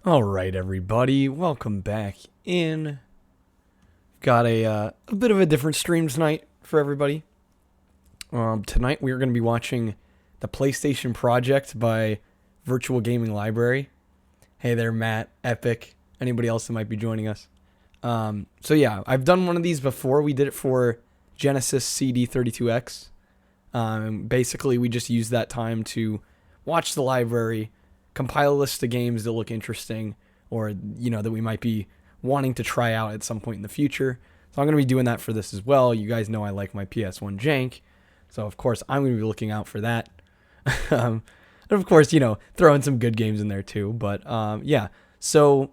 Alright everybody, welcome back in. Got a bit of a different stream tonight for everybody. Tonight we are going to be watching the PlayStation Project by Virtual Gaming Library. Hey there Matt, Epic, anybody else that might be joining us. So yeah, I've done one of these before. We did it for Genesis CD32X. Basically we just used that time to watch the library, compile a list of games that look interesting or, you know, that we might be wanting to try out at some point in the future. So I'm going to be doing that for this as well. You guys know I like my PS1 jank. So, of course, I'm going to be looking out for that. And, of course, you know, throwing some good games in there too. But, yeah. So,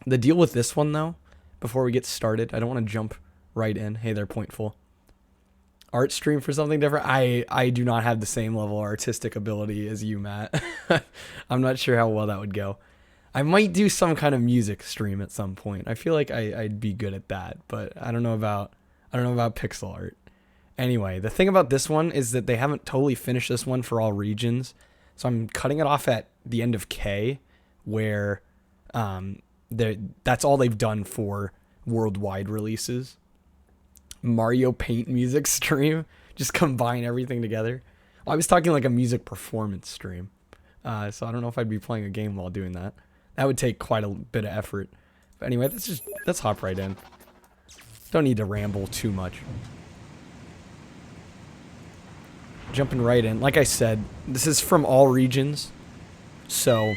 the deal with this one, though, before we get started, I don't want to jump right in. Hey there, Pointful. Art stream for something different. I do not have the same level of artistic ability as you, Matt. I'm not sure how well that would go. I might do some kind of music stream at some point. I feel like I'd be good at that, but I don't know about pixel art. Anyway, the thing about this one is that they haven't totally finished this one for all regions. So I'm cutting it off at the end of K, where that's all they've done for worldwide releases. Mario Paint music stream, just combine everything together. I was talking like a music performance stream, so I don't know if I'd be playing a game while doing that. That would take quite a bit of effort. But anyway, let's hop right in. Don't need to ramble too much. Jumping right in. Like I said, this is from all regions, so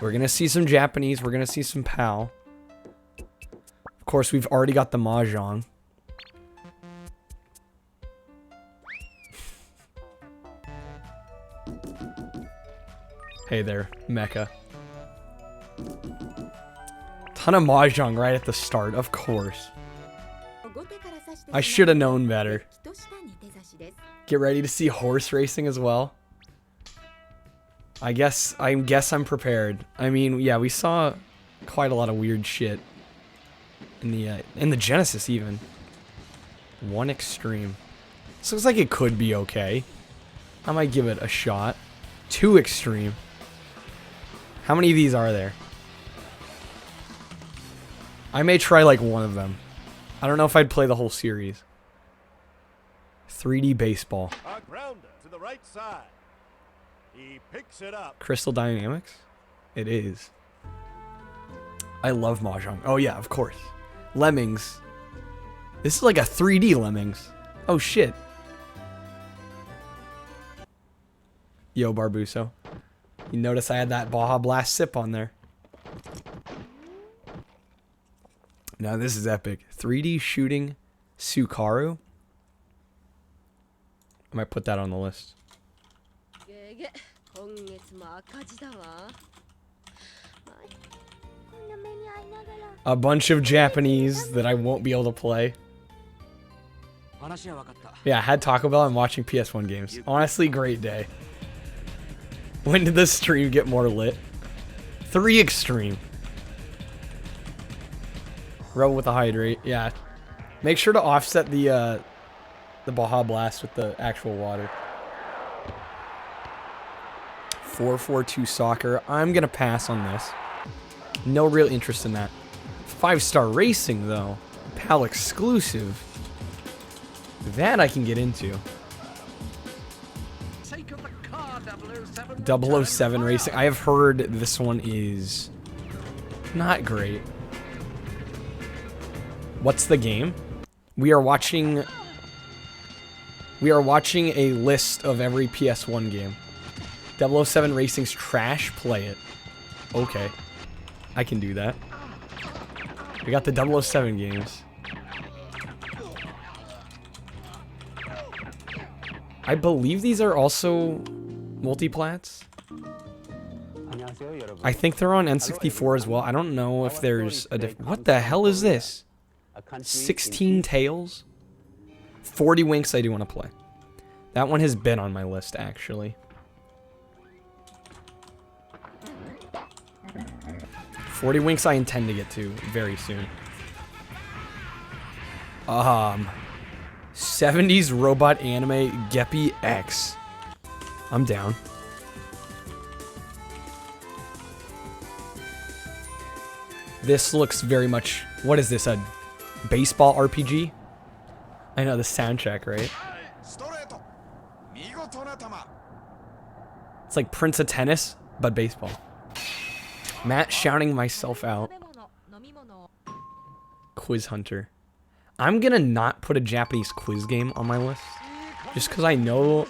we're gonna see some Japanese, we're gonna see some PAL. Of course, we've already got the Mahjong. Hey there, Mecha. Ton of Mahjong right at the start, of course. I should have known better. Get ready to see horse racing as well. I guess I'm prepared. I mean, yeah, we saw quite a lot of weird shit in the Genesis even. One extreme. This looks like it could be okay. I might give it a shot. Two extreme. How many of these are there? I may try like one of them. I don't know if I'd play the whole series. 3D baseball. Grounder to the right side. He picks it up. Crystal Dynamics? It is. I love Mahjong. Oh yeah, of course. Lemmings. This is like a 3D Lemmings. Oh shit. Yo, Barbuso. You notice I had that Baja Blast sip on there. Now this is epic. 3D shooting Sukaru. I might put that on the list. A bunch of Japanese that I won't be able to play. Yeah, I had Taco Bell and watching PS1 games. Honestly, great day. When did this stream get more lit? 3 extreme. Rub with the hydrate. Yeah. Make sure to offset the Baja Blast with the actual water. 442 soccer. I'm gonna pass on this. No real interest in that. 5-star racing though. PAL exclusive. That I can get into. 007 racing. I have heard this one is not great. What's the game? We are watching a list of every PS1 game. 007 Racing's trash. Play it. Okay. I can do that. We got the 007 games. I believe these are also multiplats. I think they're on N64 as well. I don't know if there's a what the hell is this? 16 Tails? 40 Winks I do want to play. That one has been on my list, actually. 40 Winks I intend to get to very soon. 70s robot anime Geppy X. I'm down. This looks very much... What is this, a baseball RPG? I know the soundtrack, right? It's like Prince of Tennis, but baseball. Matt shouting myself out. Quiz Hunter. I'm gonna not put a Japanese quiz game on my list. Just because I know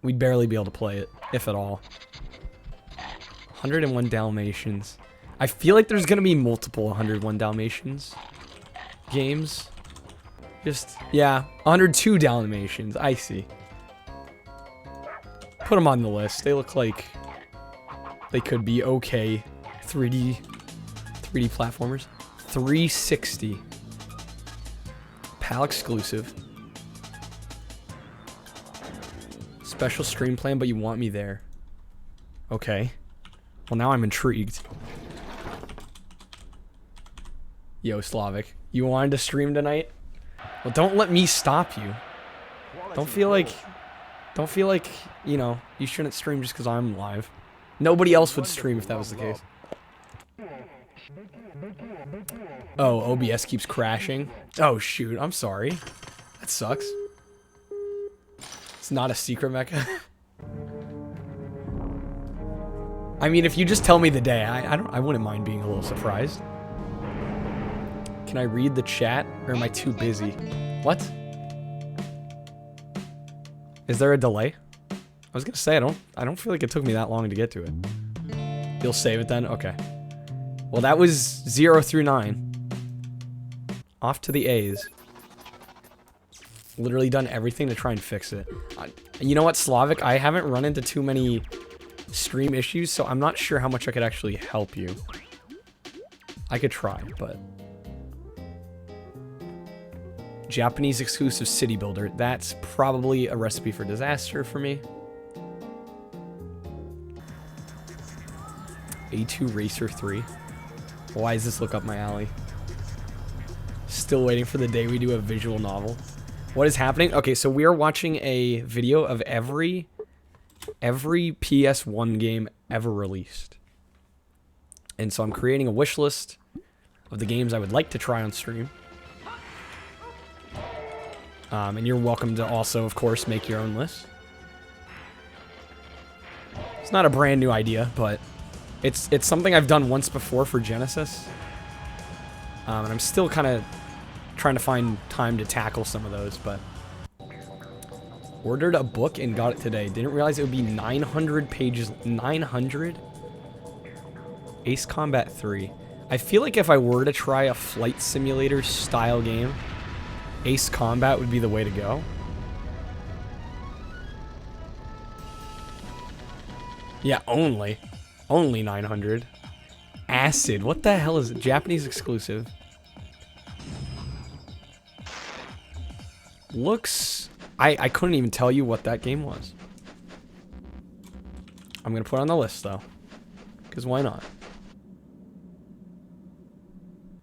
we'd barely be able to play it, if at all. 101 Dalmatians. I feel like there's gonna be multiple 101 Dalmatians games. Just, yeah, 102 Dalmatians. I see. Put them on the list. They look like they could be okay 3D platformers. 360. PAL exclusive. Special stream plan, but you want me there. Okay. Well, now I'm intrigued. Yo, Slavic. You wanted to stream tonight? Well, don't let me stop you. Don't feel like, you know, you shouldn't stream just because I'm live. Nobody else would stream if that was the case. Oh, OBS keeps crashing. Oh, shoot. I'm sorry. That sucks. It's not a secret mecha. I mean, if you just tell me the day, I wouldn't mind being a little surprised. Can I read the chat, or am I too busy? What? Is there a delay? I was gonna say I don't feel like it took me that long to get to it. You'll save it then? Okay. Well, that was 0 through 9. Off to the A's. Literally done everything to try and fix it. You know what, Slavic? I haven't run into too many stream issues, so I'm not sure how much I could actually help you. I could try, but... Japanese exclusive city builder. That's probably a recipe for disaster for me. A2 Racer 3. Why does this look up my alley? Still waiting for the day we do a visual novel. What is happening? Okay, so we are watching a video of every PS1 game ever released. And so I'm creating a wish list of the games I would like to try on stream. And you're welcome to also, of course, make your own list. It's not a brand new idea, but it's something I've done once before for Genesis. And I'm still kind of trying to find time to tackle some of those, but... Ordered a book and got it today. Didn't realize it would be 900 pages. 900? Ace Combat 3. I feel like if I were to try a flight simulator style game, Ace Combat would be the way to go. Yeah, only 900. Acid. What the hell is it? Japanese exclusive. Looks... I couldn't even tell you what that game was. I'm going to put it on the list, though. Because why not?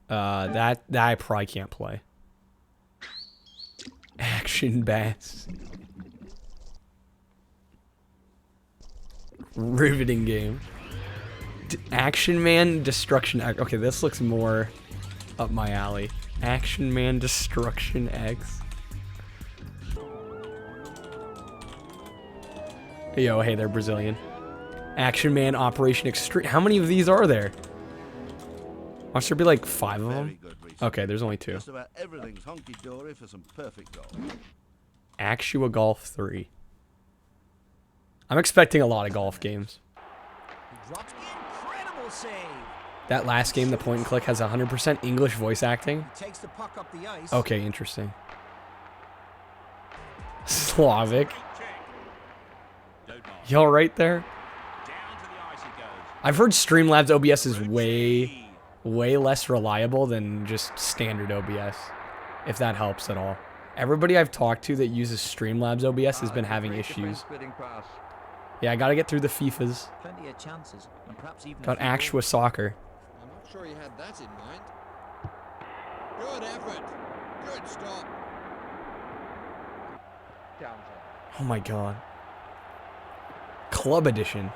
That I probably can't play. Action Bass. Riveting game. Action Man Destruction X. Okay, this looks more up my alley. Action Man Destruction X. Yo, hey, they're Brazilian. Action Man Operation Extreme. How many of these are there? Must there be like 5 of them? Okay, there's only 2. Just about everything's hunky-dory for some perfect golf. Actua Golf 3. I'm expecting a lot of golf games. Drops incredible save. That last game, the point and click, has 100% English voice acting. Takes the puck up the ice. Okay, interesting. Slavic. Y'all right there? I've heard Streamlabs OBS is way less reliable than just standard OBS, if that helps at all. Everybody I've talked to that uses Streamlabs OBS has been having issues. Yeah, I gotta get through the FIFAs. Plenty of chances, and perhaps even Got Actua Soccer. I'm not sure he had that in mind. Good effort. Good stop. Oh my god. Club Edition.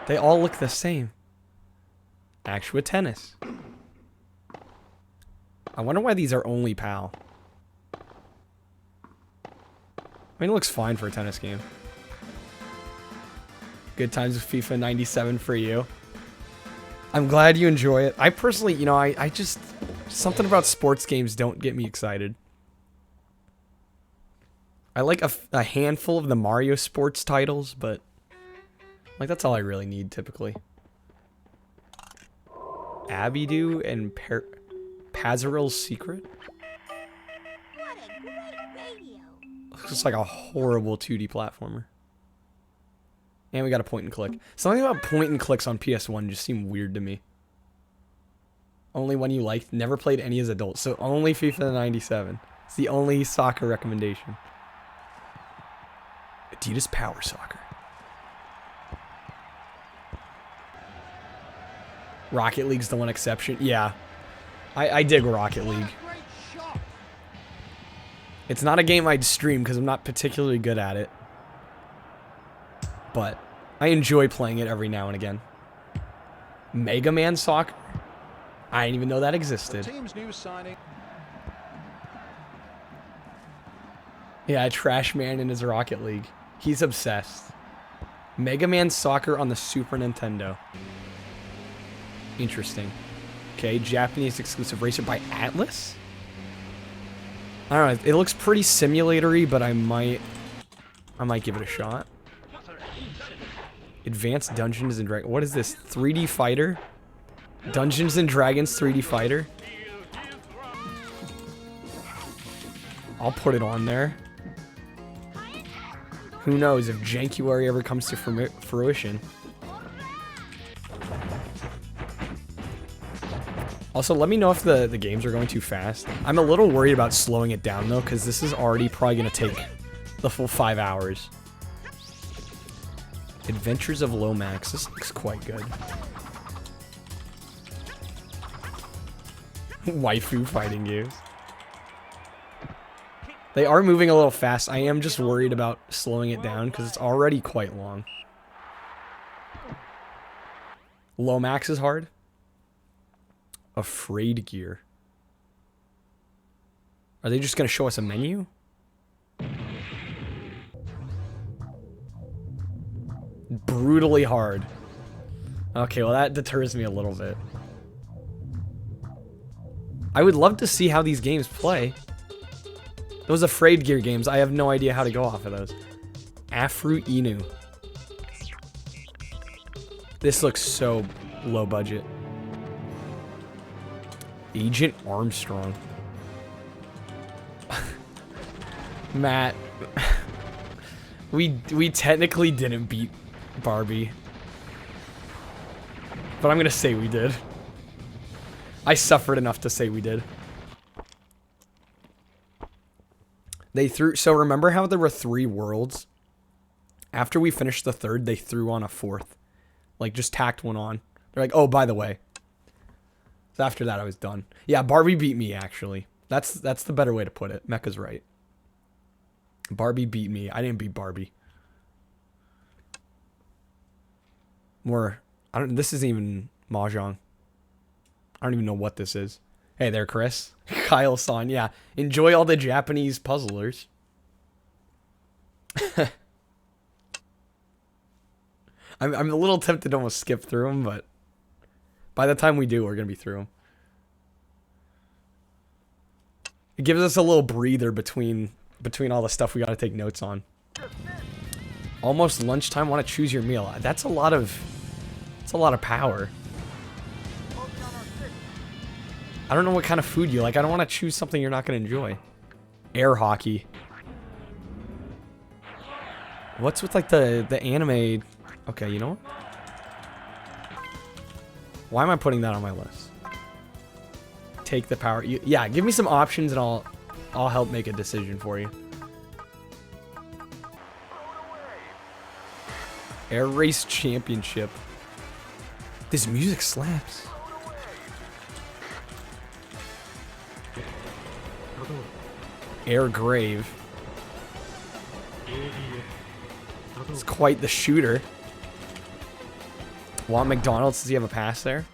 They all look the same. Actua Tennis. I wonder why these are only PAL. I mean, it looks fine for a tennis game. Good times with FIFA 97 for you. I'm glad you enjoy it. I personally, you know, I just... Something about sports games don't get me excited. I like a handful of the Mario sports titles, but... Like, that's all I really need, typically. Abidu and Pazarel's Secret? What a great radio. Looks just like a horrible 2D platformer. And we got a point and click. Something about point and clicks on PS1 just seemed weird to me. Only one you liked. Never played any as adults. So only FIFA 97. It's the only soccer recommendation. Adidas Power Soccer. Rocket League's the one exception. Yeah. I dig Rocket League. It's not a game I'd stream because I'm not particularly good at it. But I enjoy playing it every now and again. Mega Man Soccer? I didn't even know that existed. Team's new signing. Yeah, Trash Man in his Rocket League. He's obsessed. Mega Man Soccer on the Super Nintendo. Interesting. Okay, Japanese exclusive racer by Atlas? I don't know, it looks pretty simulatory, but I might give it a shot. Advanced Dungeons and Dragons. What is this? 3D Fighter? Dungeons and Dragons 3D Fighter? I'll put it on there. Who knows if Jankuary ever comes to fruition. Also, let me know if the games are going too fast. I'm a little worried about slowing it down, though, because this is already probably going to take the full 5 hours. Adventures of Lomax. This looks quite good. Waifu fighting games. They are moving a little fast. I am just worried about slowing it down because it's already quite long. Lomax is hard. Afraid Gear. Are they just going to show us a menu? Brutally hard. Okay, well that deters me a little bit. I would love to see how these games play. Those Afraid Gear games, I have no idea how to go off of those. Afru Inu. This looks so low budget. Agent Armstrong. Matt. We technically didn't beat Barbie. But I'm gonna say we did. I suffered enough to say we did. So remember how there were 3 worlds? After we finished the 3rd, they threw on a 4th. Like, just tacked one on. They're like, oh, by the way. So after that, I was done. Yeah, Barbie beat me, actually. That's the better way to put it. Mecca's right. Barbie beat me. I didn't beat Barbie. This isn't even Mahjong. I don't even know what this is. Hey there, Chris. Kyle-san, yeah. Enjoy all the Japanese puzzlers. I'm a little tempted to almost skip through them, but by the time we do, we're going to be through them. It gives us a little breather between all the stuff we got to take notes on. Almost lunchtime, want to choose your meal. That's a lot of power. I don't know what kind of food you like. I don't want to choose something you're not going to enjoy. Air hockey. What's with like the anime? Okay, you know what? Why am I putting that on my list? Take the power. Yeah, give me some options and I'll help make a decision for you. Air Race Championship. This music slaps. Air Grave. It's quite the shooter. Want McDonald's? Does he have a pass there?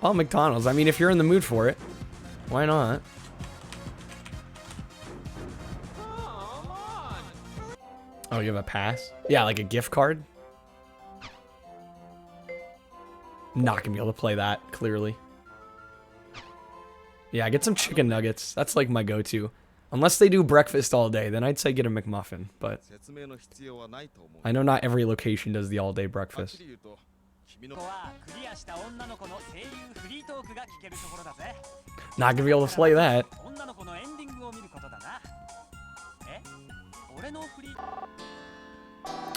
Oh, McDonald's. I mean, if you're in the mood for it, why not? Oh, you have a pass? Yeah, like a gift card? Not gonna be able to play that, clearly. Yeah, get some chicken nuggets. That's like my go-to. Unless they do breakfast all day, then I'd say get a McMuffin, but I know not every location does the all-day breakfast. Not gonna be able to play that.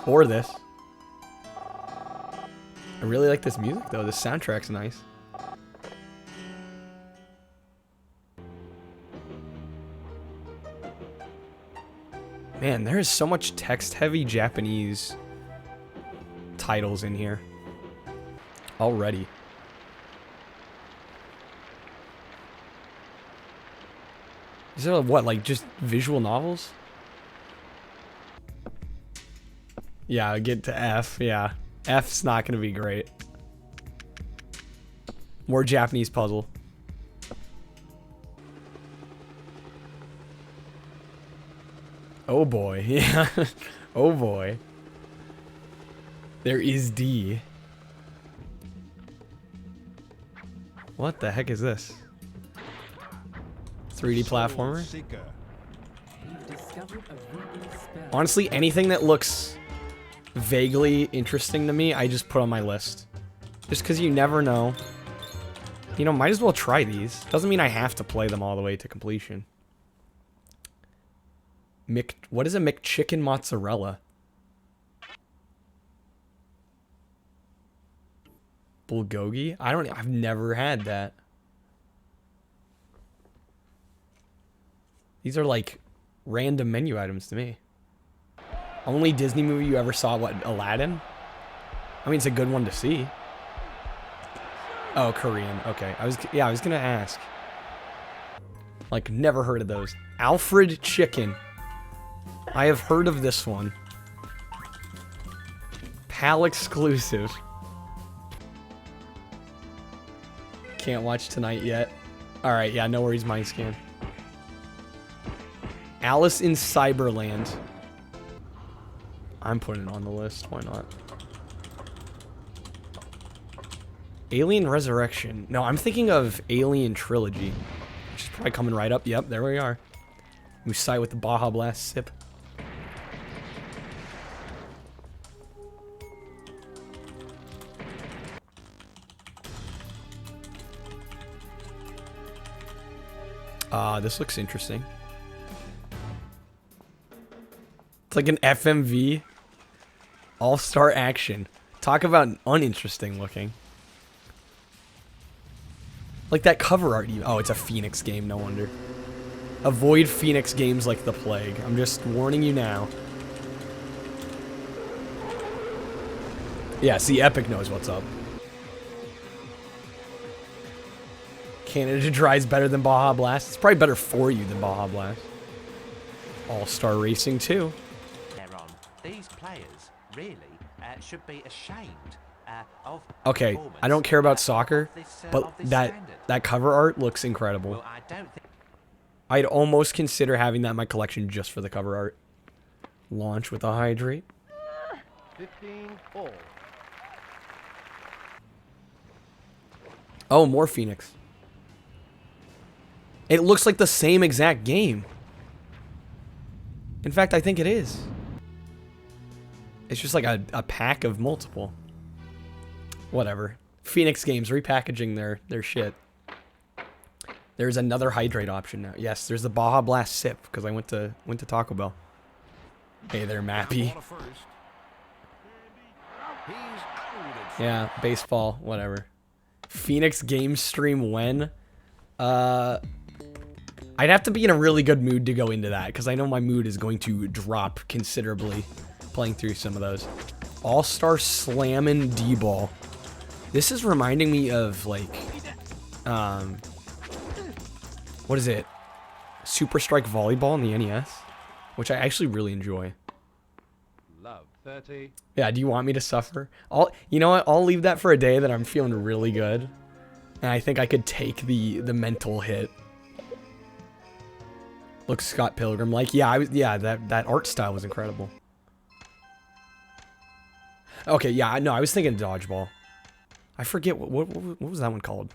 Or this. I really like this music though. This soundtrack's nice. Man, there is so much text-heavy Japanese titles in here already. Is it what, like just visual novels? Yeah, get to F. Yeah, F's not gonna be great. More Japanese puzzle. Oh boy, yeah. Oh boy. There is D. What the heck is this? 3D platformer? Honestly, anything that looks vaguely interesting to me, I just put on my list. Just because you never know. You know, might as well try these. Doesn't mean I have to play them all the way to completion. What is a McChicken mozzarella? Bulgogi? I've never had that. These are like random menu items to me. Only Disney movie you ever saw, what, Aladdin? I mean, it's a good one to see. Oh, Korean. Okay. I was gonna ask. Like, never heard of those. Alfred Chicken. I have heard of this one. PAL exclusive. Can't watch tonight yet. Alright, yeah, no worries, mind scan. Alice in Cyberland. I'm putting it on the list, why not? Alien Resurrection. No, I'm thinking of Alien Trilogy. Which is probably coming right up. Yep, there we are. Musai with the Baja Blast sip. This looks interesting. It's like an FMV. All-Star Action. Talk about uninteresting looking. Like that cover art. Oh, it's a Phoenix game, no wonder. Avoid Phoenix games like the plague. I'm just warning you now. Yeah, see, Epic knows what's up. Canada Dry is better than Baja Blast. It's probably better for you than Baja Blast. All-Star Racing 2. These players really should be ashamed of. Okay, I don't care about soccer, but that cover art looks incredible. Well, I don't think I'd almost consider having that in my collection just for the cover art. Launch with a hydrate. 15-4. Oh, more Phoenix. It looks like the same exact game. In fact, I think it is. It's just like a pack of multiple. Whatever. Phoenix Games repackaging their shit. There's another hydrate option now. Yes, there's the Baja Blast sip because I went to Taco Bell. Hey there, Mappy. Yeah, baseball, whatever. Phoenix Games stream when? I'd have to be in a really good mood to go into that because I know my mood is going to drop considerably playing through some of those. All-Star Slammin' D-Ball. This is reminding me of like what is it? Super Strike Volleyball in the NES, which I actually really enjoy. Yeah, do you want me to suffer? You know what? I'll leave that for a day that I'm feeling really good. And I think I could take the mental hit. Look, Scott Pilgrim, like, yeah, that art style was incredible. Okay, yeah, no, I was thinking dodgeball. I forget what was that one called?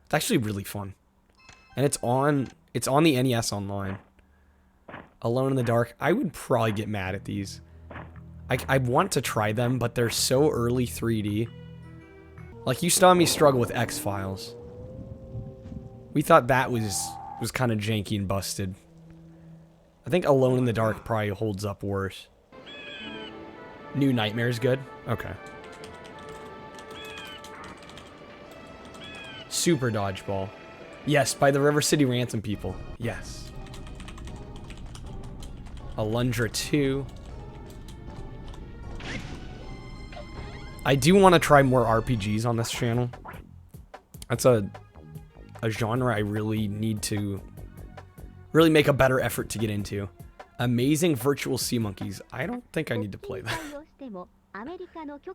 It's actually really fun. And it's on the NES Online. Alone in the Dark. I would probably get mad at these. I want to try them, but they're so early 3D. Like, you saw me struggle with X-Files. We thought that was kind of janky and busted. I think Alone in the Dark probably holds up worse. New Nightmare's good? Okay. Super Dodgeball. Yes, by the River City Ransom people. Yes. Alundra 2. I do want to try more RPGs on this channel. That's a genre I really need to really make a better effort to get into. Amazing Virtual Sea Monkeys. I don't think I need to play that.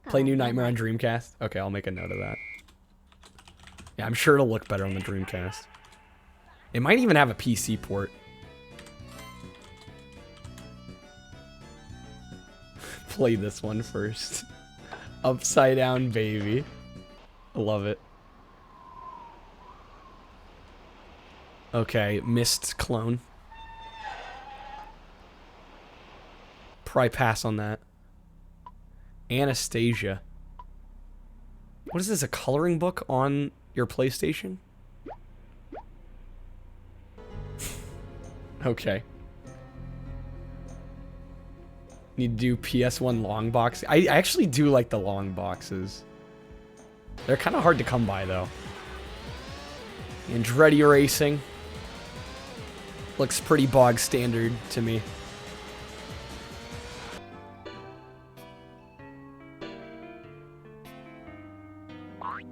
Play New Nightmare on Dreamcast? Okay, I'll make a note of that. Yeah, I'm sure it'll look better on the Dreamcast. It might even have a PC port. Play this one first. Upside Down Baby. I love it. Okay, Mist clone. Probably pass on that. Anastasia. What is this, a coloring book on your PlayStation? Okay. Need to do PS1 long box. I actually do like the long boxes. They're kind of hard to come by, though. Andretti Racing. Looks pretty bog standard to me.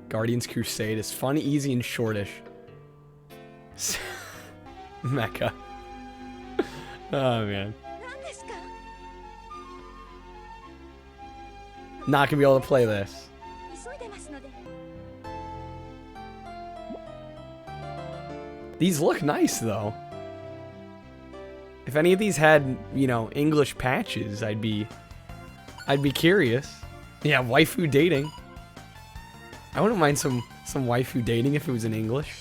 Guardians Crusade is fun, easy, and shortish. Mecha. Oh, man. Not gonna be able to play this. These look nice, though. If any of these had, you know, English patches, I'd be curious. Yeah, waifu dating. I wouldn't mind some waifu dating if it was in English.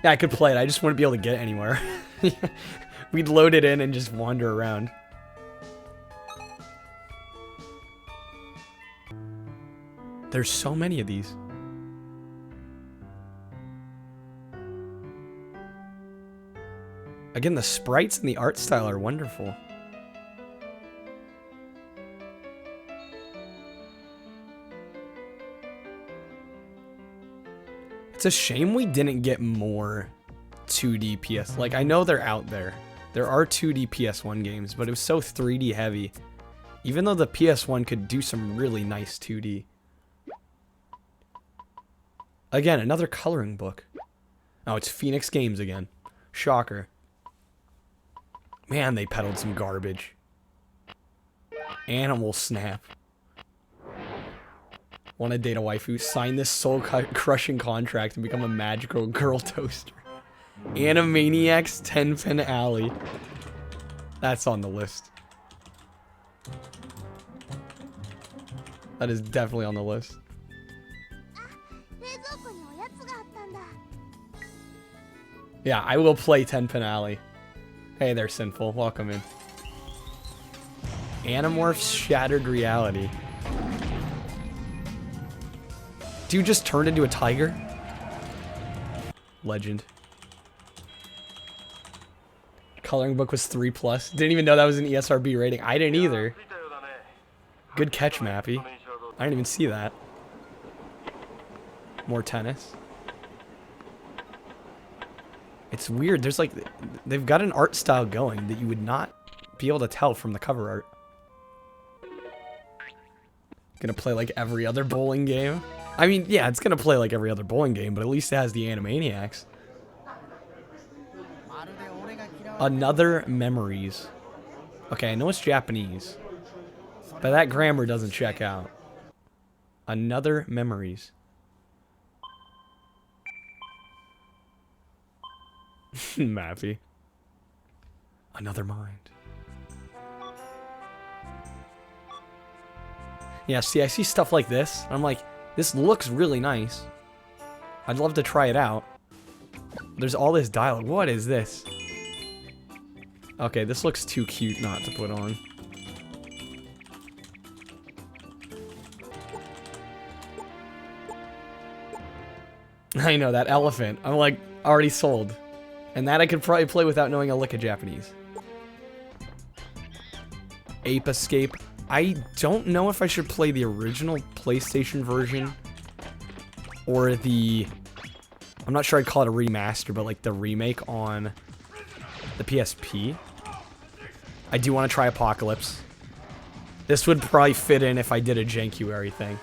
Yeah, I could play it. I just wouldn't be able to get it anywhere. We'd load it in and just wander around. There's so many of these. Again, the sprites and the art style are wonderful. It's a shame we didn't get more 2D PS. Like, I know they're out there. There are 2D PS1 games, but it was so 3D heavy. Even though the PS1 could do some really nice 2D. Again, another coloring book. Oh, it's Phoenix Games again. Shocker. Man, they peddled some garbage. Animal Snap. Want to date a waifu? Sign this soul-crushing contract and become a magical girl toaster. Animaniacs 10-Pin Alley. That's on the list. That is definitely on the list. Yeah, I will play 10-Pin Alley. Hey there, Sinful. Welcome in. Animorphs Shattered Reality. Dude just turned into a tiger? Legend. Coloring book was 3+. Didn't even know that was an ESRB rating. I didn't either. Good catch, Mappy. I didn't even see that. More tennis. It's weird. There's like, they've got an art style going that you would not be able to tell from the cover art. Gonna play like every other bowling game. I mean, yeah, it's gonna play like every other bowling game, but at least it has the Animaniacs. Another Memories. Okay, I know it's Japanese. But that grammar doesn't check out. Another memories. Mappy. Another mind. Yeah, see, I see stuff like this. And I'm like, this looks really nice. I'd love to try it out. There's all this dialogue. What is this? Okay, this looks too cute not to put on. I know, that elephant. I'm like, already sold. And that I could probably play without knowing a lick of Japanese. Ape Escape. I don't know if I should play the original PlayStation version or the... I'm not sure I'd call it a remaster, but like the remake on the PSP. I do want to try Apocalypse. This would probably fit in if I did a Jankuary thing.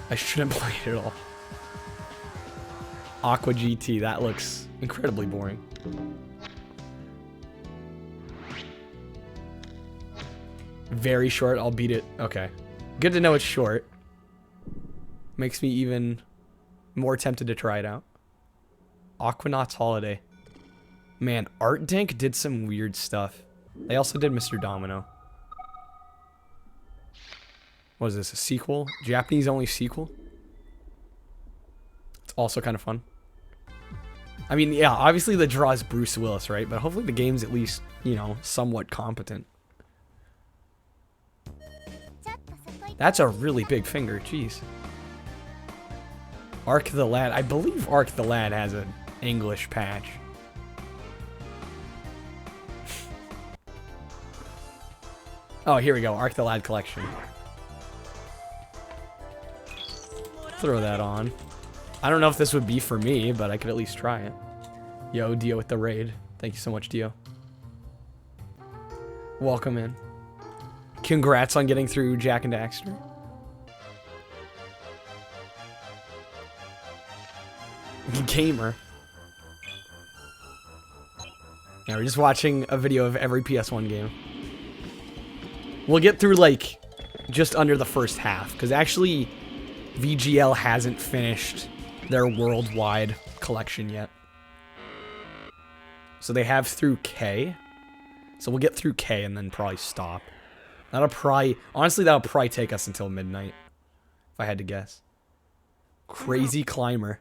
I shouldn't play it at all. Aqua GT, that looks incredibly boring. Very short, I'll beat it. Okay. Good to know it's short. Makes me even more tempted to try it out. Aquanauts Holiday. Man, Art Dink did some weird stuff. They also did Mr. Domino. What is this, a sequel? Japanese only sequel? It's also kind of fun. I mean, yeah, obviously the draw is Bruce Willis, right? But hopefully the game's at least, you know, somewhat competent. That's a really big finger, jeez. Ark the Lad. I believe Ark the Lad has an English patch. Oh, here we go. Ark the Lad collection. Throw that on. I don't know if this would be for me, but I could at least try it. Yo, Dio with the raid. Thank you so much, Dio. Welcome in. Congrats on getting through Jack and Daxter. Gamer. Yeah, we're just watching a video of every PS1 game. We'll get through, like, just under the first half, because actually, VGL hasn't finished their worldwide collection yet. So they have through K. So we'll get through K and then probably stop. That'll probably... Honestly, that'll probably take us until midnight. If I had to guess. Crazy Climber.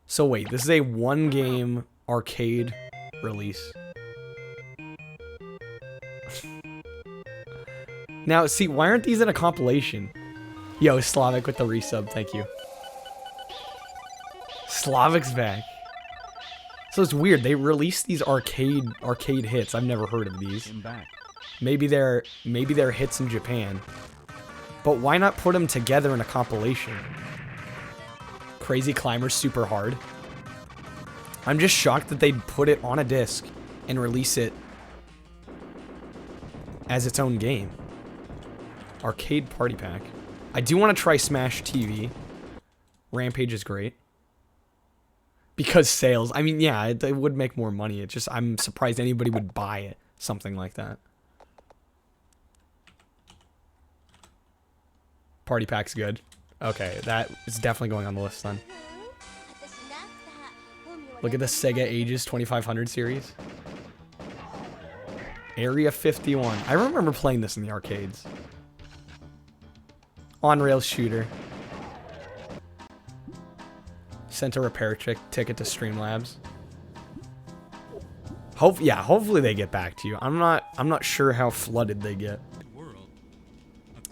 So wait, this is a one-game arcade release. Now, see, why aren't these in a compilation? Yo, Slavic with the resub, thank you. Slavic's back. So it's weird, they released these arcade hits. I've never heard of these. Maybe they're hits in Japan. But why not put them together in a compilation? Crazy Climber's super hard. I'm just shocked that they'd put it on a disc and release it as its own game. Arcade Party Pack. I do want to try Smash TV. Rampage is great. Because sales. I mean, yeah, it would make more money. It's just, I'm surprised anybody would buy it. Something like that. Party Pack's good. Okay, that is definitely going on the list then. Look at the Sega Ages 2500 series. Area 51. I remember playing this in the arcades. On-rail shooter. Sent a repair ticket to Streamlabs. Hopefully they get back to you. I'm not sure how flooded they get.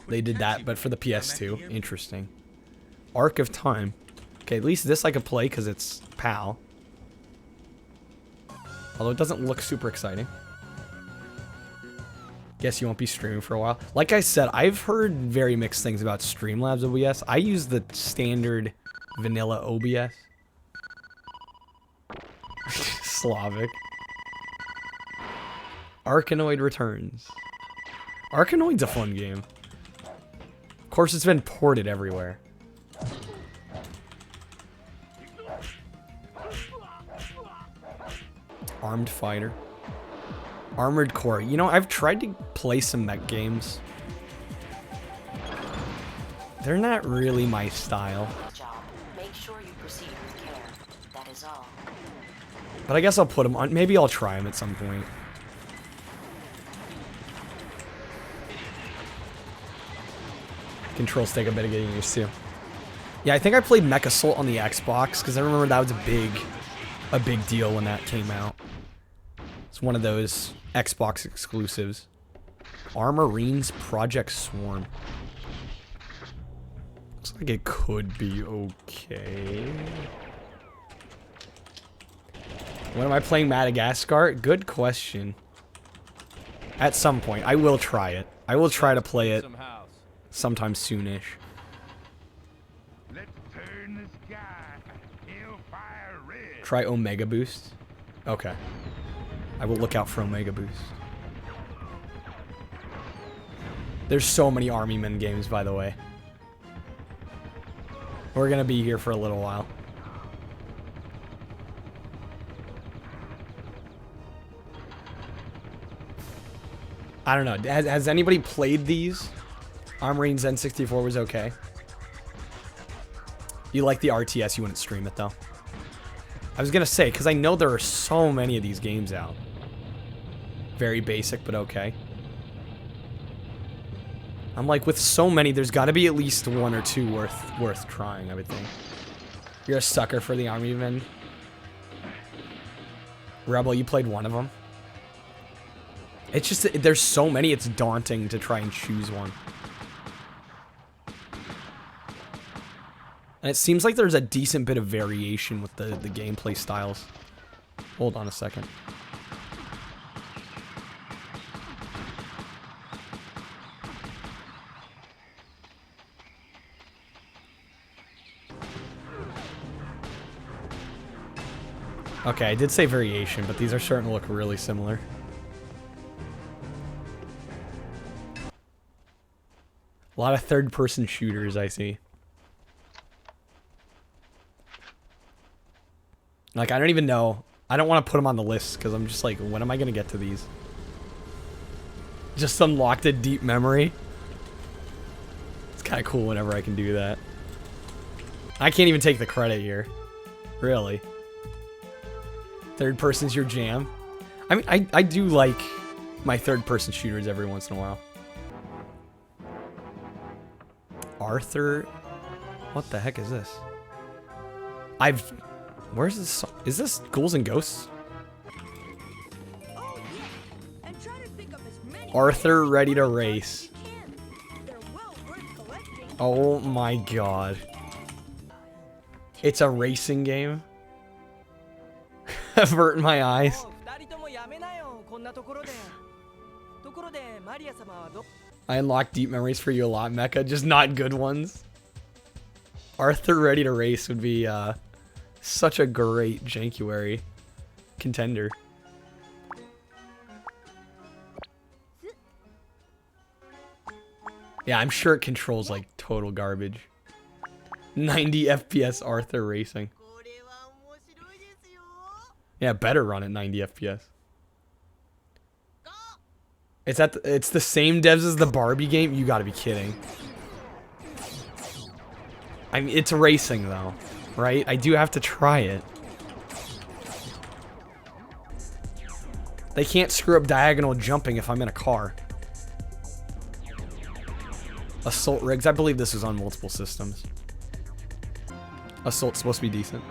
They did that, but for the PS2. Interesting. Arc of Time. Okay, at least this I could play because it's PAL. Although it doesn't look super exciting. Guess you won't be streaming for a while. Like I said, I've heard very mixed things about Streamlabs OBS. I use the standard vanilla OBS. Slavic. Arkanoid Returns. Arkanoid's a fun game. Of course, it's been ported everywhere. Armed Fighter. Armored Core. You know, I've tried to play some mech games. They're not really my style. Job. Make sure you proceed with care. That is all. But I guess I'll put them on. Maybe I'll try them at some point. Controls take a bit of getting used to. Yeah, I think I played Mech Assault on the Xbox because I remember that was a big deal when that came out. It's one of those Xbox exclusives. Armorines Project Swarm. Looks like it could be okay. When am I playing Madagascar? Good question. At some point. I will try it. I will try to play it sometime soonish. Let's turn the sky hellfire red. Try Omega Boost. Okay. I will look out for Omega Boost. There's so many Army Men games, by the way. We're gonna be here for a little while. I don't know. Has anybody played these? Armorines N64 was okay. You like the RTS, you wouldn't stream it though. I was gonna say, because I know there are so many of these games out. Very basic, but okay. I'm like, with so many, there's gotta be at least one or two worth trying, I would think. You're a sucker for the Army Men. Rebel, you played one of them? It's just, there's so many, it's daunting to try and choose one. And it seems like there's a decent bit of variation with the gameplay styles. Hold on a second. Okay, I did say variation, but these are starting to look really similar. A lot of third-person shooters, I see. Like, I don't even know. I don't want to put them on the list, because I'm just like, when am I going to get to these? Just unlocked a deep memory. It's kind of cool whenever I can do that. I can't even take the credit here. Really. Third person's your jam. I mean, I do like my third-person shooters every once in a while. Arthur? What the heck is this? Where's this? Is this Ghouls and Ghosts? Oh, yeah. And try to pick up as many Arthur Ready to Race. as you can. They're well worth collecting. Oh my god. It's a racing game? Avert my eyes. I unlocked deep memories for you a lot, Mecha, just not good ones. Arthur Ready to Race would be such a great Jankuary contender. Yeah, I'm sure it controls like total garbage. 90 FPS Arthur Racing. Yeah, better run at 90 FPS. It's the same devs as the Barbie game? You gotta be kidding. I mean, it's racing though, right? I do have to try it. They can't screw up diagonal jumping if I'm in a car. Assault rigs. I believe this is on multiple systems. Assault's supposed to be decent.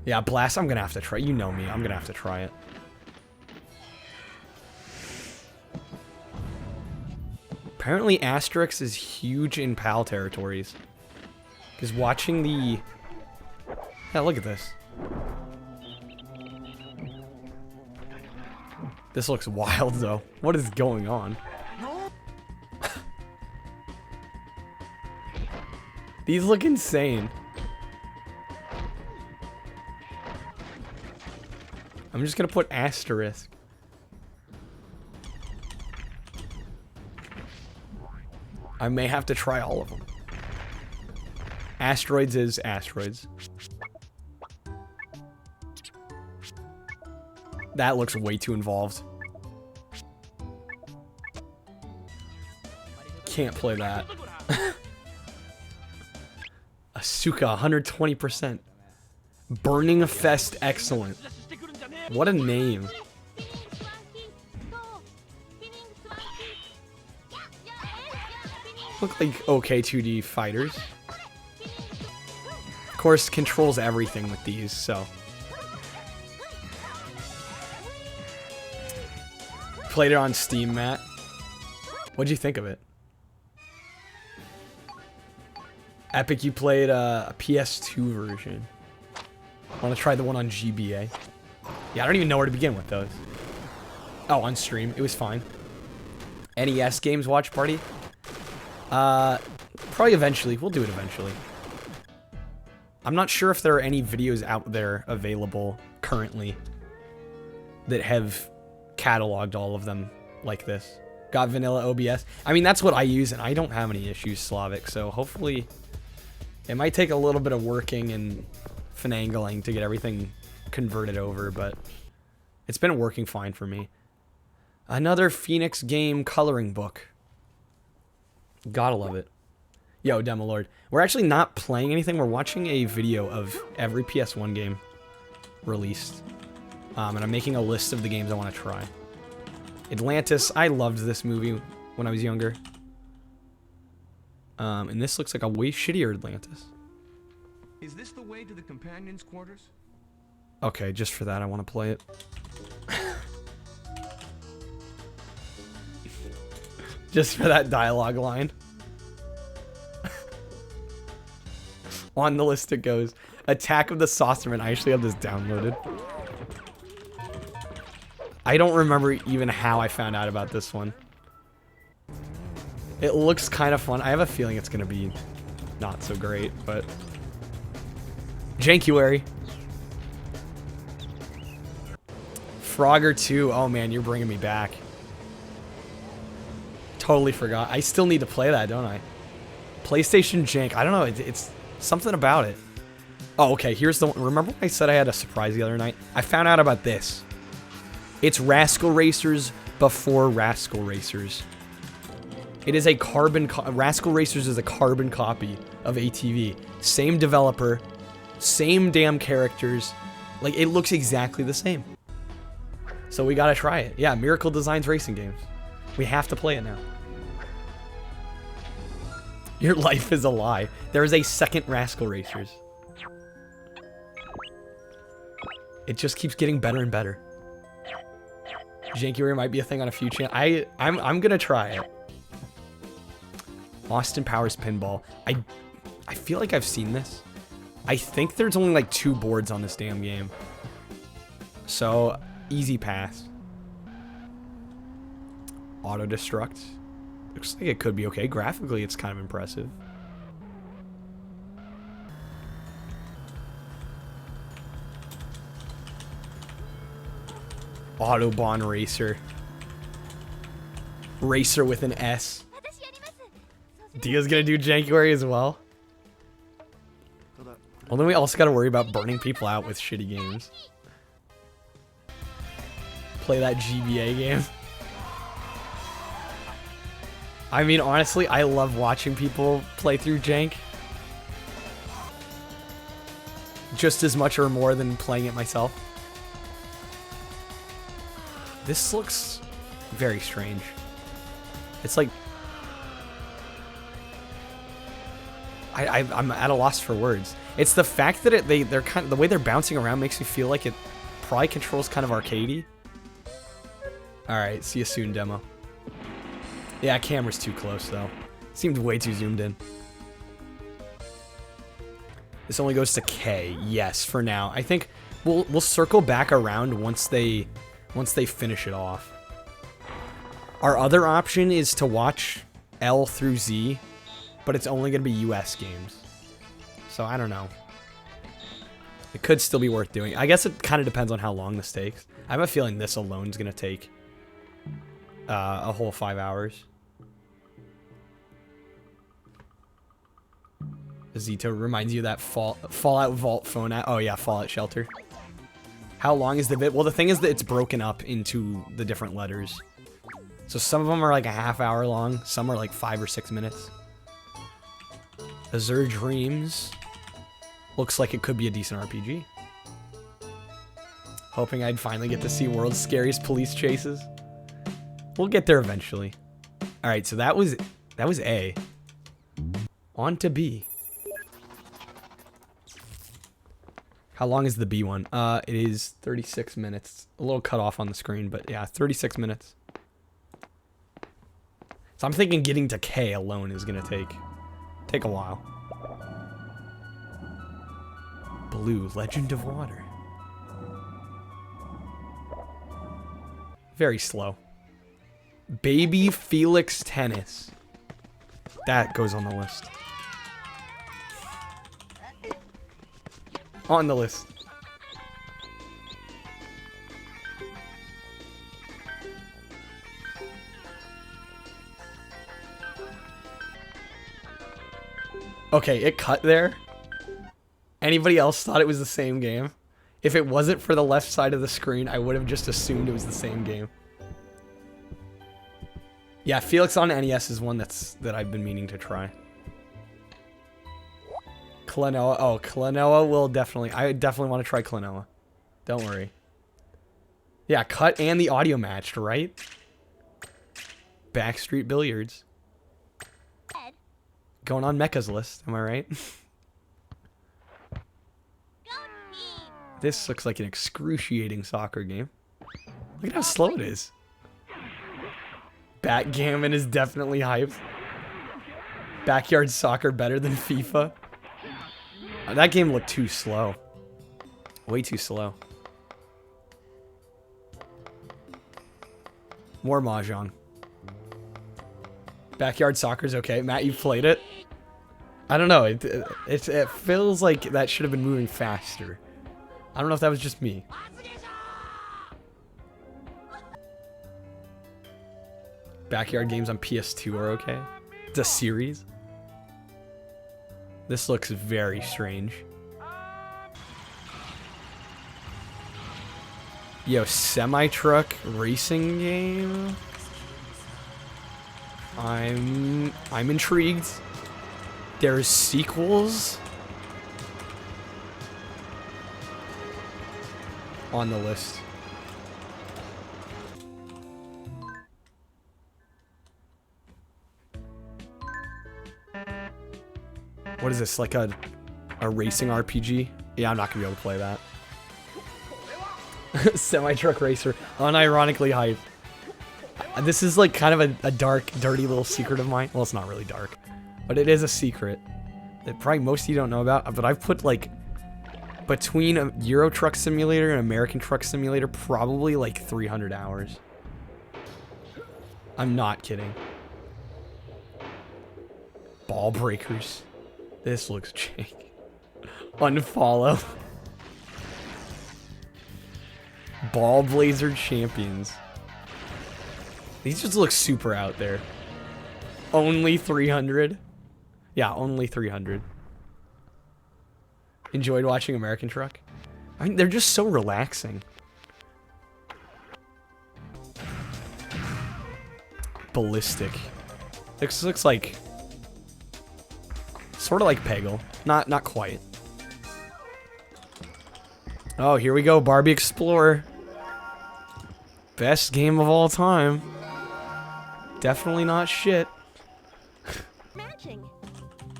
Yeah, Blast, I'm gonna have to try. You know me, I'm gonna have to try it. Apparently Asterix is huge in PAL territories. Because watching the... Yeah, look at this. This looks wild, though. What is going on? These look insane. I'm just gonna put asterisk. I may have to try all of them. Asteroids is asteroids. That looks way too involved. Can't play that. Asuka, 120%. Burning Fest, excellent. What a name. Look like okay 2D fighters. Of course, controls everything with these, so. Played it on Steam, Matt. What'd you think of it? Epic, you played a PS2 version. Want to try the one on GBA? Yeah, I don't even know where to begin with those. Oh, on stream. It was fine. NES games watch party? Probably eventually. We'll do it eventually. I'm not sure if there are any videos out there available currently that have cataloged all of them like this. Got vanilla OBS. I mean, that's what I use, and I don't have any issues, Slavic, so hopefully it might take a little bit of working and finagling to get everything converted over, but it's been working fine for me. Another Phoenix game coloring book. Gotta love it. Yo, Demo Lord. We're actually not playing anything. We're watching a video of every PS1 game released. And I'm making a list of the games I want to try. Atlantis. I loved this movie when I was younger. And this looks like a way shittier Atlantis. Is this the way to the companions' quarters? Okay, just for that I want to play it. Just for that dialogue line. On the list it goes. Attack of the Saucermen. I actually have this downloaded. I don't remember even how I found out about this one. It looks kind of fun. I have a feeling it's going to be not so great, but... Jankuary. Frogger 2. Oh man, you're bringing me back. Totally forgot. I still need to play that, don't I? PlayStation Jank. I don't know. It's something about it. Oh, okay. Here's the one. Remember when I said I had a surprise the other night? I found out about this. It's Rascal Racers before Rascal Racers. It is a Rascal Racers is a carbon copy of ATV. Same developer. Same damn characters. Like, it looks exactly the same. So we gotta try it. Yeah, Miracle Designs racing games. We have to play it now. Your life is a lie. There is a second Rascal Racers. It just keeps getting better and better. Jankuary might be a thing on a few channels. I'm gonna try it. Austin Powers Pinball. I feel like I've seen this. I think there's only like 2 boards on this damn game. So, easy pass. Auto destruct. Looks like it could be okay. Graphically, it's kind of impressive. Autobahn Racer. Racer with an S. Dia's gonna do Jankuary as well. Well, then we also gotta worry about burning people out with shitty games. Play that GBA game. I mean, honestly, I love watching people play through Jank. Just as much or more than playing it myself. This looks very strange. It's like... I'm at a loss for words. It's the fact that they're kind of... The way they're bouncing around makes me feel like it probably controls kind of arcadey. Alright, see you soon, demo. Yeah, camera's too close, though. Seemed way too zoomed in. This only goes to K. Yes, for now. I think we'll circle back around once they finish it off. Our other option is to watch L through Z, but it's only going to be US games. So, I don't know. It could still be worth doing. I guess it kind of depends on how long this takes. I have a feeling this alone is going to take a whole 5 hours. Zito reminds you of that Fallout Vault phone app. Oh yeah, Fallout Shelter. How long is the bit? Well, the thing is that it's broken up into the different letters. So some of them are like a half hour long. Some are like 5 or 6 minutes. Azure Dreams. Looks like it could be a decent RPG. Hoping I'd finally get to see world's scariest police chases. We'll get there eventually. Alright, so that was A. On to B. How long is the B one? It is 36 minutes. A little cut off on the screen, but yeah, 36 minutes. So I'm thinking getting to K alone is gonna take a while. Blue, Legend of Water. Very slow. Baby Felix Tennis. That goes on the list. On the list. Okay, it cut there. Anybody else thought it was the same game? If it wasn't for the left side of the screen, I would have just assumed it was the same game. Yeah, Felix on NES is one that I've been meaning to try. Klonoa. Oh, Klonoa will definitely... I definitely want to try Klonoa. Don't worry. Yeah, cut and the audio matched, right? Backstreet Billiards. Going on Mecha's list, am I right? This looks like an excruciating soccer game. Look at how slow it is. Backgammon is definitely hyped. Backyard soccer better than FIFA. Oh, that game looked too slow. Way too slow. More Mahjong. Backyard soccer's okay. Matt, you've played it? I don't know. It feels like that should have been moving faster. I don't know if that was just me. Backyard games on PS2 are okay. It's a series. This looks very strange. Yo, semi-truck racing game? I'm intrigued. There's sequels on the list. What is this, like a racing RPG? Yeah, I'm not gonna be able to play that. Semi-truck racer, unironically hype. This is like kind of a dark, dirty little secret of mine. Well, it's not really dark, but it is a secret that probably most of you don't know about. But I've put like between a Euro Truck Simulator and American Truck Simulator, probably like 300 hours. I'm not kidding. Ball Breakers. This looks jank. Unfollow. Ball Blazer Champions. These just look super out there. Only 300? Yeah, only 300. Enjoyed watching American Truck? I mean, they're just so relaxing. Ballistic. This looks like... sort of like Peggle. Not quite. Oh, here we go. Barbie Explorer. Best game of all time. Definitely not shit. Matching.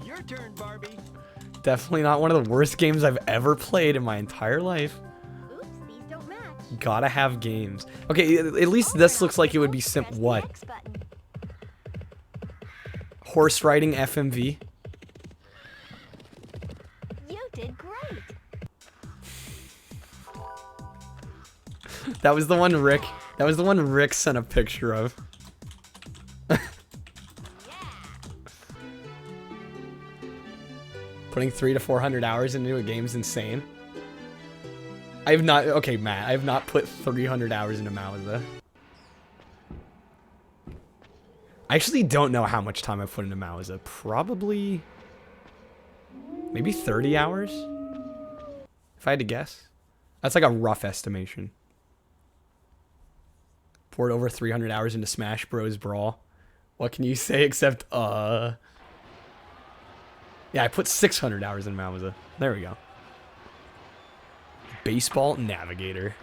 Your turn, Barbie. Definitely not one of the worst games I've ever played in my entire life. Oops, these don't match. Gotta have games. Okay, at least this looks like it would be simple. What? X button. Horse riding FMV. You did great. That was the one Rick. That was the one Rick sent a picture of. Putting 300 to 400 hours into a game's insane. I have not. Okay, Matt. I have not put 300 hours into Mauza. I actually don't know how much time I've put into Mauza. Probably Maybe 30 hours? If I had to guess. That's like a rough estimation. Poured over 300 hours into Smash Bros. Brawl. What can you say except, Yeah, I put 600 hours in Mauza. There we go. Baseball Navigator.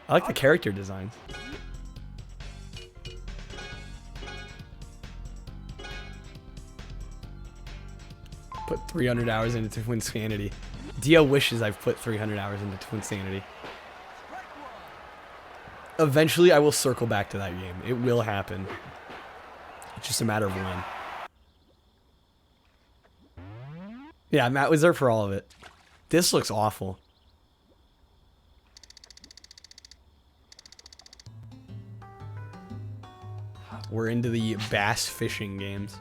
I like the character designs. Put 300 hours into Twinsanity. Dio wishes I've put 300 hours into Twinsanity. Eventually, I will circle back to that game. It will happen. It's just a matter of when. Yeah, Matt was there for all of it. This looks awful. We're into the bass fishing games.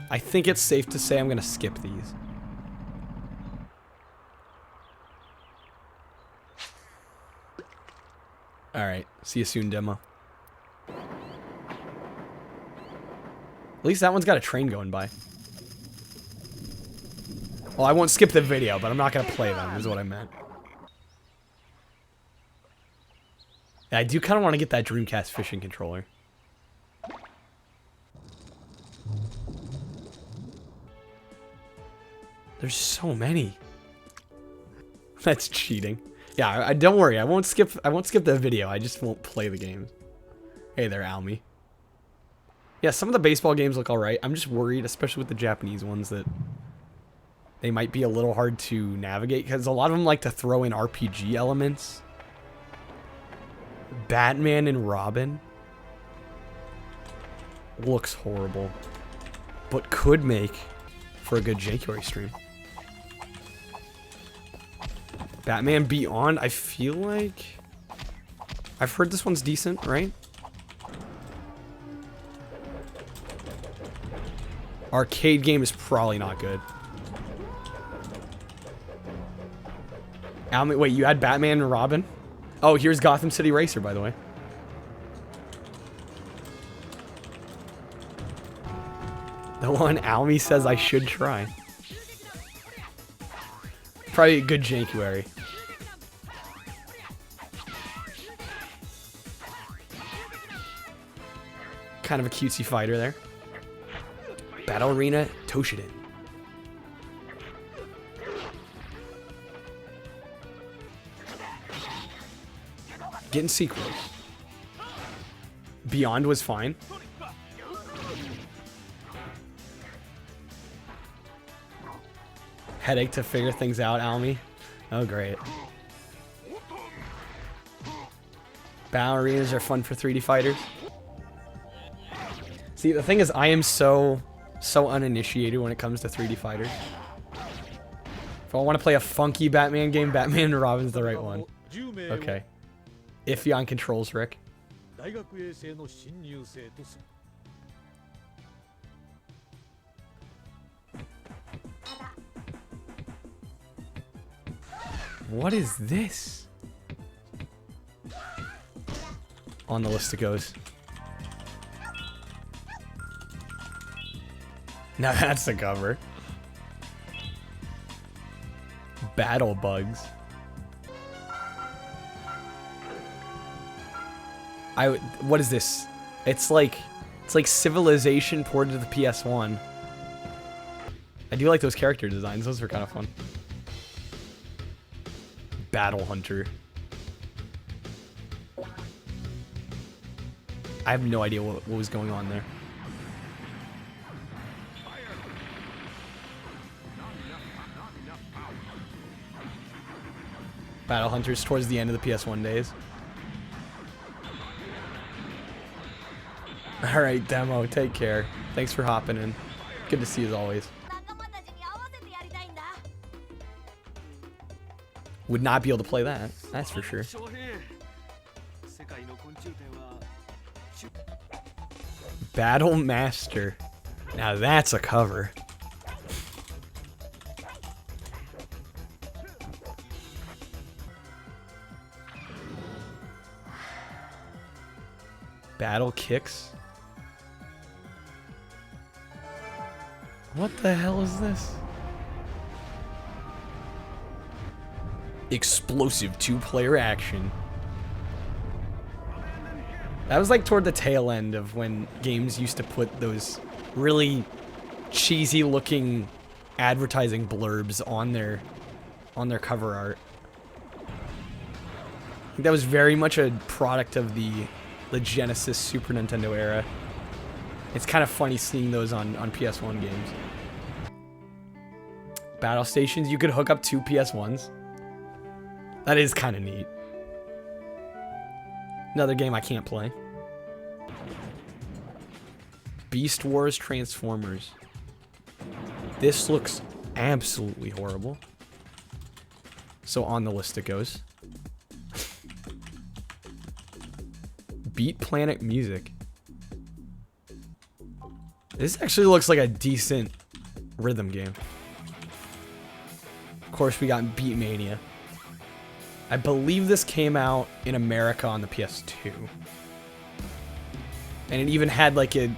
I think it's safe to say I'm going to skip these. Alright, see you soon, demo. At least that one's got a train going by. Well, I won't skip the video, but I'm not going to play them, is what I meant. Yeah, I do kind of want to get that Dreamcast fishing controller. There's so many. That's cheating. Yeah, don't worry. I won't skip the video. I just won't play the games. Hey there, Almy. Yeah, some of the baseball games look alright. I'm just worried, especially with the Japanese ones, that they might be a little hard to navigate because a lot of them like to throw in RPG elements. Batman and Robin looks horrible, but could make for a good jQuery stream. Batman Beyond, I feel like I've heard this one's decent, right? Arcade game is probably not good. Almy, wait, you had Batman and Robin? Oh, here's Gotham City Racer, by the way. The one Almy says I should try. Probably a good jQuery. Kind of a cutesy fighter there. Battle Arena Toshiden. Getting sequels. Beyond was fine. Headache to figure things out, Almy. Oh, great. Battle arenas are fun for 3D fighters. See, the thing is, I am so uninitiated when it comes to 3D fighters. If I want to play a funky Batman game, Batman and Robin's the right one. Okay. Iffy on controls, Rick. What is this? On the list it goes. Now that's the cover. Battle Bugs. What is this? It's like Civilization ported to the PS1. I do like those character designs. Those are kind of fun. Battle Hunter. I have no idea what was going on there. Battle Hunters towards the end of the PS1 days. Alright, Demo, take care. Thanks for hopping in. Good to see you as always. Would not be able to play that, that's for sure. Battle Master. Now that's a cover. Battle Kicks. What the hell is this? Explosive 2-player action. That was like toward the tail end of when games used to put those really cheesy looking advertising blurbs on their cover art. I think that was very much a product of the Genesis Super Nintendo era. It's kind of funny seeing those on PS1 games. Battle stations, you could hook up 2 PS1s. That is kind of neat. Another game I can't play. Beast Wars Transformers. This looks absolutely horrible. So on the list it goes. Beat Planet Music. This actually looks like a decent rhythm game. Of course, we got Beat Mania. I believe this came out in America on the PS2. And it even had like a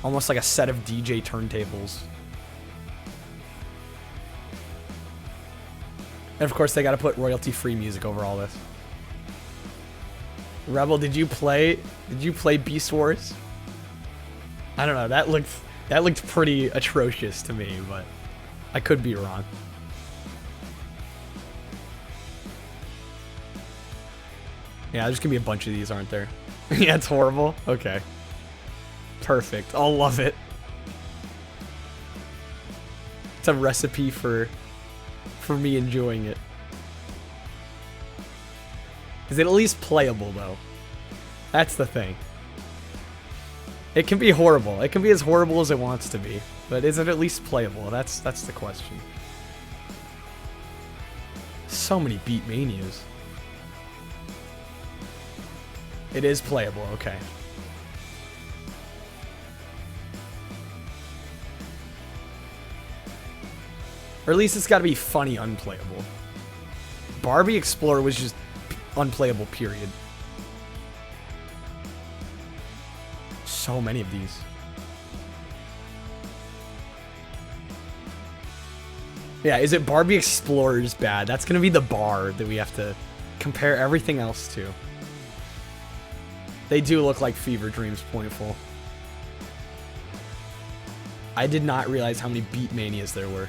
almost like a set of DJ turntables. And of course they gotta put royalty-free music over all this. Rebel, did you play Beast Wars? I don't know, that looked pretty atrocious to me, but I could be wrong. Yeah, there's gonna be a bunch of these, aren't there? Yeah, it's horrible. Okay. Perfect. I'll love it. It's a recipe for me enjoying it. Is it at least playable, though? That's the thing. It can be horrible. It can be as horrible as it wants to be. But is it at least playable? That's the question. So many Beat Manias. It is playable, okay. Or at least it's got to be funny unplayable. Barbie Explorer was just unplayable, period. So many of these. Yeah, is it Barbie Explorer's bad? That's going to be the bar that we have to compare everything else to. They do look like Fever Dreams Pointful. I did not realize how many Beat Manias there were.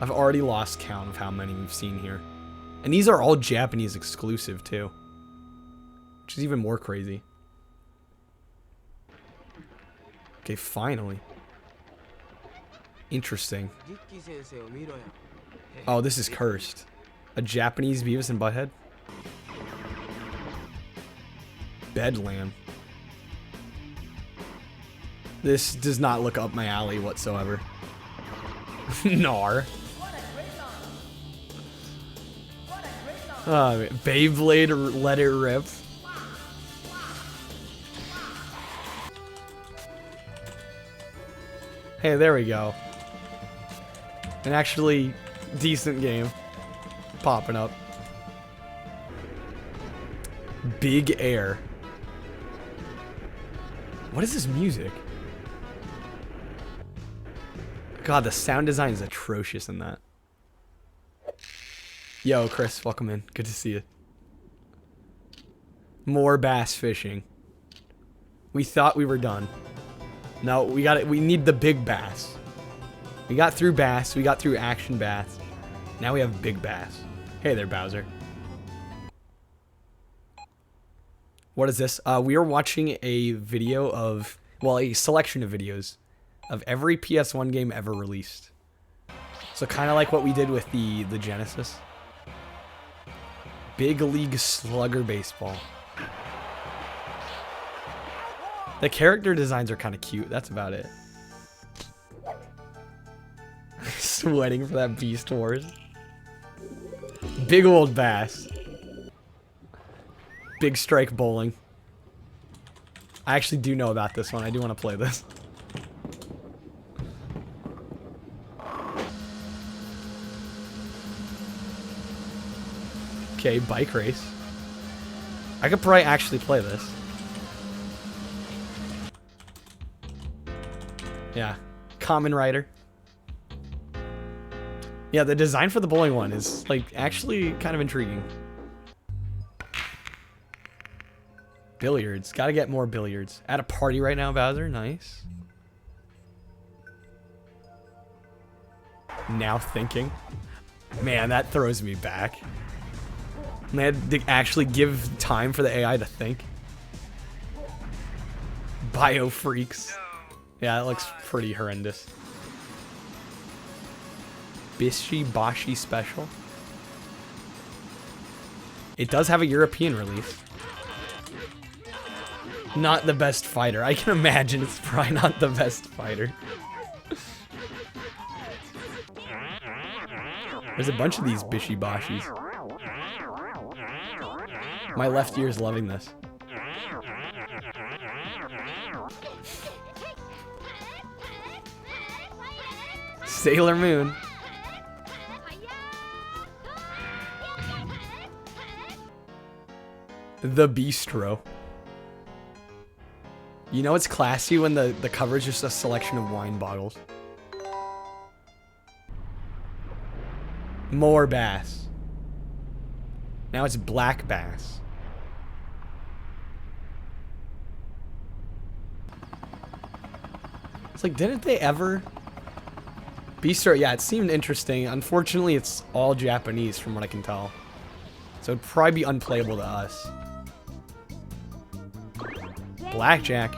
I've already lost count of how many we've seen here. And these are all Japanese exclusive, too. Which is even more crazy. Okay, finally. Interesting. Oh, this is cursed. A Japanese Beavis and Butthead? Bedlam. This does not look up my alley whatsoever. Nar. Beyblade, let it rip. Hey, there we go. An actually decent game popping up. Big Air. What is this music? God, the sound design is atrocious in that. Yo, Chris, welcome in. Good to see you. More bass fishing. We thought we were done. No, we got it. We need the big bass. We got through bass. We got through action bass. Now we have big bass. Hey there, Bowser. What is this? We are watching a video of, well, a selection of videos of every PS1 game ever released. So kind of like what we did with the Genesis. Big League Slugger Baseball. The character designs are kind of cute. That's about it. Sweating for that Beast Wars. Big Old Bass. Big Strike Bowling. I actually do know about this one. I do want to play this. Okay, Bike Race. I could probably actually play this. Yeah. Common Rider. Yeah, the design for the bowling one is, like, actually kind of intriguing. Billiards. Gotta get more billiards. At a party right now, Bowser. Nice. Now thinking. Man, that throws me back. They had to actually give time for the AI to think. Bio freaks. Yeah, that looks pretty horrendous. Bishi Bashi Special. It does have a European release. Not the best fighter. I can imagine it's probably not the best fighter. There's a bunch of these Bishi Bashis. My left ear is loving this. Sailor Moon. The Bistro. You know it's classy when the cover is just a selection of wine bottles. More bass. Now it's black bass. It's like, didn't they ever... Bistro, yeah, it seemed interesting. Unfortunately, it's all Japanese from what I can tell. So it'd probably be unplayable to us. Blackjack.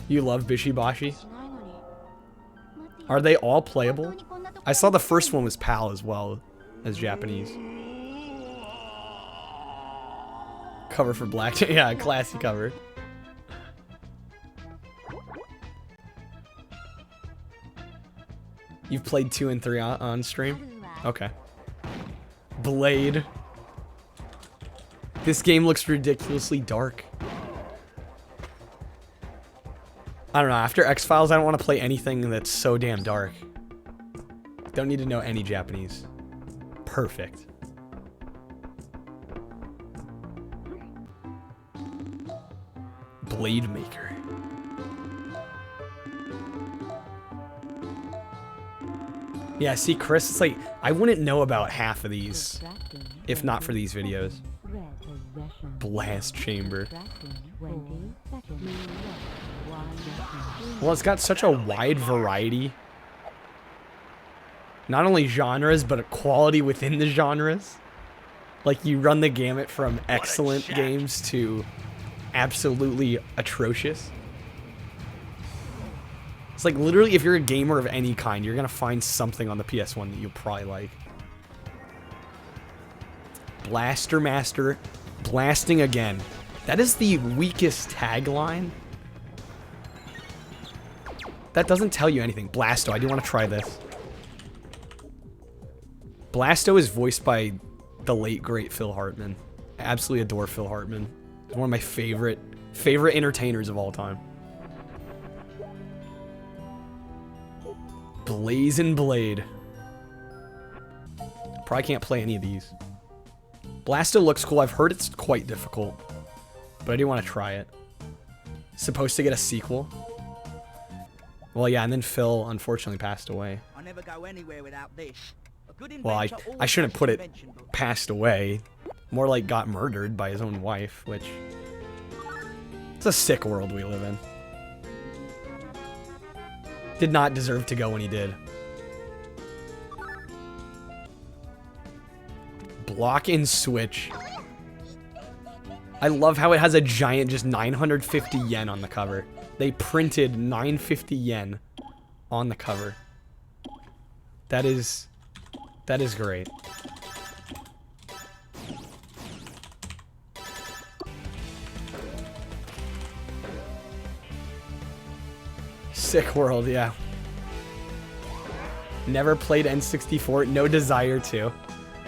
You love Bishi Bashi? Are they all playable? I saw the first one was PAL as well as Japanese. Cover for Blackjack. Yeah, classy cover. You've played 2 and 3 on stream? Okay. Blade. This game looks ridiculously dark. I don't know, after X-Files, I don't want to play anything that's so damn dark. Don't need to know any Japanese. Perfect. Blade Maker. Yeah, see, Chris, it's like, I wouldn't know about half of these if not for these videos. Blast Chamber. Well, it's got such a wide variety. Not only genres, but a quality within the genres. Like, you run the gamut from excellent games to absolutely atrocious. It's like, literally, if you're a gamer of any kind, you're gonna find something on the PS1 that you'll probably like. Blaster Master, blasting again. That is the weakest tagline. That doesn't tell you anything. Blasto, I do want to try this. Blasto is voiced by the late, great Phil Hartman. I absolutely adore Phil Hartman. He's one of my favorite entertainers of all time. Blazing Blade. Probably can't play any of these. Blasto looks cool. I've heard it's quite difficult, but I do want to try it. Supposed to get a sequel. Well, yeah, and then Phil unfortunately passed away. I never go anywhere without this. A good Well, inventor I always shouldn't has put an it invention book. passed away. More like got murdered by his own wife, which... It's a sick world we live in. Did not deserve to go when he did. Block and switch. I love how it has a giant, just 950 yen on the cover. They printed 950 yen on the cover. That is great. Sick world, yeah. Never played N64, no desire to.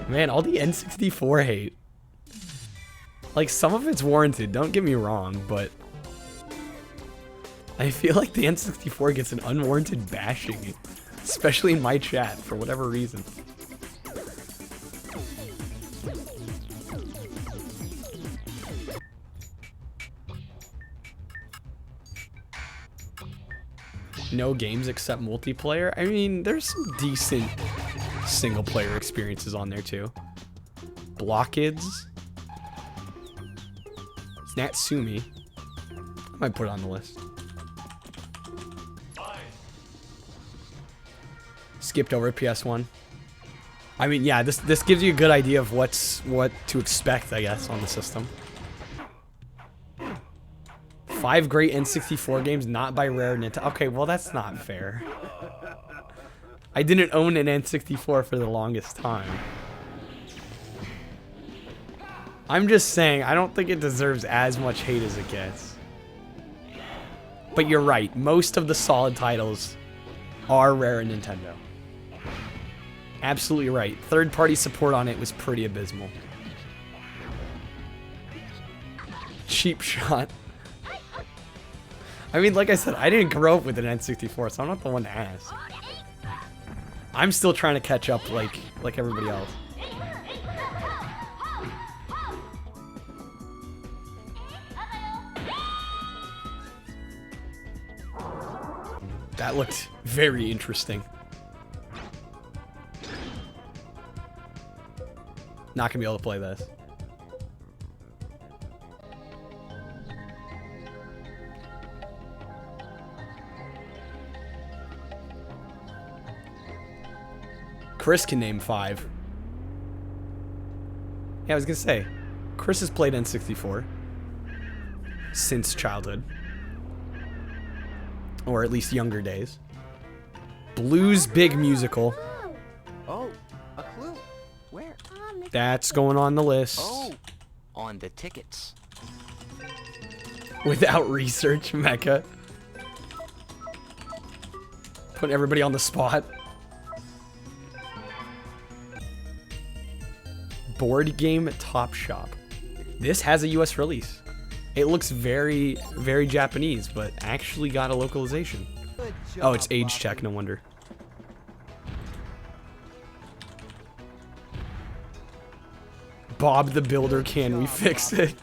Man, all the N64 hate. Like, some of it's warranted, don't get me wrong, but... I feel like the N64 gets an unwarranted bashing. Especially in my chat, for whatever reason. no games except multiplayer. I mean, there's some decent single player experiences on there too. Blockids. Natsumi. I might put it on the list. Skipped over PS1. I mean, yeah, this gives you a good idea of what to expect, I guess, on the system. 5 great N64 games not by Rare Nintendo. Okay, well, that's not fair. I didn't own an N64 for the longest time. I'm just saying, I don't think it deserves as much hate as it gets. But you're right, most of the solid titles are Rare and Nintendo. Absolutely right. Third-party support on it was pretty abysmal. Cheap shot. I mean, like I said, I didn't grow up with an N64, so I'm not the one to ask. I'm still trying to catch up like everybody else. That looked very interesting. Not gonna be able to play this. Chris can name 5. Yeah, I was gonna say, Chris has played N64 since childhood. Or at least younger days. Blues Big Musical. Oh, a clue. Where? That's going on the list. Oh, on the tickets. Without research, Mecha. Putting everybody on the spot. Board Game Top Shop. This has a US release. It looks very, very Japanese, but actually got a localization. Oh, it's age check, no wonder. Bob the Builder, can we fix it?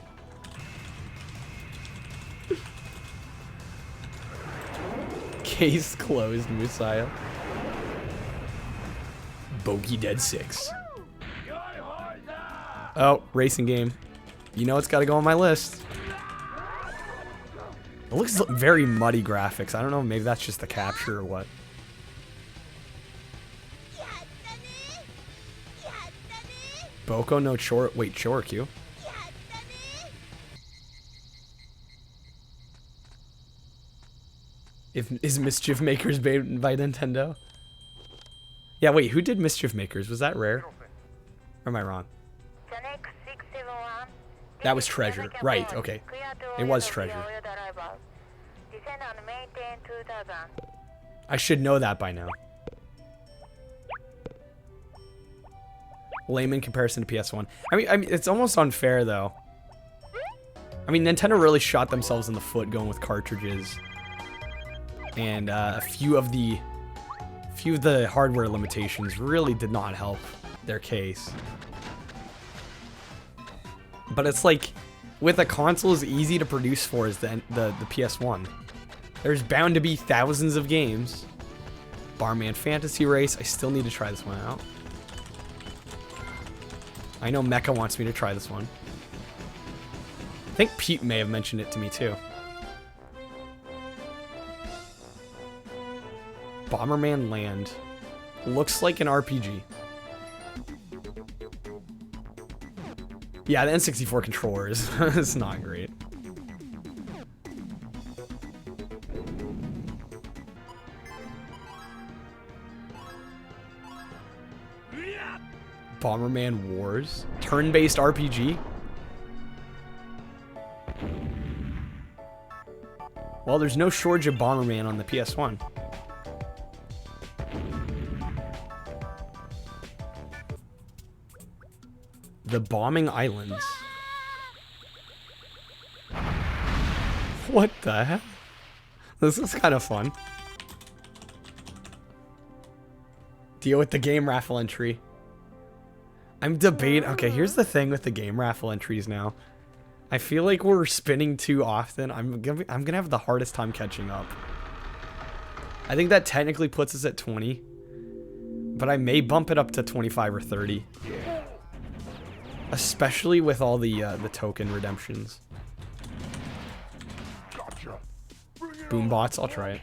Case closed, Musaya. Bogey Dead 6. Oh, racing game. You know it's got to go on my list. It looks very muddy graphics. I don't know, maybe that's just the capture or what. Boko no Chorikyu. Is Mischief Makers by Nintendo? Yeah, wait, who did Mischief Makers? Was that Rare? Or am I wrong? That was Treasure. Right, okay. It was Treasure. I should know that by now. Lame in comparison to PS1. I mean, it's almost unfair, though. I mean, Nintendo really shot themselves in the foot going with cartridges. And a few of the hardware limitations really did not help their case. But it's like, with a console as easy to produce for as the PS1, there's bound to be thousands of games. Barman Fantasy Race, I still need to try this one out. I know Mecha wants me to try this one. I think Pete may have mentioned it to me too. Bomberman Land. Looks like an RPG. Yeah, the N64 controller is not great. Bomberman Wars. Turn-based RPG? Well, there's no shortage of Bomberman on the PS1. The Bombing Islands. What the heck? This is kind of fun. Deal with the game raffle entry. I'm debating. Okay, here's the thing with the game raffle entries now. I feel like we're spinning too often. I'm gonna have the hardest time catching up. I think that technically puts us at 20. But I may bump it up to 25 or 30. Especially with all the token redemptions. Boombots, I'll try it.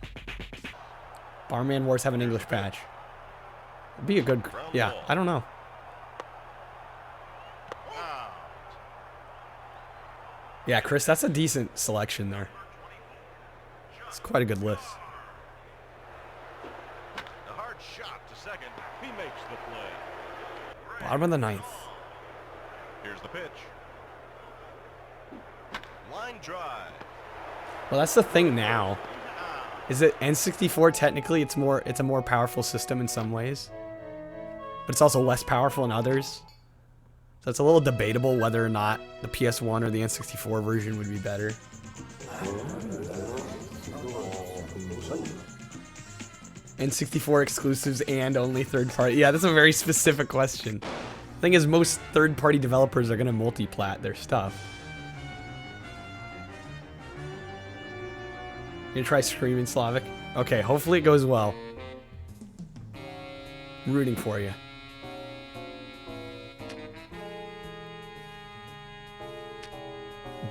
Barman Wars have an English patch. It'd be a good... Yeah, I don't know. Yeah, Chris, that's a decent selection there. It's quite a good list. The hard shot to second. He makes the play. Bottom of the ninth. Here's the pitch. Line drive. Well, that's the thing now. Is that N64 technically it's a more powerful system in some ways. But it's also less powerful in others. So it's a little debatable whether or not the PS1 or the N64 version would be better. N64 exclusives and only third party. Yeah, that's a very specific question. The thing is, most third party developers are going to multi-plat their stuff. You gonna try screaming Slavic? Okay, hopefully it goes well. I'm rooting for you.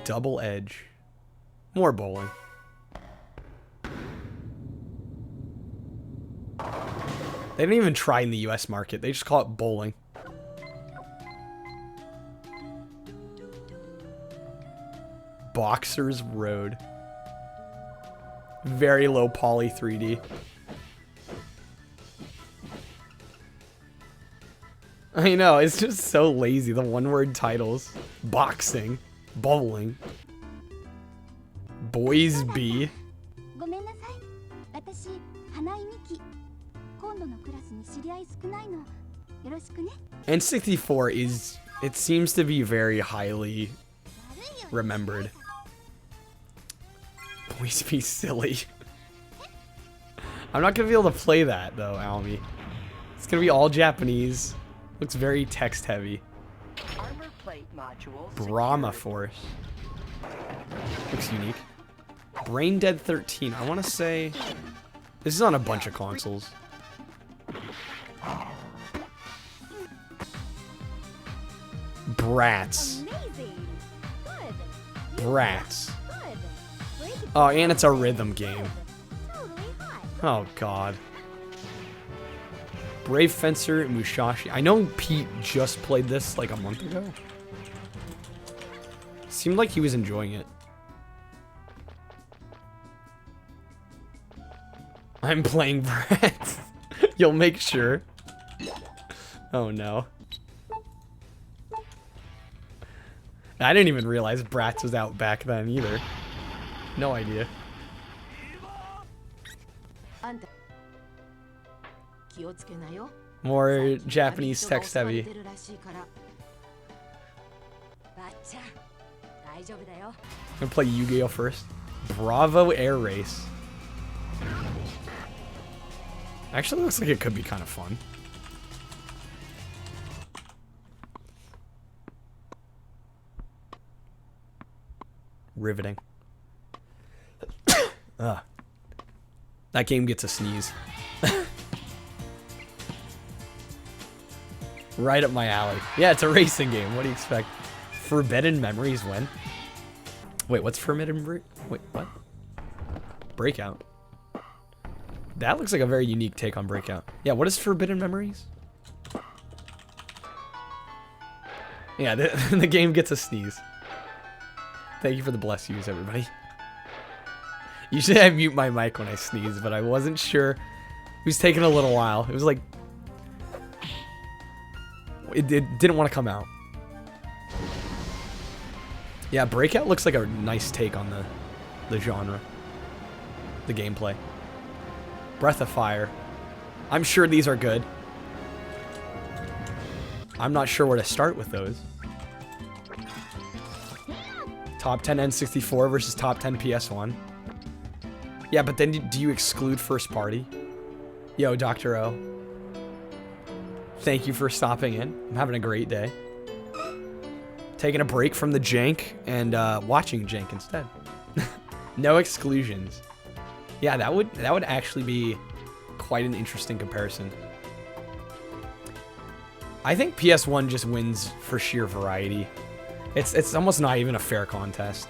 Double edge. More bowling. They didn't even try in the US market. They just call it bowling. Boxer's Road. Very low poly 3D. I know, it's just so lazy. The one-word titles. Boxing. Bowling. Boys B. N64 is... It seems to be very highly remembered. Boys be silly. I'm not gonna be able to play that though, Almy. It's gonna be all Japanese. Looks very text heavy. Armor plate module. Brahma Force. Looks unique. Brain Dead 13. I want to say this is on a bunch of consoles. Brats. Amazing. Good. Brats. Good. Break it Oh, and it's a rhythm game. totally hot. Oh, God. Brave Fencer Mushashi. I know Pete just played this like a month ago. Seemed like he was enjoying it. I'm playing Bratz. You'll make sure. Oh, no. I didn't even realize Bratz was out back then either. No idea. More Japanese text heavy. I'm gonna play Yu-Gi-Oh first. Bravo Air Race. Actually looks like it could be kind of fun. Riveting. That game gets a sneeze. Right up my alley. Yeah, it's a racing game. What do you expect? Forbidden Memories when? Wait, what's Forbidden Wait, what? Breakout. That looks like a very unique take on Breakout. Yeah, what is Forbidden Memories? Yeah, the game gets a sneeze. Thank you for the bless yous, everybody. Usually I mute my mic when I sneeze, but I wasn't sure. It was taking a little while. It was like... It didn't want to come out. Yeah, Breakout looks like a nice take on the genre. The gameplay. Breath of Fire. I'm sure these are good. I'm not sure where to start with those. Top 10 N64 versus top 10 PS1. Yeah, but then do you exclude first party? Yo, Dr. O. Thank you for stopping in. I'm having a great day. Taking a break from the jank and watching jank instead. No exclusions. Yeah, that would actually be quite an interesting comparison. I think PS1 just wins for sheer variety. It's almost not even a fair contest.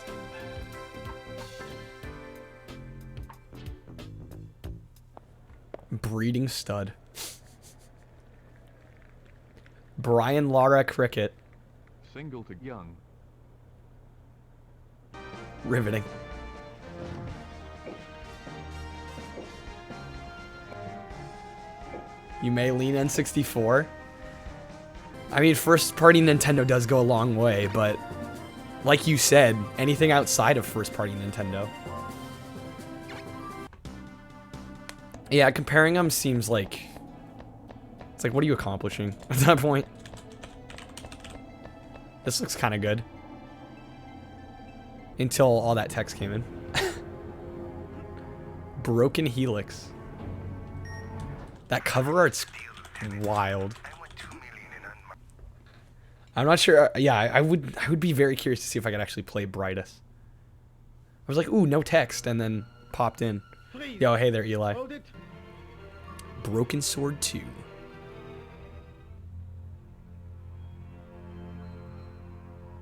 Breeding stud. Brian Lara Cricket. Single to young. Riveting. You may lean N64. I mean, first-party Nintendo does go a long way, but like you said, anything outside of first-party Nintendo. Yeah, comparing them seems like... It's like, what are you accomplishing at that point? This looks kind of good. Until all that text came in. Broken Helix. That cover art's wild. I'm not sure. Yeah, I would be very curious to see if I could actually play Brightest. I was like, ooh, no text, and then popped in. Yo, hey there, Eli. Broken Sword 2.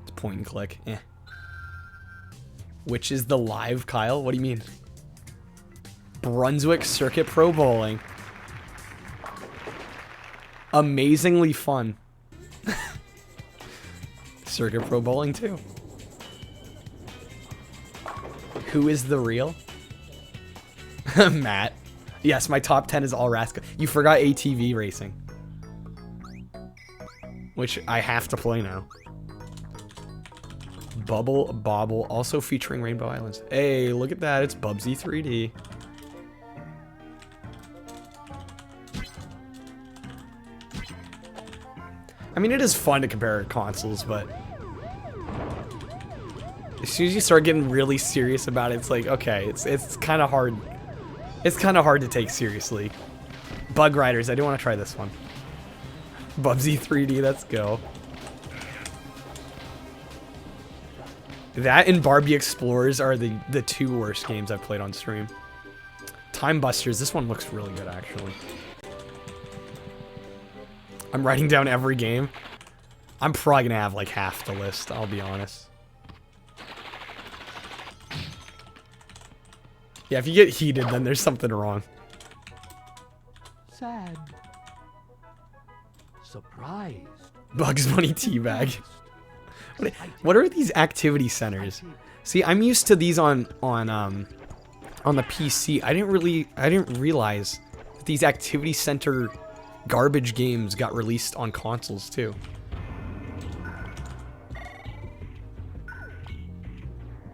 It's point and click. Eh. Which is the live, Kyle? What do you mean? Brunswick Circuit Pro Bowling. Amazingly fun. Circuit Pro Bowling 2. Who is the real? Matt. Yes, my top 10 is all Rascal. You forgot ATV racing. Which I have to play now. Bubble Bobble, also featuring Rainbow Islands. Hey, look at that. It's Bubsy 3D. I mean, it is fun to compare consoles, but as soon as you start getting really serious about it, it's like, okay, it's kind of hard. It's kind of hard to take seriously. Bug Riders, I do want to try this one. Bubsy 3D, let's go. That and Barbie Explorers are the two worst games I've played on stream. Time Busters, this one looks really good, actually. I'm writing down every game. I'm probably gonna have like half the list, I'll be honest. Yeah, if you get heated, then there's something wrong. Sad. Surprised. Bugs Bunny Teabag. What are these activity centers? See, I'm used to these on the PC. I didn't realize that these activity center garbage games got released on consoles too.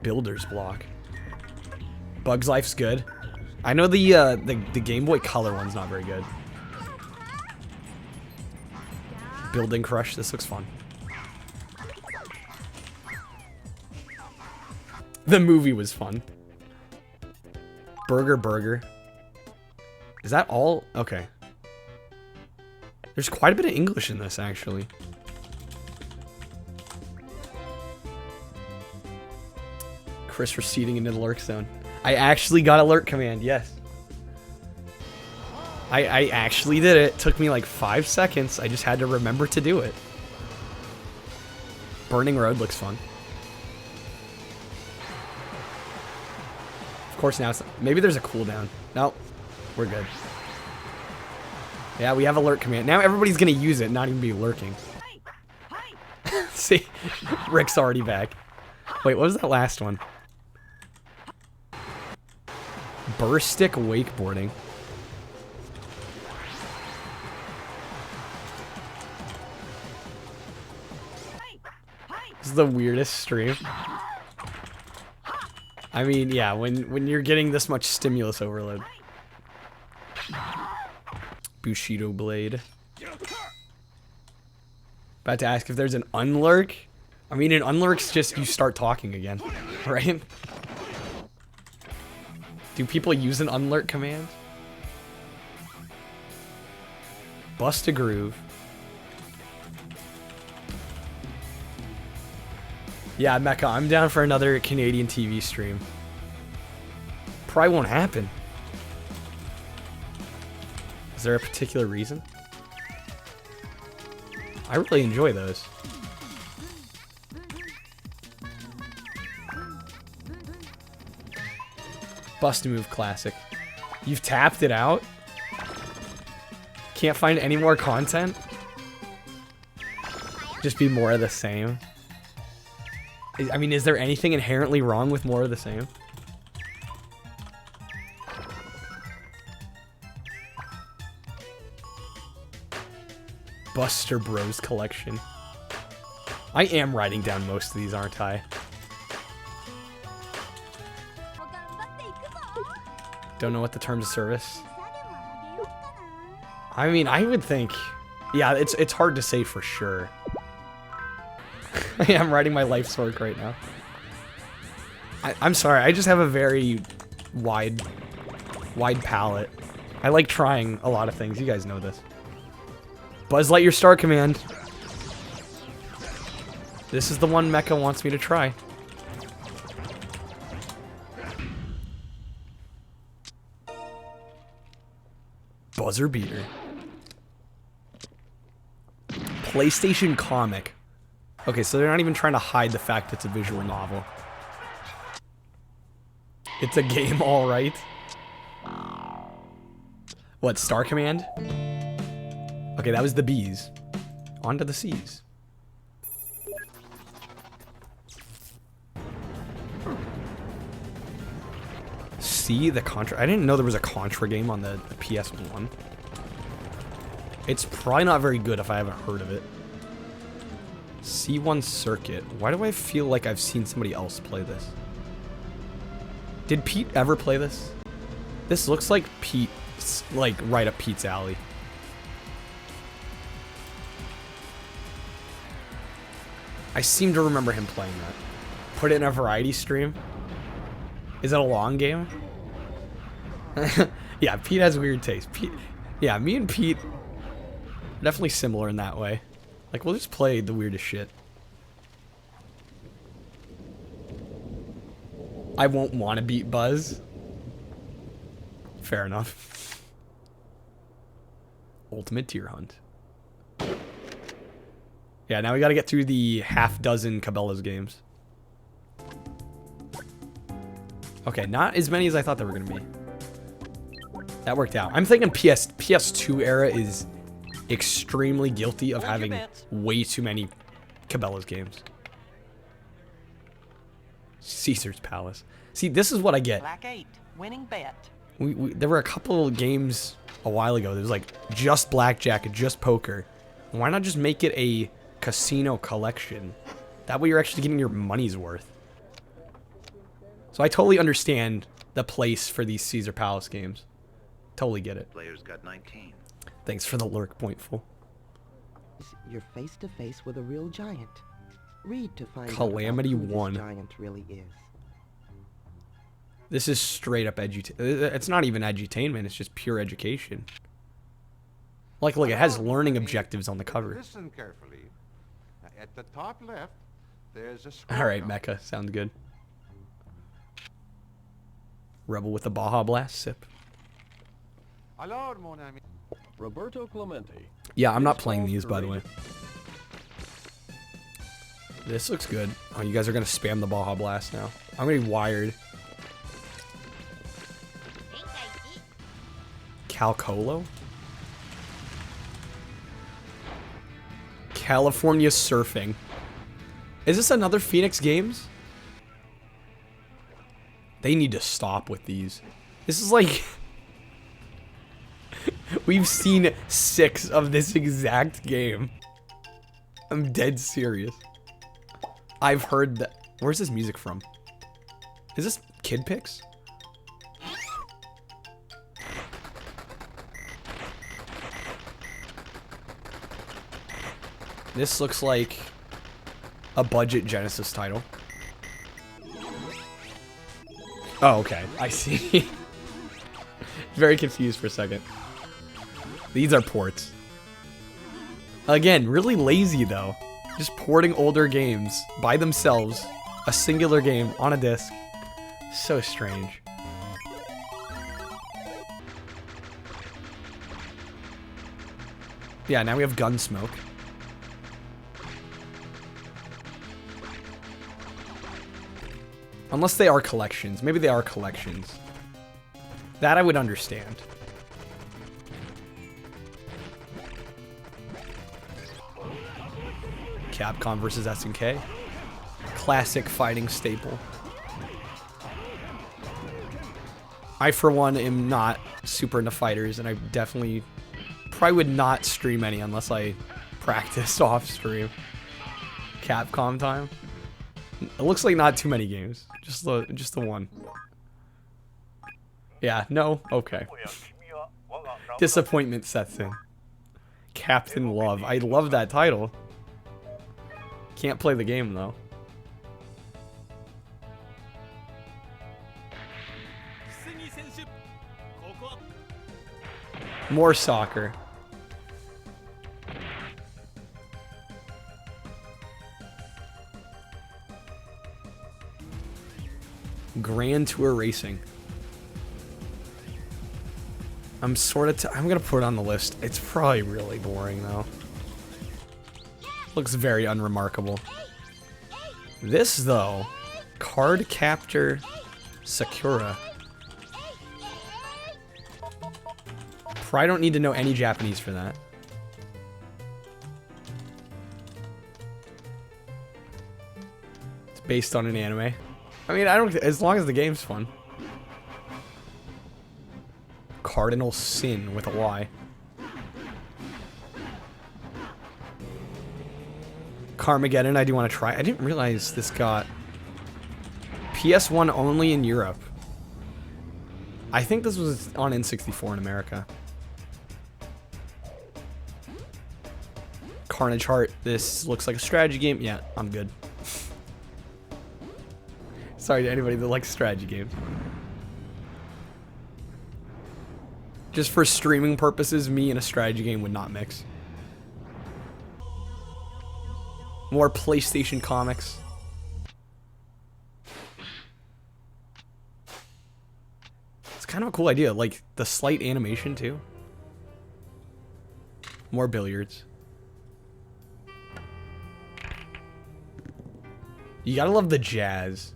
Builder's Block. Bugs Life's good. I know the Game Boy Color one's not very good. Building Crush, this looks fun. The movie was fun. Burger. Is that all? Okay. There's quite a bit of English in this, actually. Chris receding into the lurk zone. I actually got a lurk command, yes. I actually did it. It took me like 5 seconds. I just had to remember to do it. Burning Road looks fun. Of course now it's... Maybe there's a cooldown. No, we're good. Yeah, we have alert command. Now everybody's gonna use it, not even be lurking. See? Rick's already back. Wait, what was that last one? Burst stick wakeboarding. This is the weirdest stream. I mean, yeah, when you're getting this much stimulus overload. Bushido Blade. About to ask if there's an unlurk. I mean, an unlurk's just you start talking again, right? Do people use an unlurk command? Bust a groove. Yeah, Mecca, I'm down for another Canadian TV stream. Probably won't happen. Is there a particular reason? I really enjoy those. Bust Move Classic. You've tapped it out? Can't find any more content? Just be more of the same? I mean, is there anything inherently wrong with more of the same? Buster Bros collection. I am writing down most of these, aren't I? Don't know what the terms of service. I mean, I would think, yeah, it's hard to say for sure. I'm writing my life's work right now. I'm sorry, I just have a very wide palette. I like trying a lot of things. You guys know this. Buzz Lightyear Star Command. This is the one Mecha wants me to try. Buzzer Beater. PlayStation comic. Okay, so they're not even trying to hide the fact it's a visual novel. It's a game, alright. What, Star Command? Okay, that was the B's. On to the C's. C, the Contra. I didn't know there was a Contra game on the PS1. It's probably not very good if I haven't heard of it. C1 Circuit. Why do I feel like I've seen somebody else play this? Did Pete ever play this? This looks like Pete's, like, right up Pete's alley. I seem to remember him playing that. Put it in a variety stream. Is it a long game? Yeah, Pete has weird taste. Pete, yeah, me and Pete definitely similar in that way. Like, we'll just play the weirdest shit. I won't want to beat Buzz. Fair enough. Ultimate Deer Hunt. Yeah, now we gotta get through the half-dozen Cabela's games. Okay, not as many as I thought they were gonna be. That worked out. I'm thinking PS2 era is extremely guilty of having way too many Cabela's games. Caesar's Palace. See, this is what I get. Black 8, winning bet. There were a couple of games a while ago. There was like just blackjack, just poker. Why not just make it a casino collection? That way you're actually getting your money's worth. So I totally understand the place for these Caesar Palace games. Totally get it. Players got 19. Thanks for the lurk, Pointful. You're face to face with a real giant. Read to find Calamity out who 1. this giant really is. This is straight up it's not even edutainment, it's just pure education. Like, look, it has learning objectives on the cover. Listen carefully. At the top left, there's a scroll. Alright, Mecha, sounds good. Rebel with the Baja Blast sip. Alors, mon ami. Roberto Clemente. Yeah, I'm not playing these, by the way. This looks good. Oh, you guys are gonna spam the Baja Blast now. I'm gonna be wired. Calcolo? California Surfing. Is this another Phoenix Games? They need to stop with these. This is like... We've seen 6 of this exact game. I'm dead serious. I've heard that... Where's this music from? Is this Kid Pics? This looks like a budget Genesis title. Oh, okay. I see. Very confused for a second. These are ports. Again, really lazy though. Just porting older games by themselves. A singular game on a disc. So strange. Yeah, now we have Gunsmoke. Unless they are collections. Maybe they are collections. That I would understand. Capcom versus SNK. Classic fighting staple. I, for one, am not super into fighters, and I definitely probably would not stream any unless I practiced off stream. Capcom time. It looks like not too many games. Just the one. Yeah, no? Okay. Disappointment sets in. Captain Love. I love that title. Can't play the game, though. More soccer. Grand Tour Racing. I'm I'm gonna put it on the list. It's probably really boring though. Looks very unremarkable. This though, Card Captor Sakura. Probably don't need to know any Japanese for that. It's based on an anime. I mean, I don't, as long as the game's fun. Cardinal Sin with a Y. Carmageddon, I do want to try. I didn't realize this got PS1 only in Europe. I think this was on N64 in America. Carnage Heart, this looks like a strategy game. Yeah, I'm good. Sorry to anybody that likes strategy games. Just for streaming purposes, me and a strategy game would not mix. More PlayStation comics. It's kind of a cool idea, like the slight animation too. More billiards. You gotta love the jazz.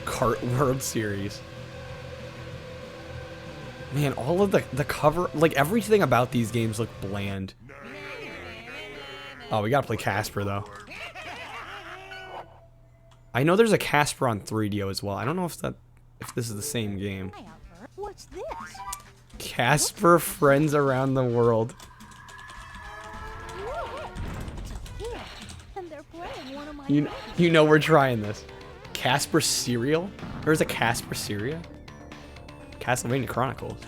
Kart World Series. Man, all of the cover, like everything about these games look bland. Oh, we gotta play Casper though. I know there's a Casper on 3DO as well. I don't know if this is the same game. What's this? Casper Friends Around the World. And they're playing one of my You know we're trying this. Casper Cereal? There's a Casper Cereal? Castlevania Chronicles.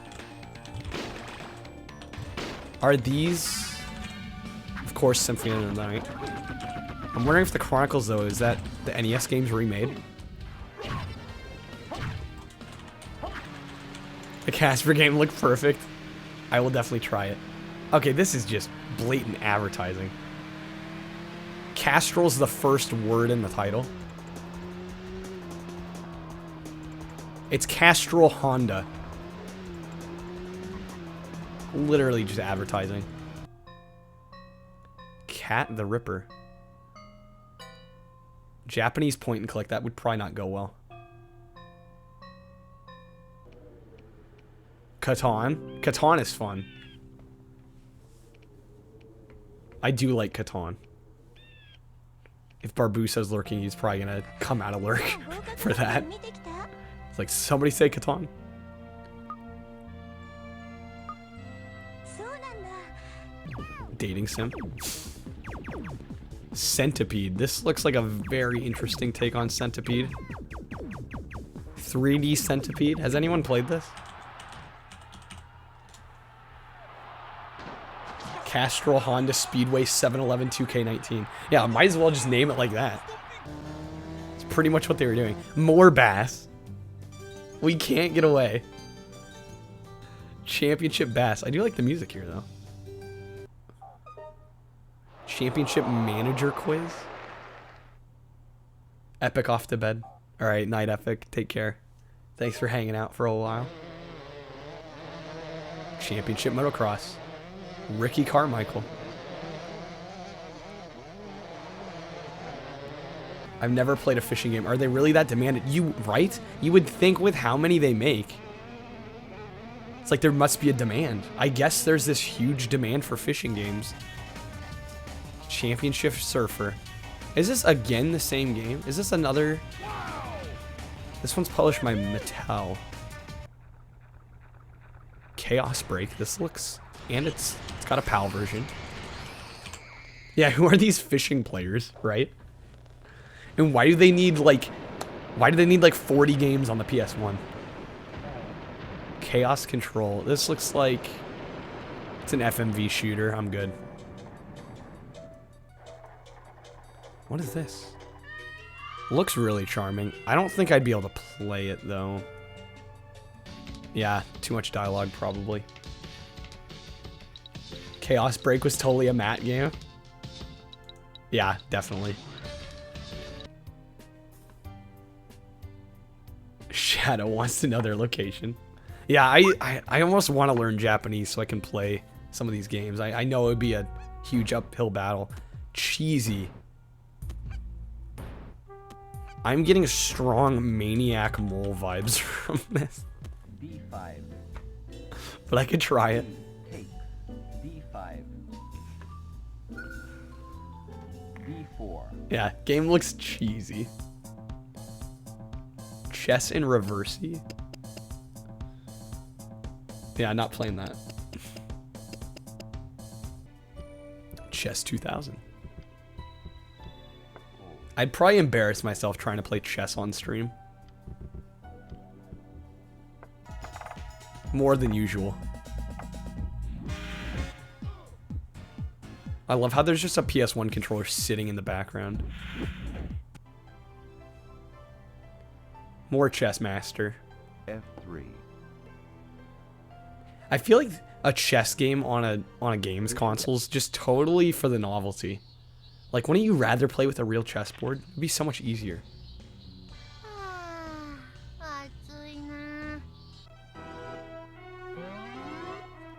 Are these... Of course, Symphony of the Night. I'm wondering if the Chronicles, though, is that the NES games remade? The Casper game looked perfect. I will definitely try it. Okay, this is just blatant advertising. Castrol's the first word in the title. It's Castrol Honda. Literally just advertising. Cat the Ripper. Japanese point and click, that would probably not go well. Catan. Catan is fun. I do like Catan. If Barbussa's lurking, he's probably gonna come out of lurk for that. It's like, somebody say Catan. Dating sim. Centipede. This looks like a very interesting take on Centipede. 3D Centipede. Has anyone played this? Castrol Honda Speedway 711 2K19. Yeah, might as well just name it like that. It's pretty much what they were doing. More bass. We can't get away. Championship bass. I do like the music here, though. Championship manager quiz. Epic off to bed. All right, night Epic. Take care. Thanks for hanging out for a while. Championship Motocross. Ricky Carmichael. I've never played a fishing game. Are they really that demanded? Right? You would think with how many they make, it's like there must be a demand. I guess there's this huge demand for fishing games. Championship Surfer. Is this again the same game? Is this another? This one's published by Mattel. Chaos Break. This looks, and it's got a PAL version. Yeah, who are these fishing players, right? And why do they need like 40 games on the PS1? Chaos Control. This looks like it's an FMV shooter. I'm good. What is this? Looks really charming. I don't think I'd be able to play it though. Yeah, too much dialogue probably. Chaos Break was totally a Matt game. Yeah, definitely. Shadow wants to know their location. Yeah, I almost want to learn Japanese so I can play some of these games. I know it would be a huge uphill battle. Cheesy. I'm getting strong Maniac Mole vibes from this. D5. But I could try it. Take. D5. D4. Yeah, game looks cheesy. Chess in Reversey? Yeah, not playing that. Chess 2000. I'd probably embarrass myself trying to play chess on stream. More than usual. I love how there's just a PS1 controller sitting in the background. More Chess Master. F3. I feel like a chess game on a games console is just totally for the novelty. Like, wouldn't you rather play with a real chessboard? It'd be so much easier.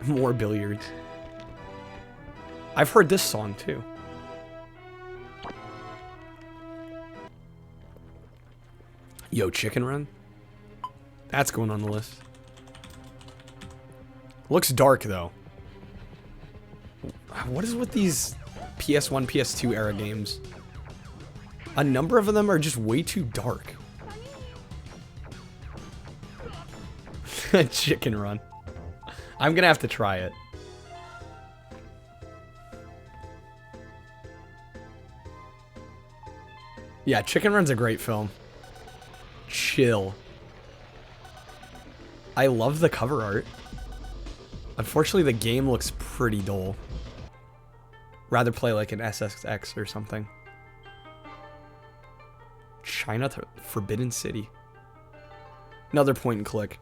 More billiards. I've heard this song too. Yo, Chicken Run? That's going on the list. Looks dark though. What is with these PS1, PS2 era games? A number of them are just way too dark. Chicken Run. I'm gonna have to try it. Yeah, Chicken Run's a great film. Chill. I love the cover art. Unfortunately, the game looks pretty dull. Rather play like an SSX or something. China Forbidden City. Another point and click.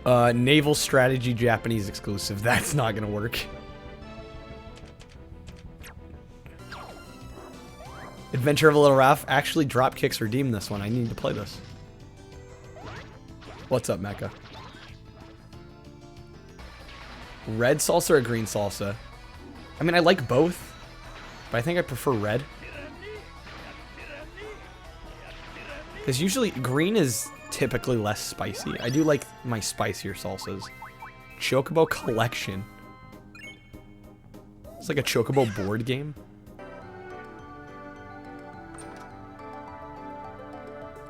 Naval Strategy Japanese exclusive. That's not gonna work. Adventure of a Little Ralph. Actually, Dropkicks redeemed this one. I need to play this. What's up, Mecha? Red salsa or green salsa? I mean, I like both, but I think I prefer red. Because usually green is typically less spicy. I do like my spicier salsas. Chocobo Collection. It's like a Chocobo board game.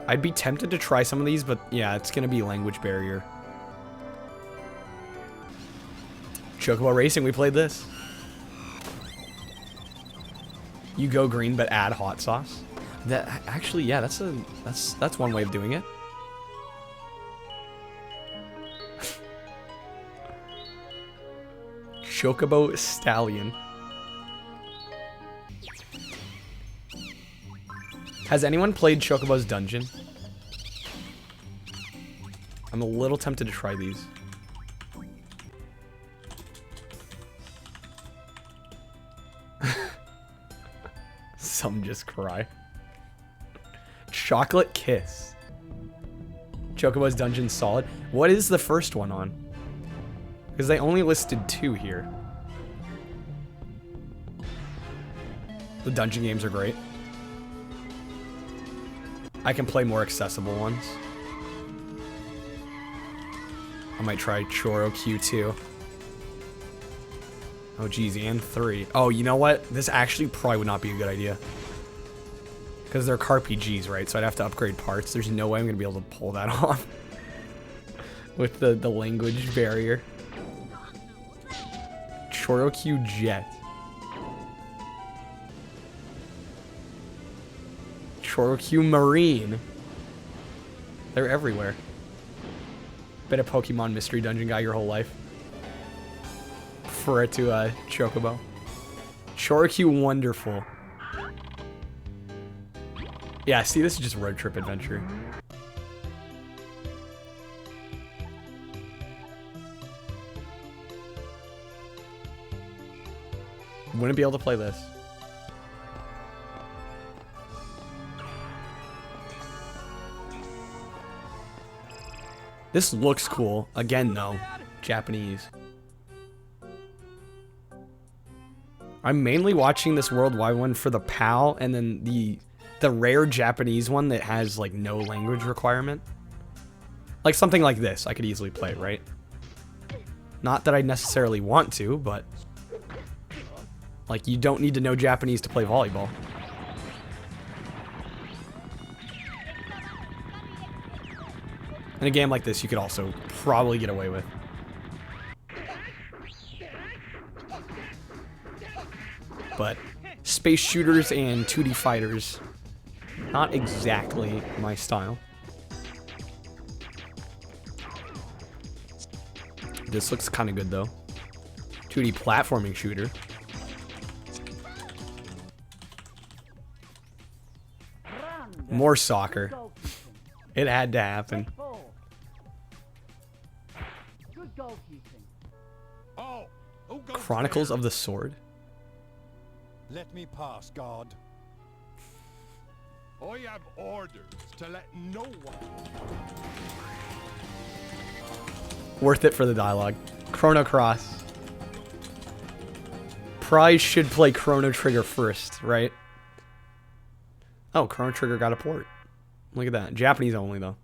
I'd be tempted to try some of these, but yeah, it's gonna be language barrier. Chocobo Racing, we played this. You go green, but add hot sauce. That actually, yeah, that's one way of doing it. Chocobo Stallion. Has anyone played Chocobo's Dungeon? I'm a little tempted to try these. Some just cry. Chocolate Kiss. Chocobo's Dungeon solid. What is the first one on? Because they only listed 2 here. The dungeon games are great. I can play more accessible ones. I might try Choro Q2. Oh geez, and 3. Oh, you know what? This actually probably would not be a good idea. Because they're CarPGs, right? So I'd have to upgrade parts. There's no way I'm going to be able to pull that off. With the language barrier. Chorokyu Jet. Chorokyu Marine. They're everywhere. Been a Pokemon Mystery Dungeon guy your whole life. Prefer it to Chocobo. Chorokyu Wonderful. Yeah, see, this is just road trip adventure. Wouldn't be able to play this. This looks cool. Again, though, Japanese. I'm mainly watching this worldwide one for the PAL, and then the rare Japanese one that has like no language requirement. Like something like this, I could easily play, right? Not that I necessarily want to, but like you don't need to know Japanese to play volleyball. In a game like this, you could also probably get away with. But space shooters and 2D fighters, not exactly my style. This looks kind of good though. 2D platforming shooter. More soccer. It had to happen. Chronicles of the Sword. Let me pass, God. I have orders to let no one. Worth it for the dialogue. Chrono Cross. Prize should play Chrono Trigger first, right? Oh, Chrono Trigger got a port. Look at that. Japanese only, though.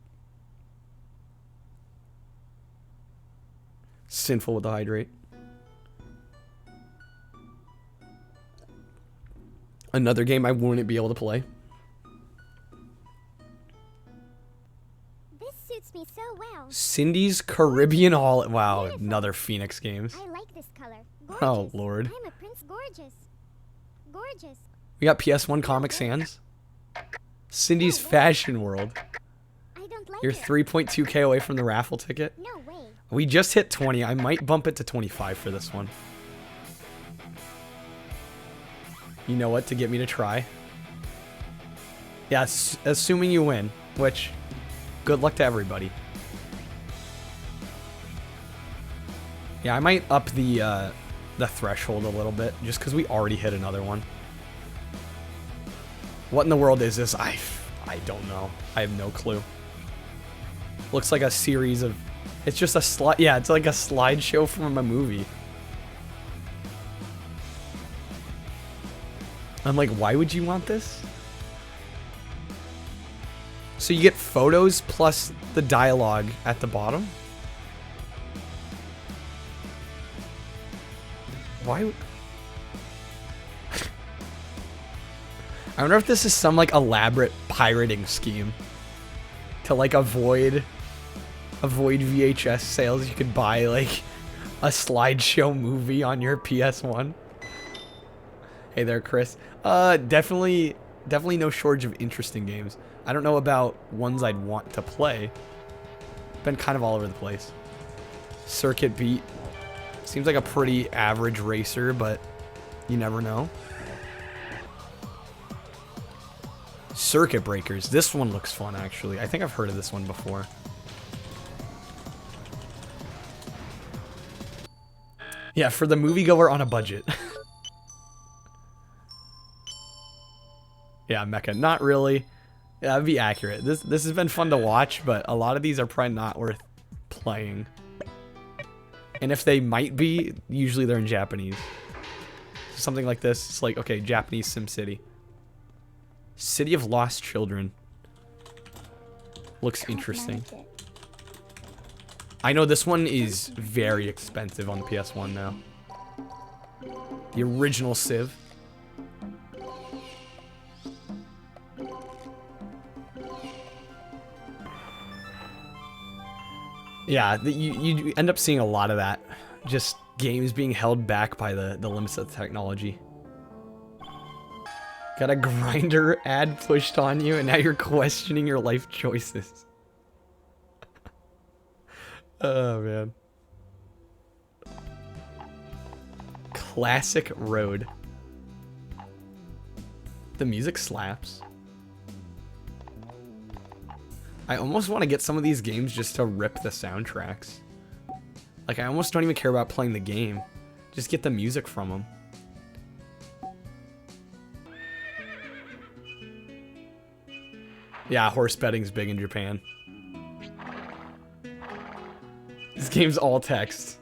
Sinful with the hydrate. Another game I wouldn't be able to play. This suits me so well. Cindy's Caribbean Hall. Wow, another Phoenix Games. I like this color. Oh, Lord. I'm a Prince Gorgeous. Gorgeous. We got PS1 Comic Sans. Cindy's Fashion World. I don't like You're it. 3.2k away from the raffle ticket. No way. We just hit 20. I might bump it to 25 for this one. You know what, to get me to try. Yeah, assuming you win, which, good luck to everybody. Yeah, I might up the threshold a little bit, just because we already hit another one. What in the world is this? I don't know. I have no clue. Looks like a series of... It's just a slide... Yeah, it's like a slideshow from a movie. I'm like, why would you want this? So you get photos plus the dialogue at the bottom? Why? I wonder if this is some like elaborate pirating scheme to like avoid VHS sales. You could buy like a slideshow movie on your PS1. Hey there, Chris. Definitely no shortage of interesting games. I don't know about ones I'd want to play. Been kind of all over the place. Circuit Beat. Seems like a pretty average racer, but you never know. Circuit Breakers. This one looks fun, actually. I think I've heard of this one before. Yeah, for the moviegoer on a budget. Yeah, Mecha. Not really. That'd be accurate. This has been fun to watch, but a lot of these are probably not worth playing. And if they might be, usually they're in Japanese. Something like this, it's like, okay, Japanese SimCity. City of Lost Children. Looks interesting. I know this one is very expensive on the PS1 now. The original Civ. Yeah, you end up seeing a lot of that. Just games being held back by the limits of the technology. Got a grinder ad pushed on you, and now you're questioning your life choices. Oh, man. Classic Road. The music slaps. I almost want to get some of these games just to rip the soundtracks. Like, I almost don't even care about playing the game. Just get the music from them. Yeah, horse betting's big in Japan. This game's all text.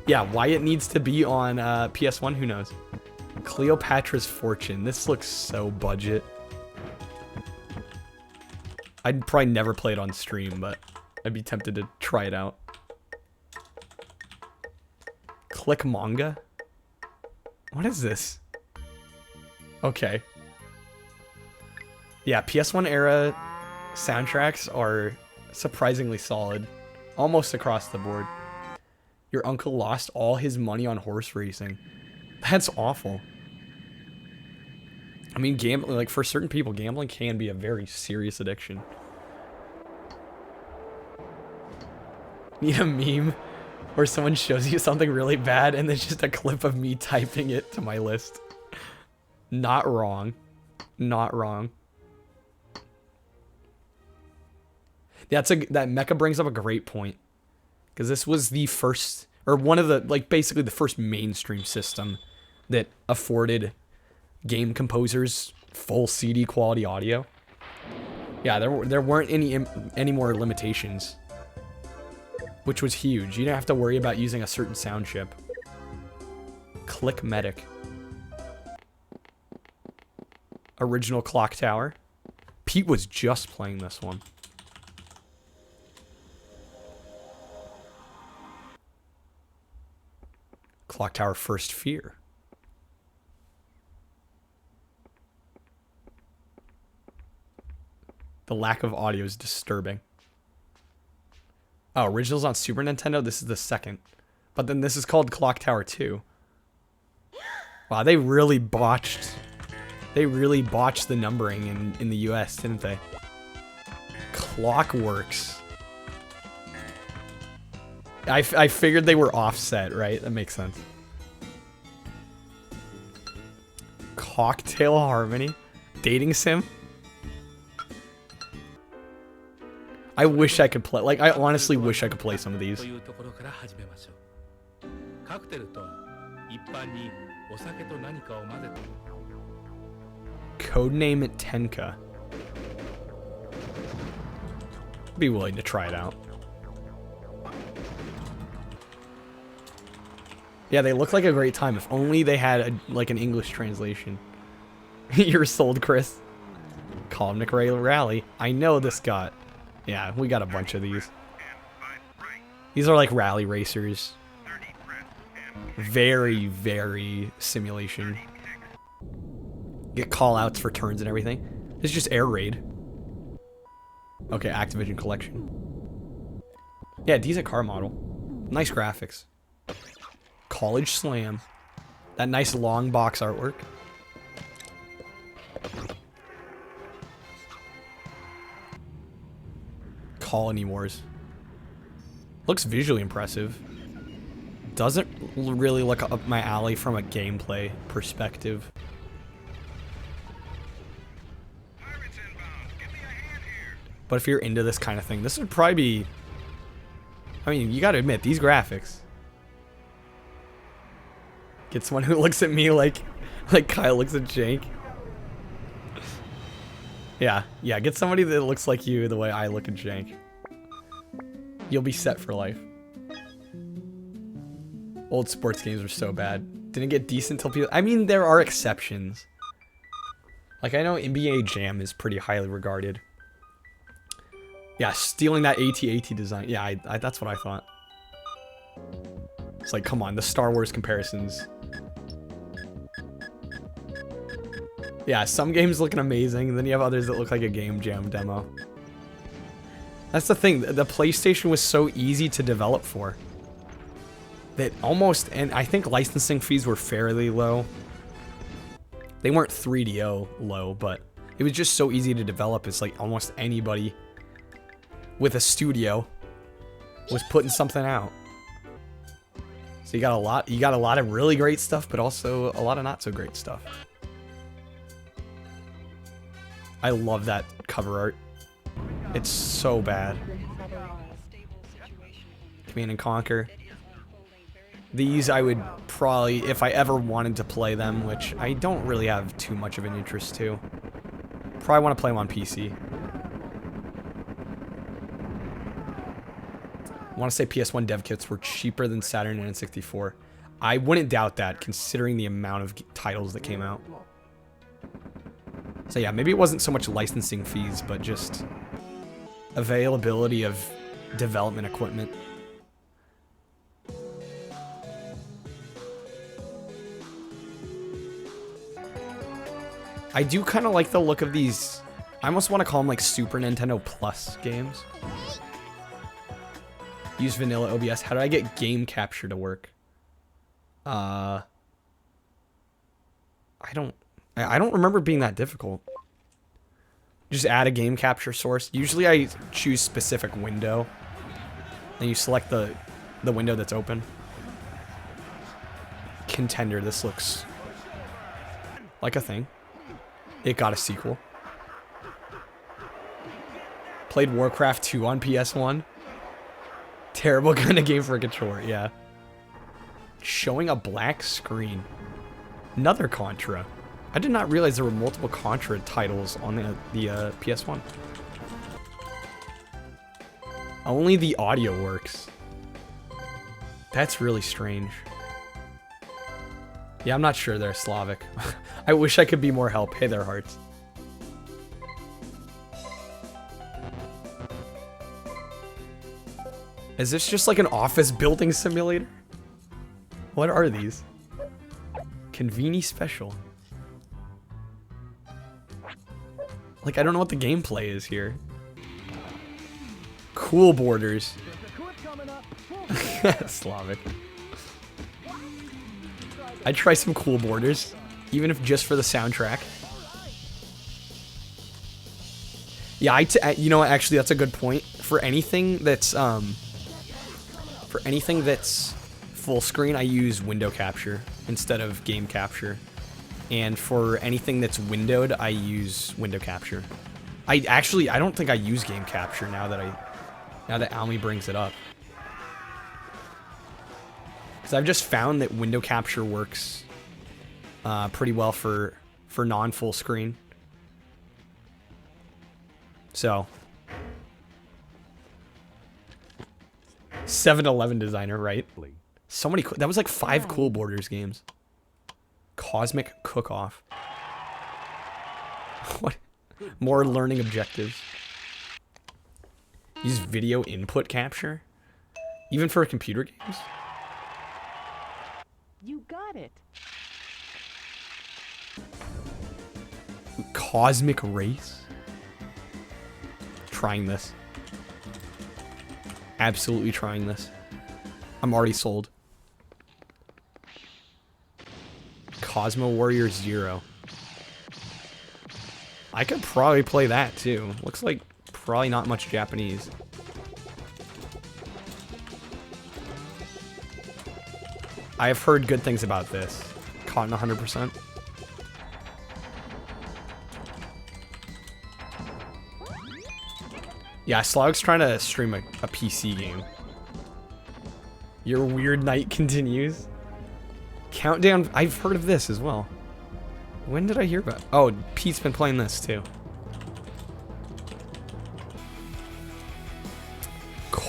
Yeah, why it needs to be on PS1, who knows? Cleopatra's Fortune. This looks so budget. I'd probably never play it on stream, but I'd be tempted to try it out. Click manga? What is this? Okay. Yeah, PS1 era soundtracks are surprisingly solid. Almost across the board. Your uncle lost all his money on horse racing. That's awful. I mean, gambling, like, for certain people, gambling can be a very serious addiction. Need a meme where someone shows you something really bad and there's just a clip of me typing it to my list. Not wrong. Not wrong. That mecha brings up a great point. Because this was the first, or one of the, like, basically the first mainstream system that afforded game composers full CD quality audio. Yeah, there weren't any more limitations, which was huge. You didn't have to worry about using a certain sound chip. Click Medic. Original Clock Tower. Pete was just playing this one. Clock Tower First Fear. The lack of audio is disturbing. Oh, originals on Super Nintendo? This is the second. But then this is called Clock Tower 2. Wow, they really botched the numbering in the US, didn't they? Clockworks. I figured they were offset, right? That makes sense. Cocktail Harmony? Dating sim? I wish I could play, like, I honestly wish I could play some of these. Codename Tenka. Be willing to try it out. Yeah, they look like a great time. If only they had like an English translation. You're sold, Chris. Calm McRae Rally. I know this got. Yeah, we got a bunch of these. These are like rally racers. Very, very simulation. Get call outs for turns and everything. This is just air raid. Okay, Activision collection. Yeah, decent car model. Nice graphics. College Slam. That nice long box artwork. Colony Wars. Looks visually impressive. Doesn't really look up my alley from a gameplay perspective. But if you're into this kind of thing, this would probably be... I mean, you gotta admit, these graphics. Get someone who looks at me like Kyle looks at Jake. Yeah, yeah, get somebody that looks like you the way I look and Shank. You'll be set for life. Old sports games were so bad. Didn't get decent till people... I mean, there are exceptions. Like, I know NBA Jam is pretty highly regarded. Yeah, stealing that AT-AT design. Yeah, that's what I thought. It's like, come on, the Star Wars comparisons. Yeah, some games looking amazing, and then you have others that look like a Game Jam demo. That's the thing, the PlayStation was so easy to develop for. That almost, and I think licensing fees were fairly low. They weren't 3DO low, but it was just so easy to develop. It's like almost anybody with a studio was putting something out. So you got a lot of really great stuff, but also a lot of not so great stuff. I love that cover art. It's so bad. Command and Conquer. These I would probably, if I ever wanted to play them, which I don't really have too much of an interest to, probably want to play them on PC. I want to say PS1 dev kits were cheaper than Saturn and N64. I wouldn't doubt that, considering the amount of titles that came out. So yeah, maybe it wasn't so much licensing fees, but just availability of development equipment. I do kind of like the look of these. I almost want to call them like Super Nintendo Plus games. Use vanilla OBS. How do I get game capture to work? I don't remember it being that difficult. Just add a game capture source. Usually I choose specific window. Then you select the window that's open. Contender, this looks like a thing. It got a sequel. Played Warcraft 2 on PS1. Terrible kind of game for a controller, yeah. Showing a black screen. Another Contra. I did not realize there were multiple Contra titles on the PS1. Only the audio works. That's really strange. Yeah, I'm not sure they're Slavic. I wish I could be more help. Hey there, Hearts. Is this just like an office building simulator? What are these? Conveni Special. Like, I don't know what the gameplay is here. Cool Borders. Slavic. I'd try some Cool Borders, even if just for the soundtrack. Yeah, you know what, actually that's a good point. For anything that's full screen, I use window capture instead of game capture. And for anything that's windowed, I use window capture. I don't think I use game capture now that Almy brings it up. Because I've just found that window capture works pretty well for non-full screen. So 7-Eleven designer, right? So many. That was like 5 Cool Borders games. Cosmic Cook-Off. What? More learning objectives. Use video input capture? Even for computer games? You got it. Cosmic Race? Trying this. Absolutely trying this. I'm already sold. Cosmo Warrior 0. I could probably play that too. Looks like probably not much Japanese. I have heard good things about this. Cotton 100%. Yeah, Slog's trying to stream a PC game. Your weird night continues. Countdown. I've heard of this as well. When did I hear about it? Oh, Pete's been playing this too.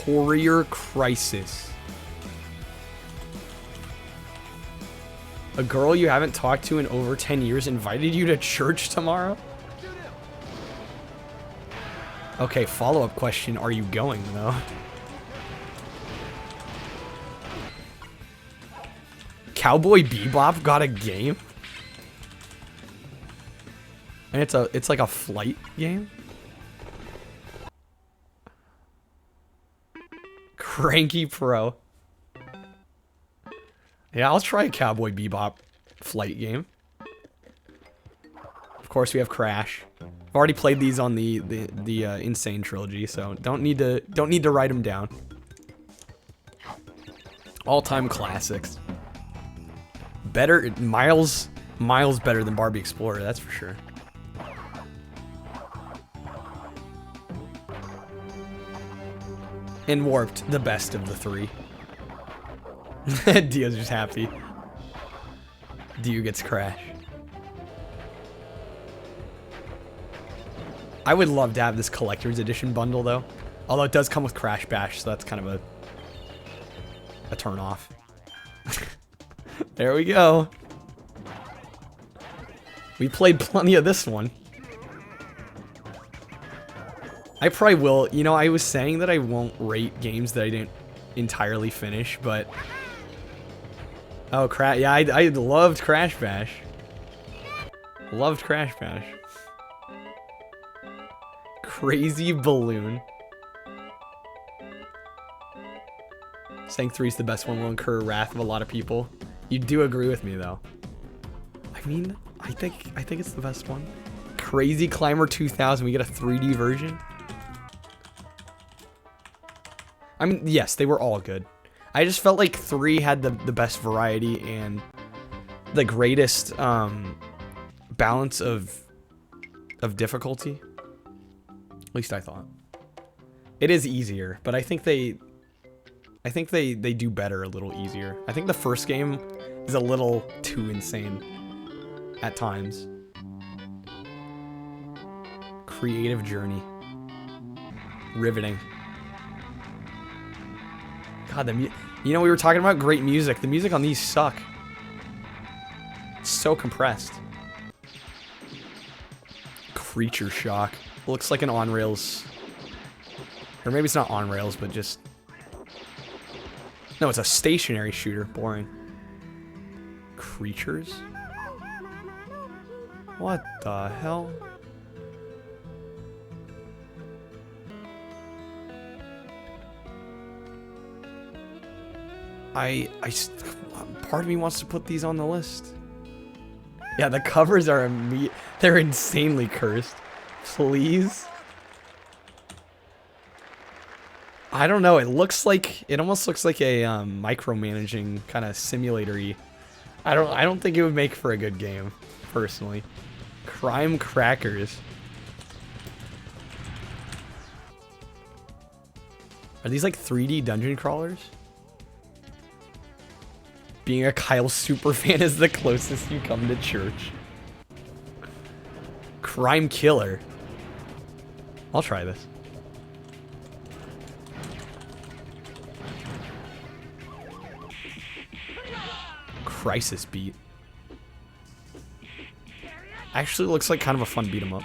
Courier Crisis. A girl you haven't talked to in over 10 years invited you to church tomorrow? Okay, follow-up question. Are you going, though? Cowboy Bebop got a game? And it's like a flight game? Cranky Pro. Yeah, I'll try a Cowboy Bebop flight game. Of course, we have Crash. I've already played these on the Insane trilogy, so don't need to write them down. All-time classics. Better miles better than Barbie Explorer, that's for sure. And Warped, the best of the three. Dio's just happy. Dio gets Crash. I would love to have this collector's edition bundle, though. Although it does come with Crash Bash, so that's kind of a turn off. There we go. We played plenty of this one. I probably will. You know, I was saying that I won't rate games that I didn't entirely finish, but... Oh, yeah, I loved Crash Bash. Loved Crash Bash. Crazy Balloon. Saying 3's the best one will incur wrath of a lot of people. You do agree with me, though. I mean, I think it's the best one. Crazy Climber 2000. We get a 3D version. I mean, yes, they were all good. I just felt like 3 had the best variety and the greatest balance of difficulty. At least I thought. It is easier, but I think they do better a little easier. I think the first game is a little too insane at times. Creative Journey. Riveting. God, you know, we were talking about great music. The music on these suck. It's so compressed. Creature Shock. Looks like an on-rails... Or maybe it's not on-rails, but just... No, it's a stationary shooter. Boring. Creatures? What the hell? Part of me wants to put these on the list. Yeah, the covers are they're insanely cursed. Please. I don't know. It almost looks like a micromanaging kind of simulator-y. I don't think it would make for a good game, personally. Crime Crackers. Are these like 3D dungeon crawlers? Being a Kyle superfan is the closest you come to church. Crime Killer. I'll try this. Crisis Beat. Actually looks like kind of a fun beat 'em up.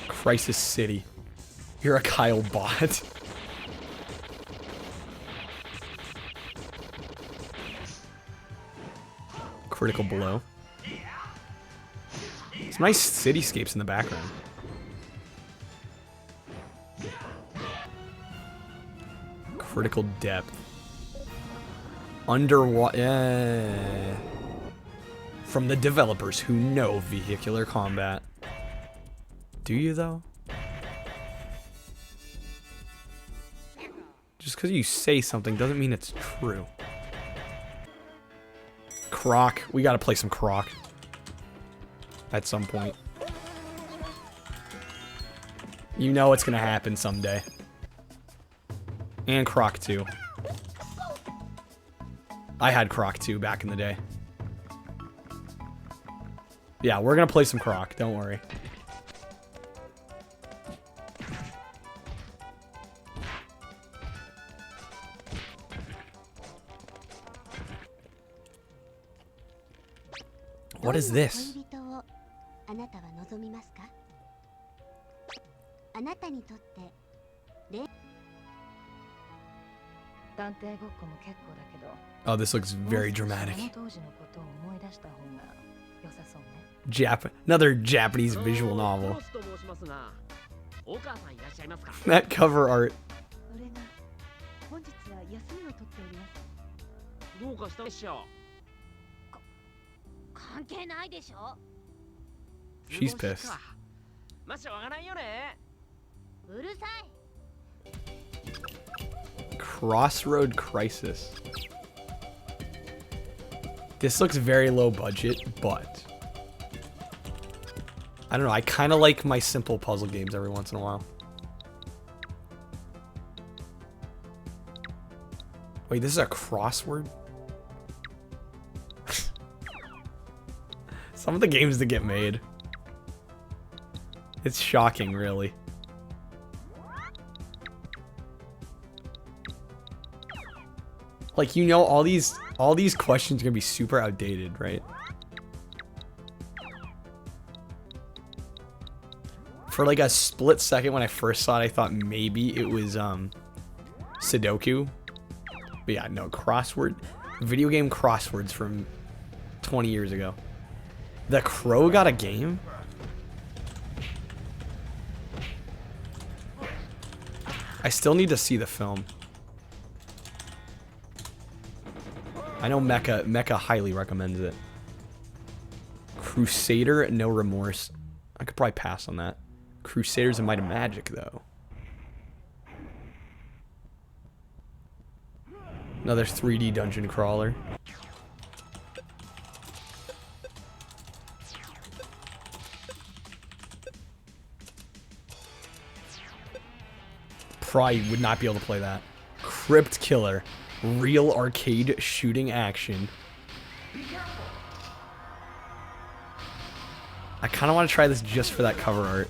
Crisis City. You're a Kyle bot. Critical Blow. Some nice cityscapes in the background. Critical Depth. Underwater. From the developers who know vehicular combat. Do you, though? Just because you say something doesn't mean it's true. Croc. We gotta play some Croc. At some point. You know it's gonna happen someday. And Croc 2. I had Croc 2 back in the day. Yeah, we're gonna play some Croc, don't worry. What is this? あなたは望みますか？あなたにとって探偵ごっこも結構だけど、 Oh, this looks very dramatic. その当時のことを思い出した方が良さそうね。Another Japanese visual novel. That cover art. 俺が本日は休みを取っております。どうかしたでしょ関係ないでしょ。 She's pissed. まあしょうがないよね。うるさい。 Crossroad Crisis. This looks very low budget, but I don't know. I kind of like my simple puzzle games every once in a while. Wait, this is a crossword? Some of the games that get made. It's shocking, really. Like, you know, all these questions are gonna be super outdated, right? For like a split second when I first saw it, I thought maybe it was Sudoku. But yeah, no, crossword, video game crosswords from 20 years ago. The Crow got a game? I still need to see the film. I know Mecha highly recommends it. Crusader, No Remorse. I could probably pass on that. Crusaders and Might of Magic, though. Another 3D dungeon crawler. Probably would not be able to play that. Crypt Killer. Real arcade shooting action. I kind of want to try this just for that cover art.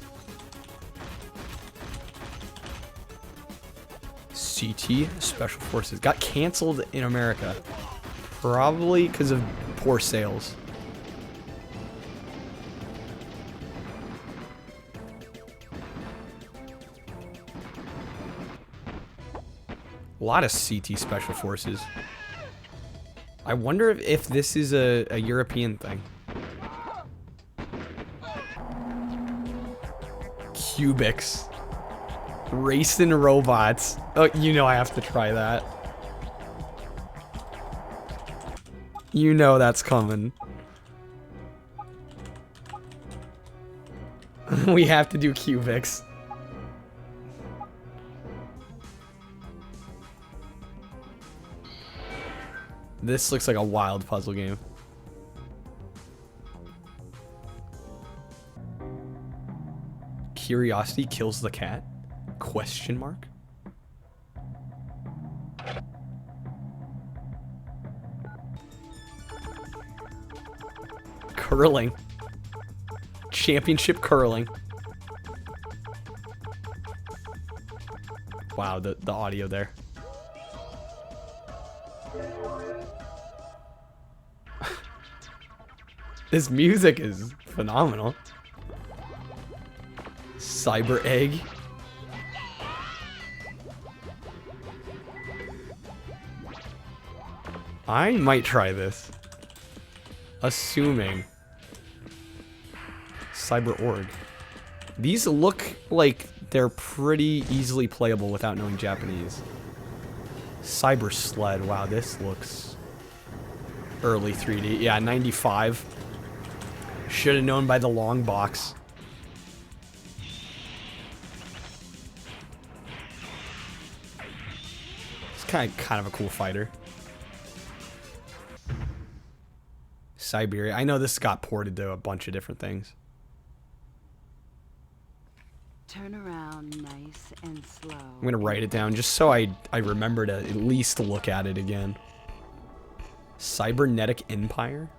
CT Special Forces got canceled in America, probably because of poor sales. A lot of CT Special Forces. I wonder if this is a European thing. Cubics. Racing robots. Oh, you know I have to try that. You know that's coming. We have to do Cubics. This looks like a wild puzzle game. Curiosity kills the cat? Question mark? Curling. Championship curling. Wow, the audio there. This music is phenomenal. Cyber Egg. I might try this. Assuming. Cyber Org. These look like they're pretty easily playable without knowing Japanese. Cyber Sled. Wow, this looks early 3D. Yeah, 95. Should have known by the long box. It's kind of a cool fighter. Siberia. I know this got ported to a bunch of different things. Turn around nice and slow. I'm gonna write it down just so I remember to at least look at it again. Cybernetic Empire?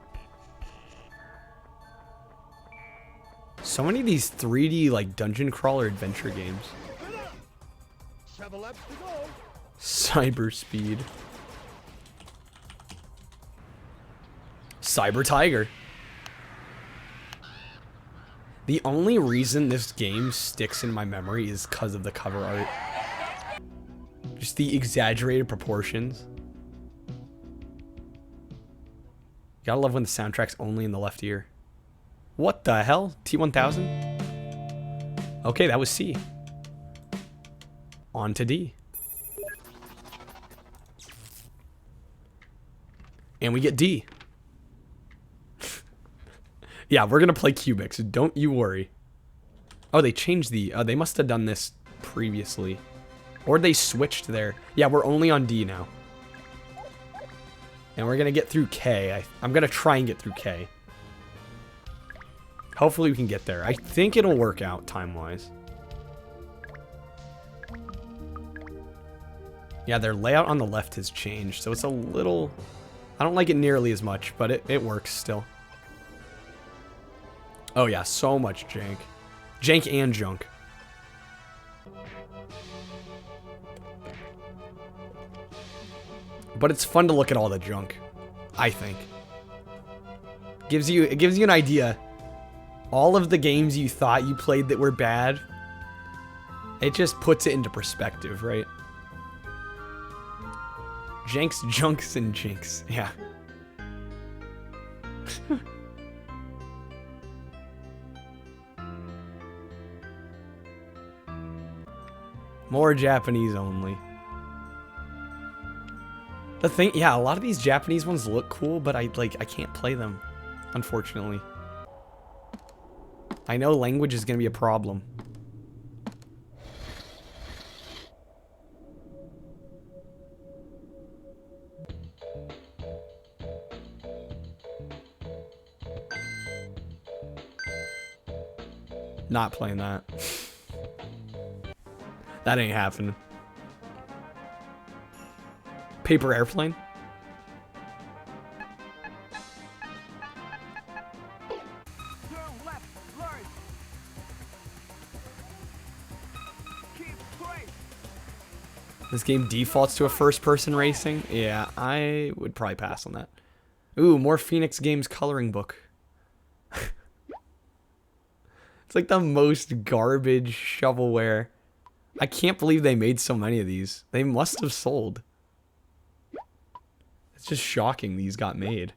So many of these 3D like dungeon crawler adventure games. 7 laps to go. Cyber Speed. Cyber Tiger. The only reason this game sticks in my memory is because of the cover art. Just the exaggerated proportions. Gotta love when the soundtrack's only in the left ear. What the hell? T1000? Okay, that was C. On to D. And we get D. Yeah, we're gonna play Cubics. Don't you worry. Oh, they changed the... they must have done this previously. Or they switched there. Yeah, we're only on D now. And we're gonna get through K. I'm gonna try and get through K. Hopefully we can get there. I think it'll work out time-wise. Yeah, their layout on the left has changed, so it's a little... I don't like it nearly as much, but it works still. Oh yeah, so much jank. Jank and junk. But it's fun to look at all the junk, I think. It gives you an idea. All of the games you thought you played that were bad, it just puts it into perspective, right? Janks, junks, and jinx. Yeah. More Japanese only. The thing, yeah, a lot of these Japanese ones look cool, but I can't play them, unfortunately. I know language is gonna be a problem. Not playing that. That ain't happening. Paper airplane? This game defaults to a first-person racing? Yeah, I would probably pass on that. Ooh, more Phoenix Games coloring book. It's like the most garbage shovelware. I can't believe they made so many of these. They must have sold. It's just shocking these got made.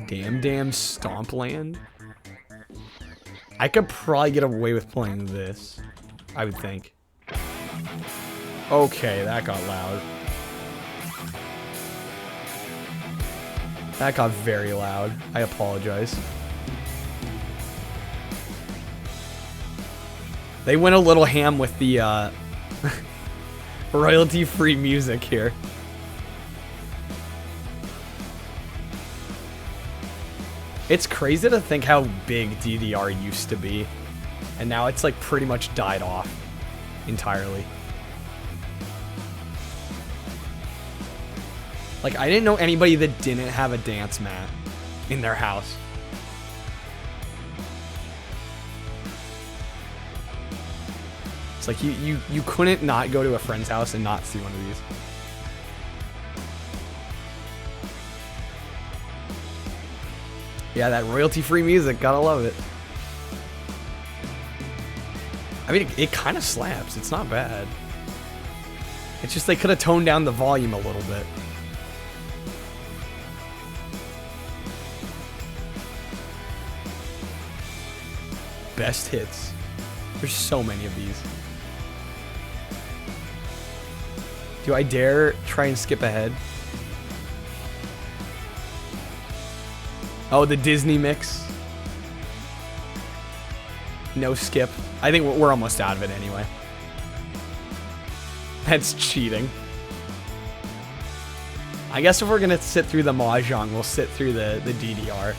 Damn Stompland? I could probably get away with playing this, I would think. Okay, that got loud. That got very loud. I apologize. They went a little ham with the royalty-free music here. It's crazy to think how big DDR used to be, and now it's like pretty much died off entirely. Like, I didn't know anybody that didn't have a dance mat in their house. It's like you couldn't not go to a friend's house and not see one of these. Yeah, that royalty-free music, gotta love it. I mean, it kind of slaps. It's not bad. It's just they could have toned down the volume a little bit. Best hits. There's so many of these. Do I dare try and skip ahead? Oh, the Disney mix. No skip. I think we're almost out of it anyway. That's cheating. I guess if we're gonna sit through the Mahjong, we'll sit through the DDR.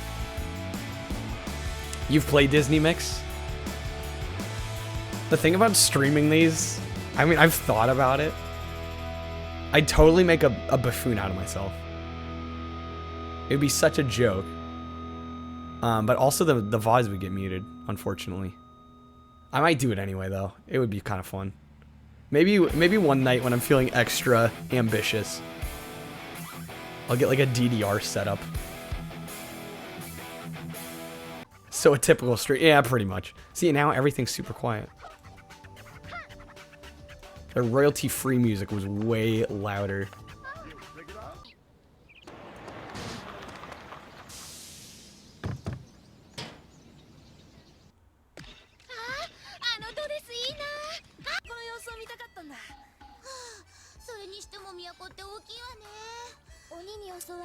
You've played Disney mix? The thing about streaming these, I mean, I've thought about it. I'd totally make a buffoon out of myself. It would be such a joke. But also the VODs would get muted, unfortunately. I might do it anyway, though. It would be kind of fun. Maybe one night when I'm feeling extra ambitious. I'll get like a DDR setup. So a typical stream. Yeah, pretty much. See, now everything's super quiet. Their royalty-free music was way louder.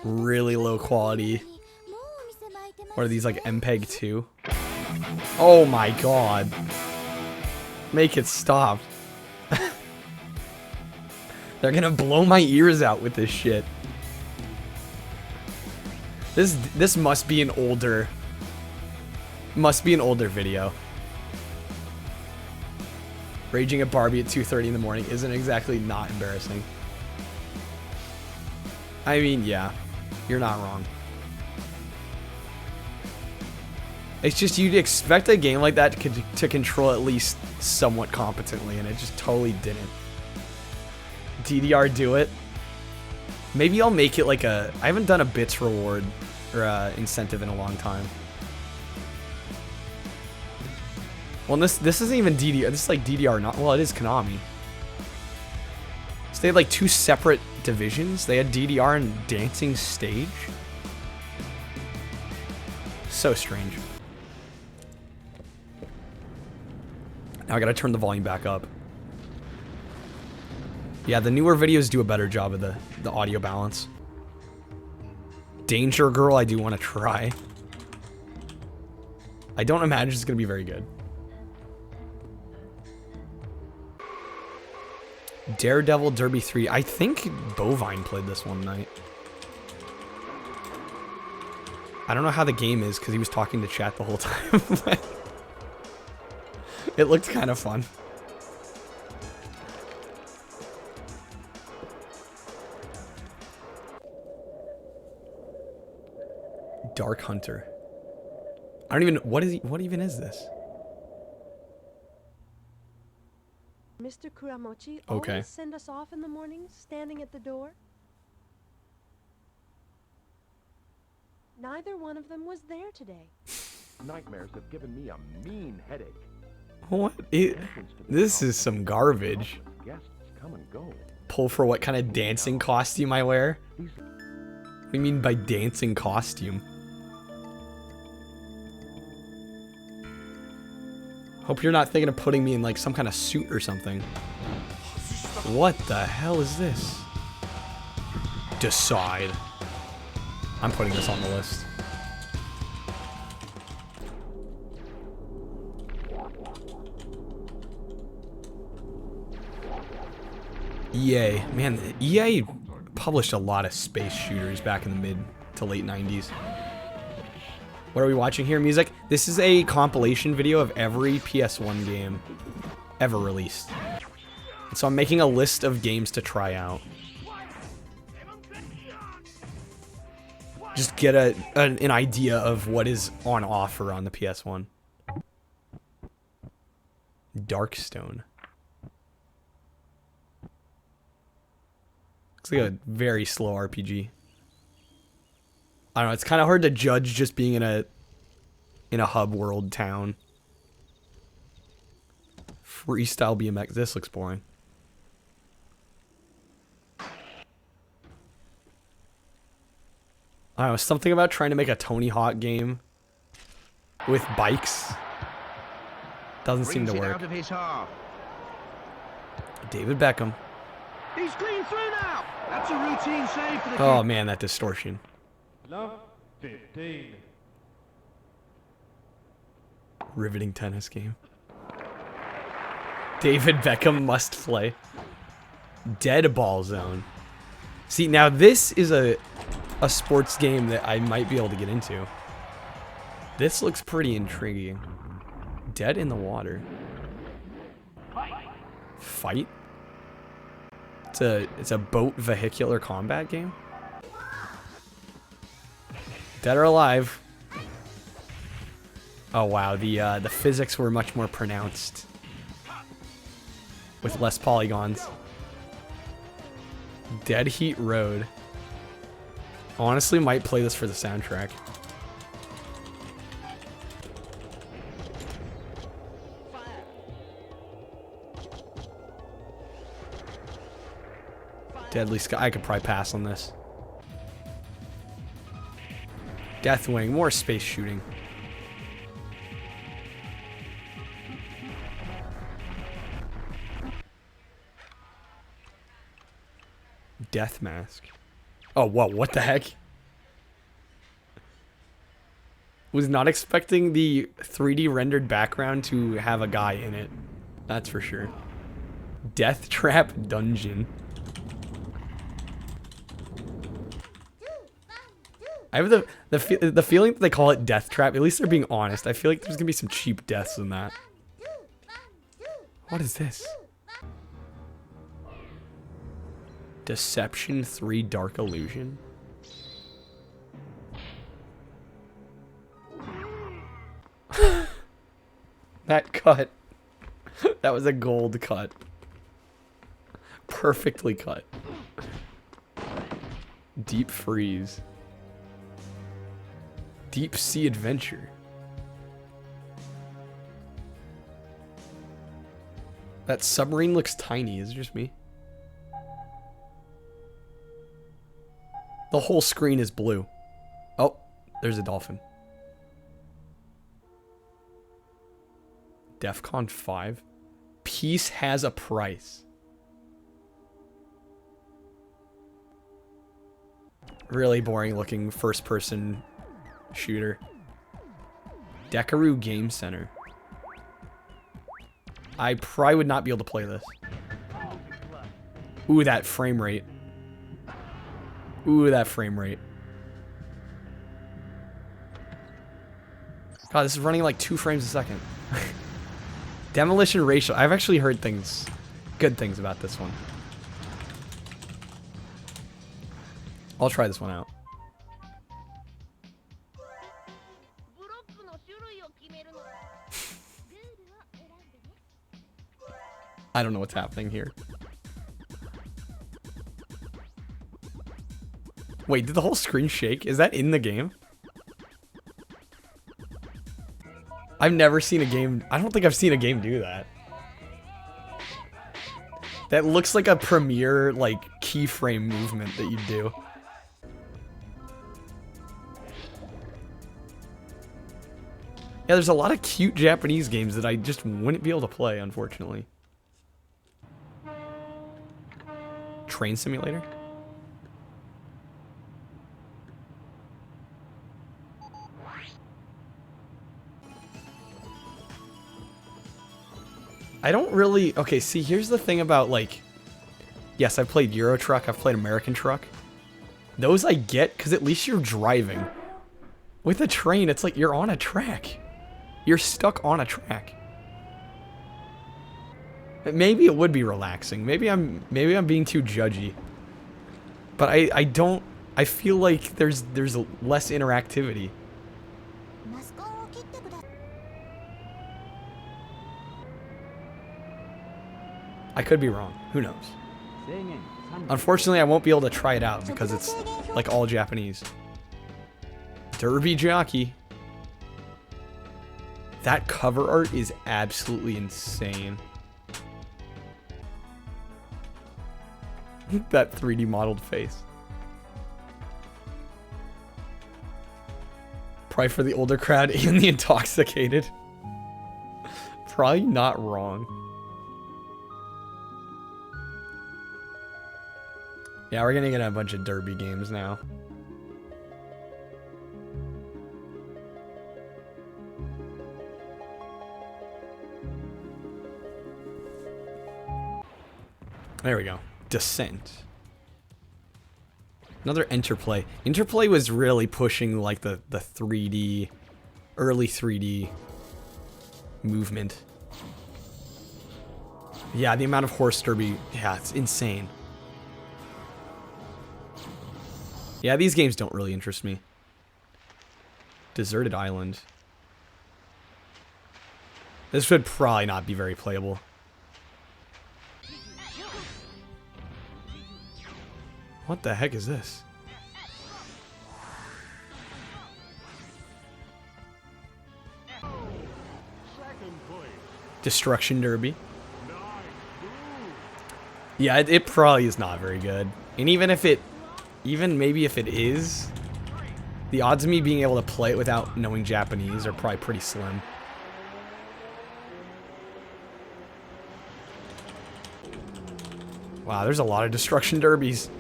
Really low quality. What are these, like MPEG 2? Oh my god. Make it stop. They're gonna blow my ears out with this shit. This must be an older video. Raging at Barbie at 2:30 in the morning isn't exactly not embarrassing. I mean, yeah, you're not wrong. It's just you'd expect a game like that to control at least somewhat competently, and it just totally didn't. DDR do it. Maybe I'll make it like a... I haven't done a bits reward or incentive in a long time. Well, this isn't even DDR. This is like DDR, not... Well, it is Konami. So they had like two separate divisions. They had DDR and Dancing Stage. So strange. Now I gotta turn the volume back up. Yeah, the newer videos do a better job of the audio balance. Danger Girl, I do want to try. I don't imagine it's going to be very good. Daredevil Derby 3. I think Bovine played this one night. I don't know how the game is because he was talking to chat the whole time. It looked kind of fun. Dark Hunter. I don't even... What even is this? Mr. Kuramochi Okay. always send us off in the mornings, standing at the door. Neither one of them was there today. Nightmares have given me a mean headache. What? This is some garbage. Guests come and go. Pull for what kind of dancing costume I wear? What do you mean by dancing costume? Hope you're not thinking of putting me in like some kind of suit or something. What the hell is this? Decide. I'm putting this on the list. EA. Man, EA published a lot of space shooters back in the mid to late 90s. What are we watching here, music? This is a compilation video of every PS1 game ever released. And so I'm making a list of games to try out. Just get an idea of what is on offer on the PS1. Darkstone. Looks like a very slow RPG. I don't know, it's kind of hard to judge just being in a hub world town. Freestyle BMX. This looks boring. I don't know, something about trying to make a Tony Hawk game with bikes doesn't seem to work. David Beckham. He's clean through now. That's a routine save for the Oh man, that distortion. Love 15. Riveting tennis game. David Beckham must play. Dead Ball Zone. See, now this is a sports game that I might be able to get into. This looks pretty intriguing. Dead in the Water. Fight? It's a boat vehicular combat game. Dead or Alive. Oh wow, the physics were much more pronounced with less polygons. Dead Heat Road. Honestly, might play this for the soundtrack. Deadly Sky. I could probably pass on this. Deathwing. More space shooting. Death Mask. Oh, whoa, what the heck? Was not expecting the 3D rendered background to have a guy in it. That's for sure. Death Trap Dungeon. I have the feeling that they call it Death Trap. At least they're being honest. I feel like there's gonna be some cheap deaths in that. What is this? Deception 3 Dark Illusion. That cut. That was a gold cut. Perfectly cut. Deep Freeze. Deep Sea Adventure. That submarine looks tiny. Is it just me? The whole screen is blue. Oh, there's a dolphin. DEFCON 5. Peace has a price. Really boring looking first person shooter. Dekaroo Game Center. I probably would not be able to play this. Ooh, that frame rate. Ooh, that frame rate. God, this is running like 2 frames a second. Demolition Ratio. I've actually heard things, good things about this one. I'll try this one out. I don't know what's happening here. Wait, did the whole screen shake? Is that in the game? I've never seen a game... I don't think I've seen a game do that. That looks like a Premiere, like, keyframe movement that you do. Yeah, there's a lot of cute Japanese games that I just wouldn't be able to play, unfortunately. Train Simulator? I don't really... Okay, see, here's the thing about, like... Yes, I've played Euro Truck, I've played American Truck. Those I get, because at least you're driving. With a train, it's like you're on a track. You're stuck on a track. Maybe it would be relaxing. Maybe I'm being too judgy. But I don't... I feel like there's less interactivity. I could be wrong. Who knows? Unfortunately, I won't be able to try it out because it's like all Japanese. Derby Jockey. That cover art is absolutely insane. That 3D modeled face. Probably for the older crowd and the intoxicated. Probably not wrong. Yeah, we're gonna get a bunch of derby games now. There we go. Descent. Another Interplay. Interplay was really pushing like the 3D, early 3D movement. Yeah, the amount of horse derby, yeah, it's insane. Yeah, these games don't really interest me. Deserted Island. This would probably not be very playable. What the heck is this? Destruction Derby. Yeah, it probably is not very good. And even maybe if it is, the odds of me being able to play it without knowing Japanese are probably pretty slim. Wow, there's a lot of Destruction Derbies.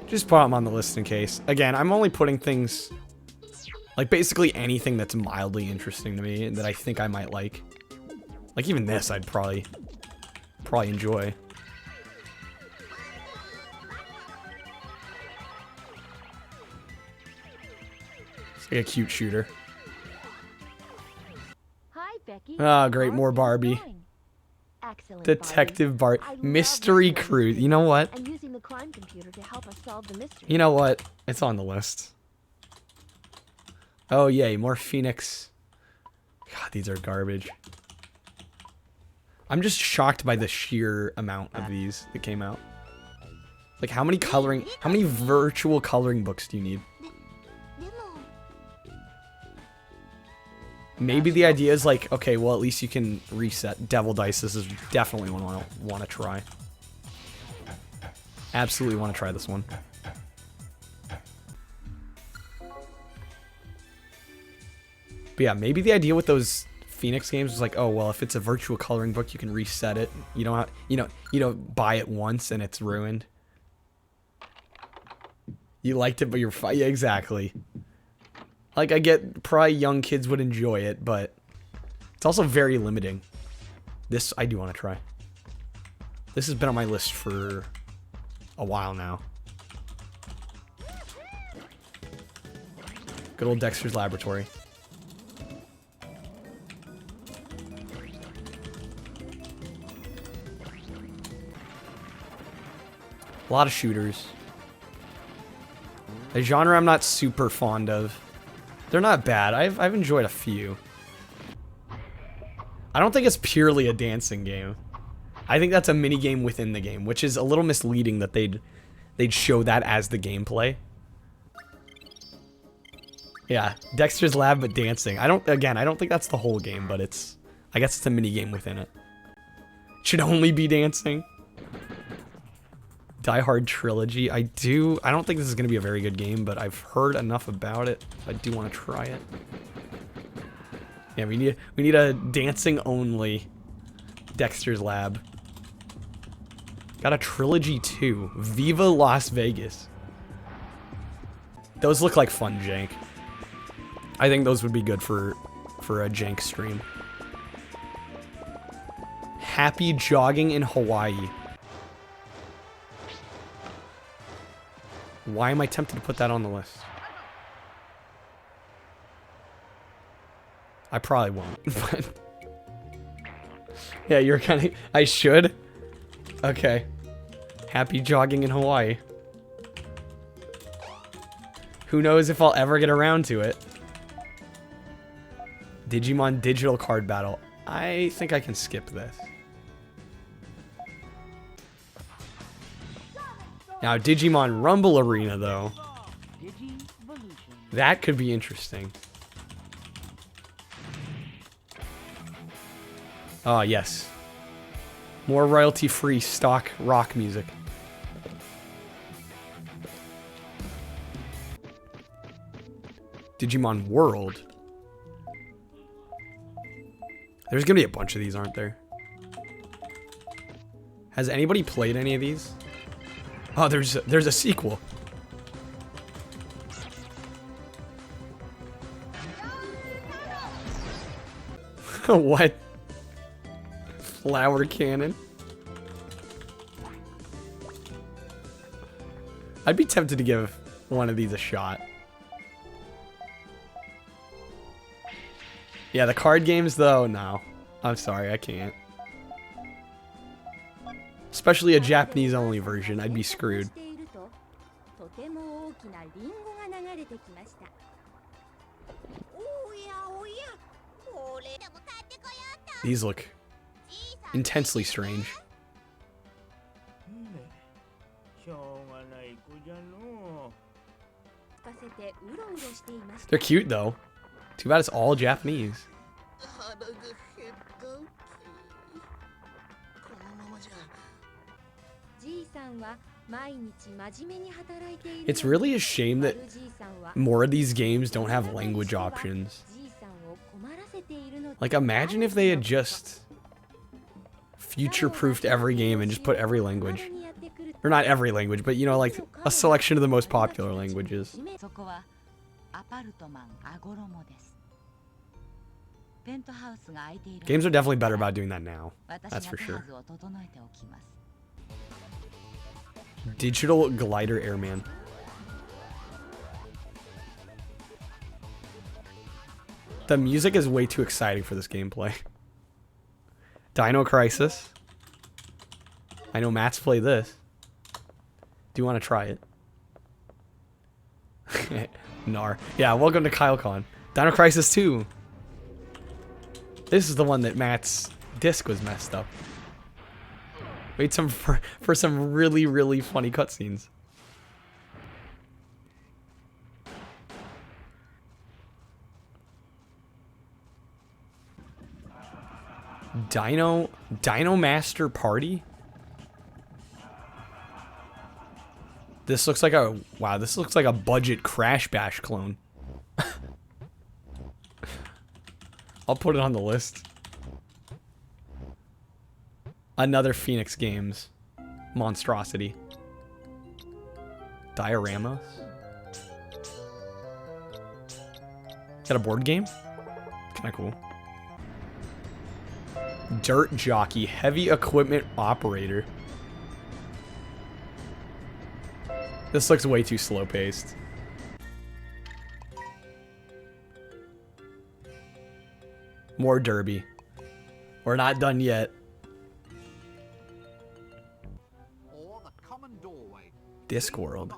Just put them on the list in case. Again, I'm only putting things, like basically anything that's mildly interesting to me and that I think I might like. Like even this I'd probably enjoy. It's like a cute shooter. Hi, Becky. Ah, great, more Barbie. Excellent, Detective Barbie. Bart. I love Mystery mystery Cruise. mysteries You know what? and using the crime computer to help us solve the mystery. You know what? It's on the list. Oh, yay. More Phoenix. God, these are garbage. I'm just shocked by the sheer amount of these that came out. Like, how many virtual coloring books do you need? Maybe the idea is like, okay, well, at least you can reset. Devil Dice, this is definitely one I want to try. Absolutely want to try this one. But yeah, maybe the idea with those Phoenix games was like, oh, well, if it's a virtual coloring book, you can reset it. You don't buy it once and it's ruined. You liked it, but you're fine. Yeah, exactly. Like, I get probably young kids would enjoy it, but it's also very limiting. This I do want to try. This has been on my list for a while now. Good old Dexter's Laboratory. A lot of shooters. A genre I'm not super fond of. They're not bad. I've enjoyed a few. I don't think it's purely a dancing game. I think that's a mini game within the game, which is a little misleading that they'd show that as the gameplay. Yeah, Dexter's Lab but dancing. I don't think that's the whole game, but I guess it's a mini game within it. Should only be dancing. Die Hard Trilogy. I don't think this is going to be a very good game, but I've heard enough about it. I do want to try it. Yeah, we need a dancing only Dexter's Lab. Got a Trilogy 2. Viva Las Vegas. Those look like fun jank. I think those would be good for a jank stream. Happy Jogging in Hawaii. Why am I tempted to put that on the list? I probably won't, but... Yeah, you're kind of... I should? Okay. Happy Jogging in Hawaii. Who knows if I'll ever get around to it. Digimon Digital Card Battle. I think I can skip this. Now, Digimon Rumble Arena, though. That could be interesting. Oh, yes. More royalty-free stock rock music. Digimon World. There's gonna be a bunch of these, aren't there? Has anybody played any of these? Oh, there's a sequel. What? Flower cannon? I'd be tempted to give one of these a shot. Yeah, the card games, though, no. I'm sorry, I can't. Especially a Japanese-only version, I'd be screwed. These look intensely strange. They're cute though. Too bad it's all Japanese. It's really a shame that more of these games don't have language options. Like, imagine if they had just future-proofed every game and just put every language. Or not every language, but you know, like a selection of the most popular languages. Games are definitely better about doing that now. That's for sure. Digital glider airman. The music is way too exciting for this gameplay. Dino Crisis. I know Matt's played this. Do you want to try it? Nar. Yeah, welcome to KyleCon. Dino Crisis 2. This is the one that Matt's disc was messed up. Wait for some really, really funny cutscenes. Dino Master Party? This looks like a, wow, this looks like a budget Crash Bash clone. I'll put it on the list. Another Phoenix Games monstrosity. Dioramas. Is that a board game? Kinda cool. Dirt Jockey, Heavy Equipment Operator. This looks way too slow-paced. More Derby. We're not done yet. Discworld.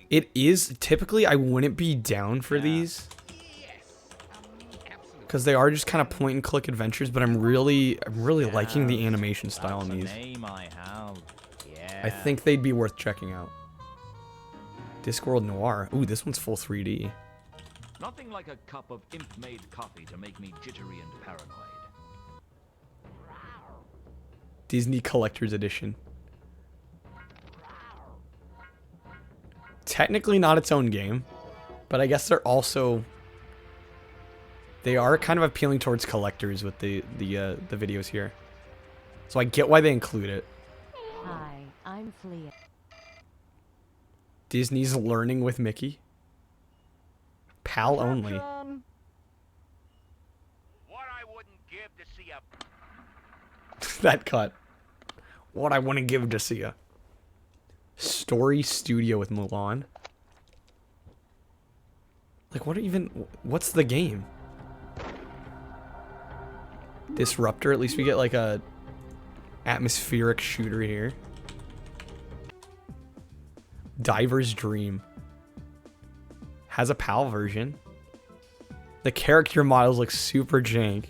It is, typically I wouldn't be down for these. Because they are just kind of point and click adventures, but I'm really liking the animation style in these. I think they'd be worth checking out. Discworld Noir. Ooh, this one's full 3D. Nothing like a cup of imp-made coffee to make me jittery and paranoid. Disney Collector's Edition. Technically not its own game, but I guess they're also... They are kind of appealing towards collectors with the videos here. So I get why they include it. Hi, I'm Flea. Disney's Learning with Mickey. PAL only. What I wouldn't give to see a... That cut. What I wouldn't give to see ya. Story Studio with Mulan. Like, what's the game? Disruptor, at least we get like a atmospheric shooter here. Diver's Dream. Has a PAL version. The character models look super jank.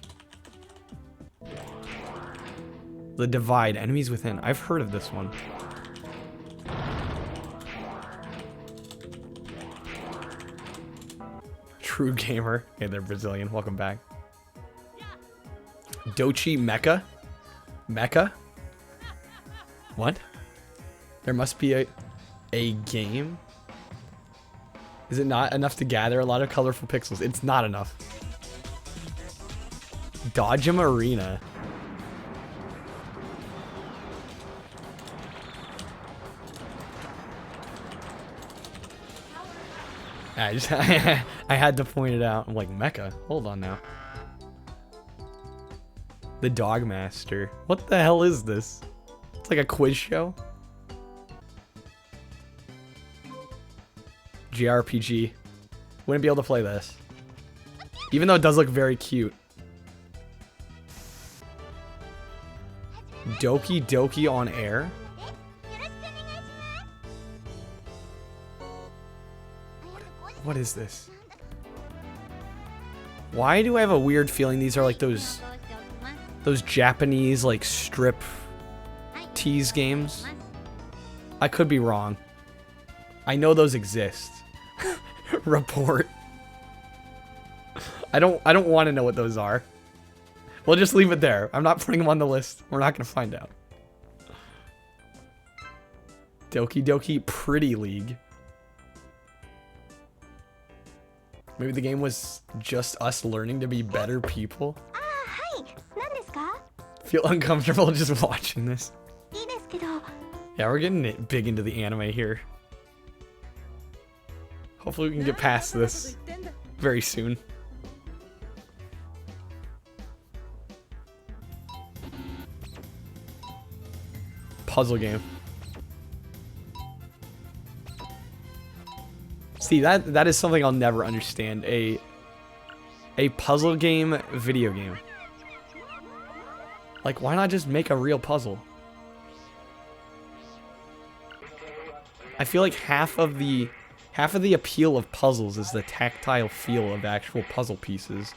The Divide, Enemies Within. I've heard of this one. True Gamer. Hey, they're Brazilian. Welcome back. Dochi Mecha? Mecha? What? There must be a game? Is it not enough to gather a lot of colorful pixels? It's not enough. Dodgem Arena. I had to point it out. I'm like, Mecha? Hold on now. The Dogmaster. What the hell is this? It's like a quiz show? JRPG. Wouldn't be able to play this. Even though it does look very cute. Doki Doki on Air? What is this? Why do I have a weird feeling these are like those Japanese like strip tease games? I could be wrong. I know those exist. Report. I don't want to know what those are. We'll just leave it there. I'm not putting them on the list. We're not going to find out. Doki Doki Pretty League. Maybe the game was just us learning to be better people. Feel uncomfortable just watching this. Yeah, we're getting big into the anime here. Hopefully we can get past this very soon. Puzzle game. See, that is something I'll never understand. A puzzle game video game. Like, why not just make a real puzzle? I feel like half of the appeal of puzzles is the tactile feel of actual puzzle pieces.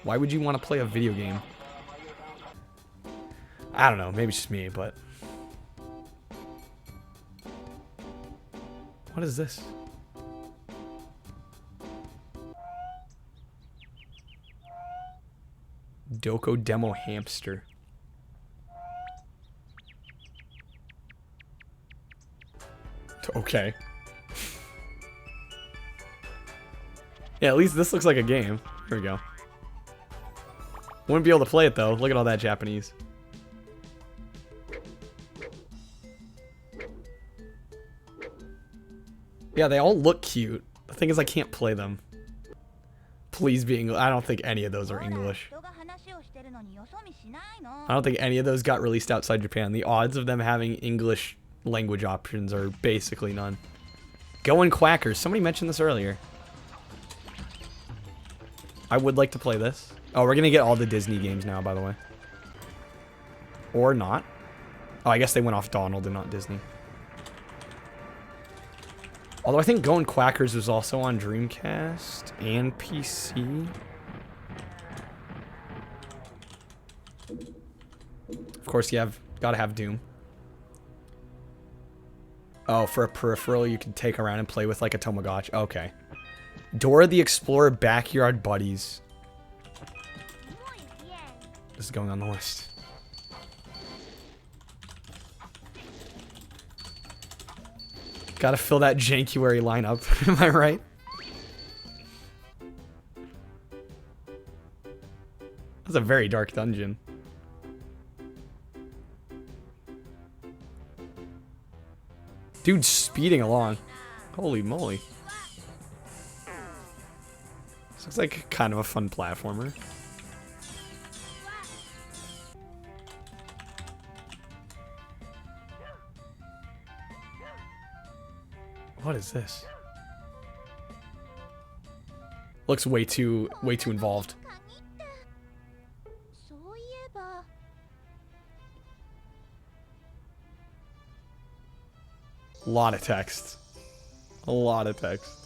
Why would you want to play a video game? I don't know, maybe it's just me, but... What is this? Doko Demo Hamster. Okay. Yeah, at least this looks like a game. Here we go. Wouldn't be able to play it though. Look at all that Japanese. Yeah, they all look cute. The thing is I can't play them. Please be English. I don't think any of those are English. I don't think any of those got released outside Japan. The odds of them having English language options are basically none. Going Quackers. Somebody mentioned this earlier. I would like to play this. Oh, we're going to get all the Disney games now, by the way. Or not. Oh, I guess they went off Donald and not Disney. Although I think Going Quackers was also on Dreamcast and PC. Of course, you gotta have Doom. Oh, for a peripheral you can take around and play with like a Tamagotchi. Okay. Dora the Explorer Backyard Buddies. This is going on the list. Gotta fill that Jankuary lineup. Am I right? That's a very dark dungeon. Dude's speeding along. Holy moly. This looks like kind of a fun platformer. What is this? Looks way too involved. A lot of text. A lot of text.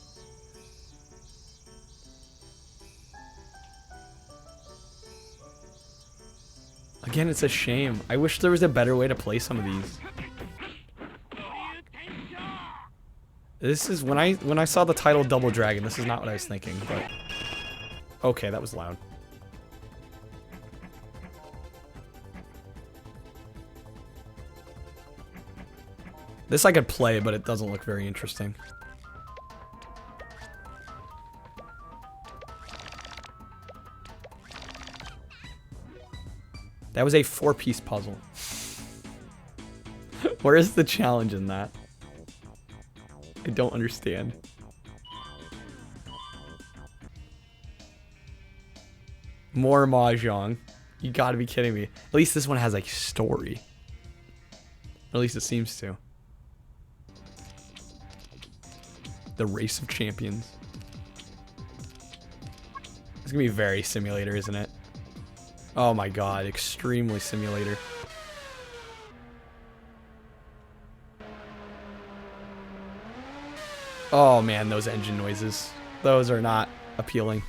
Again, it's a shame. I wish there was a better way to play some of these. This is when I saw the title Double Dragon, this is not what I was thinking, but okay, that was loud. This I could play, but it doesn't look very interesting. That was a 4-piece puzzle. Where is the challenge in that? I don't understand. More Mahjong. You gotta be kidding me. At least this one has a story. Or at least it seems to. The Race of Champions. It's gonna be very simulator, isn't it? Oh my god, extremely simulator. Oh man, those engine noises. Those are not appealing.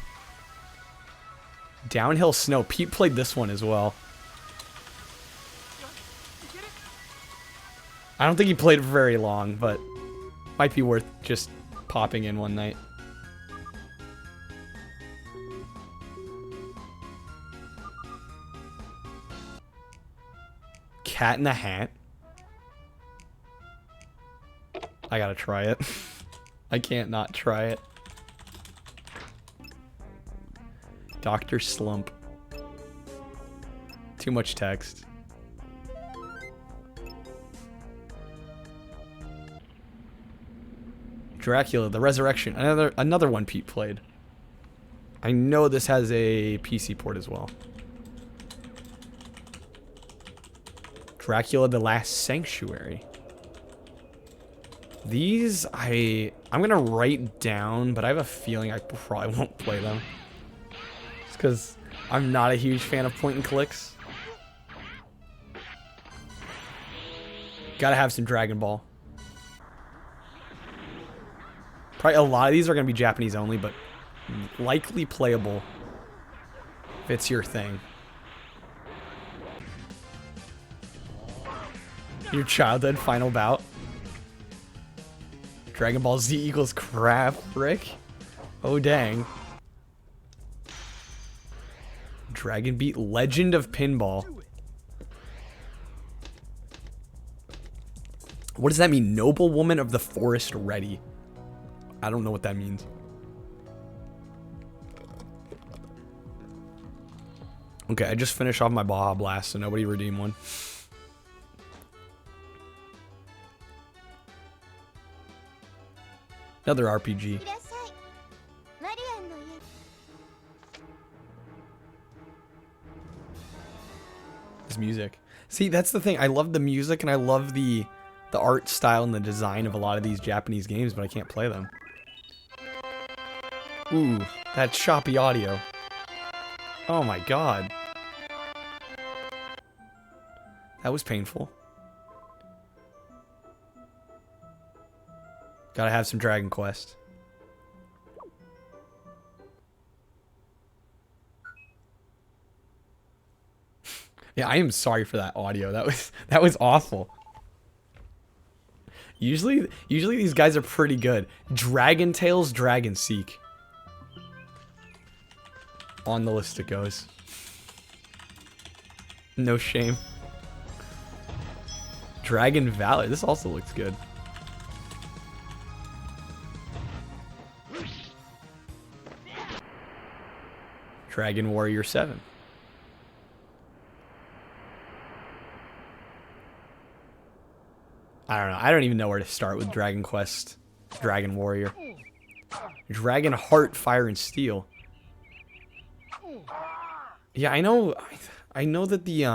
Downhill Snow. Pete played this one as well. I don't think he played for very long, but might be worth just popping in one night. Cat in the Hat. I gotta try it. I can't not try it. Dr. Slump. Too much text. Dracula, the Resurrection. Another one Pete played. I know this has a PC port as well. Dracula, the Last Sanctuary. These I'm gonna write down, but I have a feeling I probably won't play them. It's because I'm not a huge fan of point and clicks. Gotta have some Dragon Ball. Probably a lot of these are gonna be Japanese only, but likely playable if it's your thing. Your childhood final bout. Dragon Ball Z equals crap, Rick. Oh dang. Dragon Beat Legend of Pinball. What does that mean? Noblewoman of the Forest Ready. I don't know what that means. Okay, I just finished off my Baja Blast, so nobody redeem one. Another RPG. This music. See, that's the thing. I love the music and I love the art style and the design of a lot of these Japanese games, but I can't play them. Ooh, that choppy audio. Oh my god. That was painful. Gotta have some Dragon Quest. Yeah, I am sorry for that audio. That was awful. Usually these guys are pretty good. Dragon Tales, Dragon Seek. On the list it goes. No shame. Dragon Valor. This also looks good. Dragon Warrior 7. I don't know. I don't even know where to start with Dragon Quest, Dragon Warrior. Dragon Heart, Fire and Steel. Yeah, I know that the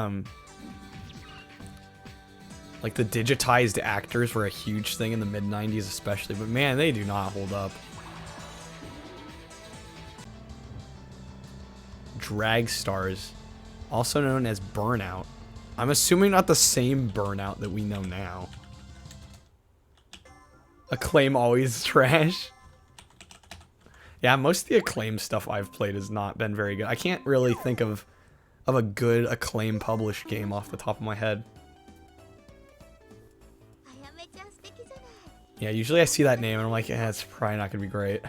like the digitized actors were a huge thing in the mid-90s especially, but man, they do not hold up. Drag Stars, also known as Burnout. I'm assuming not the same Burnout that we know now. Acclaim always trash. Yeah, most of the Acclaim stuff I've played has not been very good. I can't really think of a good Acclaim published game off the top of my head. Yeah, usually I see that name and I'm like, yeah, it's probably not gonna be great.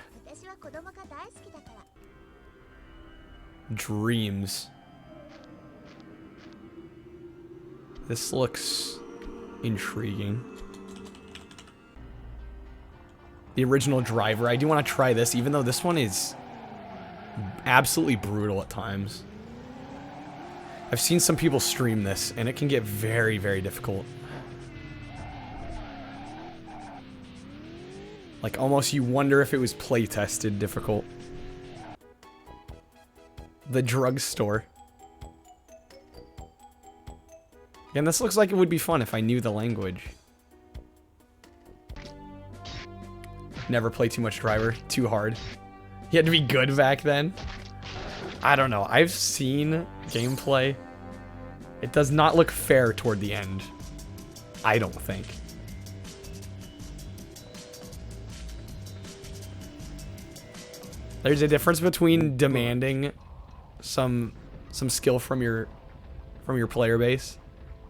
Dreams. This looks intriguing. The original Driver. I do want to try this, even though this one is absolutely brutal at times. I've seen some people stream this, and it can get very, very difficult. Like, almost you wonder if it was play-tested difficult. The Drugstore. Again, this looks like it would be fun if I knew the language. Never play too much Driver. Too hard. You had to be good back then. I don't know. I've seen gameplay. It does not look fair toward the end. I don't think. There's a difference between demanding some skill from your player base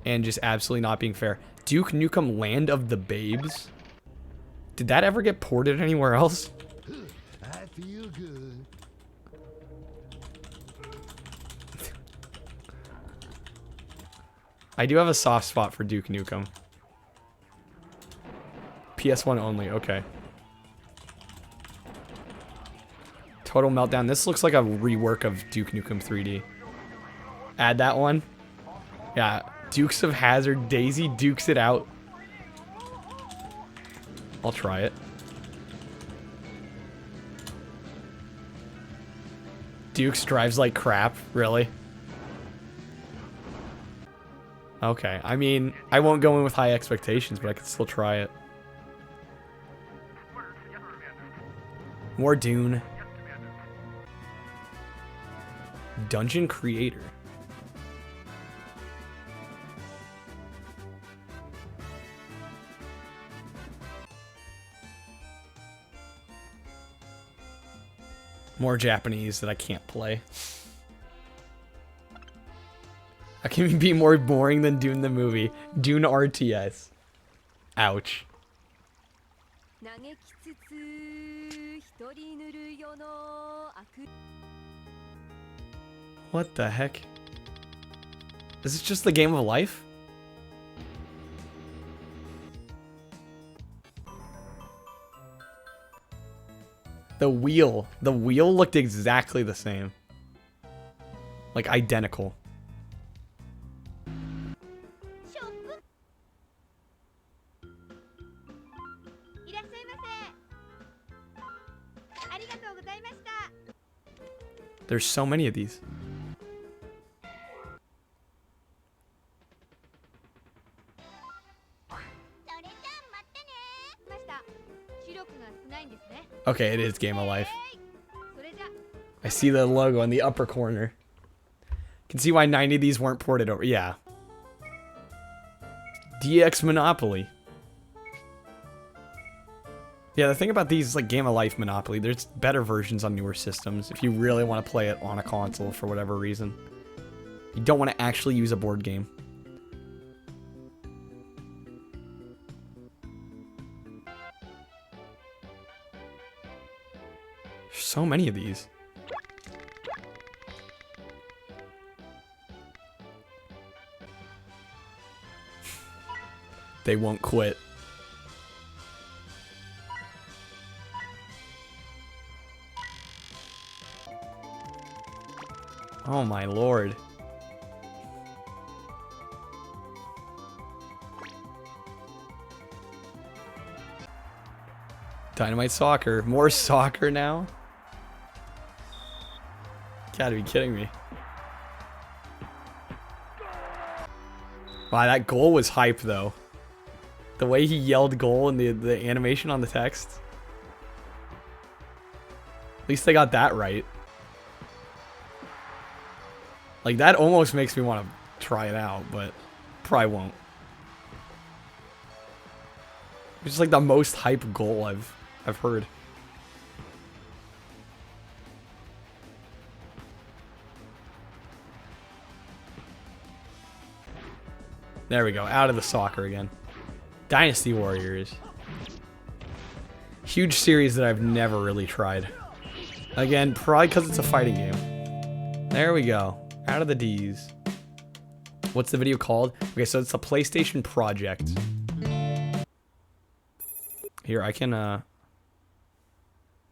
and just absolutely not being fair. Duke Nukem Land of the Babes. Did that ever get ported anywhere else? I feel good. I do have a soft spot for Duke Nukem. PS1 only, okay. Total Meltdown. This looks like a rework of Duke Nukem 3D. Add that one. Yeah, Dukes of Hazzard. Daisy dukes it out. I'll try it. Dukes drives like crap, really? Okay, I mean, I won't go in with high expectations, but I can still try it. More Dune. Dungeon Creator. More Japanese that I can't play. How can it be more boring than Dune the movie? Dune RTS. Ouch. What the heck? Is this just the game of life? The wheel looked exactly the same. Like identical. There's so many of these. Okay, it is Game of Life. I see the logo in the upper corner. Can see why 90 of these weren't ported over. Yeah. DX Monopoly. Yeah, the thing about these is like Game of Life Monopoly, there's better versions on newer systems if you really want to play it on a console for whatever reason. You don't want to actually use a board game. There's so many of these. They won't quit. Oh my lord. Dynamite Soccer. More soccer now? Gotta be kidding me. Wow, that goal was hype though. The way he yelled goal and the animation on the text. At least they got that right. Like, that almost makes me want to try it out, but probably won't. It's just like the most hype goal I've heard. There we go, out of the soccer again. Dynasty Warriors. Huge series that I've never really tried. Again, probably because it's a fighting game. There we go. Out of the D's. What's the video called? Okay, so it's a PlayStation Project. Here, I can,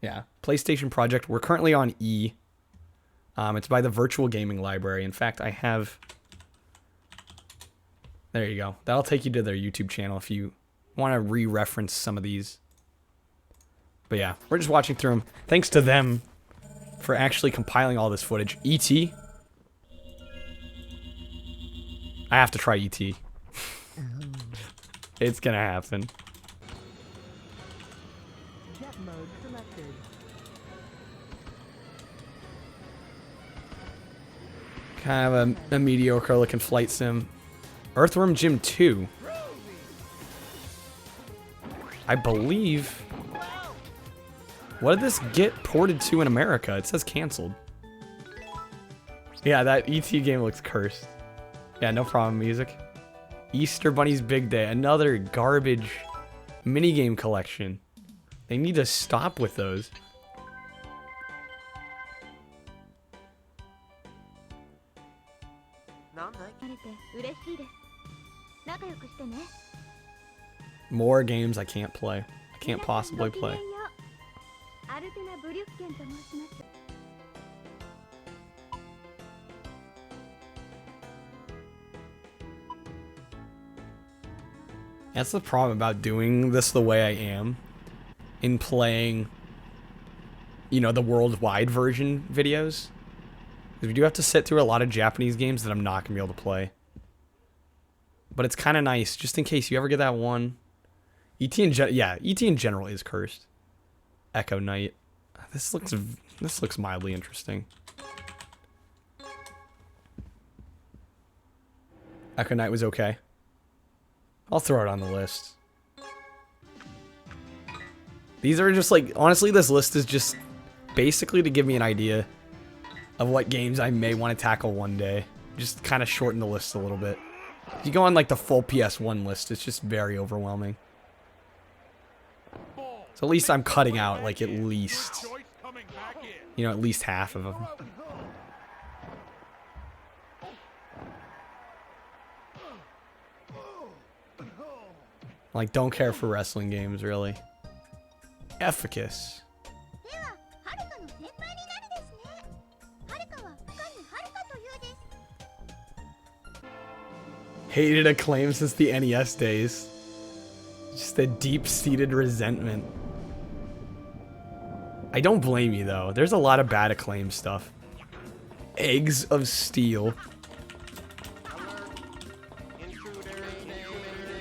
yeah, PlayStation Project. We're currently on E. It's by the Virtual Gaming Library. In fact, I have... There you go. That'll take you to their YouTube channel if you want to re-reference some of these. But yeah, we're just watching through them. Thanks to them for actually compiling all this footage. E.T. I have to try E.T. It's gonna happen. Jet mode selected. Kind of a mediocre looking flight sim. Earthworm Jim 2. I believe... What did this get ported to in America? It says canceled. Yeah, that E.T. game looks cursed. Yeah, no problem, music. Easter Bunny's Big Day. Another garbage minigame collection. They need to stop with those. More games I can't play. I can't possibly play. That's the problem about doing this the way I am in playing, you know, the worldwide version videos. Because we do have to sit through a lot of Japanese games that I'm not going to be able to play. But it's kind of nice, just in case you ever get that one. ET in general is cursed. Echo Knight. This looks mildly interesting. Echo Knight was okay. I'll throw it on the list. These are just like, honestly, this list is just basically to give me an idea of what games I may want to tackle one day. Just kind of shorten the list a little bit. If you go on like the full PS1 list, it's just very overwhelming. So at least I'm cutting out like at least, you know, at least half of them. Like, don't care for wrestling games, really. Efficacious. Hated Acclaim since the NES days. Just a deep-seated resentment. I don't blame you, though. There's a lot of bad Acclaim stuff. Eggs of Steel.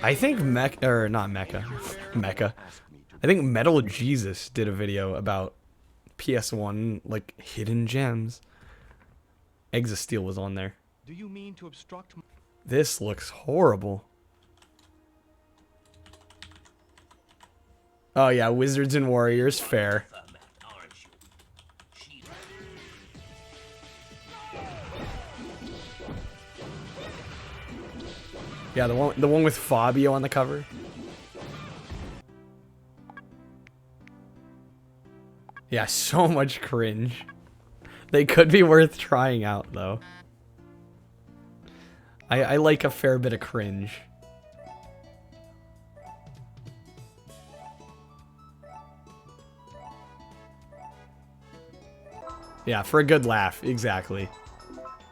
I think Mecha. I think Metal Jesus did a video about PS1, like, hidden gems. Eggs of Steel was on there. Do you mean to obstruct? This looks horrible. Oh yeah, Wizards and Warriors, fair. Yeah, the one with Fabio on the cover. Yeah, so much cringe. They could be worth trying out though. I like a fair bit of cringe. Yeah, for a good laugh, exactly.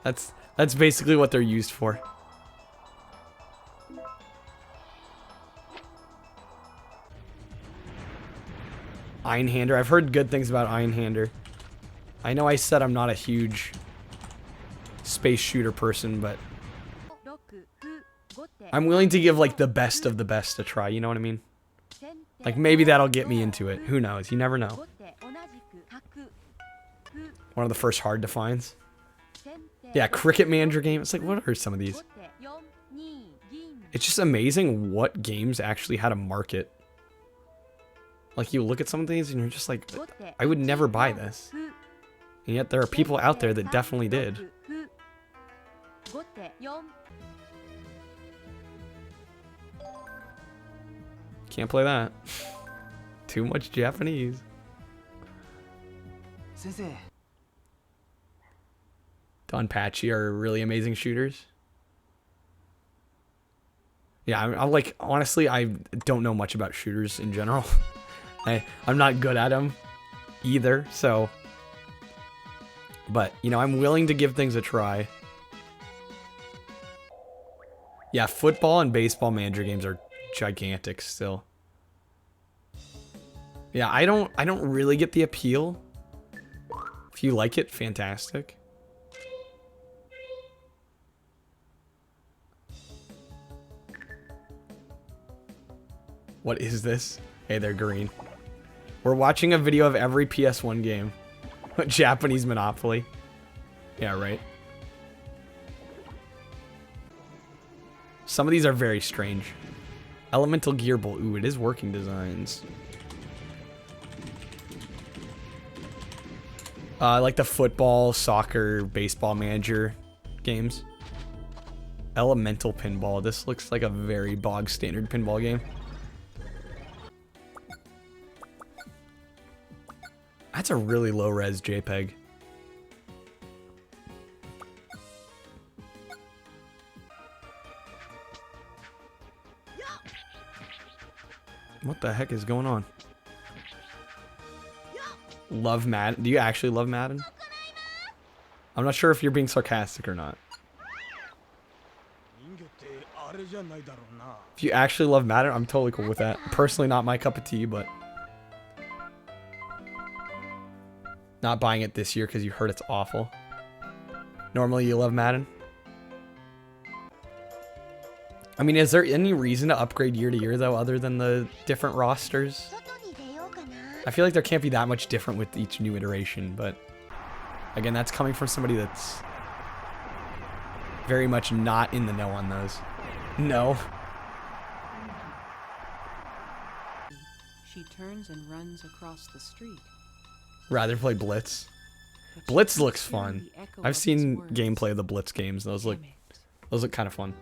That's basically what they're used for. Einhander. I've heard good things about Einhander. I know I said I'm not a huge space shooter person, but I'm willing to give like the best of the best a try, you know what I mean? Like maybe that'll get me into it. Who knows? You never know. One of the first hard to finds. Yeah, Cricket Manager game. It's like, what are some of these? It's just amazing what games actually had a market. Like you look at some of these and you're just like, I would never buy this. And yet there are people out there that definitely did. Can't play that. Too much Japanese. Donpachi are really amazing shooters. Yeah, I'm like, honestly, I don't know much about shooters in general. I'm not good at them either, so. But, you know, I'm willing to give things a try. Yeah, football and baseball manager games are gigantic still. Yeah, I don't really get the appeal. If you like it, fantastic. What is this? Hey, they're green. We're watching a video of every PS1 game. Japanese Monopoly. Yeah, right. Some of these are very strange. Elemental Gearbolt. Ooh, it is working designs. Like the football, soccer, baseball manager games. Elemental pinball. This looks like a very bog standard pinball game. That's a really low res JPEG. What the heck is going on? Love Madden? Do you actually love Madden? I'm not sure if you're being sarcastic or not. If you actually love Madden, I'm totally cool with that. Personally, not my cup of tea, but not buying it this year because you heard it's awful. Normally, you love Madden. I mean, is there any reason to upgrade year to year, though, other than the different rosters? I feel like there can't be that much different with each new iteration, but again, that's coming from somebody that's very much not in the know on those. No. She turns and runs across the street. Rather play Blitz. Blitz looks fun. I've seen gameplay of the Blitz games. Those look kind of fun.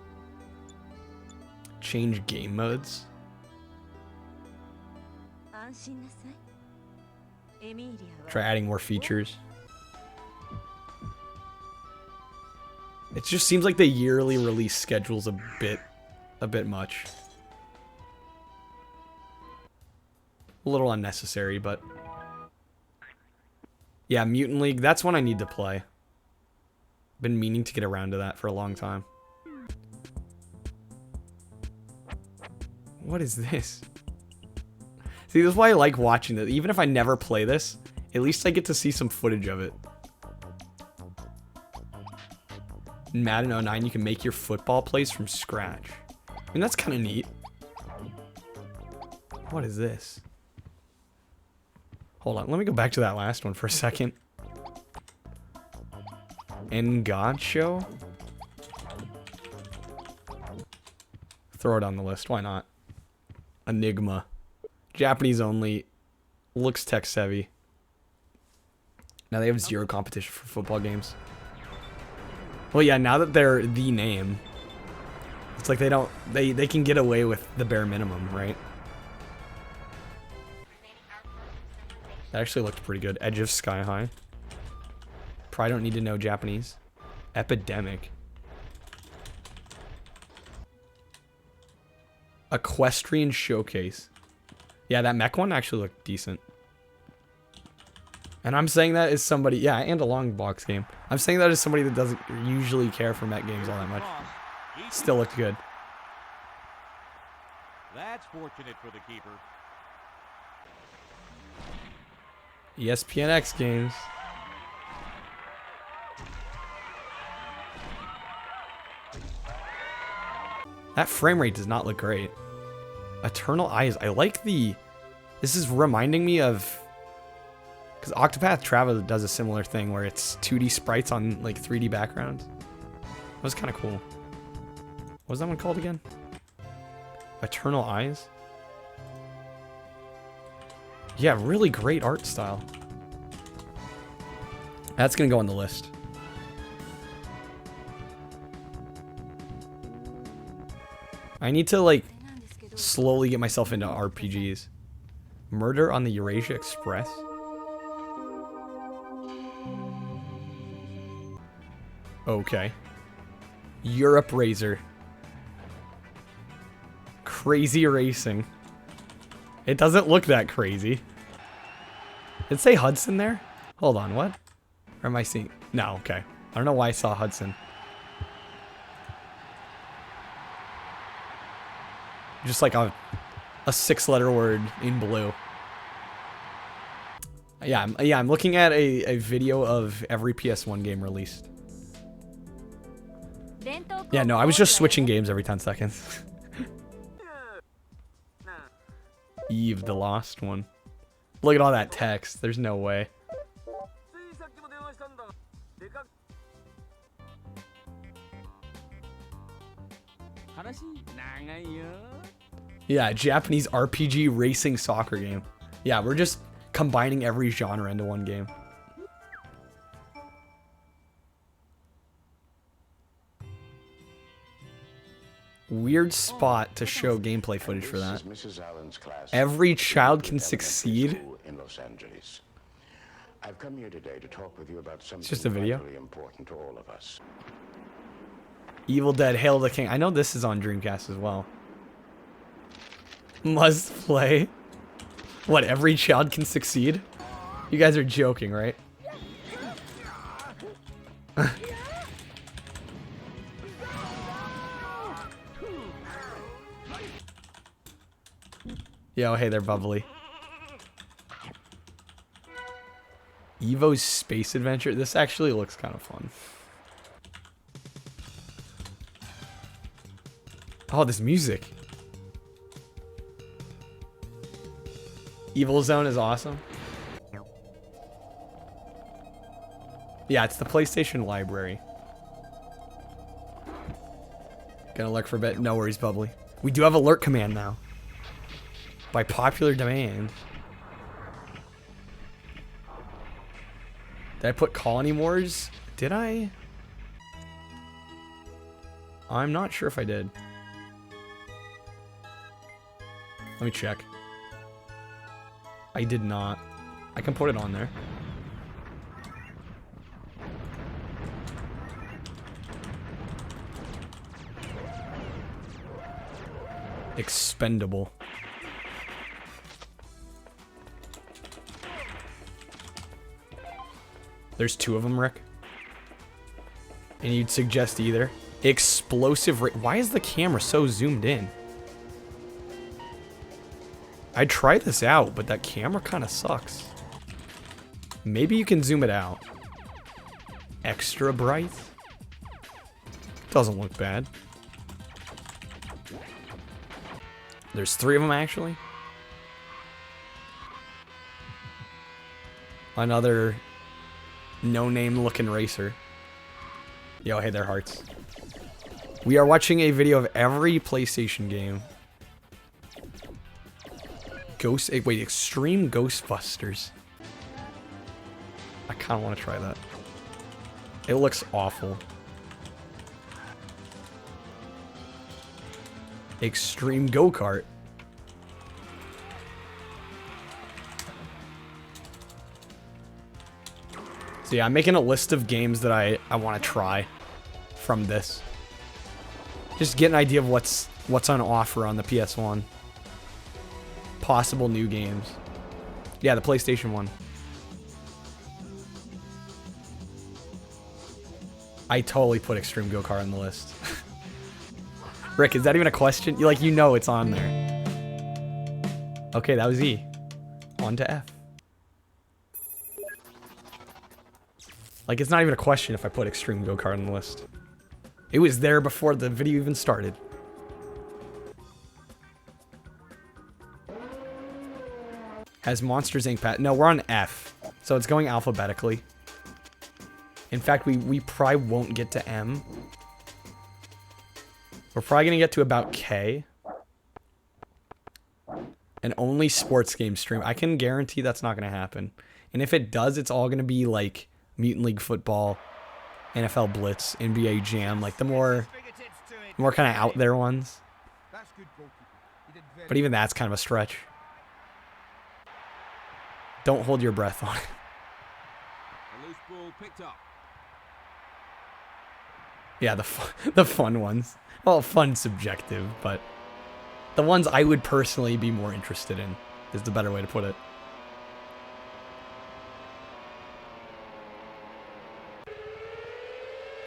Change game modes. Try adding more features. It just seems like the yearly release schedule's a bit much. A little unnecessary, but yeah, Mutant League, that's one I need to play. Been meaning to get around to that for a long time. What is this? See, this is why I like watching this. Even if I never play this, at least I get to see some footage of it. In Madden 09, you can make your football plays from scratch. I mean, that's kind of neat. What is this? Hold on, let me go back to that last one for a second. God Show? Throw it on the list, why not? Enigma. Japanese only. Looks tech savvy. Now they have zero competition for football games. Well, yeah, now that they're the name, it's like they can get away with the bare minimum, right? That actually looked pretty good. Edge of Sky High. Probably don't need to know Japanese. Epidemic. Equestrian Showcase. Yeah, that mech one actually looked decent. And I'm saying that as somebody, yeah, and a long box game. I'm saying that as somebody that doesn't usually care for mech games all that much. Still looked good. That's fortunate for the keeper. ESPN X games. That frame rate does not look great. Eternal Eyes. I like the... This is reminding me of... Because Octopath Traveler does a similar thing where it's 2D sprites on like 3D backgrounds. That was kind of cool. What was that one called again? Eternal Eyes? Yeah, really great art style. That's going to go on the list. I need to, like, slowly get myself into RPGs. Murder on the Eurasia Express? Okay. Europe Razor. Crazy Racing. It doesn't look that crazy. Did it say Hudson there? Hold on, what? Or am I seeing... No, okay. I don't know why I saw Hudson. Just like a 6-letter word in blue. Yeah, I'm looking at a video of every PS1 game released. Yeah, no, I was just switching games every 10 seconds. Eve, the lost one. Look at all that text. There's no way. Yeah, Japanese RPG racing soccer game. Yeah, we're just combining every genre into one game. Weird spot to show gameplay footage for that. Every child can succeed. In Los Angeles. I've come here today to talk with you about something It's just a video. vitally important to all of us. Evil Dead Hail the King. I know this is on Dreamcast as well. Must play. What, every child can succeed? You guys are joking, right? Yo, hey there, Bubbly. Evo's Space Adventure. This actually looks kind of fun. Oh, this music. Evil Zone is awesome. Yeah, it's the PlayStation library. Gonna look for a bit. No worries, Bubbly. We do have alert command now. By popular demand. Did I put Colony Wars? Did I? I'm not sure if I did. Let me check. I did not. I can put it on there. Expendable. There's 2 of them, Rick. And you'd suggest either. Explosive rate. Why is the camera so zoomed in? I'd try this out, but that camera kind of sucks. Maybe you can zoom it out. Extra bright. Doesn't look bad. There's 3 of them, actually. Another no-name looking racer. Yo, hey there, hearts. We are watching a video of every PlayStation game. Wait, Extreme Ghostbusters. I kind of want to try that. It looks awful. Extreme Go-Kart. So yeah, I'm making a list of games that I want to try from this. Just get an idea of what's on offer on the PS1. Possible new games. Yeah, the PlayStation 1. I totally put Extreme Go-Kart on the list. Rick, is that even a question? You know it's on there. Okay, that was E. On to F. Like, it's not even a question if I put Extreme Go-Kart on the list. It was there before the video even started. Has Monsters Inc. pat? No, we're on F. So it's going alphabetically. In fact, we probably won't get to M. We're probably going to get to about K. And only sports game stream. I can guarantee that's not going to happen. And if it does, it's all going to be like Mutant League Football, NFL Blitz, NBA Jam, like the more kind of out there ones. But even that's kind of a stretch. Don't hold your breath on it. A loose ball picked up. Yeah, the fun ones. Well, fun subjective, but the ones I would personally be more interested in is the better way to put it.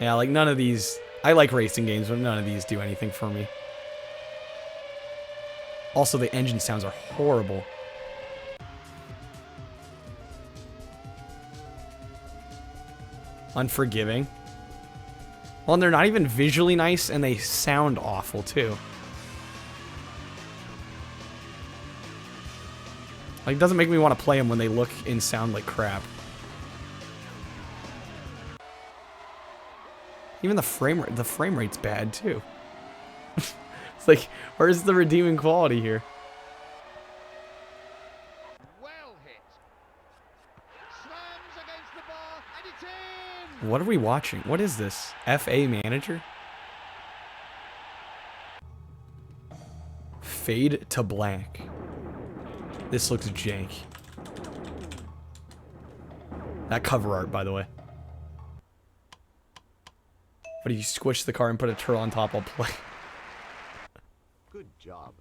Yeah, like none of these... I like racing games, but none of these do anything for me. Also, the engine sounds are horrible. Unforgiving. Well, and they're not even visually nice, and they sound awful, too. Like, it doesn't make me want to play them when they look and sound like crap. Even the frame rate's bad, too. It's like, where's the redeeming quality here? What are we watching? What is this? FA Manager? Fade to black. This looks jank. That cover art, by the way. But if you squish the car and put a turtle on top, I'll play. Good job.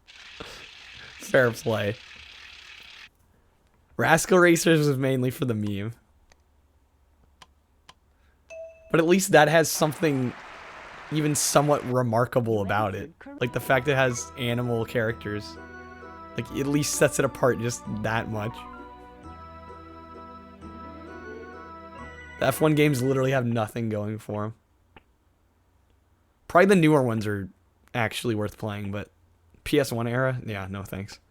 Fair play. Rascal Racers was mainly for the meme. But at least that has something even somewhat remarkable about it. Like the fact it has animal characters. Like, at least sets it apart just that much. The F1 games literally have nothing going for them. Probably the newer ones are actually worth playing, but PS1 era? Yeah, no thanks.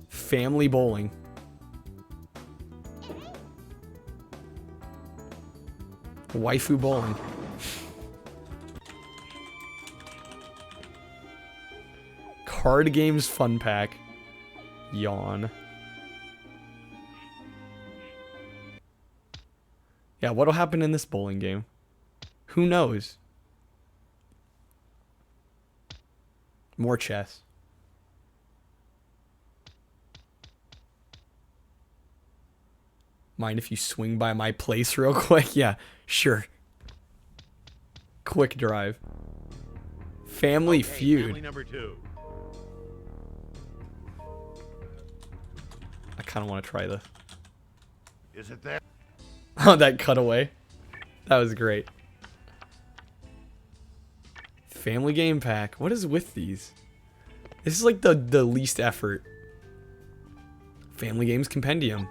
Family bowling. Waifu bowling. Card games fun pack. Yawn. Yeah, what'll happen in this bowling game? Who knows? More chess. Mind if you swing by my place real quick? Yeah, sure. Quick drive. Family Feud. Family number 2. I kind of want to try this. Is it that? Oh, that cutaway. That was great. Family game pack. What is with these? This is like the least effort. Family games compendium.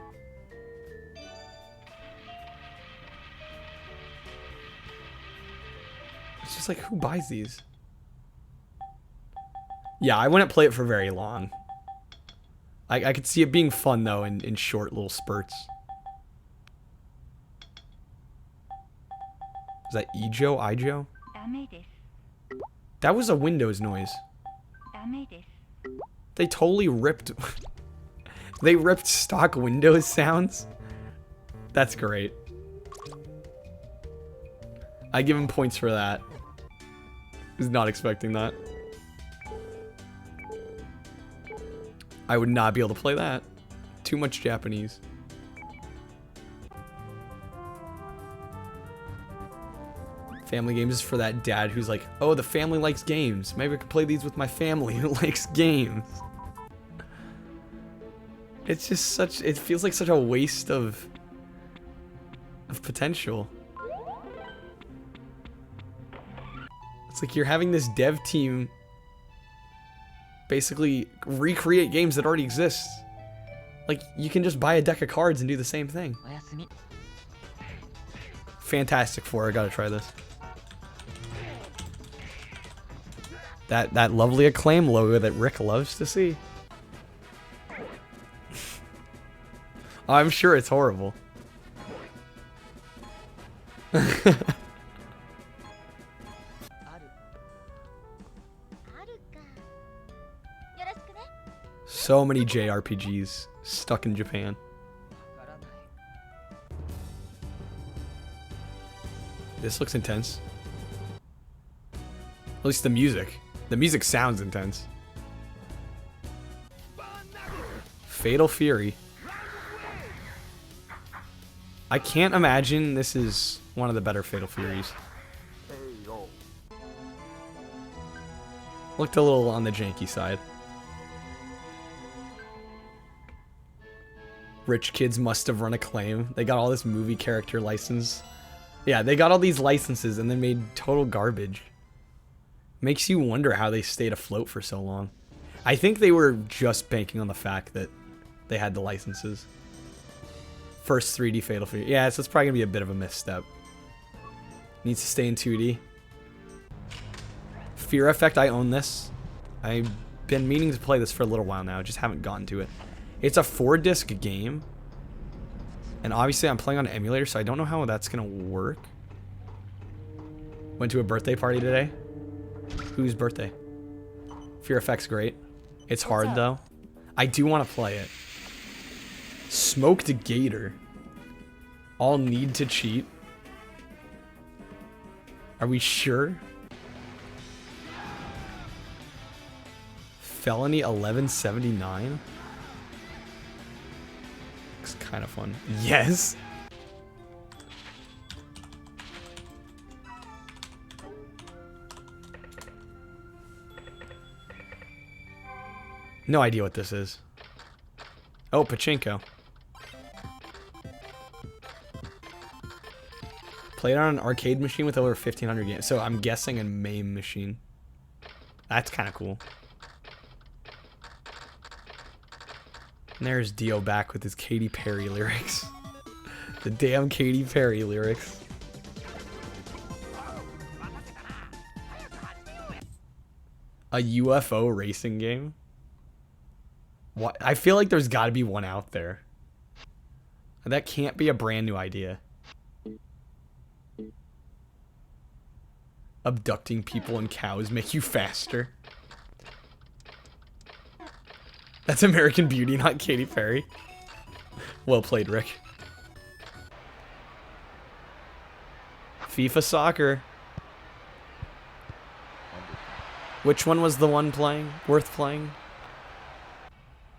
It's just like, who buys these? Yeah, I wouldn't play it for very long. I could see it being fun though in short little spurts. Is that Ijo? Ijo? That was a Windows noise. They totally ripped... They ripped stock Windows sounds? That's great. I give him points for that. Was not expecting that. I would not be able to play that. Too much Japanese. Family games is for that dad who's like, oh, the family likes games. Maybe I could play these with my family who likes games. It's just such, it feels like such a waste of potential. It's like you're having this dev team basically recreate games that already exist. Like, you can just buy a deck of cards and do the same thing. Fantastic Four, I gotta try this. That lovely Acclaim logo that Rick loves to see. I'm sure it's horrible. So many JRPGs stuck in Japan. This looks intense. At least the music. The music sounds intense. Fatal Fury. I can't imagine this is one of the better Fatal Furies. Looked a little on the janky side. Rich kids must have run Acclaim. They got all this movie character license. Yeah, they got all these licenses and then made total garbage. Makes you wonder how they stayed afloat for so long. I think they were just banking on the fact that they had the licenses. First 3D Fatal Fury. Yeah, so it's probably going to be a bit of a misstep. Needs to stay in 2D. Fear Effect, I own this. I've been meaning to play this for a little while now, just haven't gotten to it. It's a 4-disc game. And obviously I'm playing on an emulator, so I don't know how that's going to work. Went to a birthday party today. Whose birthday? Fear Effect's great. It's hard though. I do want to play it. Smoked Gator. All need to cheat. Are we sure? Felony 1179? Looks kind of fun. Yes! No idea what this is. Oh, pachinko. Played on an arcade machine with over 1,500 games. So I'm guessing a MAME machine. That's kind of cool. And there's Dio back with his Katy Perry lyrics. The damn Katy Perry lyrics. A UFO racing game? What? I feel like there's got to be one out there. That can't be a brand new idea. Abducting people and cows make you faster. That's American Beauty, not Katy Perry. Well played, Rick. FIFA Soccer. Which one was the one playing? Worth playing?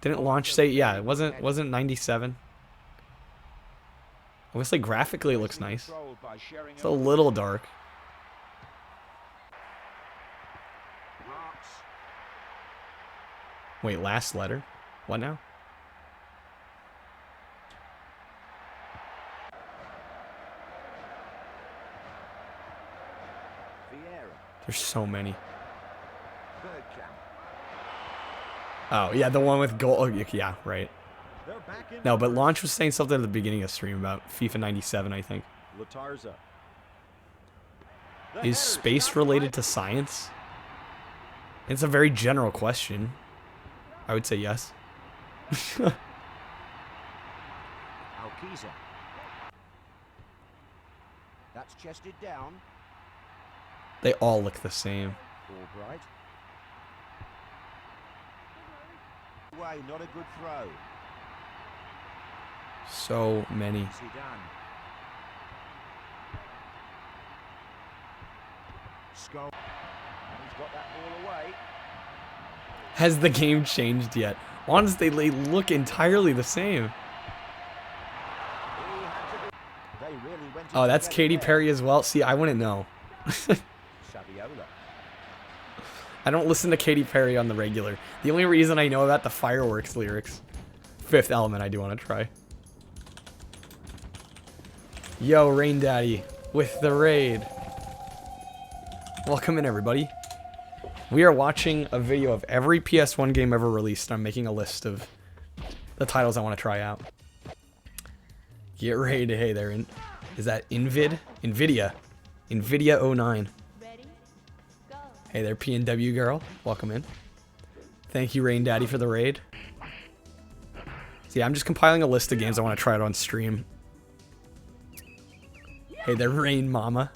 Didn't launch say, yeah, it wasn't 97. Obviously graphically it looks nice. It's a little dark. Wait, last letter? What now? There's so many. Oh, yeah, the one with gold. Oh, yeah, right. No, but Launch was saying something at the beginning of the stream about FIFA 97, I think. Is space related to science? It's a very general question. I would say yes. That's chested down. They all look the same. Albright. Way, not a good throw. So many. Zidane. Skull. And he's got that ball away. Has the game changed yet? Honestly, they look entirely the same. Oh, that's Katy Perry as well. See, I wouldn't know. I don't listen to Katy Perry on the regular. The only reason I know about the fireworks lyrics. Fifth Element I do want to try. Yo, Rain Daddy with the raid. Welcome in, everybody. We are watching a video of every PS1 game ever released. I'm making a list of the titles I want to try out. Get ready to, hey there, is that Nvidia 09. Hey there, PNW girl. Welcome in. Thank you, Rain Daddy, for the raid. See, I'm just compiling a list of games I want to try out on stream. Hey there, Rain Mama.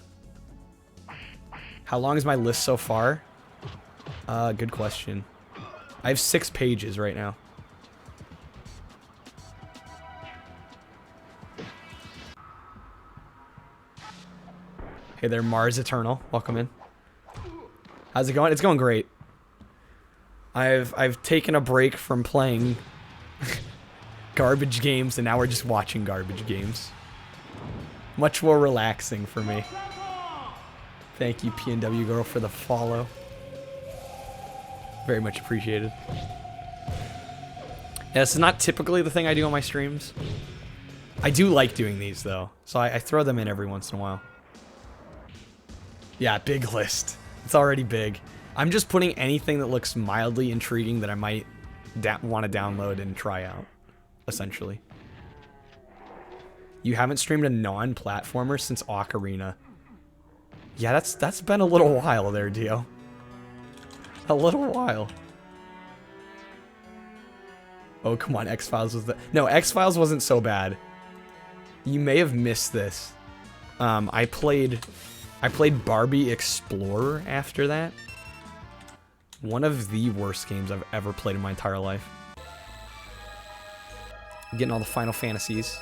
How long is my list so far? Good question. I have 6 pages right now. Hey there, Mars Eternal. Welcome in. How's it going? It's going great. I've taken a break from playing garbage games, and now we're just watching garbage games. Much more relaxing for me. Thank you, PNW girl, for the follow. Very much appreciated. Yeah, this is not typically the thing I do on my streams. I do like doing these, though, so I throw them in every once in a while. Yeah, big list. It's already big. I'm just putting anything that looks mildly intriguing that I might want to download and try out, essentially. You haven't streamed a non-platformer since Ocarina. Yeah, that's been a little while there, Dio. A little while. Oh, come on, X-Files was the... No, X-Files wasn't so bad. You may have missed this. I played Barbie Explorer after that. One of the worst games I've ever played in my entire life. Getting all the Final Fantasies.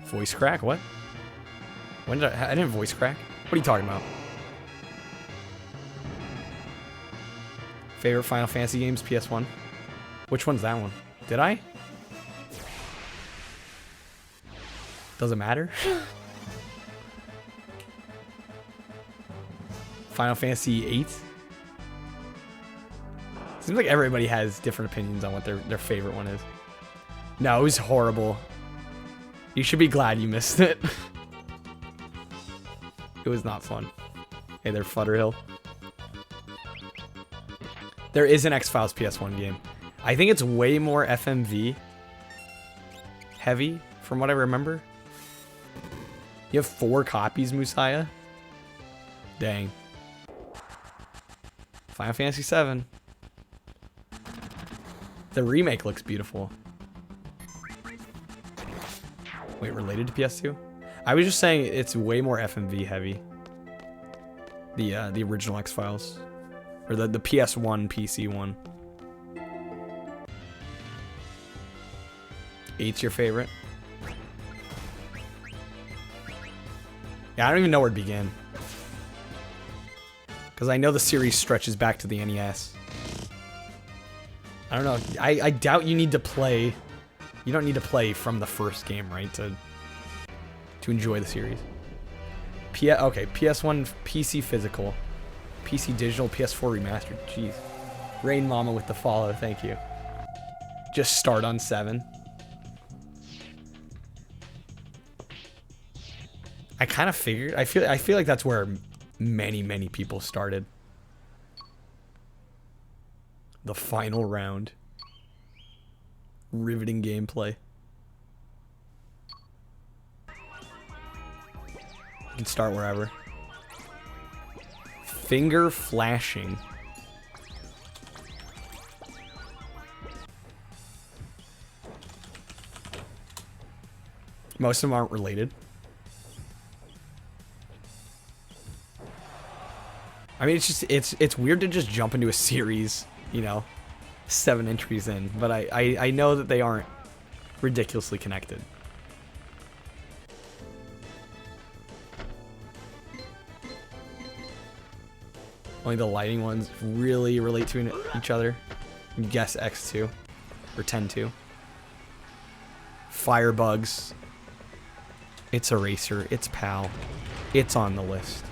Voice crack? What? When did I didn't voice crack. What are you talking about? Favorite Final Fantasy games, PS1? Which one's that one? Did I? Doesn't matter. Final Fantasy 8? Seems like everybody has different opinions on what their favorite one is. No, it was horrible. You should be glad you missed it. It was not fun. Hey there, Flutterhill. There is an X-Files PS1 game. I think it's way more FMV heavy, from what I remember. You have 4 copies, Musaya? Dang. Final Fantasy VII. The remake looks beautiful. Wait, related to PS2? I was just saying it's way more FMV heavy. The original X-Files. Or the PS1 PC one. 8's your favorite? Yeah, I don't even know where to begin. Because I know the series stretches back to the NES. I don't know. I doubt you need to play... You don't need to play from the first game, right? To enjoy the series. Okay, PS1 PC physical. PC digital, PS4 remastered. Jeez. Rain Mama with the follow, thank you. Just start on 7. I kind of figured. I feel like that's where many people started. The final round. Riveting gameplay. You can start wherever. Finger flashing. Most of them aren't related. I mean, it's just it's weird to just jump into a series, you know, 7 entries in, but I know that they aren't ridiculously connected. Only the lighting ones really relate to each other. Guess X2 or 10-2. Firebugs. It's Eraser. It's PAL. It's on the list.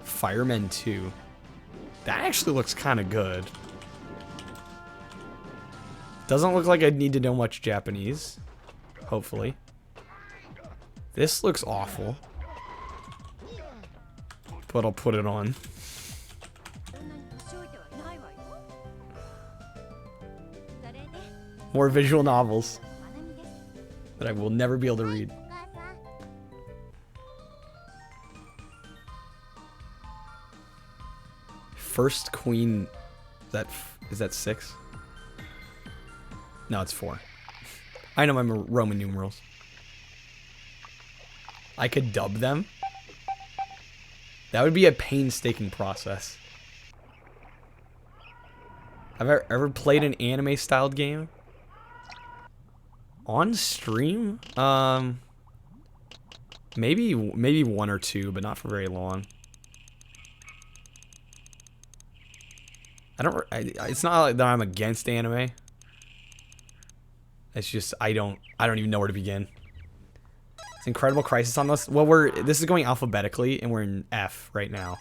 Firemen 2. That actually looks kind of good. Doesn't look like I'd need to know much Japanese. Hopefully. This looks awful. But I'll put it on. More visual novels that I will never be able to read. First Queen, is that 6? No, it's 4. I know my Roman numerals. I could dub them. That would be a painstaking process. Have I ever played an anime-styled game? On stream? Maybe 1 or 2, but not for very long. It's not like that I'm against anime. It's just I don't even know where to begin. It's Incredible Crisis on this. Well, this is going alphabetically, and we're in F right now.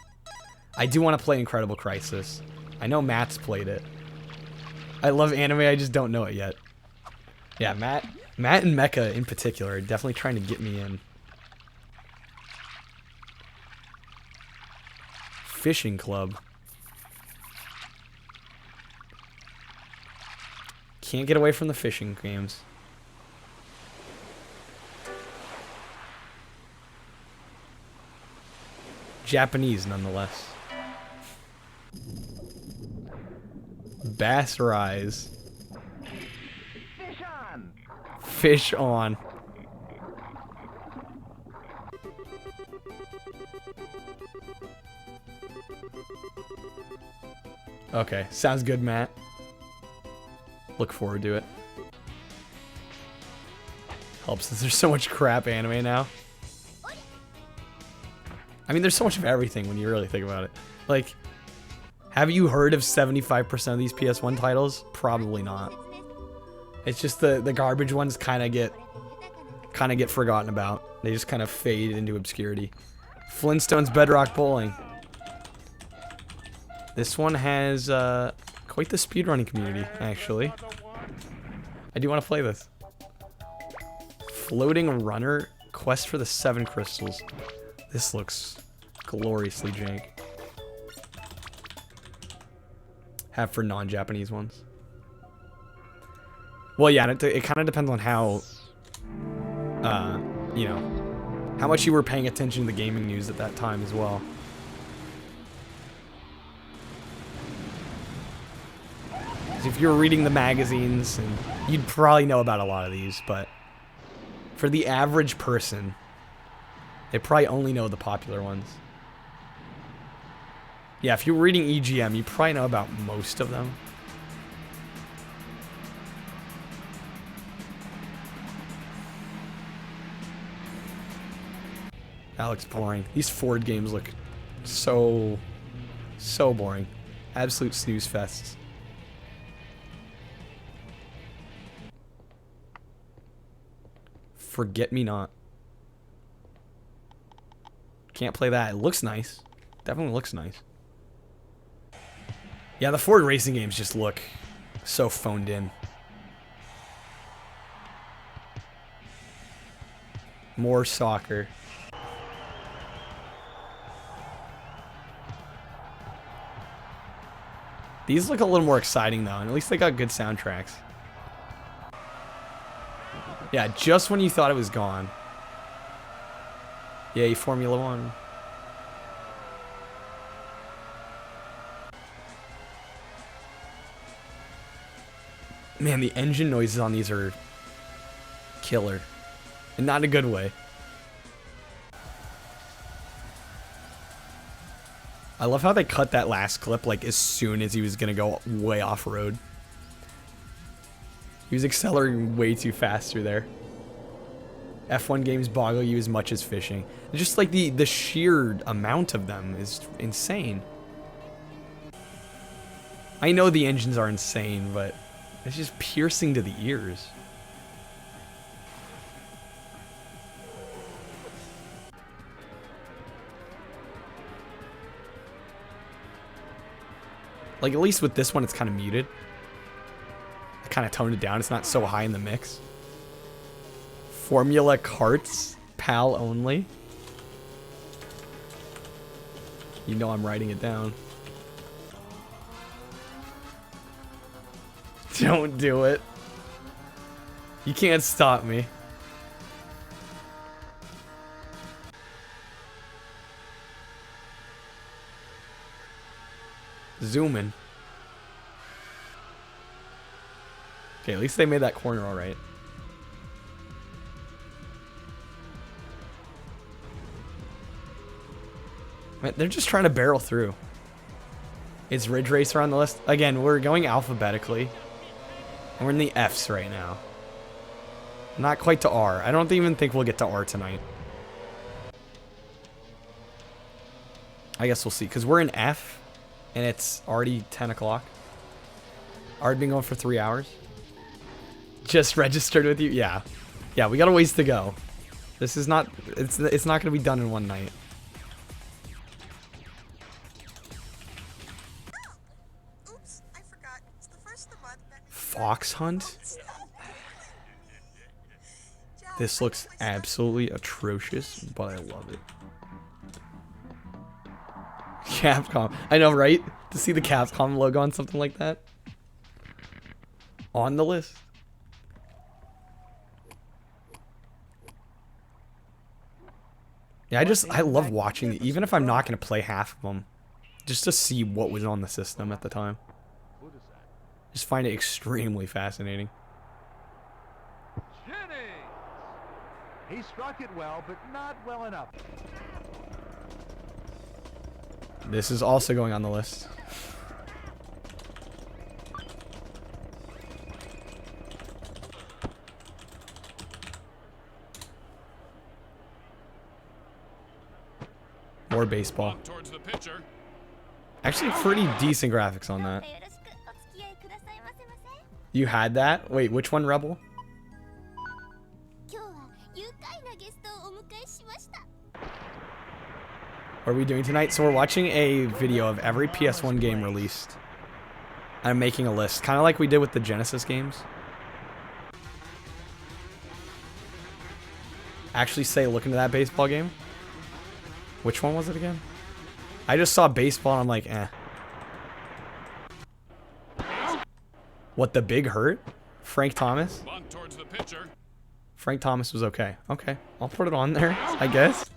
I do want to play Incredible Crisis. I know Matt's played it. I love anime. I just don't know it yet. Yeah, Matt and Mecha in particular are definitely trying to get me in. Fishing Club. Can't get away from the fishing games. Japanese, nonetheless. Bass Rise. Fish on! Fish on. Okay, sounds good, Matt. Look forward to it. Helps that there's so much crap anime now. I mean, there's so much of everything when you really think about it. Like, have you heard of 75% of these PS1 titles? Probably not. It's just the garbage ones kind of get forgotten about. They just kind of fade into obscurity. Flintstones Bedrock Bowling. This one has quite the speedrunning community, actually. I do want to play this. Floating Runner Quest for the 7 Crystals. This looks gloriously jank. Have for non-Japanese ones. Well, yeah, it kind of depends on how, you know, how much you were paying attention to the gaming news at that time as well. If you were reading the magazines, and you'd probably know about a lot of these, but for the average person, they probably only know the popular ones. Yeah, if you were reading EGM, you probably know about most of them. That looks boring. These Ford games look so boring. Absolute snooze fests. Forget Me Not. Can't play that. It looks nice. Definitely looks nice. Yeah, the Ford racing games just look so phoned in. More soccer. These look a little more exciting though, and at least they got good soundtracks. Yeah, just when you thought it was gone. Yay, Formula 1. Man, the engine noises on these are killer. And not in a good way. I love how they cut that last clip like as soon as he was gonna go way off-road. He was accelerating way too fast through there. F1 games boggle you as much as fishing. Just like the sheer amount of them is insane. I know the engines are insane, but it's just piercing to the ears. Like, at least with this one, it's kind of muted. I kind of toned it down. It's not so high in the mix. Formula Karts, PAL only. You know I'm writing it down. Don't do it. You can't stop me. Zoom in. Okay, at least they made that corner all right. They're just trying to barrel through. Is Ridge Racer on the list? Again, we're going alphabetically. And we're in the Fs right now. Not quite to R. I don't even think we'll get to R tonight. I guess we'll see, because we're in F, and it's already 10 o'clock. Already been going for 3 hours. Just registered with you? Yeah. Yeah, we got a ways to go. This is not, it's not going to be done in one night. Oops, I forgot. It's the first of the month. Fox Hunt? This looks absolutely atrocious, but I love it. Capcom. I know, right? To see the Capcom logo on something like that. On the list. Yeah, I love watching, even if I'm not going to play half of them, just to see what was on the system at the time. Just find it extremely fascinating. He struck it well, but not well enough. This is also going on the list. More baseball. Actually, pretty decent graphics on that. You had that? Wait, which one, Rebel? What are we doing tonight? So we're watching a video of every PS1 game released. I'm making a list, kind of like we did with the Genesis games. Actually say, look into that baseball game. Which one was it again? I just saw baseball and I'm like, eh. What, the big hurt? Frank Thomas? Frank Thomas was okay. Okay, I'll put it on there, I guess.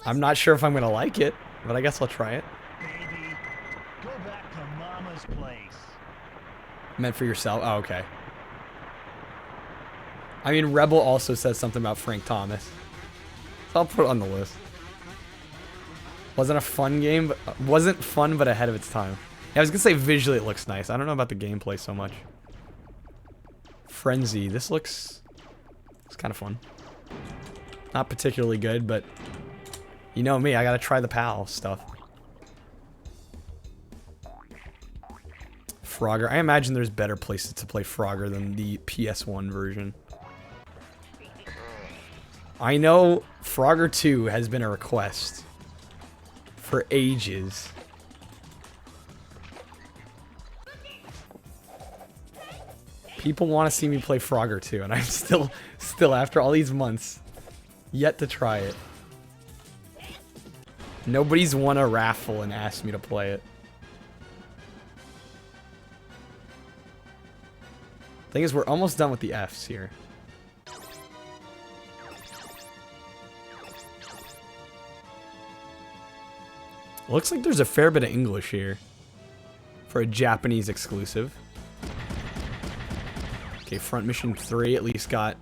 I'm not sure if I'm gonna like it, but I guess I'll try it. Baby, go back to Mama's place. Meant for yourself? Oh, okay. I mean, Rebel also says something about Frank Thomas. So I'll put it on the list. Wasn't a fun game, but wasn't fun, but ahead of its time. Yeah, I was gonna say visually it looks nice. I don't know about the gameplay so much. Frenzy. This looks... It's kind of fun. Not particularly good, but... You know me, I gotta try the PAL stuff. Frogger. I imagine there's better places to play Frogger than the PS1 version. I know Frogger 2 has been a request for ages. People want to see me play Frogger 2, and I'm still after all these months, yet to try it. Nobody's won a raffle and asked me to play it. Thing is, we're almost done with the Fs here. Looks like there's a fair bit of English here for a Japanese exclusive. Okay, Front Mission 3 at least got...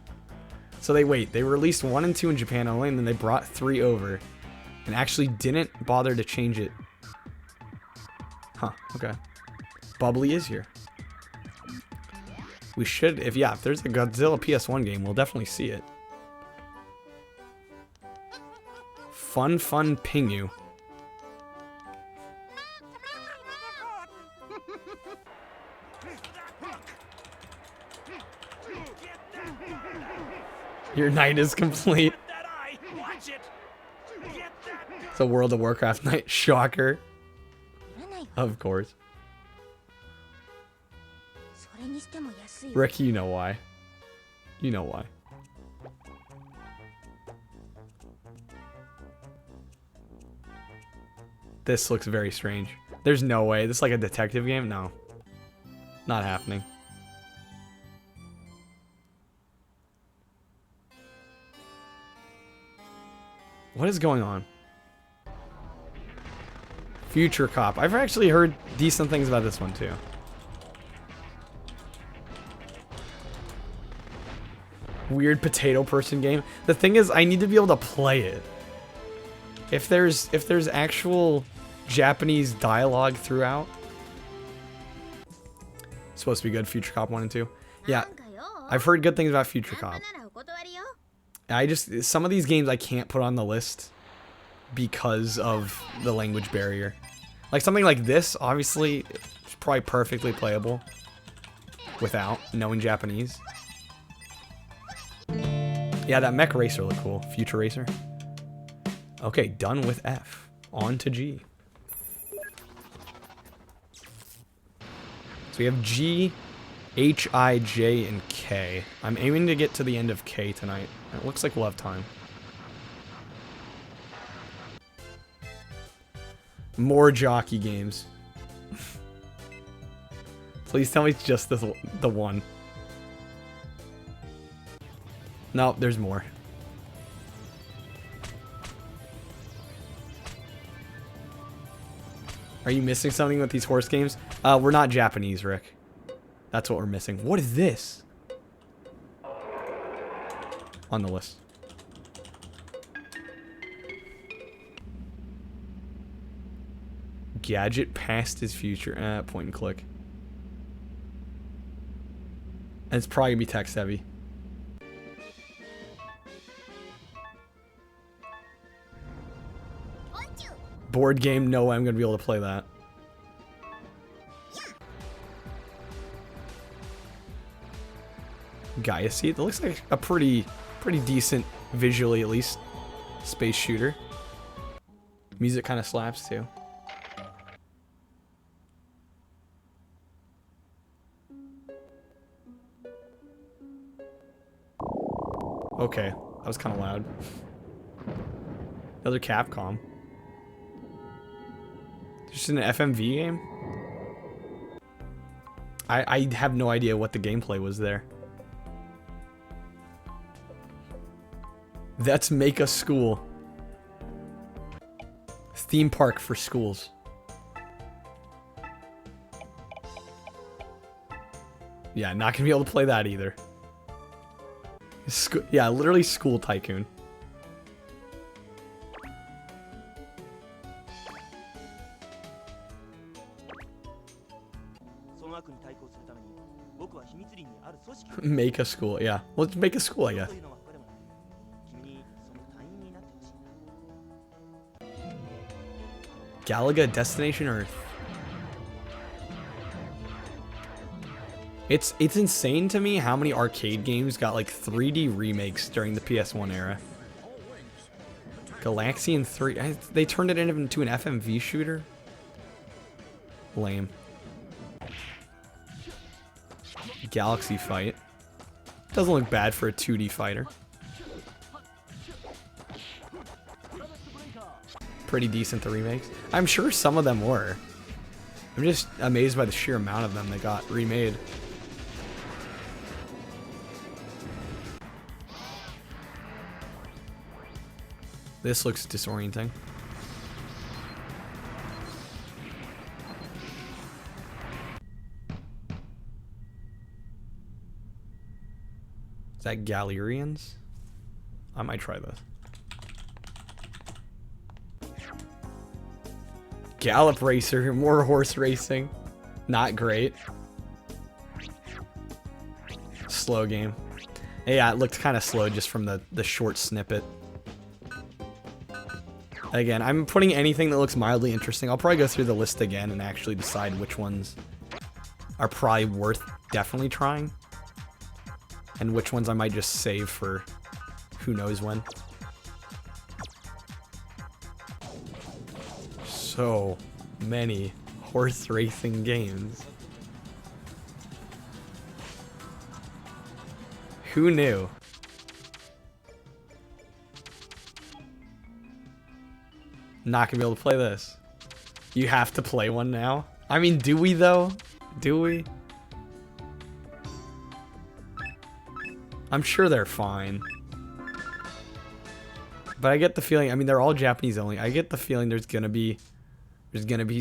So they released 1 and 2 in Japan only, and then they brought 3 over. And actually didn't bother to change it. Huh, okay. Bubbly is here. We should, if there's a Godzilla PS1 game, we'll definitely see it. Fun Pingu. Your night is complete. It's a World of Warcraft night. Shocker. Of course. Rick, you know why. You know why. This looks very strange. There's no way. This is like a detective game? No. Not happening. What is going on? Future Cop. I've actually heard decent things about this one too. Weird potato person game. The thing is, I need to be able to play it. If there's actual Japanese dialogue throughout. It's supposed to be good, Future Cop 1 and 2. Yeah. I've heard good things about Future Cop. Some of these games I can't put on the list because of the language barrier. Like something like this, obviously, it's probably perfectly playable without knowing Japanese. Yeah, that mech racer looked cool. Future Racer. Okay, done with F. On to G. So we have G, H, I, J, and K. I'm aiming to get to the end of K tonight. It looks like we'll have time. More jockey games. Please tell me it's just the one. No, there's more. Are you missing something with these horse games? We're not Japanese, Rick. That's what we're missing. What is this? On the list. Gadget past his future. Point and click. And it's probably gonna be text heavy. Board game, no way I'm gonna be able to play that. Gaia Seed, that looks like a pretty decent, visually at least, space shooter. Music kind of slaps too. Okay, that was kind of loud. Another Capcom. Just an FMV game? I have no idea what the gameplay was there. Let's make a school. Theme park for schools. Yeah, not gonna be able to play that either. Yeah, literally School Tycoon. Make a school, yeah. Let's make a school, I guess. Galaga Destination Earth. It's insane to me how many arcade games got like 3D remakes during the PS1 era. Galaxian 3, they turned it into an FMV shooter? Lame. Galaxy Fight. Doesn't look bad for a 2D fighter. Pretty decent, the remakes. I'm sure some of them were. I'm just amazed by the sheer amount of them that got remade. This looks disorienting. Is that Galerians? I might try this. Gallop Racer, more horse racing. Not great. Slow game. Yeah, it looked kind of slow just from the short snippet. Again, I'm putting anything that looks mildly interesting. I'll probably go through the list again and actually decide which ones are probably worth definitely trying. And which ones I might just save for who knows when. So many horse racing games. Who knew? Not gonna be able to play this. You have to play one now? I mean, do we though? Do we? I'm sure they're fine. But I get the feeling, I mean, they're all Japanese only. I get the feeling there's gonna be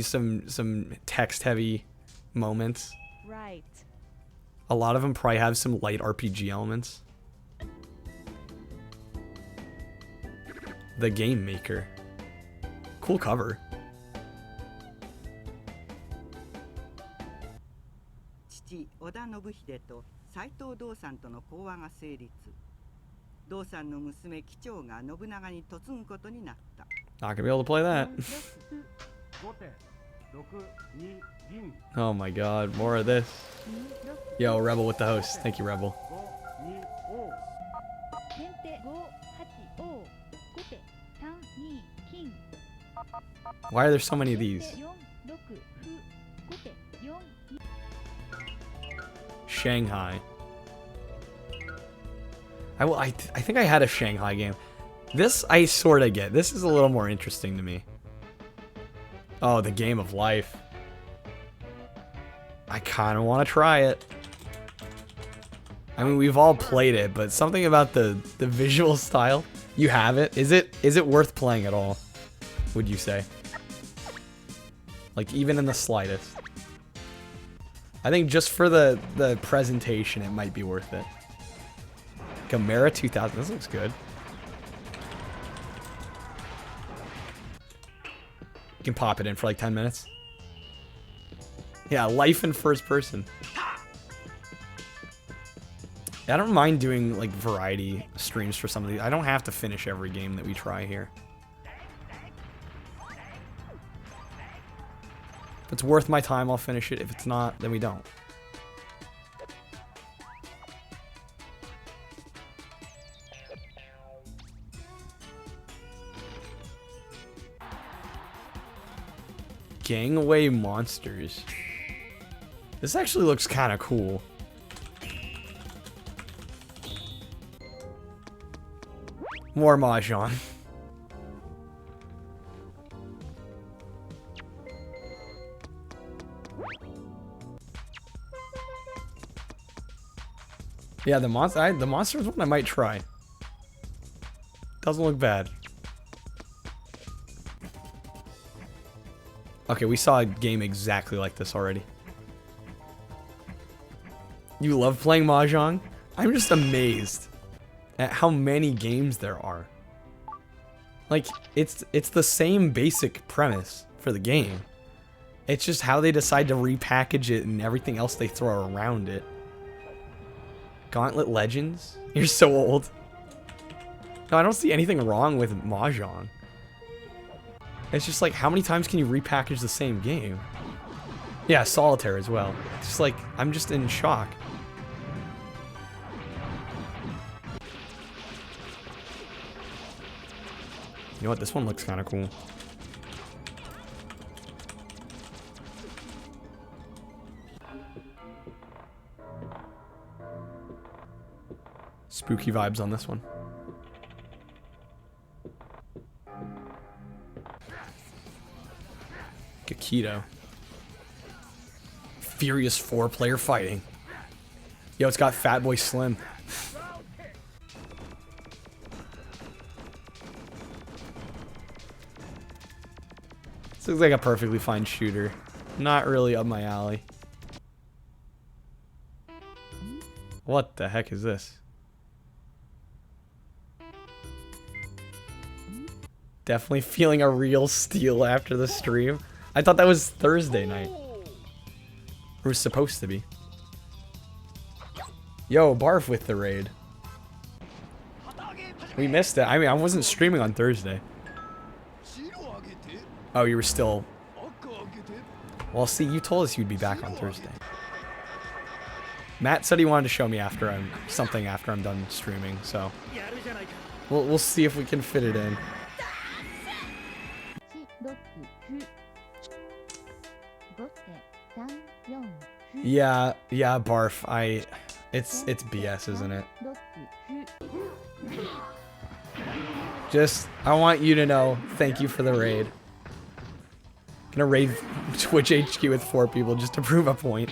some text heavy moments. Right. A lot of them probably have some light RPG elements. The Game Maker. Cool cover. 父織田信秀と斎藤道三との講和が成立。道三の娘貴長が信長に嫁ぐことになった。 Not gonna be able to play that. Oh my god, more of this. Yo, Rebel with the host. Thank you, Rebel. Why are there so many of these? Shanghai. I think I had a Shanghai game. This I sorta get. This is a little more interesting to me. Oh, the Game of Life. I kind of want to try it. I mean, we've all played it, but something about the visual style. You have it. Is it worth playing at all? Would you say? Like, even in the slightest. I think just for the presentation, it might be worth it. Gamera 2000. This looks good. You can pop it in for like 10 minutes. Yeah, life in first person. I don't mind doing like variety streams for some of these. I don't have to finish every game that we try here. If it's worth my time, I'll finish it. If it's not, then we don't. Gangway monsters. This actually looks kind of cool. More Mahjong. Yeah, the monsters one I might try. Doesn't look bad. Okay, we saw a game exactly like this already. You love playing Mahjong? I'm just amazed at how many games there are. Like, it's the same basic premise for the game. It's just how they decide to repackage it and everything else they throw around it. Gauntlet Legends? You're so old. No, I don't see anything wrong with Mahjong. It's just like, how many times can you repackage the same game? Yeah, Solitaire as well. It's just like, I'm just in shock. You know what? This one looks kind of cool. Spooky vibes on this one. Keto. Furious 4-player fighting. Yo, it's got Fatboy Slim. This looks like a perfectly fine shooter. Not really up my alley. What the heck is this? Definitely feeling a real steal after the stream. I thought that was Thursday night. Or was supposed to be. Yo, Barf with the raid. We missed it. I mean, I wasn't streaming on Thursday. Oh, you were still... Well, see, you told us you'd be back on Thursday. Matt said he wanted to show me after I'm done streaming, so... We'll see if we can fit it in. Yeah, Barf, it's BS, isn't it? Just, I want you to know, thank you for the raid. Gonna raid Twitch HQ with 4 people just to prove a point.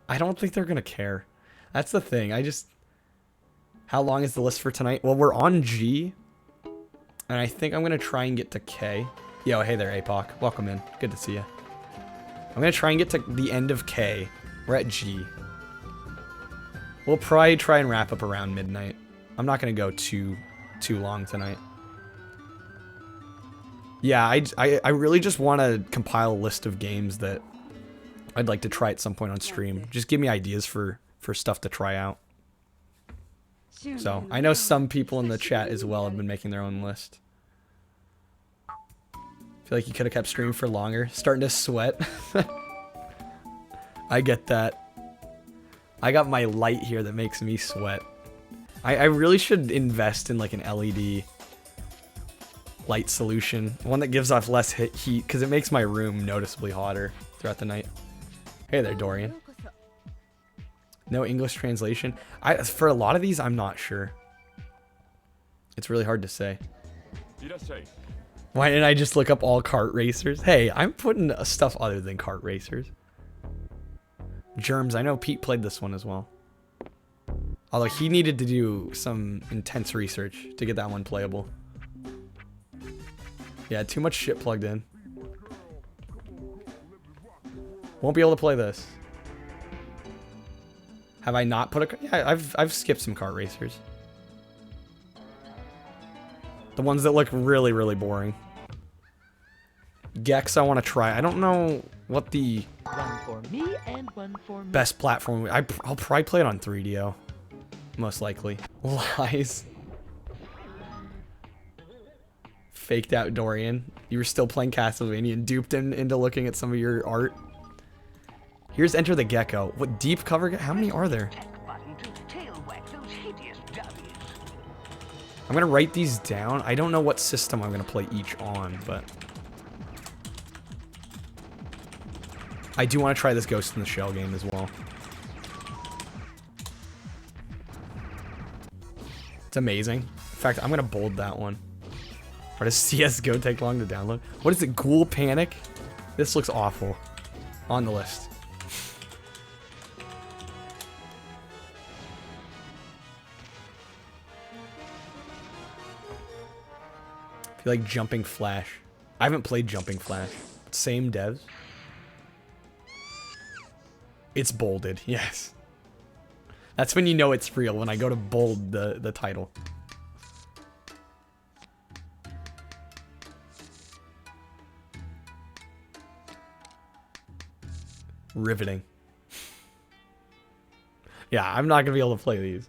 I don't think they're gonna care. That's the thing, how long is the list for tonight? Well, we're on G, and I think I'm gonna try and get to K. Yo, hey there, APOC. Welcome in. Good to see you. I'm gonna try and get to the end of K. We're at G. We'll probably try and wrap up around midnight. I'm not gonna go too long tonight. Yeah, I really just want to compile a list of games that I'd like to try at some point on stream. Just give me ideas for stuff to try out. So, I know some people in the chat as well have been making their own list. Feel like you could have kept streaming for longer. Starting to sweat. I get that. I got my light here that makes me sweat. I really should invest in like an LED light solution. One that gives off less heat, because it makes my room noticeably hotter throughout the night. Hey there, Dorian. No English translation. For a lot of these, I'm not sure. It's really hard to say. Why didn't I just look up all kart racers? Hey, I'm putting stuff other than kart racers. Germs, I know Pete played this one as well. Although he needed to do some intense research to get that one playable. Yeah, too much shit plugged in. Won't be able to play this. Have I not put a... Yeah, I've skipped some kart racers. The ones that look really, really boring. Gex I want to try. I don't know what the... for me and one for me. Best platform. I'll probably play it on 3DO. Most likely. Lies. Faked out Dorian. You were still playing Castlevania and duped him into looking at some of your art. Here's Enter the Gecko. What deep cover? How many are there? I'm gonna write these down. I don't know what system I'm gonna play each on, but I do want to try this Ghost in the Shell game as well. It's amazing. In fact, I'm gonna bold that one. Or does CSGO take long to download? What is it? Ghoul Panic? This looks awful. On the list. I feel like Jumping Flash. I haven't played Jumping Flash. Same devs. It's bolded, yes. That's when you know it's real, when I go to bold the title. Riveting. Yeah, I'm not gonna be able to play these.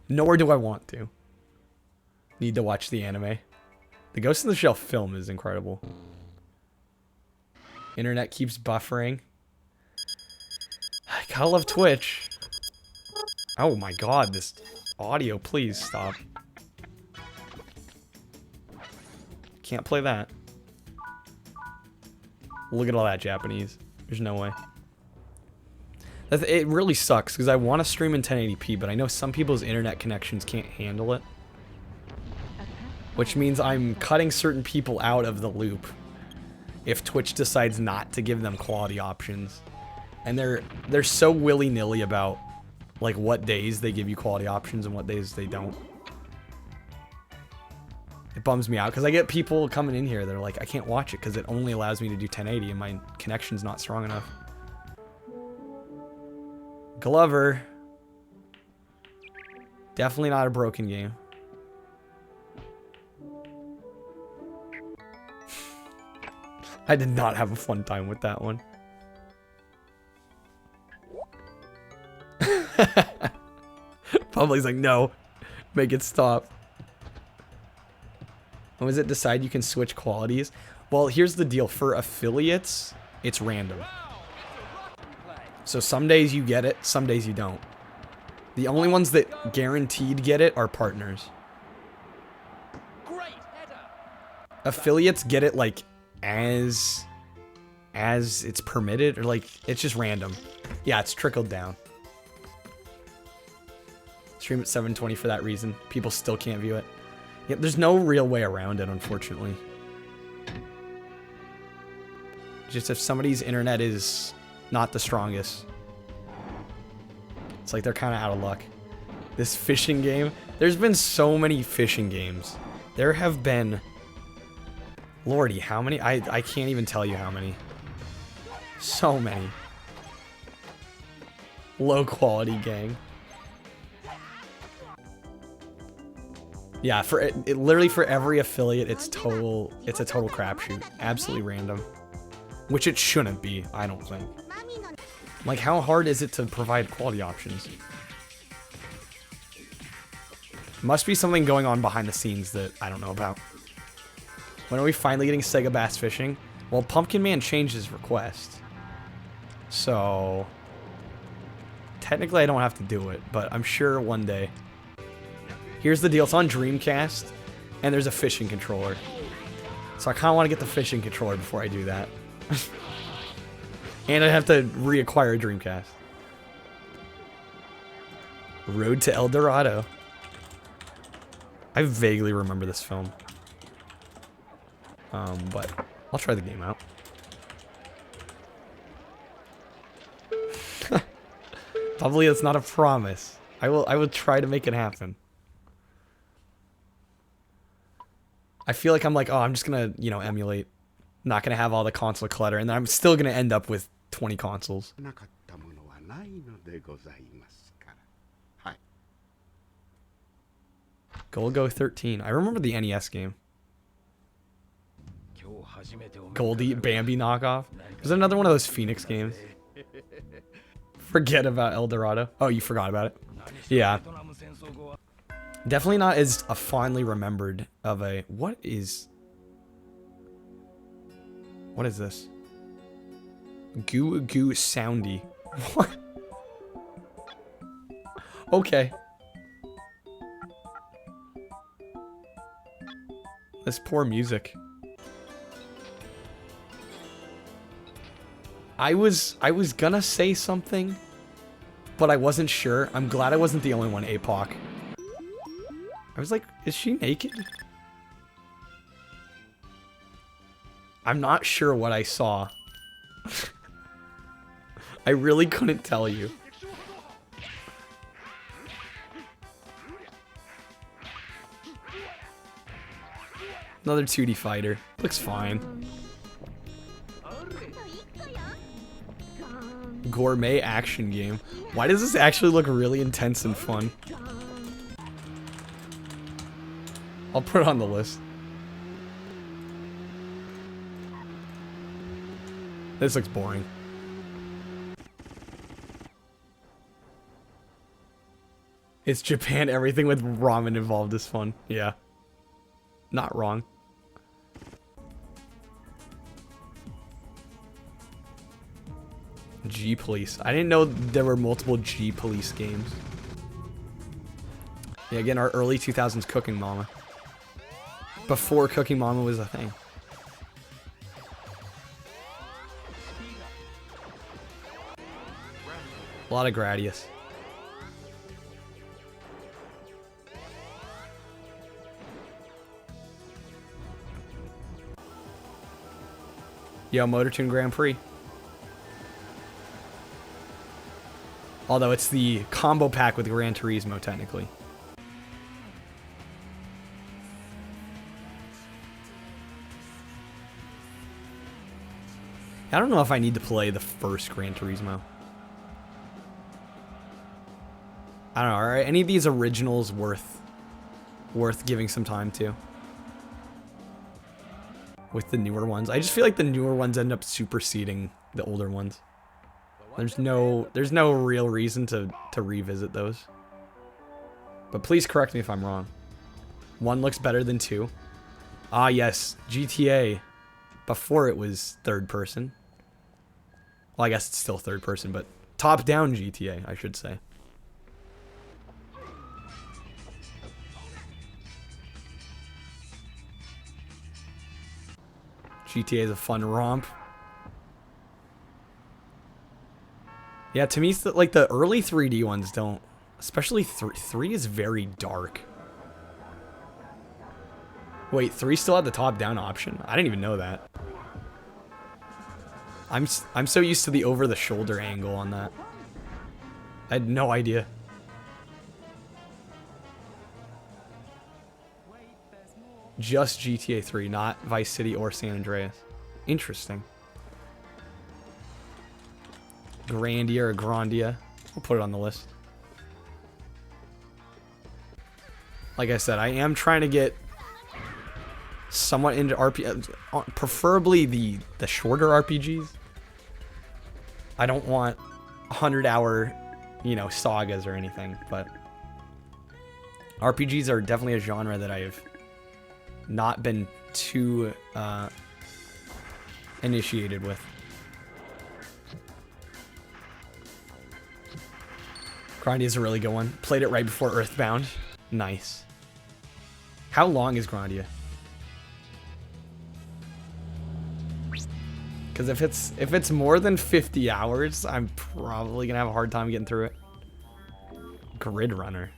Nor do I want to. Need to watch the anime. The Ghost in the Shell film is incredible. Internet keeps buffering. I gotta love Twitch. Oh my god, this audio, please stop. Can't play that. Look at all that Japanese. There's no way. It really sucks because I want to stream in 1080p, but I know some people's internet connections can't handle it. Which means I'm cutting certain people out of the loop if Twitch decides not to give them quality options. And they're so willy-nilly about like what days they give you quality options and what days they don't. It bums me out because I get people coming in here, they're like, I can't watch it because it only allows me to do 1080 and my connection's not strong enough. Glover. Definitely not a broken game. I did not have a fun time with that one. Public's like, no. Make it stop. When was it decide you can switch qualities? Well, here's the deal. For affiliates, it's random. So some days you get it, some days you don't. The only ones that guaranteed get it are partners. Affiliates get it like as it's permitted, or like it's just random. Yeah, it's trickled down. Stream at 720 for that reason. People still can't view it. Yeah, there's no real way around it, unfortunately. Just if somebody's internet is not the strongest, it's like they're kind of out of luck. This fishing game, there's been so many fishing games. There have been, lordy, how many? I can't even tell you how many. So many. Low quality gang. Yeah, for it literally for every affiliate, it's a total crapshoot. Absolutely random. Which it shouldn't be, I don't think. Like, how hard is it to provide quality options? Must be something going on behind the scenes that I don't know about. When are we finally getting Sega Bass Fishing? Well, Pumpkin Man changed his request. So technically I don't have to do it, but I'm sure one day. Here's the deal, it's on Dreamcast, and there's a fishing controller. So I kind of want to get the fishing controller before I do that. And I have to reacquire a Dreamcast. Road to El Dorado. I vaguely remember this film. But I'll try the game out. Probably it's not a promise. I will try to make it happen. I feel like I'm like, oh, I'm just gonna, you know, emulate. Not gonna have all the console clutter, and then I'm still gonna end up with 20 consoles. Golgo 13. I remember the NES game. Goldie Bambi knockoff. There's another one of those Phoenix games. Forget about El Dorado. Oh, you forgot about it? Yeah. Definitely not as a fondly remembered of a... What is this? Goo Goo Soundy. What? Okay. This poor music. I was gonna say something, but I wasn't sure. I'm glad I wasn't the only one, APOC. I was like, is she naked? I'm not sure what I saw. I really couldn't tell you. Another 2D fighter. Looks fine. Gourmet action game. Why does this actually look really intense and fun? I'll put it on the list. This looks boring. It's Japan. Everything with ramen involved is fun. Yeah. Not wrong. G-Police. I didn't know there were multiple G-Police games. Yeah, again, our early 2000s Cooking Mama. Before Cooking Mama was a thing. A lot of Gradius. Yo, MotorTune Grand Prix. Although it's the combo pack with Gran Turismo, technically. I don't know if I need to play the first Gran Turismo. I don't know, are any of these originals worth giving some time to? With the newer ones. I just feel like the newer ones end up superseding the older ones. There's no real reason to revisit those. But please correct me if I'm wrong. 1 looks better than 2. Ah, yes, GTA. Before it was third person. Well, I guess it's still third person, but top-down GTA, I should say. GTA is a fun romp. Yeah, to me, like the early 3D ones don't, especially 3 is very dark. Wait, 3 still had the top-down option? I didn't even know that. I'm so used to the over-the-shoulder angle on that. I had no idea. Just GTA 3, not Vice City or San Andreas. Interesting. Grandia or Grandia. We'll put it on the list. Like I said, I am trying to get somewhat into RPG, preferably the shorter RPGs. I don't want 100-hour, sagas or anything, but RPGs are definitely a genre that I've not been too initiated with. Grandia is a really good one. Played it right before Earthbound. Nice. How long is Grandia? Because if it's more than 50 hours, I'm probably gonna have a hard time getting through it. Grid Runner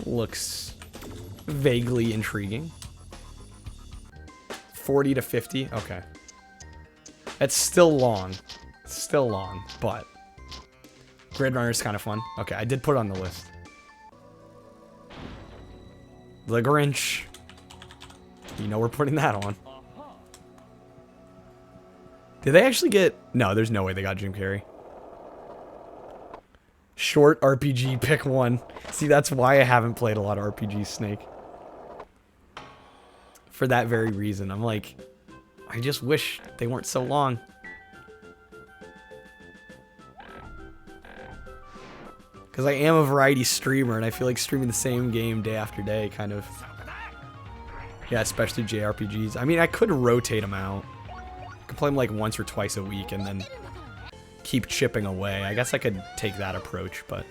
looks vaguely intriguing. 40 to 50. Okay, it's still long. Still long, but Grid Runner is kind of fun. Okay, I did put it on the list. The Grinch. We're putting that on. Did they actually get... No, there's no way they got Jim Carrey. Short RPG, pick one. See, that's why I haven't played a lot of RPGs, Snake. For that very reason. I'm like, I just wish they weren't so long. Because I am a variety streamer, and I feel like streaming the same game day after day kind of... Yeah, especially JRPGs. I mean, I could rotate them out. I could play them like once or twice a week and then keep chipping away. I guess I could take that approach, but...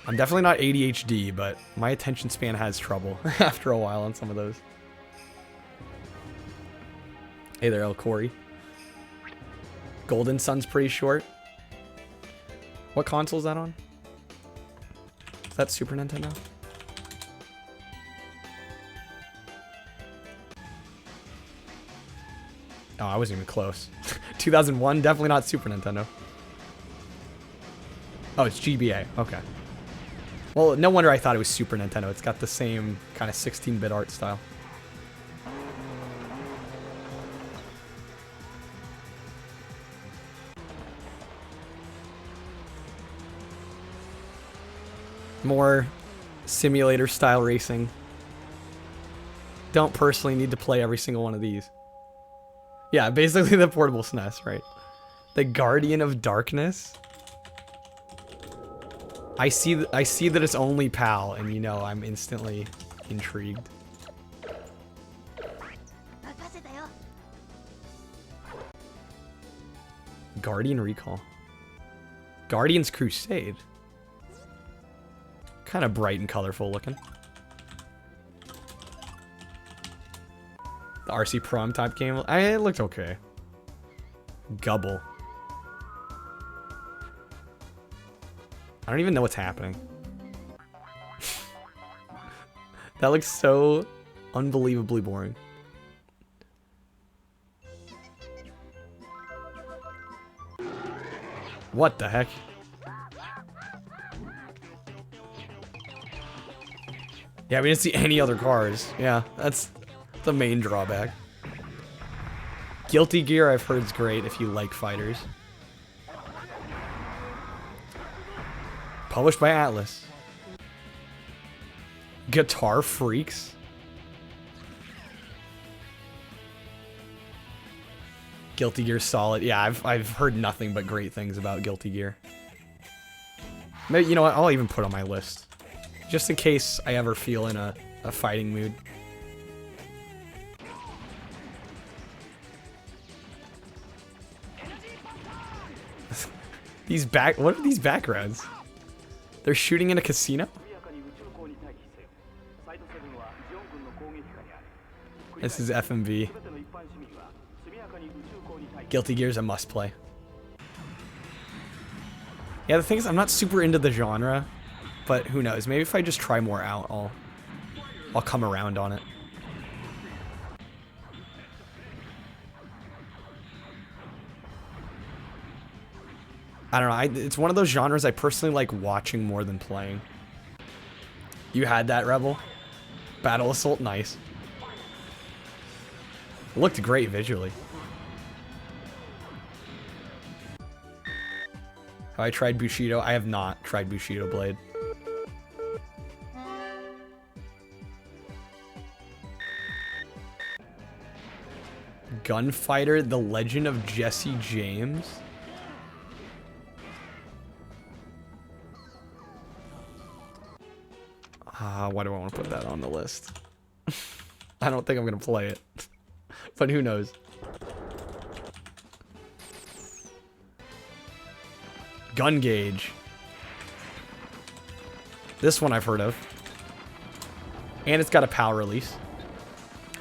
I'm definitely not ADHD, but my attention span has trouble after a while on some of those. Hey there, El Corey. Golden Sun's pretty short. What console is that on? Is that Super Nintendo? Oh, I wasn't even close. 2001, definitely not Super Nintendo. Oh, it's GBA. Okay. Well, no wonder I thought it was Super Nintendo. It's got the same kind of 16-bit art style. More simulator-style racing. Don't personally need to play every single one of these. Yeah, basically the portable SNES, right? The Guardian of Darkness. I see that it's only PAL, and you know I'm instantly intrigued. Guardian Recall. Guardian's Crusade. Kind of bright and colorful looking. The RC Prom type game. It looked okay. Gubble. I don't even know what's happening. That looks so unbelievably boring. What the heck? Yeah, we didn't see any other cars. Yeah, that's the main drawback. Guilty Gear, I've heard, is great if you like fighters. Published by Atlas. Guitar Freaks. Guilty Gear solid. Yeah, I've heard nothing but great things about Guilty Gear. Maybe, you know what? I'll even put on my list. Just in case I ever feel in a fighting mood. What are these backgrounds? They're shooting in a casino? This is FMV. Guilty Gear's a must play. Yeah, the thing is, I'm not super into the genre, but who knows? Maybe if I just try more out, I'll come around on it. I don't know. It's one of those genres I personally like watching more than playing. You had that, Rebel? Battle Assault, nice. Looked great visually. Have I tried Bushido? I have not tried Bushido Blade. Gunfighter, The Legend of Jesse James. Why do I want to put that on the list? I don't think I'm going to play it. But who knows? Gun Gauge. This one I've heard of. And it's got a PAL release.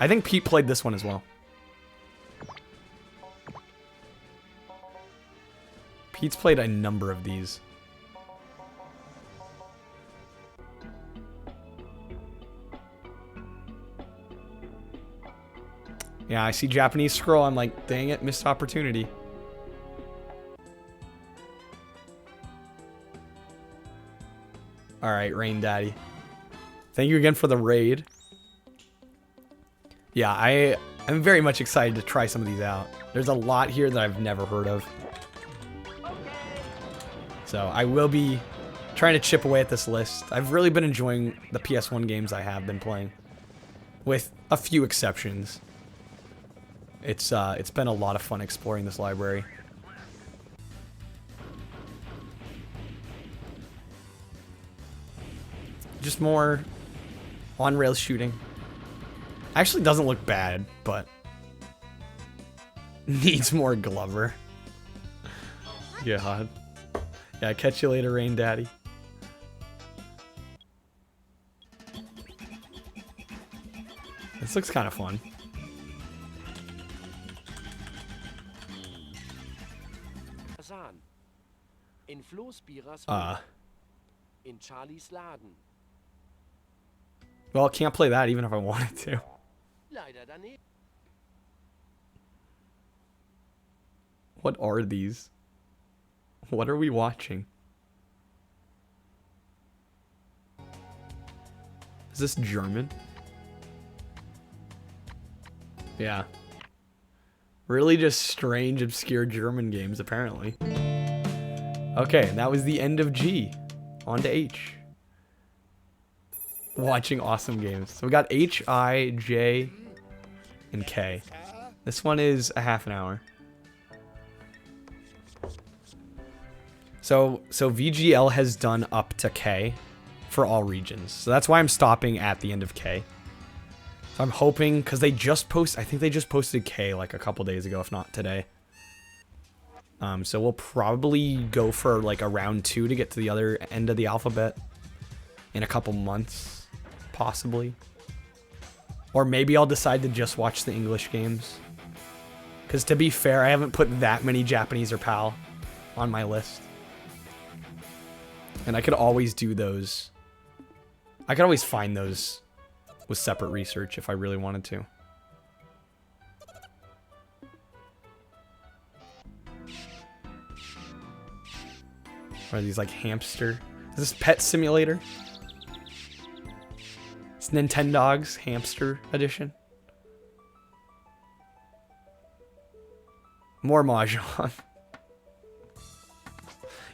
I think Pete played this one as well. Pete's played a number of these. Yeah, I see Japanese scroll. I'm like, dang it, missed opportunity. Alright, Rain Daddy. Thank you again for the raid. Yeah, I'm very much excited to try some of these out. There's a lot here that I've never heard of. So I will be trying to chip away at this list. I've really been enjoying the PS1 games I have been playing. With a few exceptions. It's been a lot of fun exploring this library. Just more on-rails shooting. Actually doesn't look bad, but needs more Glover. God. Yeah, catch you later, Rain Daddy. This looks kind of fun. In Charlie's Laden. Well, can't play that even if I wanted to. What are these? What are we watching? Is this German? Yeah. Really just strange, obscure German games, apparently. Okay, that was the end of G. On to H. Watching awesome games. So we got H, I, J, and K. This one is a half an hour. So VGL has done up to K for all regions. So that's why I'm stopping at the end of K. So I'm hoping, because they just I think they just posted K like a couple days ago, if not today. So we'll probably go for like a round 2 to get to the other end of the alphabet in a couple months, possibly. Or maybe I'll decide to just watch the English games. Because to be fair, I haven't put that many Japanese or PAL on my list. And I could always do those. I could always find those with separate research if I really wanted to. Are these like hamster? Is this Pet Simulator? It's Nintendogs Hamster Edition. More Mahjong.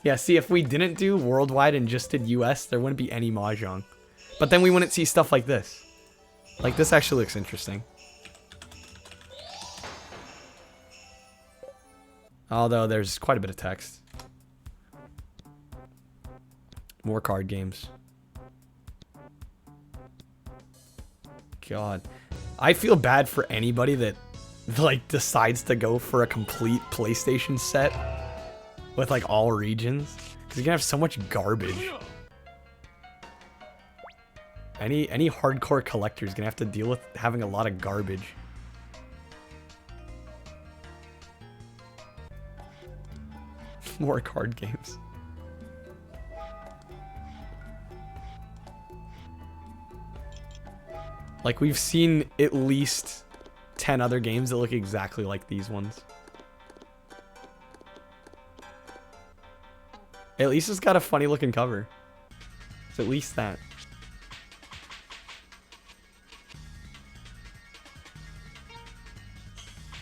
Yeah, see, if we didn't do worldwide and just did US, there wouldn't be any Mahjong. But then we wouldn't see stuff like this. Like, this actually looks interesting. Although, there's quite a bit of text. More card games. God. I feel bad for anybody that, like, decides to go for a complete PlayStation set with, like, all regions. Because you're gonna have so much garbage. Any hardcore collector is gonna have to deal with having a lot of garbage. More card games. Like, we've seen at least 10 other games that look exactly like these ones. At least it's got a funny looking cover. It's at least that.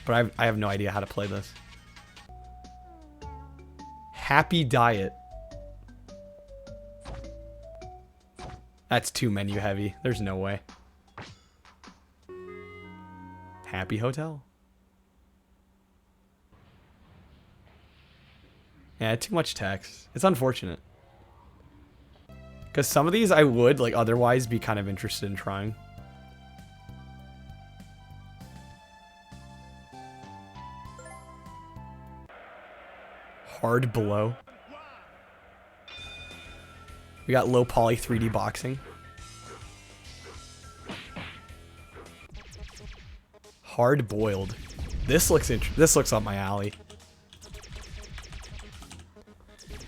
But I have no idea how to play this. Happy Diet. That's too menu heavy. There's no way. Happy Hotel. Yeah, too much text. It's unfortunate. Because some of these I would, like, otherwise be kind of interested in trying. Hard Below. We got low poly 3D boxing. Hard Boiled. This looks up my alley.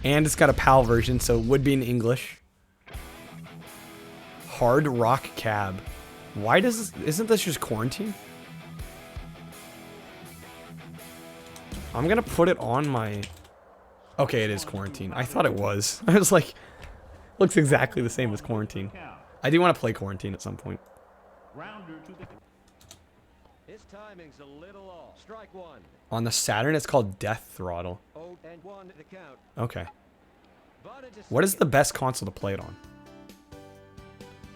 And it's got a PAL version, so it would be in English. Hard Rock Cab. Why does this, isn't this just Quarantine? I'm gonna put it on my... Okay, it is Quarantine. I thought it was. I was like, looks exactly the same as Quarantine. I do want to play Quarantine at some point. His timing's a little off. Strike one. On the Saturn, it's called Death Throttle. Okay. What is the best console to play it on?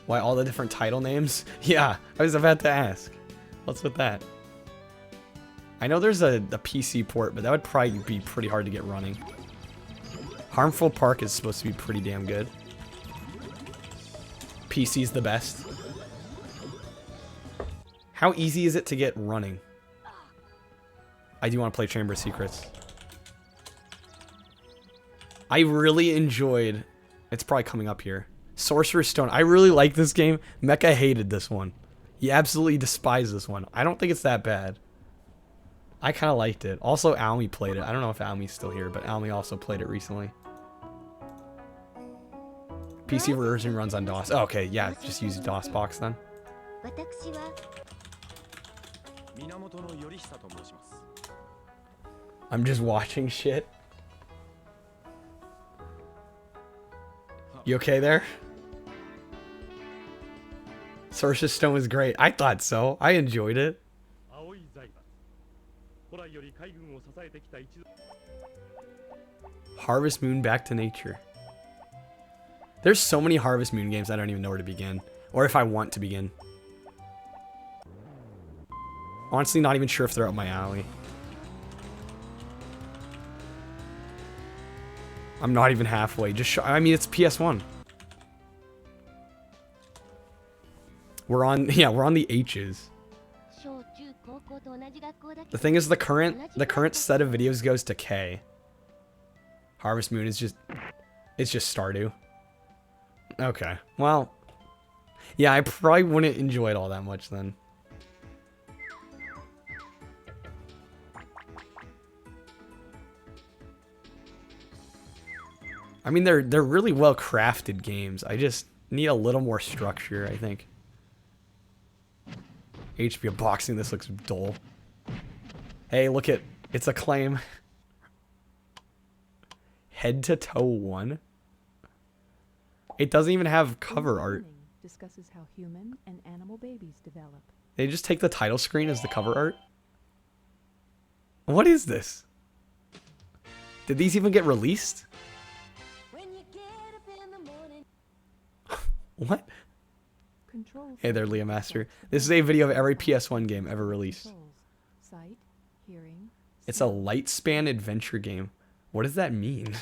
Why all the different title names? Yeah, I was about to ask. What's with that? I know there's a PC port, but that would probably be pretty hard to get running. Harmful Park is supposed to be pretty damn good. PC's the best. How easy is it to get running? I do want to play Chamber of Secrets. I really enjoyed... It's probably coming up here. Sorcerer's Stone. I really like this game. Mecha hated this one. He absolutely despised this one. I don't think it's that bad. I kind of liked it. Also, Almy played it. I don't know if Almy's still here, but Almy also played it recently. PC version runs on DOS. Oh, okay, yeah, just use DOS box then. I'm just watching shit. You okay there? Sorcerer's Stone was great. I thought so. I enjoyed it. Harvest Moon Back to Nature. There's so many Harvest Moon games I don't even know where to begin. Or if I want to begin. Honestly, not even sure if they're up my alley. I'm not even halfway. I mean, it's PS1. We're on the H's. The thing is, the current set of videos goes to K. Harvest Moon is just, it's just Stardew. Okay, well, yeah, I probably wouldn't enjoy it all that much then. I mean, they're really well crafted games. I just need a little more structure, I think. HBO boxing, this looks dull. Hey, look at, it's Acclaim. Head to toe 1. It doesn't even have cover art. Discusses how human and animal babies develop. They just take the title screen as the cover art. What is this? Did these even get released? What? Hey there, Leah Master. This is a video of every PS1 game ever released. Sight, hearing, it's a light span adventure game. What does that mean?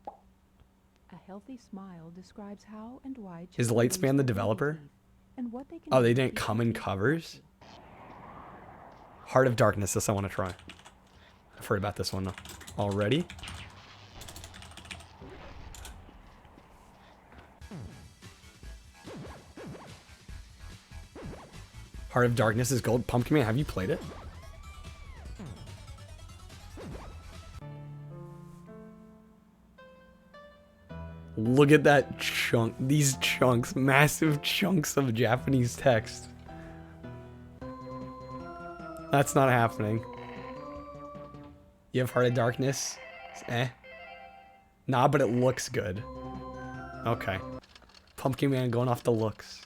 A healthy smile describes how and why. Is Lightspan the developer? And what they can Oh, they didn't come in covers? Heart of Darkness, this I want to try. I've heard about this one already. Heart of Darkness is gold. Pumpkin Man, have you played it? Look at that chunk. These chunks. Massive chunks of Japanese text. That's not happening. You have Heart of Darkness? Eh. Nah, but it looks good. Okay. Pumpkin Man going off the looks.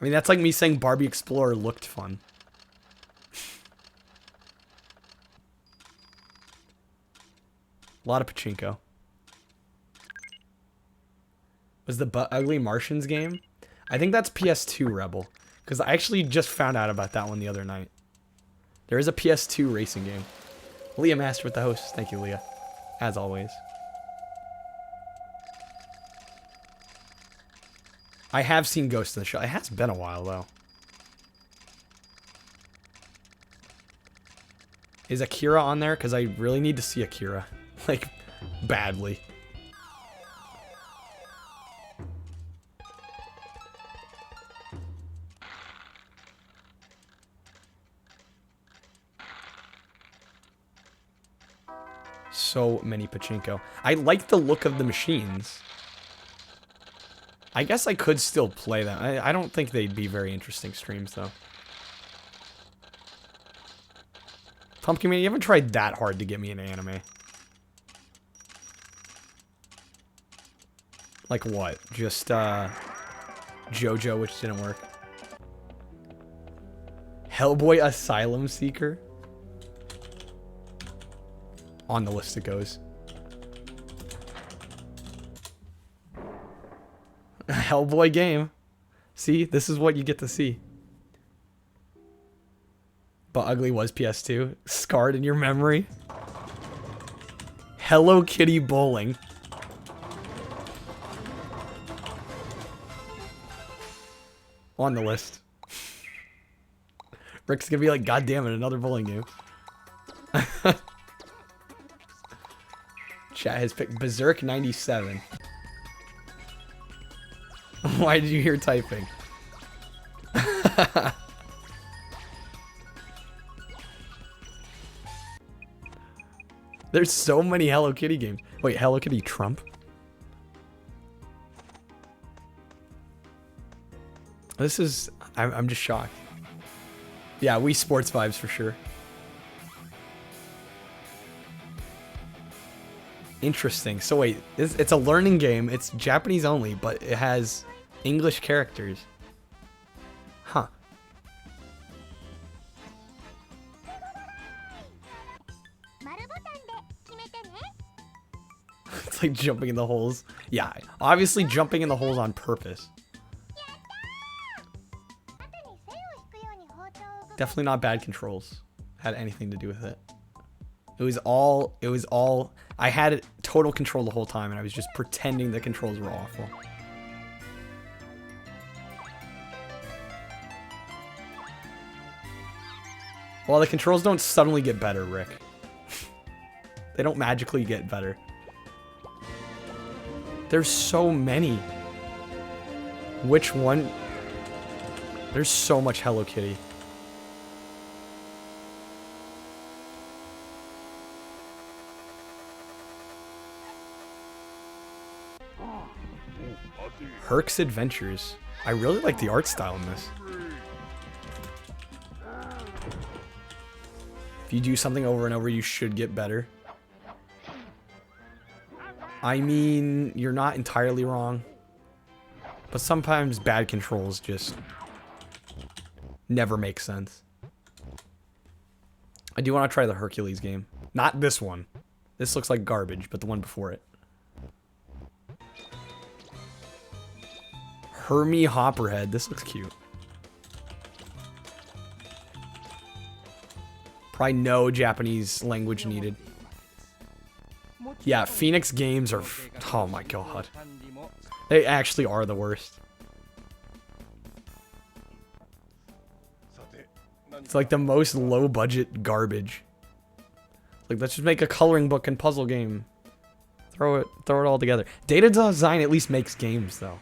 I mean, that's like me saying Barbie Explorer looked fun. A lot of pachinko. Was the Ugly Martians game? I think that's PS2 Rebel. Because I actually just found out about that one the other night. There is a PS2 racing game. Leah Master with the host. Thank you, Leah. As always. I have seen Ghost in the Shell. It has been a while, though. Is Akira on there? Because I really need to see Akira. Like, badly. So many pachinko. I like the look of the machines. I guess I could still play them. I don't think they'd be very interesting streams, though. Pumpkin Man, you haven't tried that hard to get me an anime. Like what? Just, JoJo, which didn't work. Hellboy Asylum Seeker? On the list it goes. Hellboy game. See, this is what you get to see. But ugly was PS2. Scarred in your memory. Hello Kitty bowling. On the list. Rick's gonna be like, God damn it, another bowling game. Chat has picked Berserk 97. Why did you hear typing? There's so many Hello Kitty games. Wait, Hello Kitty Trump? This is... I'm just shocked. Yeah, Wii Sports vibes for sure. Interesting. So wait, it's a learning game. It's Japanese only, but it has English characters. Huh. It's like jumping in the holes. Yeah, obviously jumping in the holes on purpose. Definitely not bad controls. Had anything to do with it. It was all, I had total control the whole time and I was just pretending the controls were awful. Well, the controls don't suddenly get better, Rick. They don't magically get better. There's so many. Which one? There's so much Hello Kitty. Herc's Adventures. I really like the art style in this. If you do something over and over, you should get better. I mean, you're not entirely wrong. But sometimes bad controls just never make sense. I do want to try the Hercules game. Not this one. This looks like garbage, but the one before it. Hermie Hopperhead. This looks cute. Probably no Japanese language needed. Yeah, Phoenix games are... Oh my god. They actually are the worst. It's like the most low-budget garbage. Like, let's just make a coloring book and puzzle game. Throw it all together. Data Design at least makes games, though.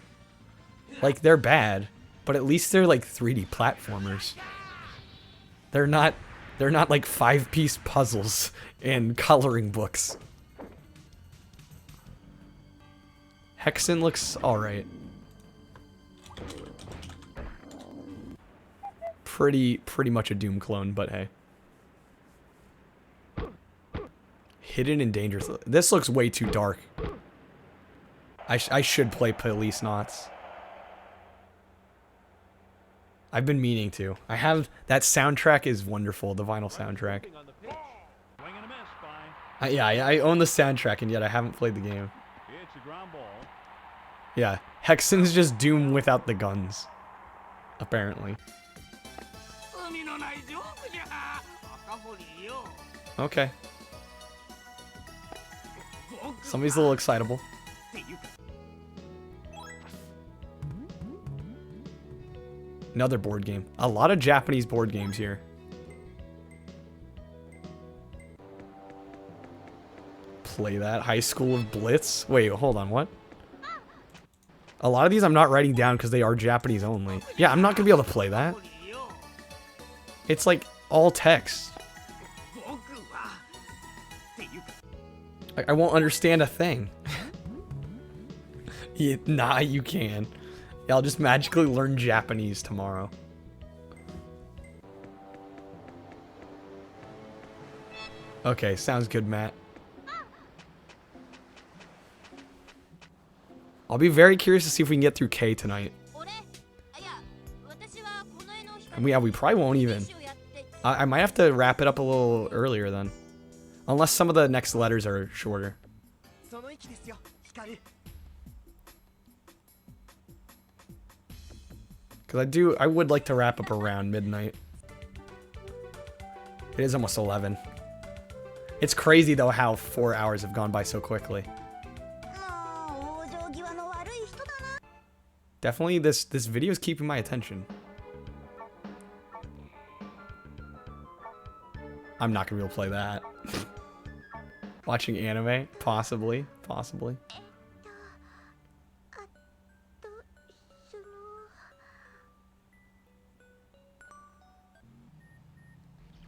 Like, they're bad, but at least they're like 3D platformers. They're not like 5-piece puzzles and coloring books. Hexen looks alright. Pretty much a Doom clone, but hey. Hidden and Dangerous. This looks way too dark. I should play Police Knots. I've been meaning to. I have... That soundtrack is wonderful, the vinyl soundtrack. Yeah, I own the soundtrack, and yet I haven't played the game. Yeah, Hexen's just Doom without the guns. Apparently. Okay. Somebody's a little excitable. Another board game. A lot of Japanese board games here. Play that. High School of Blitz. Wait, hold on, what? A lot of these I'm not writing down because they are Japanese only. Yeah, I'm not going to be able to play that. It's like all text. I won't understand a thing. Yeah, nah, you can. Yeah, I'll just magically learn Japanese tomorrow. Okay, sounds good, Matt. I'll be very curious to see if we can get through K tonight. And we probably won't even. I might have to wrap it up a little earlier then. Unless some of the next letters are shorter. Because I would like to wrap up around midnight. It is almost 11. It's crazy though how 4 hours have gone by so quickly. Definitely this video is keeping my attention. I'm not gonna be able to play that. Watching anime? Possibly. Possibly.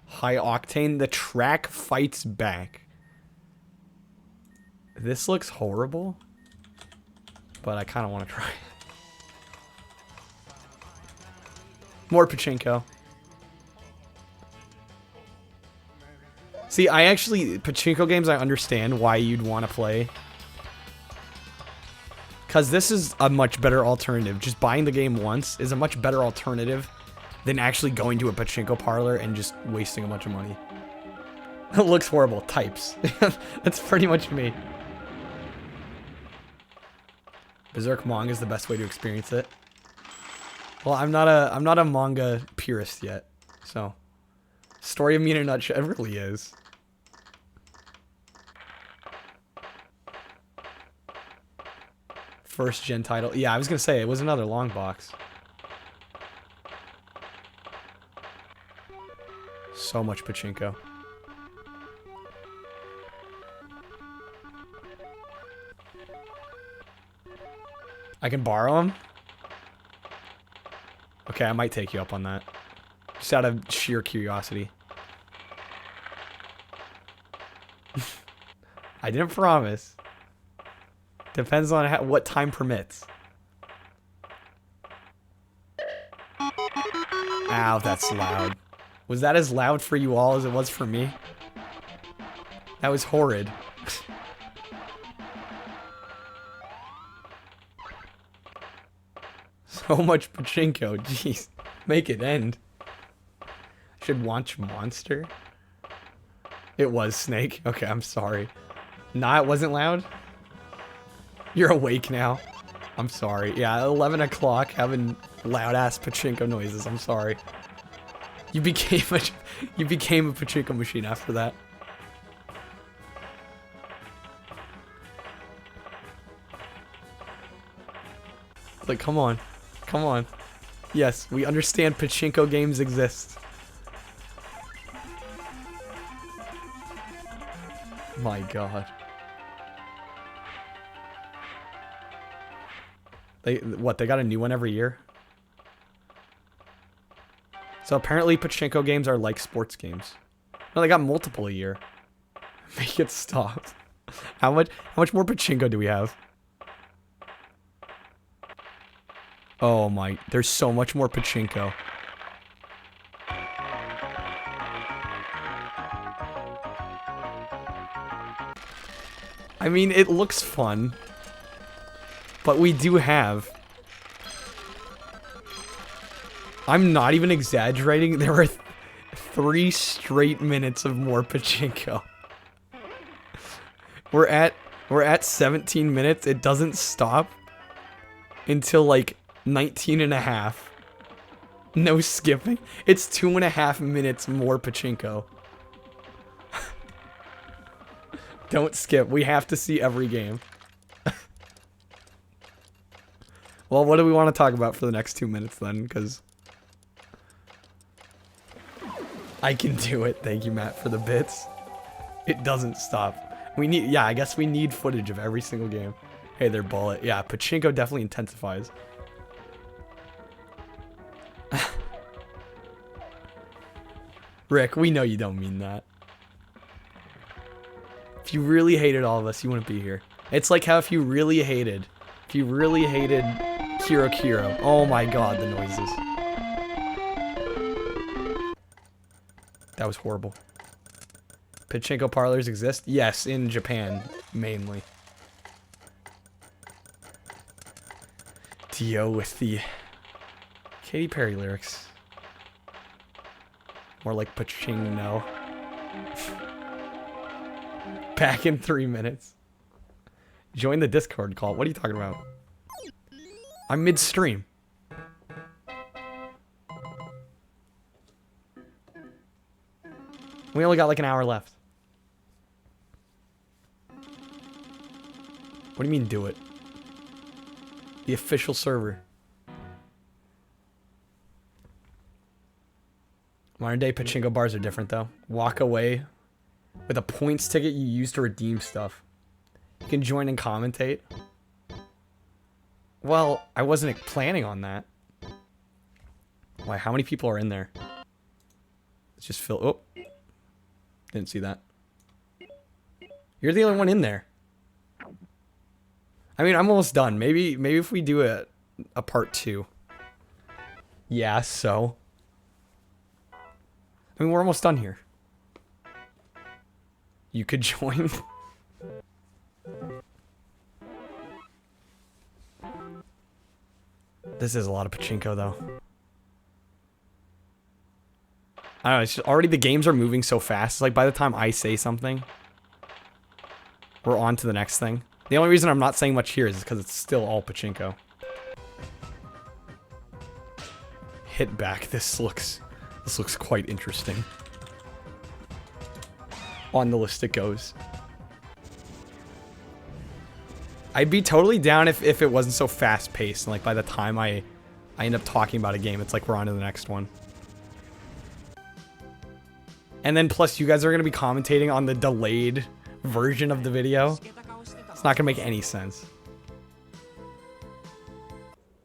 High Octane, the track fights back. This looks horrible, but I kind of want to try it. More pachinko. See, pachinko games, I understand why you'd want to play. Because this is a much better alternative. Just buying the game once is a much better alternative than actually going to a pachinko parlor and just wasting a bunch of money. It looks horrible. Types. That's pretty much me. Berserk manga is the best way to experience it. Well, I'm not a manga purist yet, so story of me in a nutshell. It really is. First gen title. Yeah, I was gonna say it was another long box. So much pachinko. I can borrow them? Okay, I might take you up on that. Just out of sheer curiosity. I didn't promise. Depends on what time permits. Ow, that's loud. Was that as loud for you all as it was for me? That was horrid. So much pachinko, jeez. Make it end. Should watch Monster? It was Snake. Okay, I'm sorry. Nah, it wasn't loud? You're awake now. I'm sorry. Yeah, 11 o'clock having loud-ass pachinko noises. I'm sorry. You became a pachinko machine after that. Like, come on. Come on. Yes, we understand pachinko games exist. My god. They got a new one every year? So apparently pachinko games are like sports games. No, they got multiple a year. Make it stop. How much more pachinko do we have? Oh my, there's so much more pachinko. I mean, it looks fun. But we do have... I'm not even exaggerating. There were 3 straight minutes of more pachinko. We're at 17 minutes. It doesn't stop until like 19 and a half. No skipping. It's 2.5 minutes more pachinko. Don't skip. We have to see every game. Well, what do we want to talk about for the next 2 minutes then? Because I can do it. Thank you, Matt, for the bits. It doesn't stop. Yeah, I guess we need footage of every single game. Hey there, Bullet. Yeah, pachinko definitely intensifies. Rick, we know you don't mean that. If you really hated all of us, you wouldn't be here. It's like how if you really hated Kiro Kiro. Oh my god, the noises. That was horrible. Pachinko parlors exist? Yes, in Japan, mainly. Dio with the Katy Perry lyrics. More like Pachinko. Back in 3 minutes. Join the Discord call. What are you talking about? I'm midstream. We only got like an hour left. What do you mean do it? The official server. Modern day pachinko bars are different though. Walk away with a points ticket you use to redeem stuff. You can join and commentate. Well, I wasn't planning on that. Why, how many people are in there? Let's just fill. Oh. Didn't see that. You're the only one in there. I mean, I'm almost done. Maybe if we do a part 2. Yeah, so. I mean, we're almost done here. You could join. This is a lot of pachinko, though. I don't know, it's just already the games are moving so fast. It's like by the time I say something, we're on to the next thing. The only reason I'm not saying much here is because it's still all pachinko. Hit back. This looks quite interesting. On the list it goes. I'd be totally down if it wasn't so fast paced. And like by the time I end up talking about a game, it's like we're on to the next one. And then plus you guys are going to be commentating on the delayed version of the video. It's not going to make any sense.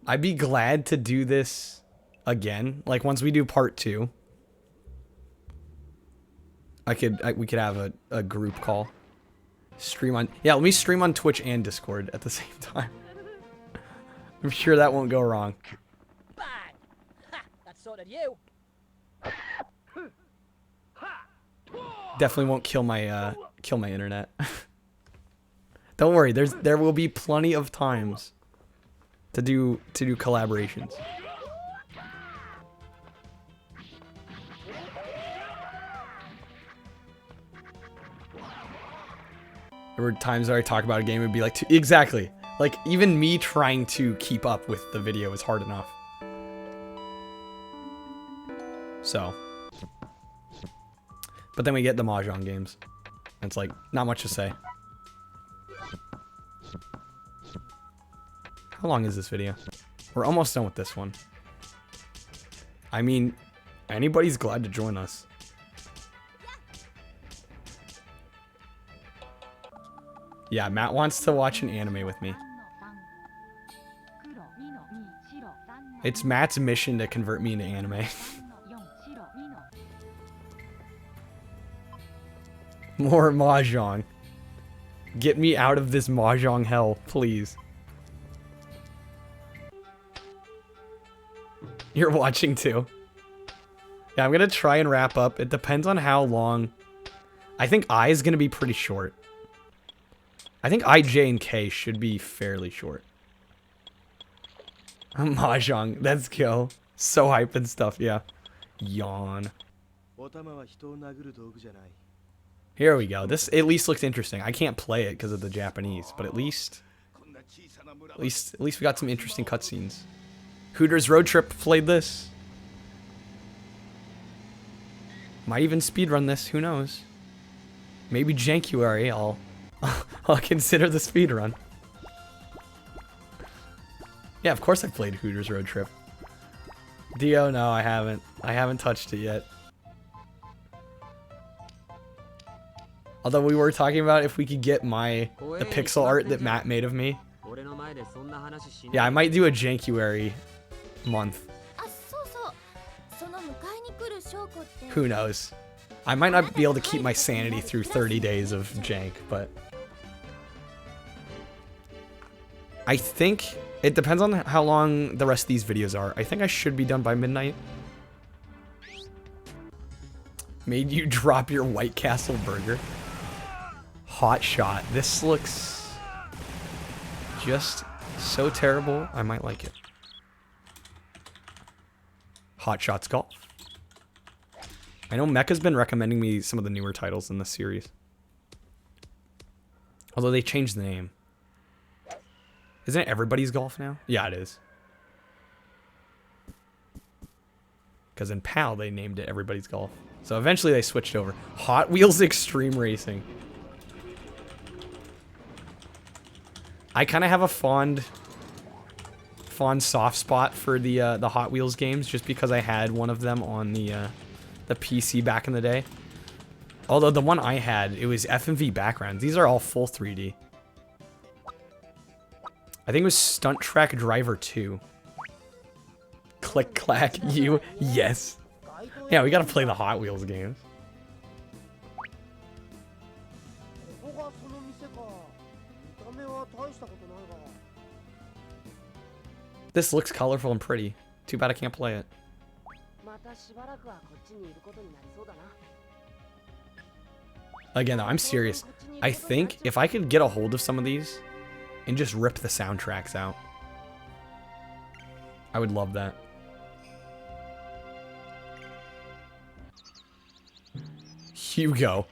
I'd be glad to do this again. Like once we do part 2. We could have a group call. Stream on... Yeah, let me stream on Twitch and Discord at the same time. I'm sure that won't go wrong. Bang! Ha! That sorted you. Definitely won't kill my internet. Don't worry, there will be plenty of times to do collaborations. There were times where I talk about a game and be like, exactly. Like, even me trying to keep up with the video is hard enough. So. But then we get the Mahjong games. And it's like, not much to say. How long is this video? We're almost done with this one. I mean, anybody's glad to join us. Yeah, Matt wants to watch an anime with me. It's Matt's mission to convert me into anime. More Mahjong. Get me out of this Mahjong hell, please. You're watching too. Yeah, I'm gonna try and wrap up. It depends on how long. I think I is gonna be pretty short. I think I, J, and K should be fairly short. Mahjong, let's go. So hype and stuff, yeah. Yawn. Here we go. This at least looks interesting. I can't play it because of the Japanese, but at least we got some interesting cutscenes. Hooters Road Trip played this. Might even speedrun this, who knows? Maybe Jankuary, I'll consider the speedrun. Yeah, of course I've played Hooters Road Trip. Dio, no, I haven't. I haven't touched it yet. Although we were talking about if we could get the pixel art that Matt made of me. Yeah, I might do a Jankuary month. Who knows? I might not be able to keep my sanity through 30 days of jank, but I think it depends on how long the rest of these videos are. I think I should be done by midnight. Made you drop your White Castle burger. Hot shot. This looks just so terrible. I might like it. Hot Shots Golf. I know Mecca's been recommending me some of the newer titles in this series. Although they changed the name. Isn't it Everybody's Golf now? Yeah, it is. Because in PAL they named it Everybody's Golf. So eventually they switched over. Hot Wheels Extreme Racing. I kind of have a fond soft spot for the Hot Wheels games just because I had one of them on the PC back in the day. Although the one I had, it was FMV backgrounds. These are all full 3D. I think it was Stunt Track Driver 2. Click clack you. Yes. Yeah, we gotta play the Hot Wheels games. This looks colorful and pretty. Too bad I can't play it. Again, though, I'm serious. I think if I could get a hold of some of these and just rip the soundtracks out, I would love that. Hugo.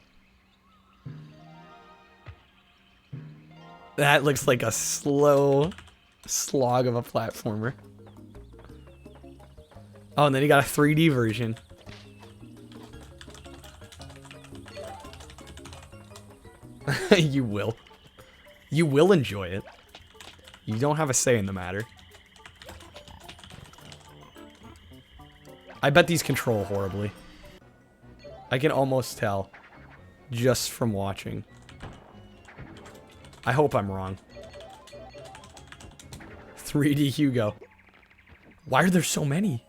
That looks like a slow slog of a platformer. Oh, and then you got a 3D version. You will. You will enjoy it. You don't have a say in the matter. I bet these control horribly. I can almost tell just from watching. I hope I'm wrong. 3D Hugo. Why are there so many?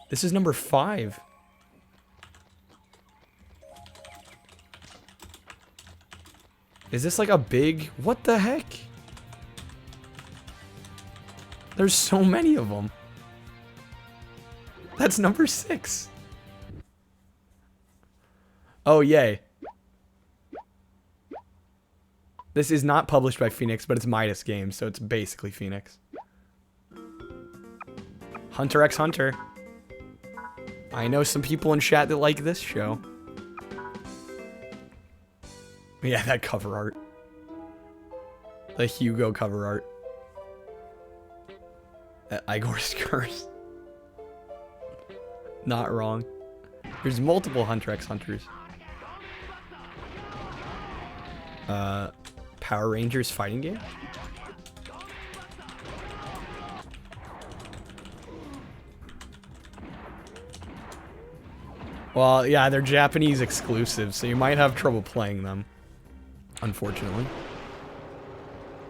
This is number 5. Is this like a big... What the heck? There's so many of them. That's number 6. Oh, yay. This is not published by Phoenix, but it's Midas Games, so it's basically Phoenix. Hunter x Hunter. I know some people in chat that like this show. Yeah, that cover art. The Hugo cover art. Igor's Curse. Not wrong. There's multiple Hunter x Hunters. Power Rangers fighting game? Well, yeah, they're Japanese exclusives, so you might have trouble playing them. Unfortunately.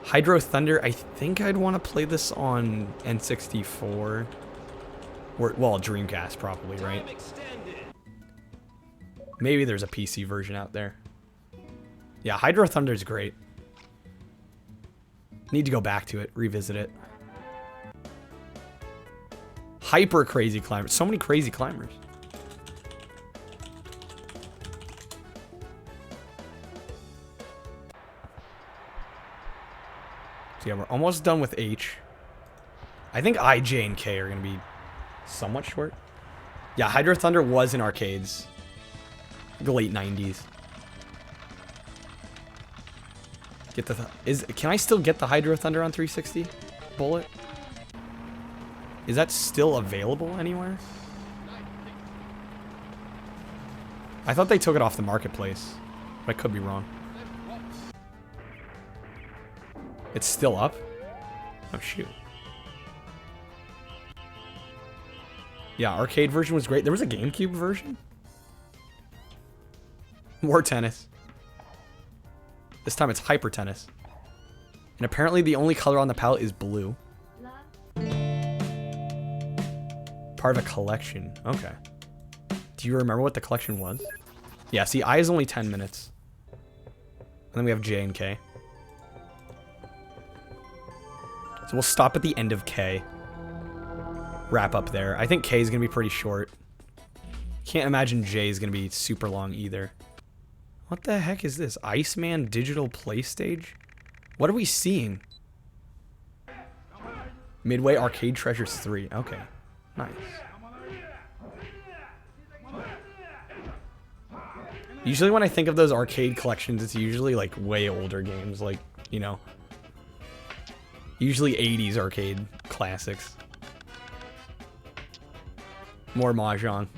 Hydro Thunder, I think I'd want to play this on N64. Or, well, Dreamcast probably, right? Maybe there's a PC version out there. Yeah, Hydro Thunder is great. Need to go back to it, revisit it. Hyper crazy climbers. So many crazy climbers. So yeah, we're almost done with H. I think I, J, and K are going to be somewhat short. Yeah, Hydro Thunder was in arcades. The late 90s. Get the can I still get the Hydro Thunder on 360 Bullet? Is that still available anywhere? I thought they took it off the marketplace, but I could be wrong. It's still up? Oh shoot. Yeah, arcade version was great. There was a GameCube version? More tennis. This time it's Hyper Tennis. And apparently the only color on the palette is blue. Part of a collection. Okay. Do you remember what the collection was? Yeah, see, I is only 10 minutes. And then we have J and K. So we'll stop at the end of K. Wrap up there. I think K is going to be pretty short. Can't imagine J is going to be super long either. What the heck is this? Iceman Digital Play Stage? What are we seeing? Midway Arcade Treasures 3. Okay. Nice. Usually when I think of those arcade collections, it's usually like way older games. Like, you know. Usually 80s arcade classics. More Mahjong.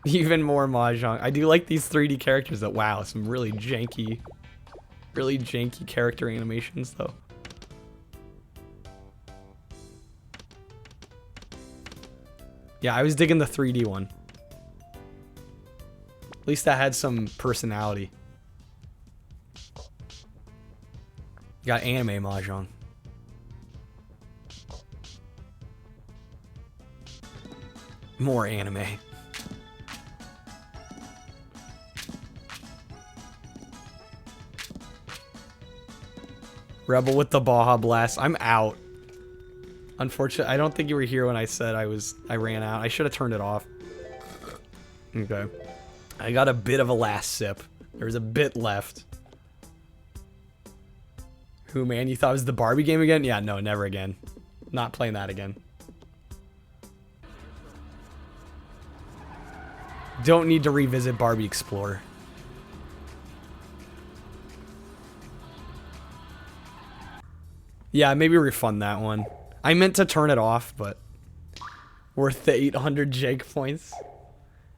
Even more Mahjong. I do like these 3D characters that, wow, some really janky character animations though. Yeah, I was digging the 3D one. At least that had some personality. Got anime Mahjong. More anime. Rebel with the Baja Blast. I'm out. Unfortunately, I don't think you were here when I said I ran out. I should have turned it off. Okay. I got a bit of a last sip. There's a bit left. Who, man? You thought it was the Barbie game again? Yeah, no, never again. Not playing that again. Don't need to revisit Barbie Explorer. Yeah, maybe refund that one. I meant to turn it off, but worth the 800 Jake points.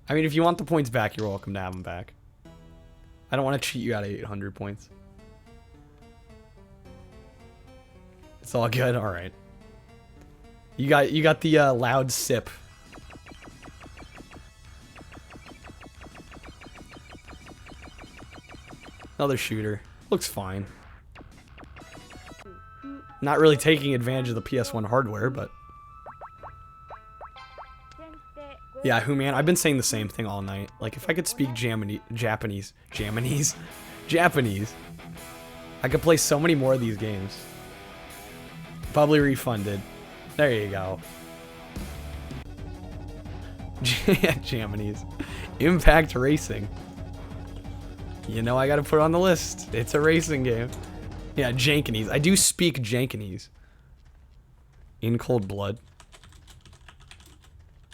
I mean, if you want the points back, you're welcome to have them back. I don't want to cheat you out of 800 points. It's all good. All right. You got the loud sip. Another shooter. Looks fine. Not really taking advantage of the PS1 hardware, but... Yeah, who, man? I've been saying the same thing all night. Like, if I could speak Japanese, I could play so many more of these games. Probably refunded. There you go. Japanese. Impact Racing. You know I gotta put it on the list. It's a racing game. Yeah, Jankanese. I do speak Jankanese. In Cold Blood.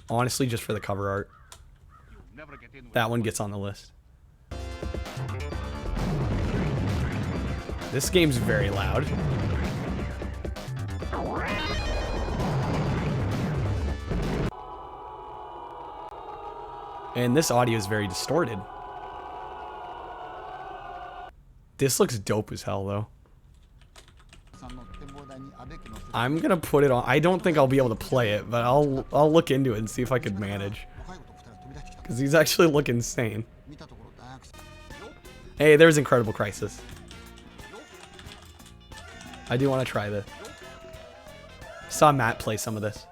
Honestly, just for the cover art. That one gets on the list. This game's very loud. And this audio is very distorted. This looks dope as hell, though. I'm gonna put it on. I don't think I'll be able to play it, but I'll look into it and see if I could manage. Because these actually look insane. Hey, there's Incredible Crisis. I do want to try this. Saw Matt play some of this.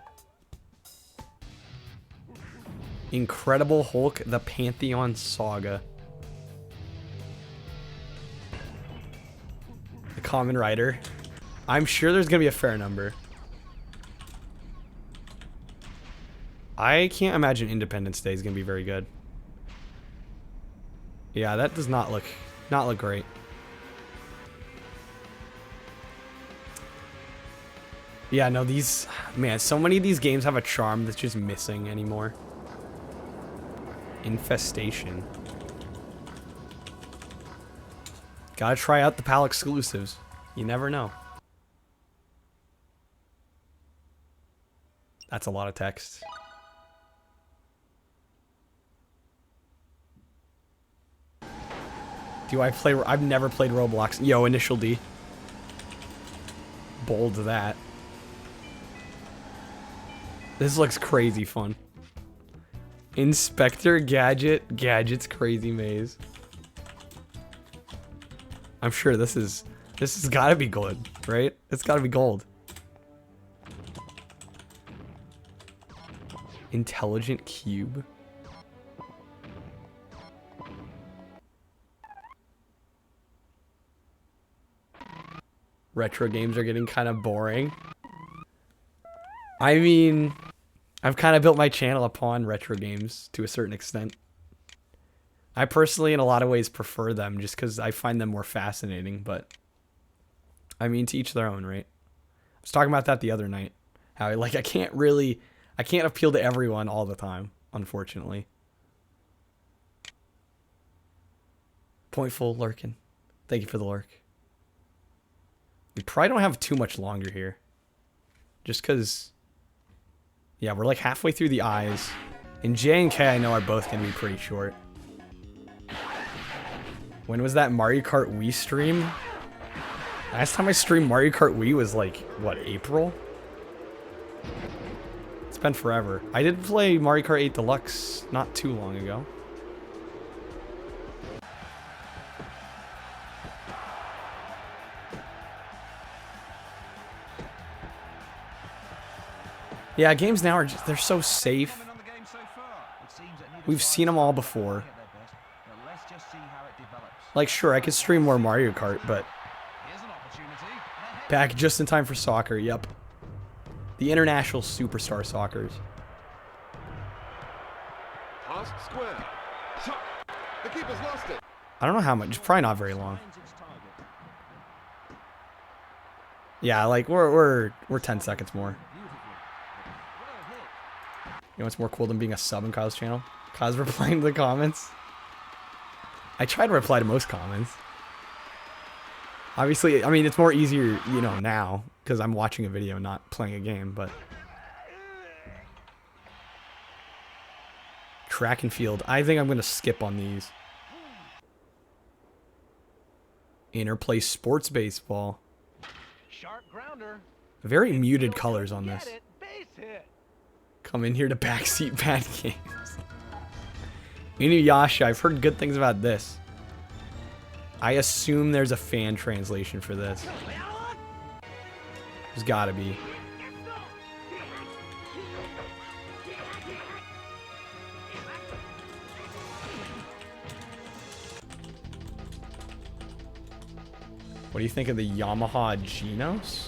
Incredible Hulk, the Pantheon Saga. The Kamen Rider. I'm sure there's gonna be a fair number. I can't imagine Independence Day is gonna be very good. Yeah, that does not look great. Yeah, no, these, man, so many of these games have a charm that's just missing anymore. Infestation. Gotta try out the PAL exclusives. You never know. That's a lot of text. Do I play? I've never played Roblox. Yo, Initial D. Bold that. This looks crazy fun. Inspector Gadget. Gadget's Crazy Maze. I'm sure this has gotta be good, right? It's gotta be gold. Intelligent Cube. Retro games are getting kind of boring. I mean, I've kind of built my channel upon retro games to a certain extent. I personally, in a lot of ways, prefer them just because I find them more fascinating, but I mean, to each their own, right? I was talking about that the other night. How I can't appeal to everyone all the time, unfortunately. Pointful lurking. Thank you for the lurk. We probably don't have too much longer here. Just because, yeah, we're like halfway through the eyes. And J and K I know are both going to be pretty short. When was that Mario Kart Wii stream? Last time I streamed Mario Kart Wii was like, what, April? It's been forever. I did play Mario Kart 8 Deluxe not too long ago. Yeah, games now are just, they're so safe. We've seen them all before. Like, sure, I could stream more Mario Kart, but back just in time for soccer, yep. The international superstar soccers. Square. The keeper's lost it. I don't know how much, probably not very long. Yeah, like we're 10 seconds more. You know what's more cool than being a sub in Kyle's channel? Kyle's replying to the comments. I try to reply to most comments. Obviously, I mean, it's more easier, you know, now, because I'm watching a video, not playing a game, but... Track and field. I think I'm going to skip on these. Interplay sports baseball. Very muted colors on this. Come in here to backseat bad games. Inuyasha, I've heard good things about this. I assume there's a fan translation for this. There's gotta be. What do you think of the Yamaha Genos?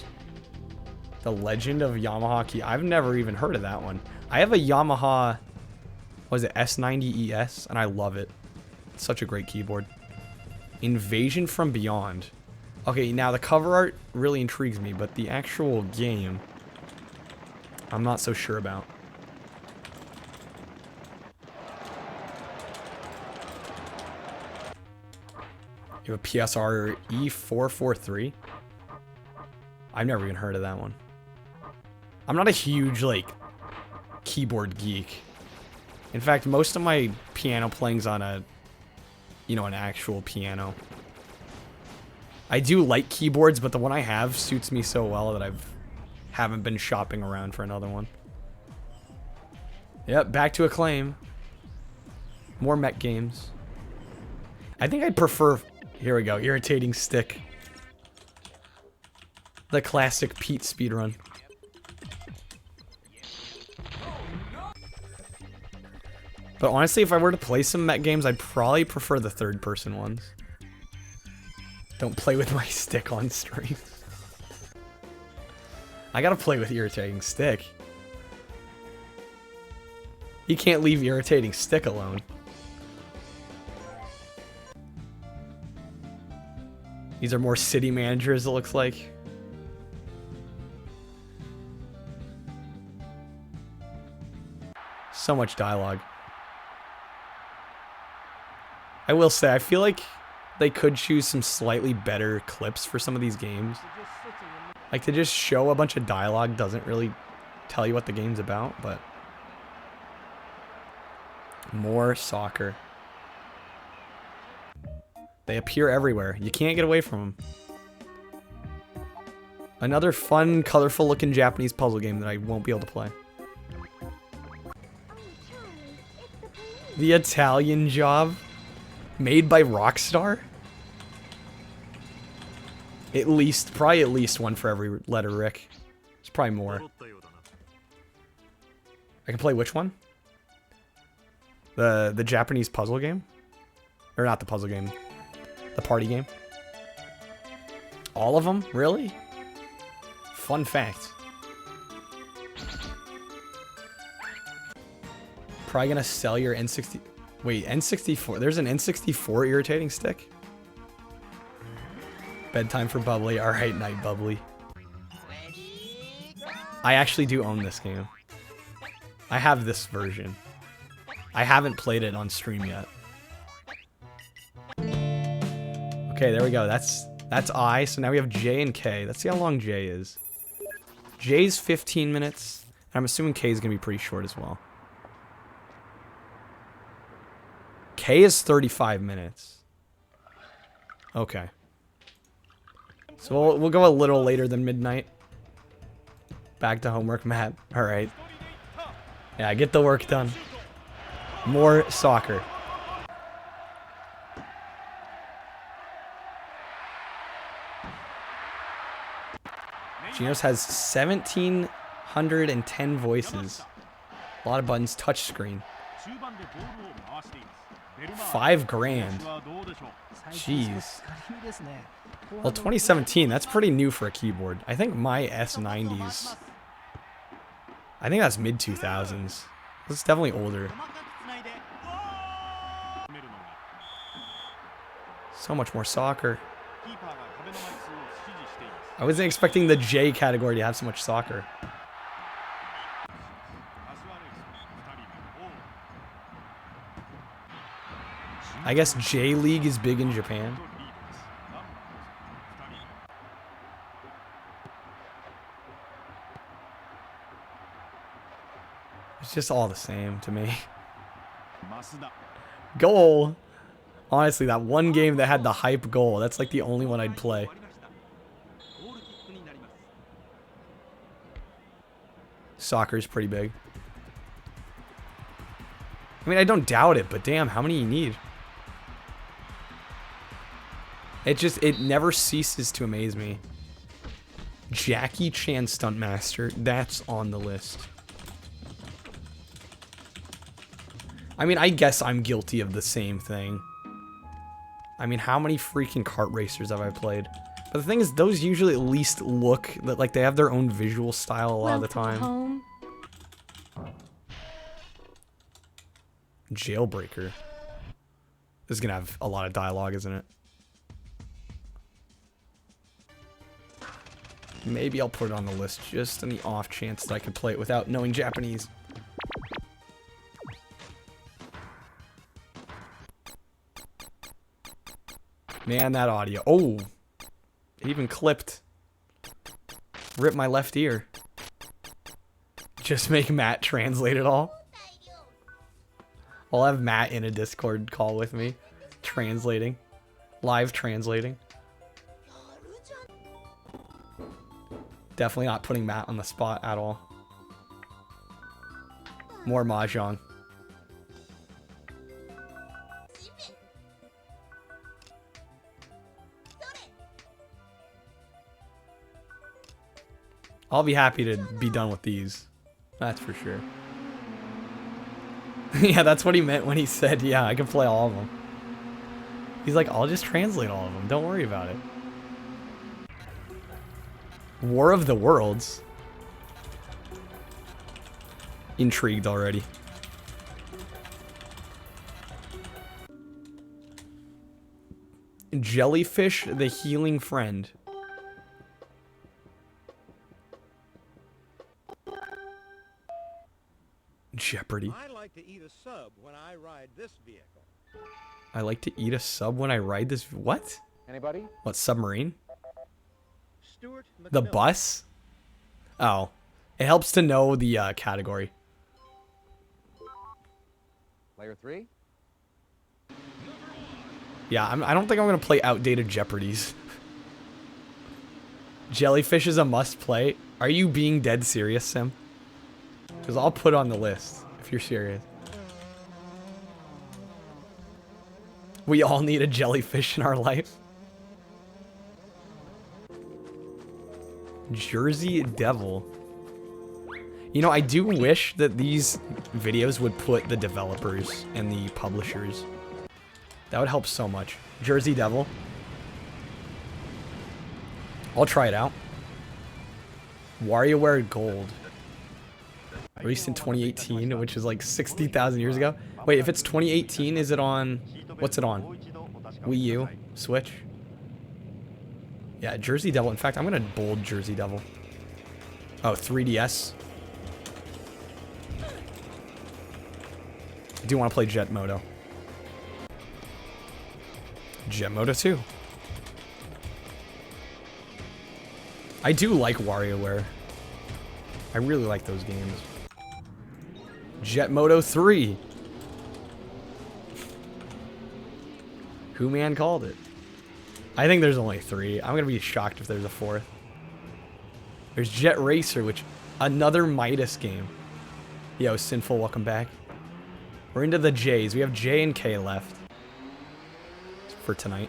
The Legend of Yamaha Key. I've never even heard of that one. I have a Yamaha, what is it, S90ES, and I love it. It's such a great keyboard. Invasion from Beyond. Okay, now the cover art really intrigues me, but the actual game, I'm not so sure about. You have a PSR E443. I've never even heard of that one. I'm not a huge, like, keyboard geek. In fact, most of my piano playing's on a, you know, an actual piano. I do like keyboards, but the one I have suits me so well that haven't been shopping around for another one. Yep, back to Acclaim. More mech games. I think I'd prefer... Here we go, Irritating Stick. The classic Pete speedrun. But honestly, if I were to play some mech games, I'd probably prefer the third-person ones. Don't play with my stick on stream. I gotta play with Irritating Stick. You can't leave Irritating Stick alone. These are more city managers, it looks like. So much dialogue. I will say, I feel like they could choose some slightly better clips for some of these games. Like, to just show a bunch of dialogue doesn't really tell you what the game's about, but... More soccer. They appear everywhere. You can't get away from them. Another fun, colorful-looking Japanese puzzle game that I won't be able to play. The Italian Job? Made by Rockstar? Probably at least one for every letter, Rick. There's probably more. I can play which one? The Japanese puzzle game? Or not the puzzle game. The party game. All of them? Really? Fun fact. Probably gonna sell your N60... Wait, N64. There's an N64 Irritating Stick? Bedtime for Bubbly. Alright, night Bubbly. I actually do own this game. I have this version. I haven't played it on stream yet. Okay, there we go. That's I. So now we have J and K. Let's see how long J is. J's 15 minutes. I'm assuming K is going to be pretty short as well. K is 35 minutes. Okay. So we'll go a little later than midnight. Back to homework, Matt. All right. Yeah, get the work done. More soccer. Genos has 1,710 voices. A lot of buttons, touch screen. $5,000. Jeez. Well, 2017, that's pretty new for a keyboard. I think my S90s, I think that's mid-2000s. That's definitely older. So much more soccer. I wasn't expecting the J category to have so much soccer. I guess J League is big in Japan. It's just all the same to me. Goal! Honestly, that one game that had the hype goal, that's like the only one I'd play. Soccer's pretty big. I mean, I don't doubt it, but damn, how many you need? It never ceases to amaze me. Jackie Chan Stuntmaster, that's on the list. I mean, I guess I'm guilty of the same thing. I mean, how many freaking kart racers have I played? But the thing is, those usually at least look like they have their own visual style a lot of the time. Home. Jailbreaker. This is gonna have a lot of dialogue, isn't it? Maybe I'll put it on the list just in the off chance that I can play it without knowing Japanese. Man, that audio. Oh! It even clipped. Rip my left ear. Just make Matt translate it all. I'll have Matt in a Discord call with me. Translating. Live translating. Definitely not putting Matt on the spot at all. More Mahjong. I'll be happy to be done with these. That's for sure. Yeah, that's what he meant when he said, yeah, I can play all of them. He's like, I'll just translate all of them. Don't worry about it. War of the Worlds. Intrigued already. Jellyfish the Healing Friend. Jeopardy. I like to eat a sub when I ride this vehicle. I like to eat a sub when I ride this. What? Anybody? What, submarine? Stuart The McMillan. bus? Oh. It helps to know the category. Player 3? Yeah, I don't think I'm going to play outdated Jeopardies. Jellyfish is a must play. Are you being dead serious, Sim? Because I'll put on the list if you're serious. We all need a jellyfish in our life. Jersey Devil. You know, I do wish that these videos would put the developers and the publishers. That would help so much. Jersey Devil. I'll try it out. WarioWare Gold. Released in 2018, which is like 60,000 years ago. Wait, if it's 2018, is it on... What's it on? Wii U? Switch? Yeah, Jersey Devil. In fact, I'm going to bold Jersey Devil. Oh, 3DS. I do want to play Jet Moto. Jet Moto 2. I do like WarioWare. I really like those games. Jet Moto 3. Who man called it? I think there's only 3. I'm gonna be shocked if there's a 4th. There's Jet Racer, which another Midas game. Yo, Sinful, welcome back. We're into the J's. We have J and K left for tonight.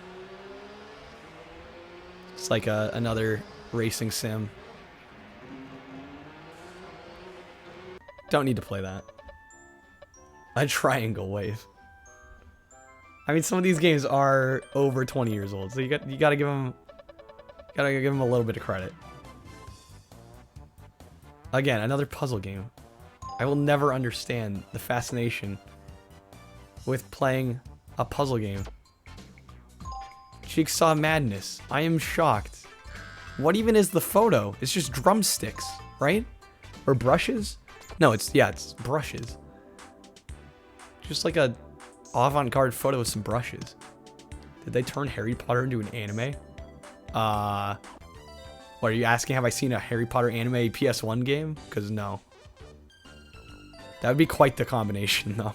It's like another racing sim. Don't need to play that. A triangle wave. I mean, some of these games are over 20 years old, so you gotta give them a little bit of credit. Again, another puzzle game. I will never understand the fascination with playing a puzzle game. Jigsaw Madness. I am shocked. What even is the photo? It's just drumsticks, right? Or brushes? No, it's brushes. Just like a avant-garde photo with some brushes. Did they turn Harry Potter into an anime? What are you asking? Have I seen a Harry Potter anime PS1 game? Because no. That would be quite the combination, though.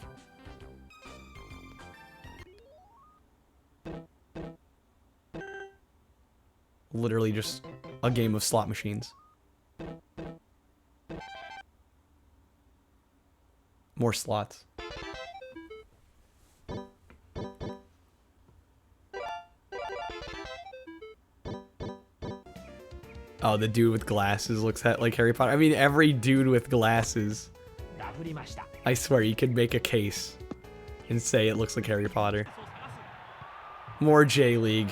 Literally just a game of slot machines. More slots. Oh, the dude with glasses looks like Harry Potter. I mean, every dude with glasses. I swear, you could make a case and say it looks like Harry Potter. More J-League.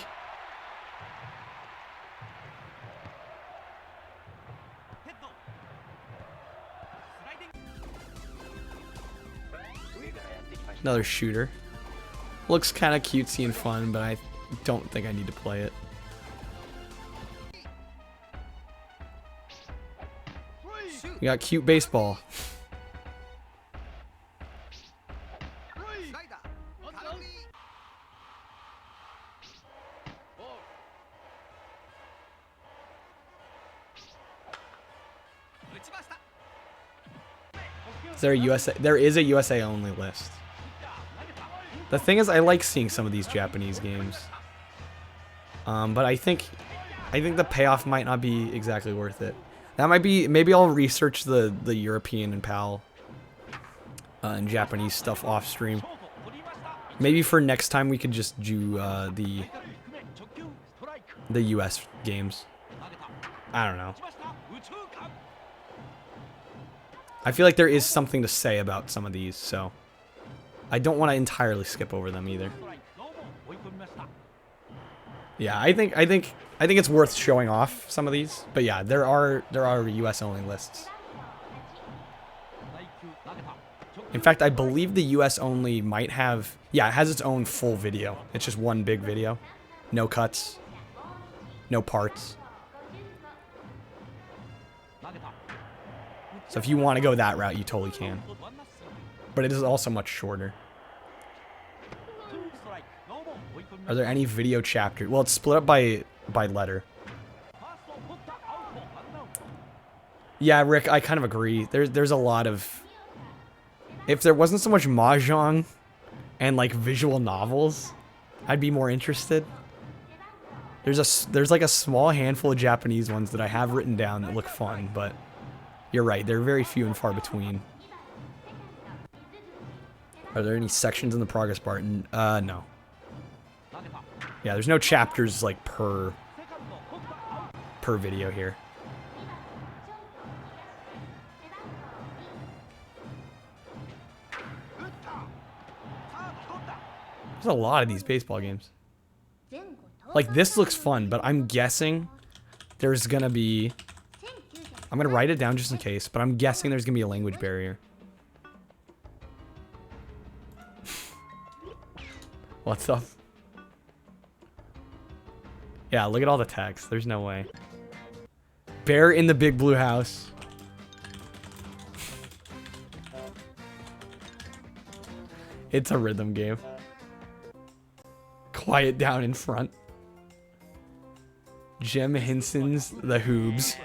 Another shooter. Looks kind of cutesy and fun, but I don't think I need to play it. We got cute baseball. Is there a USA? There is a USA only list. The thing is, I like seeing some of these Japanese games, but I think the payoff might not be exactly worth it. That might be. Maybe I'll research the European and PAL and Japanese stuff off stream. Maybe for next time we could just do the US games. I don't know. I feel like there is something to say about some of these, so I don't want to entirely skip over them either. Yeah, I think it's worth showing off some of these, but yeah, there are US only lists. In fact, I believe the US only might have, yeah, it has its own full video. It's just one big video, no cuts, no parts. So if you want to go that route, you totally can. But it is also much shorter. Are there any video chapters? Well, it's split up by letter. Yeah, Rick, I kind of agree. There's a lot of... If there wasn't so much mahjong and like visual novels, I'd be more interested. There's like a small handful of Japanese ones that I have written down that look fun, but you're right, they're very few and far between. Are there any sections in the progress bar? No. Yeah, there's no chapters like per video here. There's a lot of these baseball games. Like, this looks fun, but I'm guessing there's gonna be... I'm gonna write it down just in case, but I'm guessing there's gonna be a language barrier. What's up? Yeah, look at all the text. There's no way. Bear in the Big Blue House. It's a rhythm game. Quiet down in front. Jim Henson's The Hoobs.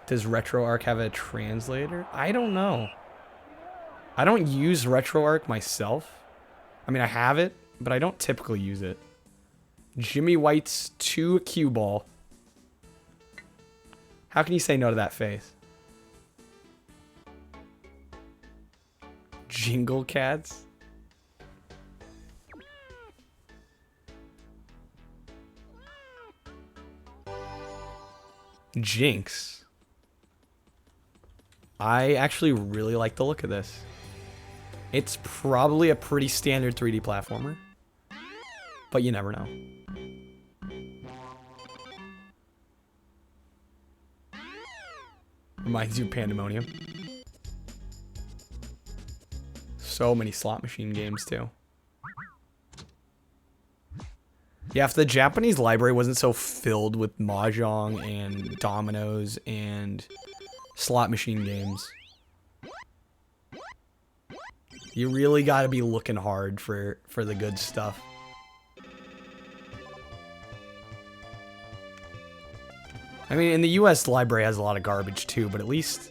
Does RetroArch have a translator? I don't know. I don't use RetroArch myself. I mean, I have it, but I don't typically use it. Jimmy White's 2 cue ball. How can you say no to that face? Jingle Cats? Jinx. I actually really like the look of this. It's probably a pretty standard 3D platformer, but you never know. Reminds you of Pandemonium. So many slot machine games too. Yeah, if the Japanese library wasn't so filled with mahjong and dominoes and slot machine games, you really got to be looking hard for the good stuff. I mean, in the US, the library has a lot of garbage too, but at least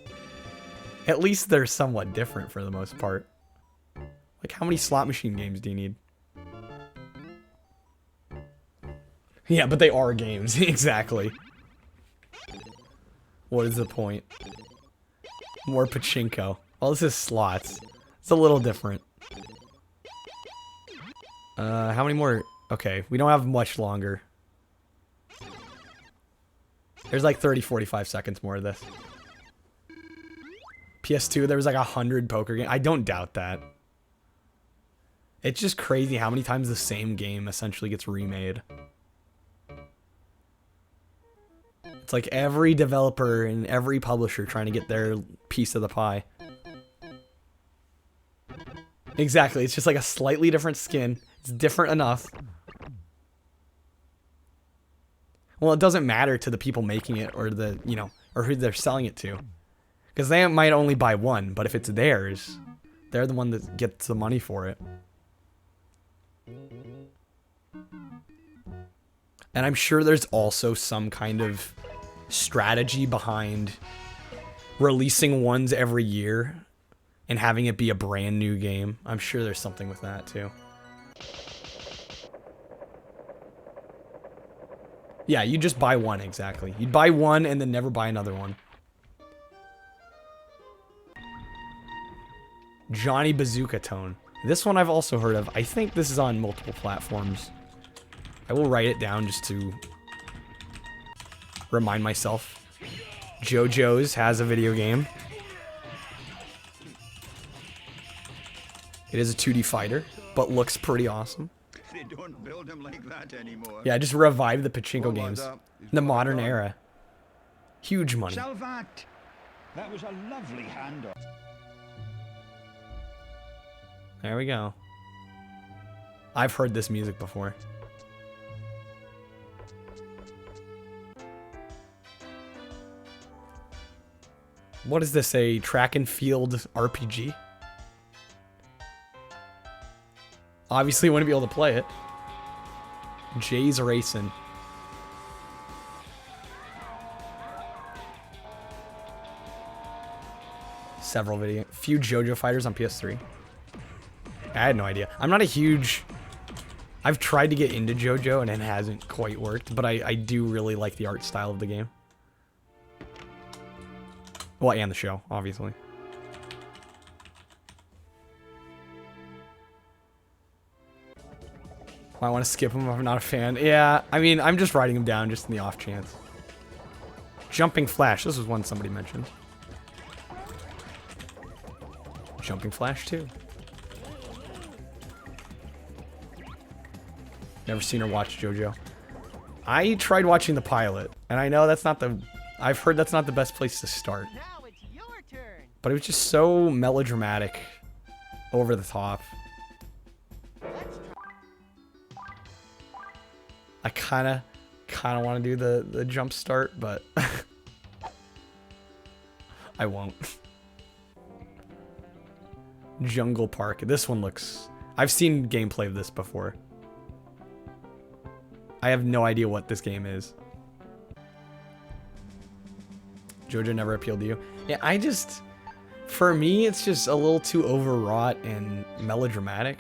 they're somewhat different for the most part. Like, how many slot machine games do you need? Yeah, but they are games. Exactly. What is the point? More pachinko. Well, this is slots. It's a little different. How many more? Okay, we don't have much longer. There's like 30, 45 seconds more of this. PS2, there was like 100 poker games. I don't doubt that. It's just crazy how many times the same game essentially gets remade. It's like every developer and every publisher trying to get their piece of the pie. Exactly, it's just like a slightly different skin. It's different enough. Well, it doesn't matter to the people making it or the, you know, or who they're selling it to. Because they might only buy one, but if it's theirs, they're the one that gets the money for it. And I'm sure there's also some kind of strategy behind releasing ones every year and having it be a brand new game. I'm sure there's something with that too. Yeah, you just buy one, exactly. You'd buy one and then never buy another one. Johnny Bazooka Tone. This one I've also heard of. I think this is on multiple platforms. I will write it down just to remind myself. JoJo's has a video game. It is a 2D fighter, but looks pretty awesome. They don't build them like that anymore. Yeah, just revive the pachinko games. The modern era. Huge money. Salvat! That was a lovely handoff. There we go. I've heard this music before. What is this, a track and field RPG? Obviously, you want to be able to play it. Jay's Racing. Several few JoJo fighters on PS3. I had no idea. I'm not a huge... I've tried to get into JoJo and it hasn't quite worked, but I do really like the art style of the game. Well, and the show, obviously. I want to skip them if I'm not a fan. Yeah, I mean, I'm just writing them down just in the off chance. Jumping Flash. This was one somebody mentioned. Jumping Flash 2. Never seen or watched JoJo. I tried watching the pilot, and I know that's not the... I've heard that's not the best place to start. Now it's your turn. But it was just so melodramatic. Over the top. I kind of want to do the jump start, but I won't. Jungle Park. This one looks... I've seen gameplay of this before. I have no idea what this game is. JoJo never appealed to you. Yeah, For me, it's just a little too overwrought and melodramatic.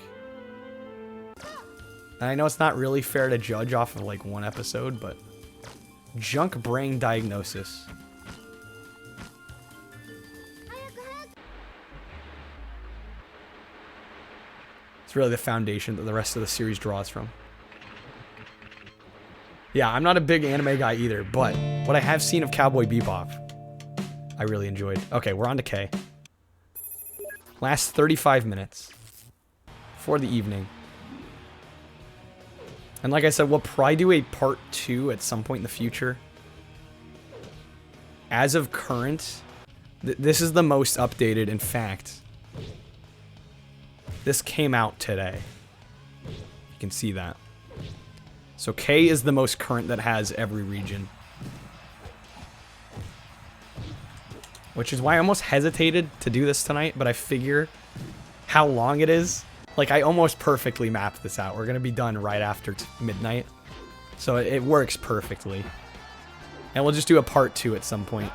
And I know it's not really fair to judge off of like one episode, but junk brain diagnosis. It's really the foundation that the rest of the series draws from. Yeah, I'm not a big anime guy either, but what I have seen of Cowboy Bebop, I really enjoyed. Okay, we're on to K. Last 35 minutes for the evening. And like I said, we'll probably do a part 2 at some point in the future. As of current, this is the most updated. In fact, this came out today. You can see that. So K is the most current that has every region. Which is why I almost hesitated to do this tonight, but I figure how long it is. Like, I almost perfectly mapped this out. We're going to be done right after midnight. So it works perfectly. And we'll just do a part 2 at some point.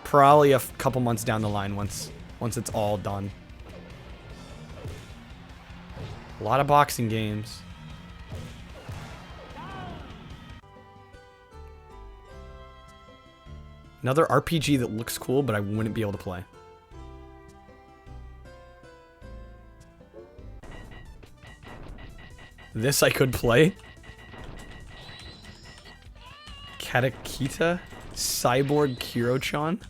Probably a couple months down the line once it's all done. A lot of boxing games. Another RPG that looks cool, but I wouldn't be able to play. This I could play. Katakita? Cyborg Kiro-chan?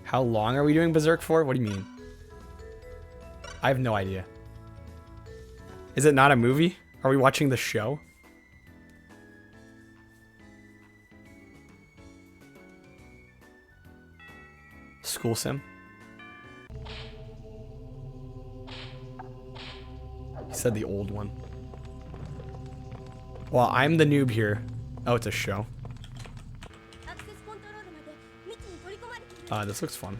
How long are we doing Berserk for? What do you mean? I have no idea. Is it not a movie? Are we watching the show? School sim? He said the old one. Well, I'm the noob here. Oh, it's a show. This looks fun.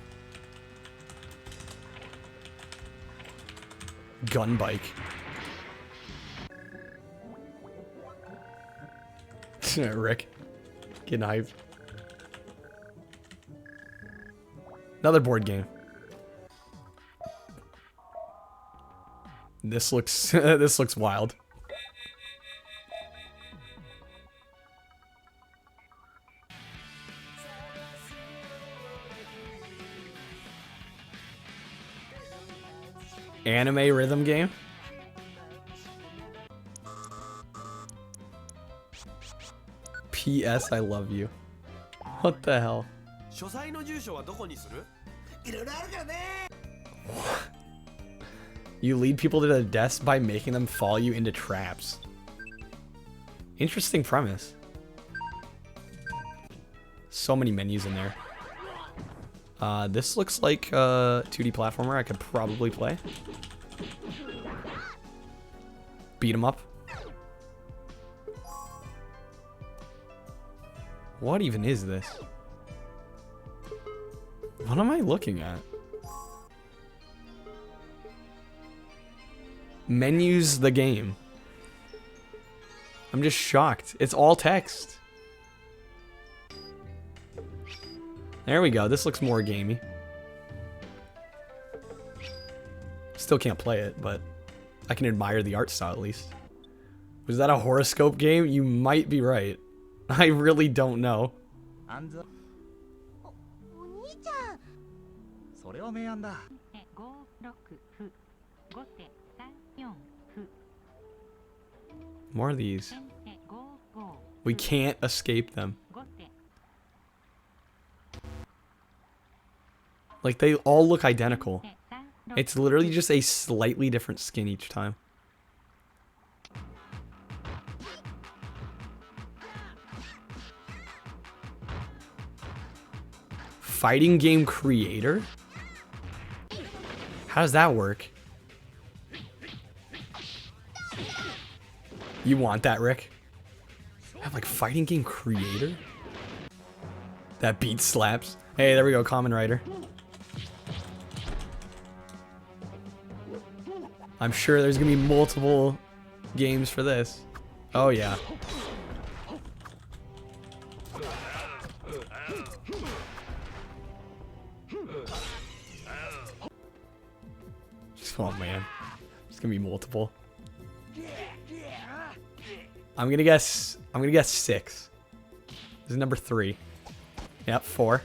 Gun bike. Rick. Getting hyped. Another board game. This looks this looks wild. Anime rhythm game? P.S. I love you. What the hell? You lead people to their deaths by making them follow you into traps. Interesting premise. So many menus in there. This looks like a 2D platformer I could probably play. Beat 'em up. What even is this? What am I looking at? Menus the game. I'm just shocked. It's all text. There we go. This looks more gamey. Still can't play it, but I can admire the art style at least. Was that a horoscope game? You might be right. I really don't know. More of these. We can't escape them. Like, they all look identical. It's literally just a slightly different skin each time. Fighting game creator? How does that work? You want that, Rick? I have like fighting game creator? That beat slaps. Hey, there we go, Common Rider. I'm sure there's gonna be multiple games for this. Oh yeah. Oh man, it's gonna be multiple. I'm gonna guess 6. This is number 3. Yep, 4.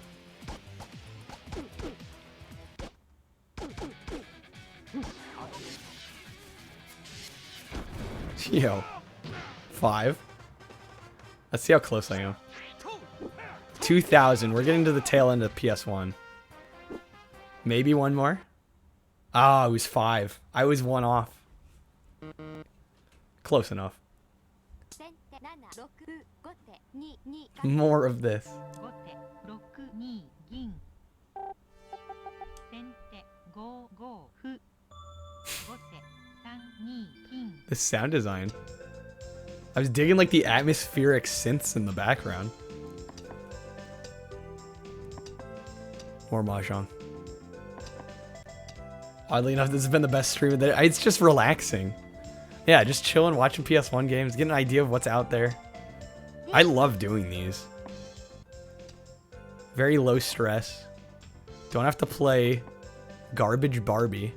Yo, 5. Let's see how close I am. 2,000. We're getting to the tail end of PS1. Maybe one more. Ah, it was 5. I was 1 off. Close enough. More of this. The sound design. I was digging like the atmospheric synths in the background. More Mahjong. Oddly enough, this has been the best stream of the day. It's just relaxing. Yeah, just chilling, watching PS1 games, getting an idea of what's out there. I love doing these. Very low stress. Don't have to play garbage Barbie.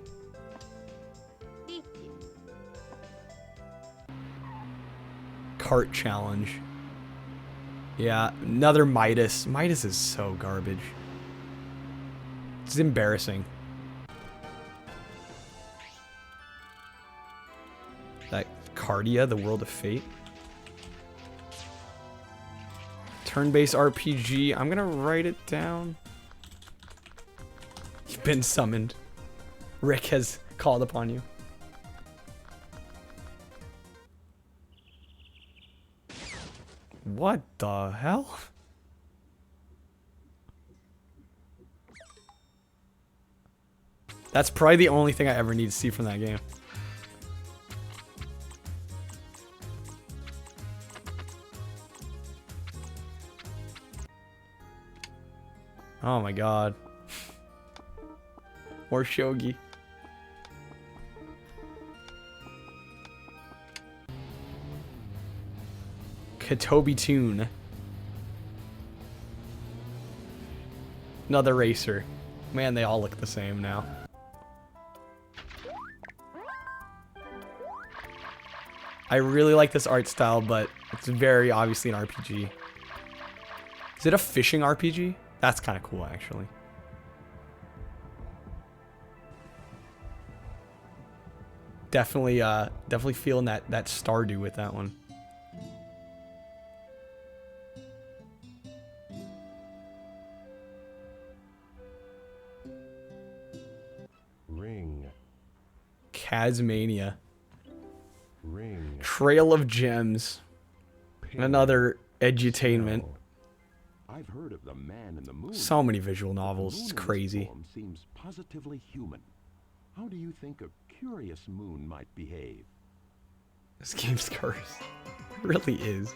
Cart challenge. Yeah, another Midas. Midas is so garbage. It's embarrassing. That Cardia, the World of Fate. Turn-based RPG. I'm gonna write it down. You've been summoned. Rick has called upon you. What the hell? That's probably the only thing I ever need to see from that game. Oh my god. More shogi. Katobi Tune. Another racer. Man, they all look the same now. I really like this art style, but it's very obviously an RPG. Is it a fishing RPG? That's kind of cool, actually. Definitely, definitely feeling that Stardew with that one. Ring. Kazmania. Ring. Trail of Gems. Another edutainment. I've heard of the man in the moon. So many visual novels. It's crazy. Seems positively human. How do you think a curious moon might behave? This game's cursed. It really is.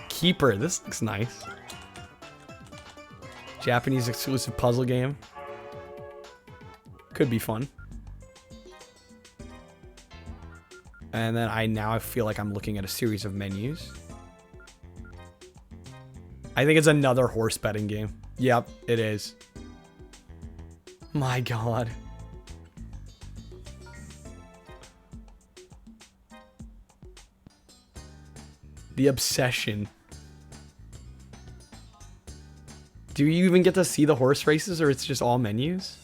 Keeper. This looks nice. Japanese exclusive puzzle game. Could be fun. And then I feel like I'm looking at a series of menus. I think it's another horse betting game. Yep, it is. My god. The Obsession. Do you even get to see the horse races, or it's just all menus?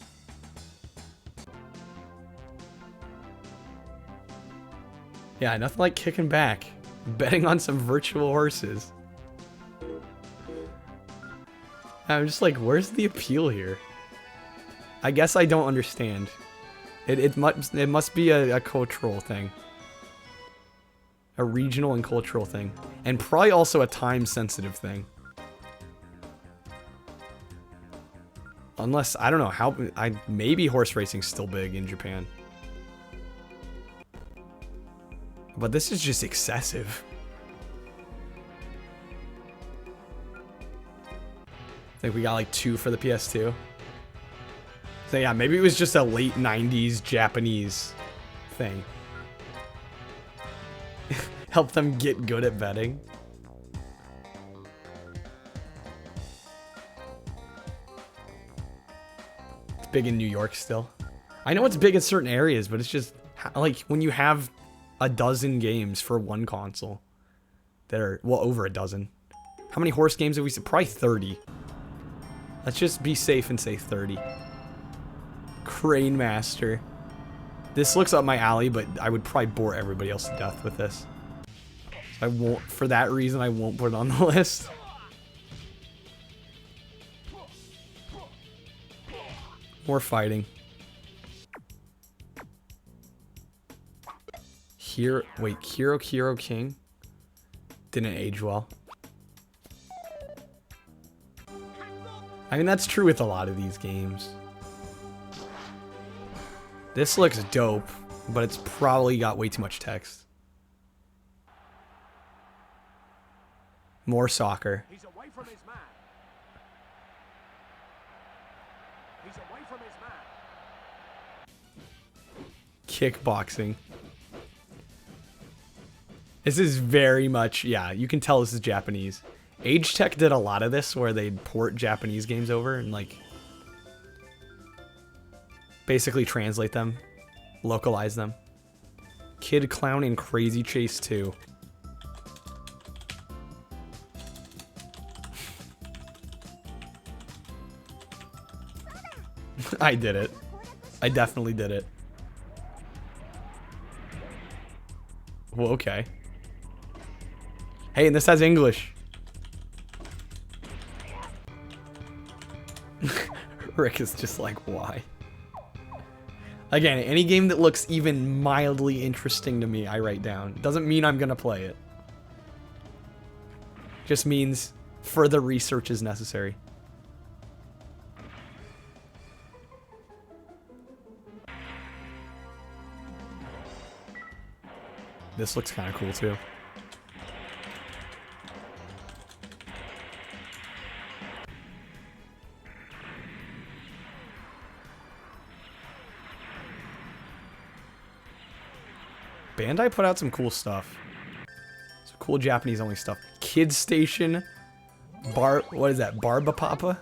Yeah, nothing like kicking back, betting on some virtual horses. I'm just like, where's the appeal here? I guess I don't understand. It must be a cultural thing. A regional and cultural thing. And probably also a time-sensitive thing. Unless, I don't know, how... maybe horse racing's still big in Japan. But this is just excessive. I think we got like 2 for the PS2. So yeah, maybe it was just a late 90s Japanese thing. Help them get good at betting. It's big in New York still. I know it's big in certain areas, but it's just like when you have a dozen games for one console that are, well, over a dozen. How many horse games have we seen? Probably 30. Let's just be safe and say 30. Crane Master. This looks up my alley, but I would probably bore everybody else to death with this. So I won't, for that reason, I won't put it on the list. More fighting. Here, wait, Hero King? Didn't age well. I mean, that's true with a lot of these games. This looks dope, but it's probably got way too much text. More soccer. He's away from his man. He's away from his man. Kickboxing. This is very much, yeah, you can tell this is Japanese. Age Tech did a lot of this where they'd port Japanese games over and like basically translate them, localize them. Kid Clown and Crazy Chase 2. I did it. I definitely did it. Well, okay. Hey, and this has English. Rick is just like, why? Again, any game that looks even mildly interesting to me, I write down. Doesn't mean I'm gonna play it. Just means further research is necessary. This looks kind of cool too. Bandai put out some cool stuff. Some cool Japanese only stuff. Kids Station. What is that? Barba Papa?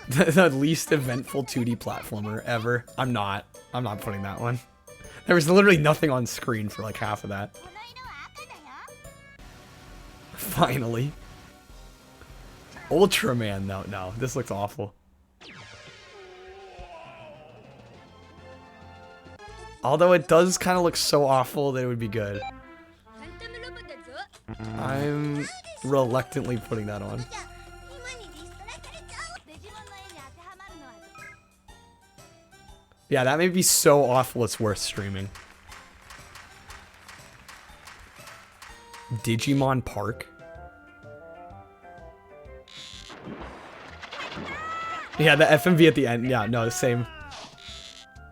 The least eventful 2D platformer ever. I'm not putting that one. There was literally nothing on screen for like half of that. Finally. Ultraman, no, this looks awful. Although it does kind of look so awful that it would be good. I'm reluctantly putting that on. Yeah, that may be so awful it's worth streaming. Digimon Park? Yeah, the FMV at the end. Yeah, no, the same.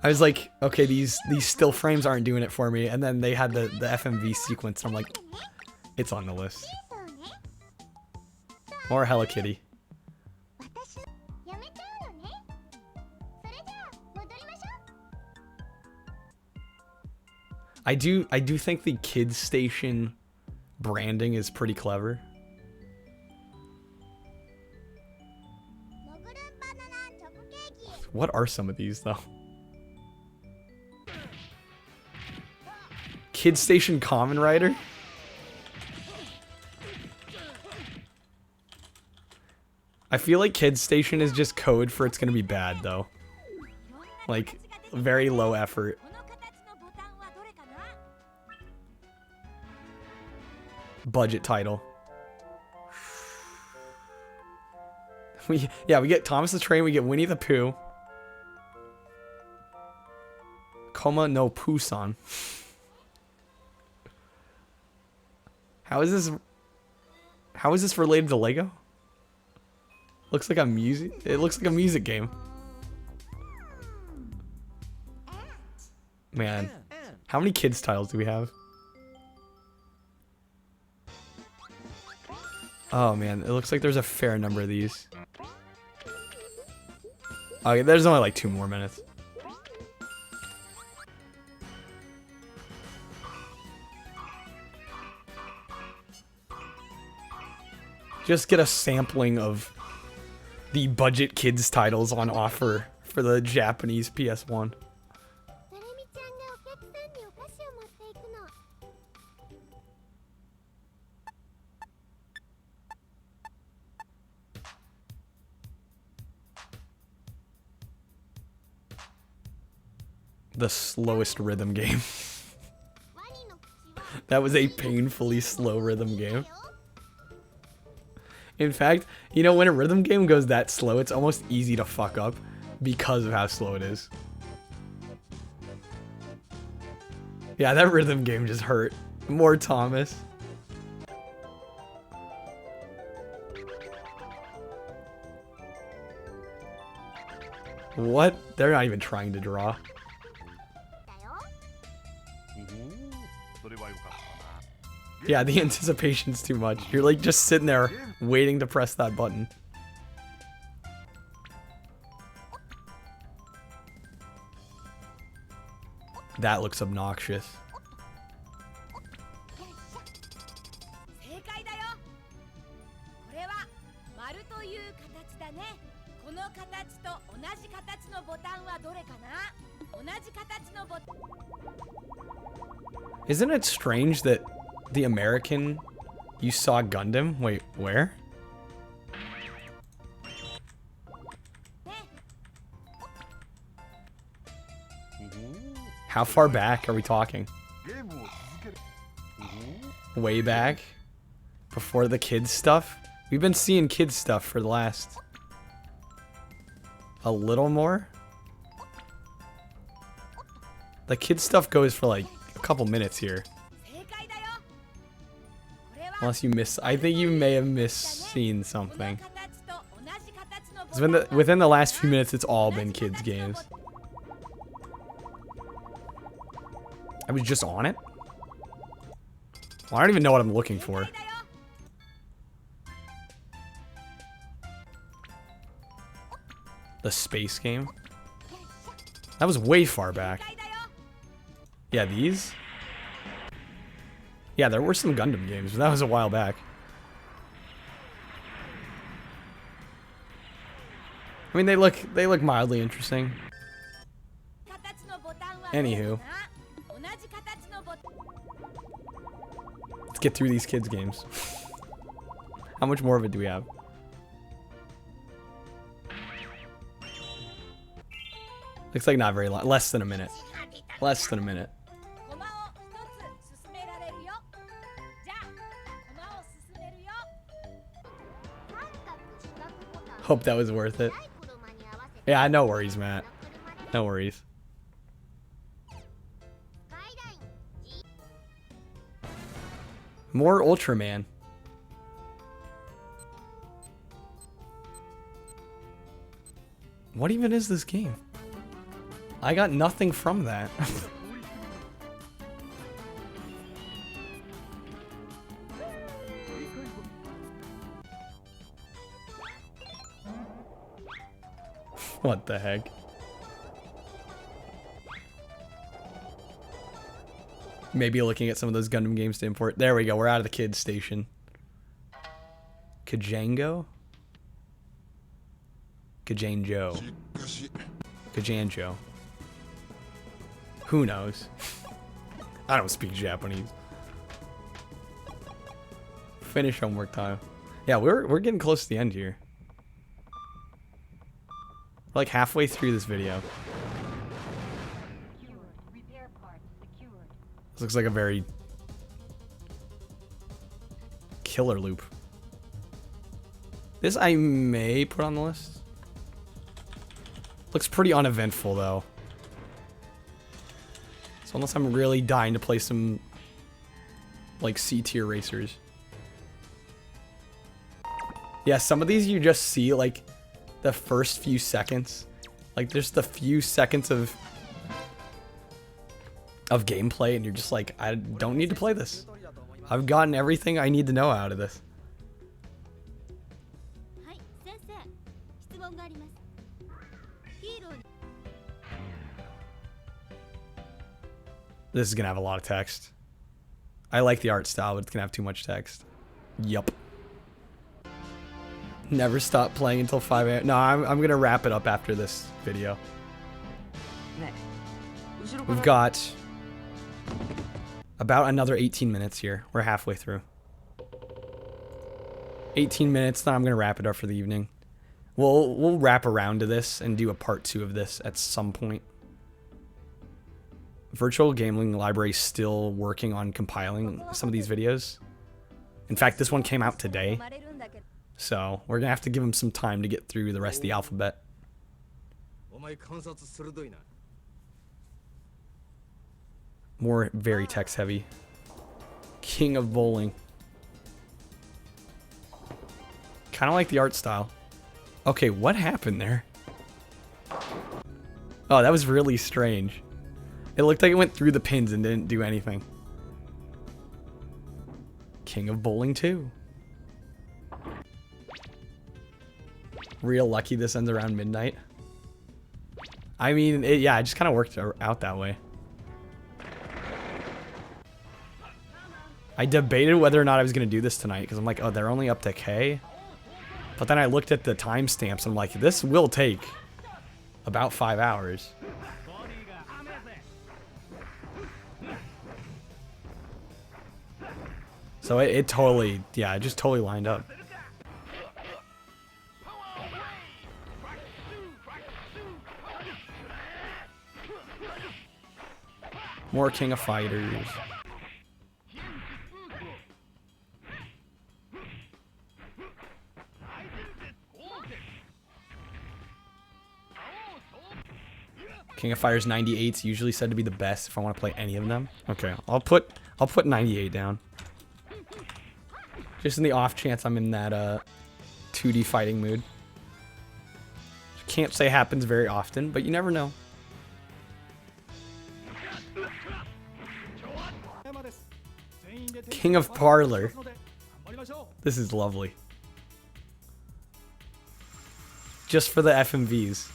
I was like, okay, these still frames aren't doing it for me, and then they had the FMV sequence, and I'm like, it's on the list. More Hello Kitty. I do think the Kids Station branding is pretty clever. What are some of these though? Kids Station Kamen Rider? I feel like Kids Station is just code for it's gonna be bad though. Like, very low effort. Budget title. We get Thomas the Train, we get Winnie the Pooh. Koma no Pusan. How is this related to Lego? Looks like a music. It looks like a music game. Man, how many kids titles do we have? Oh man, it looks like there's a fair number of these. Okay, there's only like 2 more minutes. Just get a sampling of the budget kids titles on offer for the Japanese PS1. The slowest rhythm game. That was a painfully slow rhythm game. In fact, you know, when a rhythm game goes that slow, it's almost easy to fuck up because of how slow it is. Yeah, that rhythm game just hurt. More Thomas. What? They're not even trying to draw. Yeah, the anticipation's too much. You're like just sitting there waiting to press that button. That looks obnoxious. Isn't it strange that the American you saw Gundam? Wait, where? How far back are we talking? Way back? Before the kids stuff? We've been seeing kids stuff for the last... a little more? The kids stuff goes for like a couple minutes here. Unless you miss... I think you may have misseen something. Within the last few minutes, it's all been kids games. I was just on it? Well, I don't even know what I'm looking for. The space game? That was way far back. Yeah, these? Yeah, there were some Gundam games, but that was a while back. I mean, they look mildly interesting. Anywho. Let's get through these kids games. How much more of it do we have? Looks like not very long. Less than a minute. Less than a minute. Hope that was worth it. Yeah, no worries, Matt. No worries. More Ultraman. What even is this game? I got nothing from that. What the heck? Maybe looking at some of those Gundam games to import. There we go. We're out of the kids station. Kajango? Kajanjo. Kajanjo. Who knows? I don't speak Japanese. Finish homework time. Yeah, we're getting close to the end here. We're like halfway through this video. This looks like a very killer loop. This I may put on the list. Looks pretty uneventful though. So unless I'm really dying to play some like C-tier racers. Yeah, some of these you just see like the first few seconds. Like there's the few seconds of gameplay and you're just like, I don't need to play this. I've gotten everything I need to know out of this. This is gonna have a lot of text. I like the art style, but it's gonna have too much text. Yup. Never stop playing until 5 a.m. No, I'm gonna wrap it up after this video. We've got about another 18 minutes here. We're halfway through. 18 minutes, then I'm gonna wrap it up for the evening. We'll wrap around to this and do a part 2 of this at some point. Virtual Gambling Library is still working on compiling some of these videos. In fact, this one came out today. So we're gonna have to give them some time to get through the rest of the alphabet. More very text heavy. King of Bowling. Kind of like the art style. Okay, what happened there? Oh, that was really strange. It looked like it went through the pins and didn't do anything. King of Bowling 2. Real lucky this ends around midnight. I mean, yeah, it just kind of worked out that way. I debated whether or not I was going to do this tonight because I'm like, oh, they're only up to K. But then I looked at the timestamps and I'm like, this will take about 5 hours. So it totally, yeah, it just totally lined up. More King of Fighters. King of Fighters 98 is usually said to be the best if I want to play any of them. Okay, I'll put 98 down. Just in the off chance I'm in that 2D fighting mood. Can't say happens very often, but you never know. King of Parlor. This is lovely. Just for the FMVs.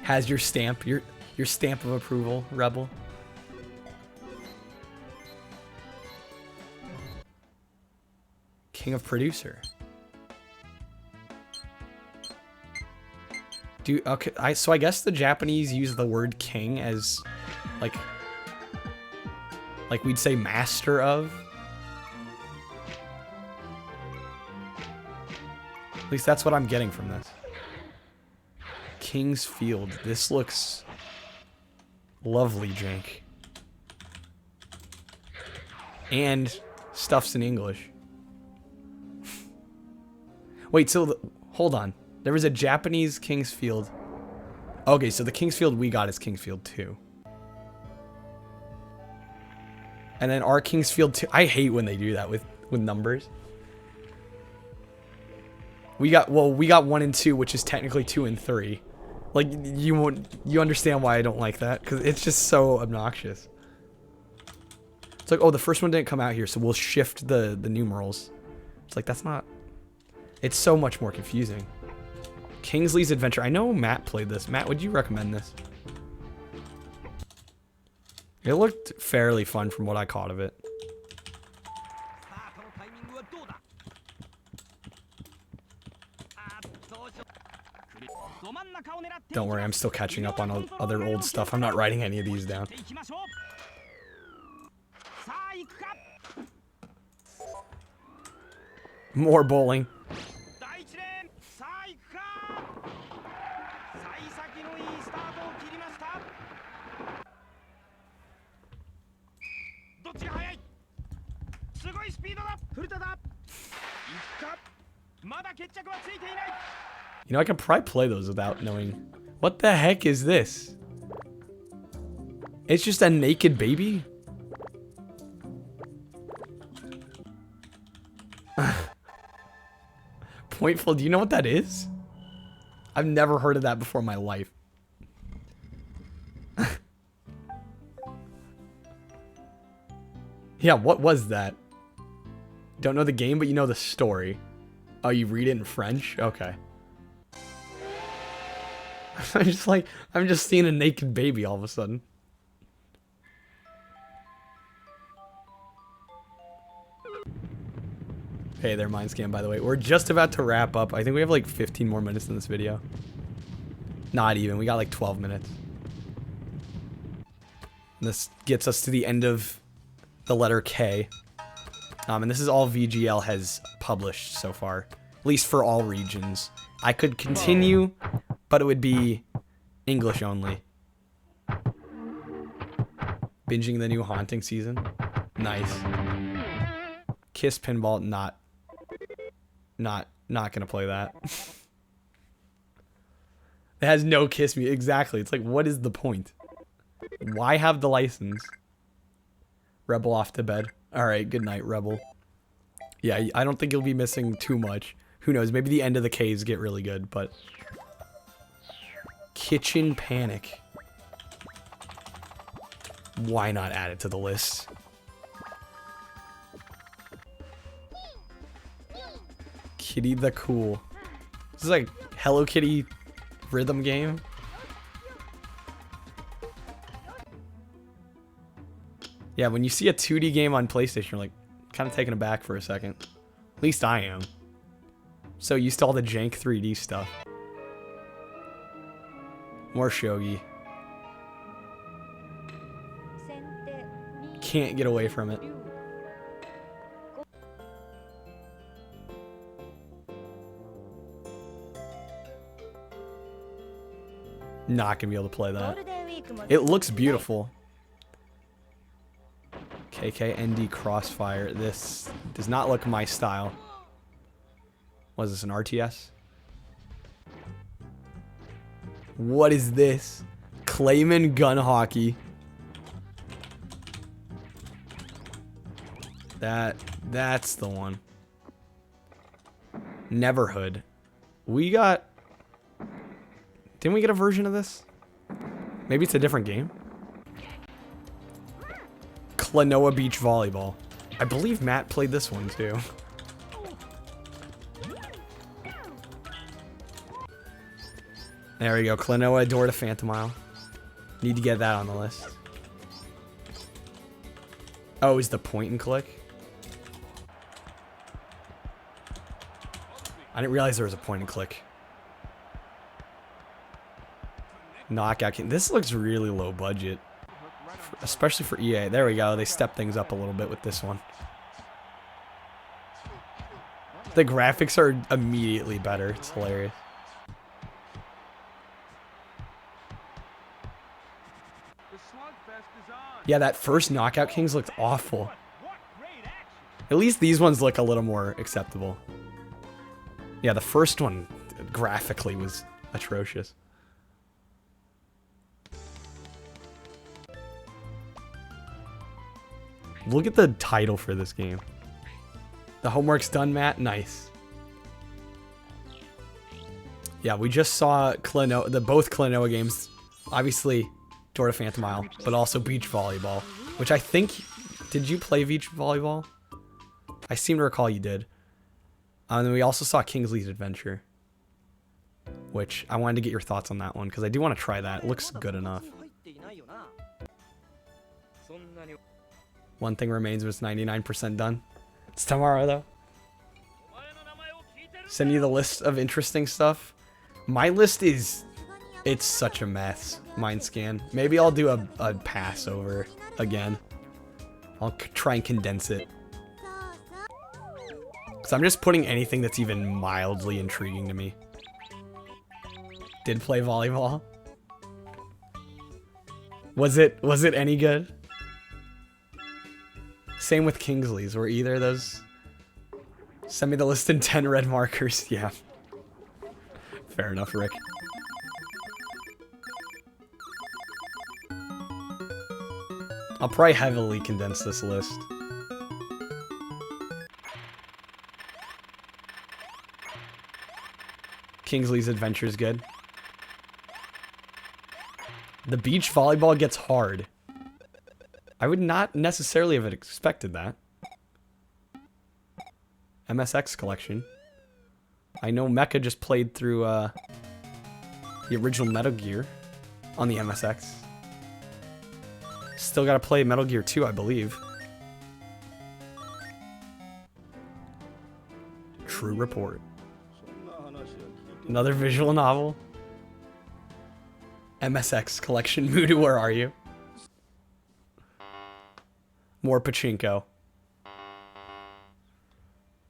Has your stamp, your stamp of approval, Rebel. King of Producer. Okay, so I guess the Japanese use the word king as like we'd say master of. At least that's what I'm getting from this. King's Field. This looks lovely, Jank. And stuff's in English. Wait, so hold on. There was a Japanese King's Field. Okay, so the King's Field we got is King's Field 2. And then our King's Field 2. I hate when they do that with numbers. We got 1 and 2, which is technically 2 and 3. Like, you understand why I don't like that, because it's just so obnoxious. It's like, oh, the first one didn't come out here, so we'll shift the numerals. It's like, that's not... It's so much more confusing. Kingsley's Adventure. I know Matt played this. Matt, would you recommend this? It looked fairly fun from what I caught of it. Don't worry, I'm still catching up on other old stuff. I'm not writing any of these down. More bowling. You know, I can probably play those without knowing. What the heck is this? It's just a naked baby? Pointful, do you know what that is? I've never heard of that before in my life. Yeah, what was that? Don't know the game, but you know the story. Oh, you read it in French? Okay. I'm just seeing a naked baby all of a sudden. Hey there, Mindscan, by the way. We're just about to wrap up. I think we have like 15 more minutes in this video. Not even. We got like 12 minutes. And this gets us to the end of the letter K. And this is all VGL has published so far. At least for all regions. I could continue, but it would be English only. Binging the new Haunting season. Nice. Kiss Pinball, not gonna play that. It has no Kiss me. Exactly. It's like, what is the point? Why have the license? Rebel off to bed. Alright, good night, Rebel. Yeah, I don't think you'll be missing too much. Who knows? Maybe the end of the Ks get really good, but... Kitchen Panic. Why not add it to the list? Kitty the Cool. This is like Hello Kitty rhythm game. Yeah, when you see a 2D game on PlayStation, you're like kind of taken aback for a second. At least I am. So used to all the jank 3D stuff. More shogi. Can't get away from it. Not gonna be able to play that. It looks beautiful. KKND Crossfire. This does not look my style. Was this an RTS? What is this? Clayman Gun Hockey. That's the one. Neverhood. We got... Didn't we get a version of this? Maybe it's a different game. Klonoa Beach Volleyball. I believe Matt played this one too. There we go. Klonoa Door to Phantomile. Need to get that on the list. Oh, is the point and click? I didn't realize there was a point and click. Knockout King. This looks really low budget. Especially for EA. There we go. They stepped things up a little bit with this one. The graphics are immediately better. It's hilarious. Yeah, that first Knockout Kings looked awful. At least these ones look a little more acceptable. Yeah, the first one graphically was atrocious. Look at the title for this game. The homework's done, Matt. Nice. Yeah, we just saw both Klonoa games. Obviously, Door to Phantomile, but also Beach Volleyball. Which I think... Did you play Beach Volleyball? I seem to recall you did. And then we also saw Kingsley's Adventure. Which, I wanted to get your thoughts on that one, because I do want to try that. It looks good enough. One thing remains was 99% done. It's tomorrow, though. Send you the list of interesting stuff. My list is... It's such a mess. Mindscan. Maybe I'll do a pass over again. I'll try and condense it. Because I'm just putting anything that's even mildly intriguing to me. Did play volleyball? Was it any good? Same with Kingsley's. Were either of those... Send me the list in 10 red markers. Yeah. Fair enough, Rick. I'll probably heavily condense this list. Kingsley's Adventure is good. The beach volleyball gets hard. I would not necessarily have expected that. MSX collection. I know Mecha just played through the original Metal Gear on the MSX. Still gotta play Metal Gear 2, I believe. True Report. Another visual novel. MSX Collection. Mudu, where are you? More pachinko.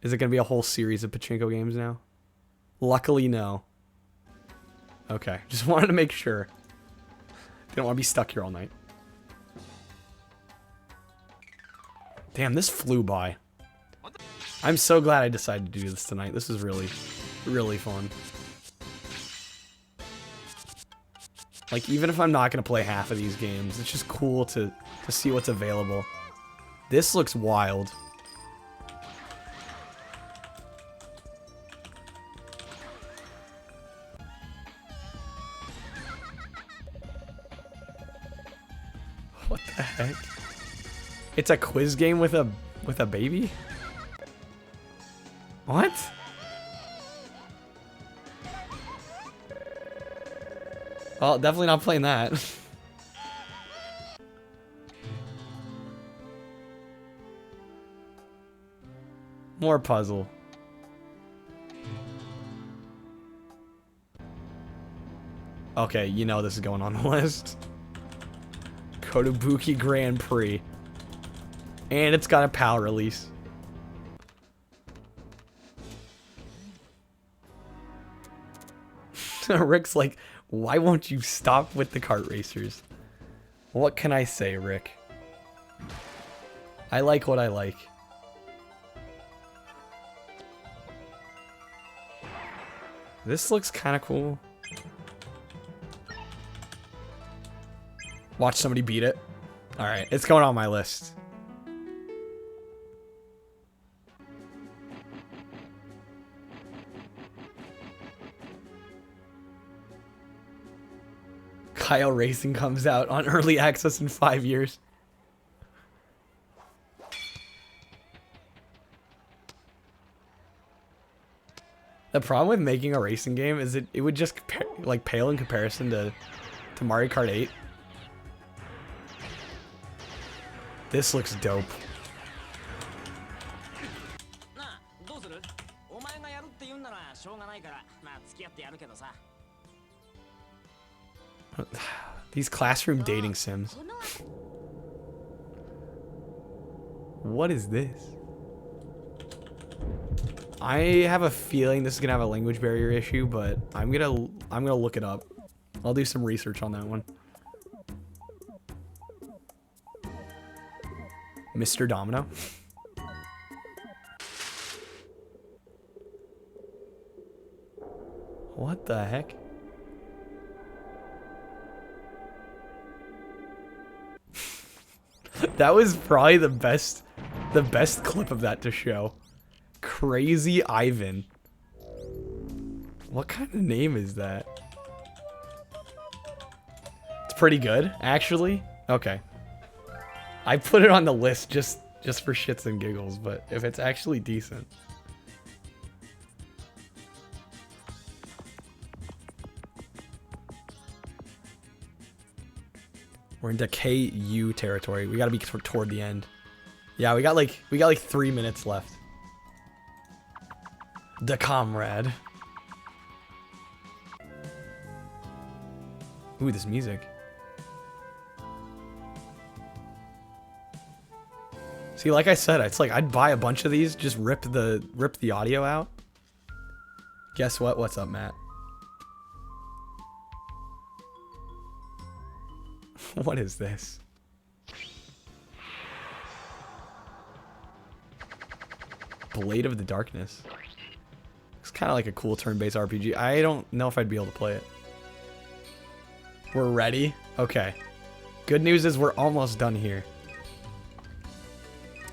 Is it going to be a whole series of pachinko games now? Luckily, no. Okay, just wanted to make sure. Didn't want to be stuck here all night. Damn, this flew by. I'm so glad I decided to do this tonight. This is really, really fun. Like, even if I'm not going to play half of these games, it's just cool to see what's available. This looks wild. What the heck? It's a quiz game with a baby? What? Well, definitely not playing that. More puzzle. Okay, you know this is going on the list. Kotobuki Grand Prix. And it's got a PAL release. Rick's like, why won't you stop with the kart racers? What can I say, Rick? I like what I like. This looks kind of cool. Watch somebody beat it. Alright, it's going on my list. Kyle Racing comes out on early access in 5 years. The problem with making a racing game is it would just like pale in comparison to Mario Kart 8. This looks dope. These classroom dating sims. What is this? I have a feeling this is gonna have a language barrier issue, but I'm gonna look it up. I'll do some research on that one. Mr. Domino. What the heck? That was probably the best clip of that to show. Crazy Ivan. What kind of name is that? It's pretty good, actually. Okay. I put it on the list just for shits and giggles, but if it's actually decent. We're into KU territory. We gotta be toward the end. Yeah, we got like 3 minutes left. The comrade. Ooh, this music. See, like I said, it's like I'd buy a bunch of these, just rip the audio out. Guess what? What's up, Matt? What is this? Blade of the Darkness. It's kind of like a cool turn-based RPG. I don't know if I'd be able to play it. We're ready? Okay. Good news is we're almost done here.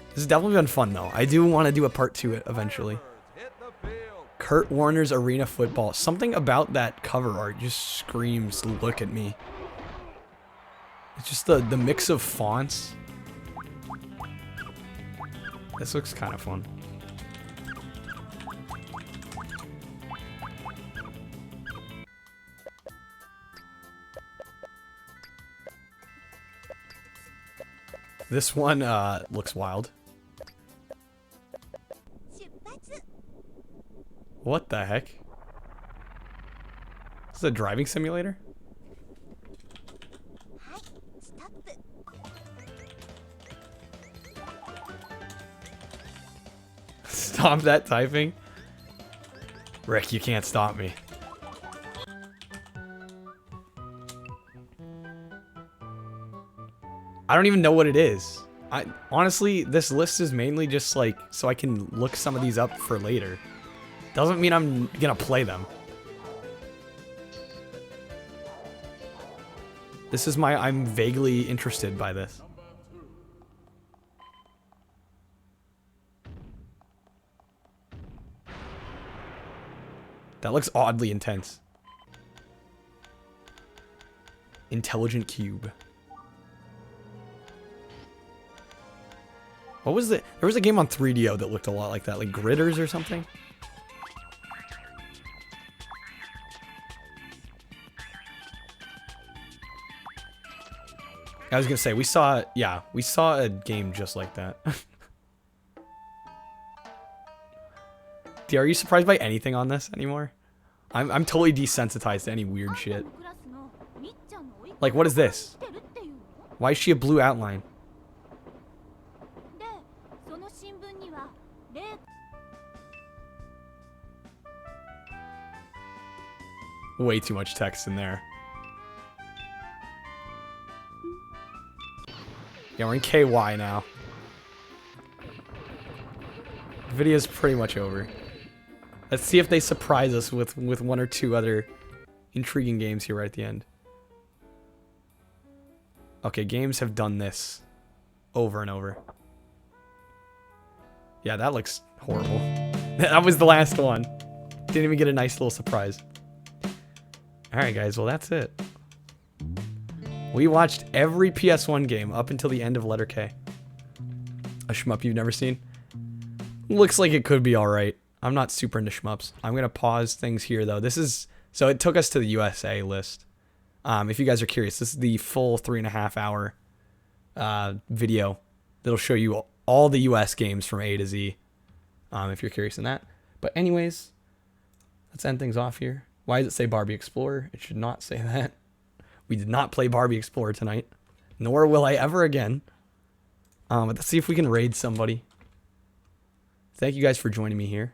This has definitely been fun, though. I do want to do a part 2 eventually. Kurt Warner's Arena Football. Something about that cover art just screams, look at me. It's just the mix of fonts. This looks kind of fun. This one looks wild. What the heck? This is a driving simulator? Stop that typing. Rick, you can't stop me. I don't even know what it is. Honestly, this list is mainly just like so I can look some of these up for later. Doesn't mean I'm gonna play them. This is I'm vaguely interested by this. That looks oddly intense. Intelligent cube. What was it? There was a game on 3DO that looked a lot like that, like Gritters or something. I was gonna say, we saw a game just like that. Are you surprised by anything on this anymore? I'm totally desensitized to any weird shit. Like, what is this? Why is she a blue outline? Way too much text in there. Yeah, we're in KY now. The video's pretty much over. Let's see if they surprise us with one or two other intriguing games here right at the end. Okay, games have done this over and over. Yeah, that looks horrible. That was the last one. Didn't even get a nice little surprise. Alright guys, well that's it. We watched every PS1 game up until the end of letter K. A shmup you've never seen? Looks like it could be alright. I'm not super into shmups. I'm going to pause things here though. So it took us to the USA list. If you guys are curious, this is the full 3.5 hour video that'll show you all the US games from A to Z. If you're curious in that. But anyways, let's end things off here. Why does it say Barbie Explorer? It should not say that. We did not play Barbie Explorer tonight. Nor will I ever again. But let's see if we can raid somebody. Thank you guys for joining me here.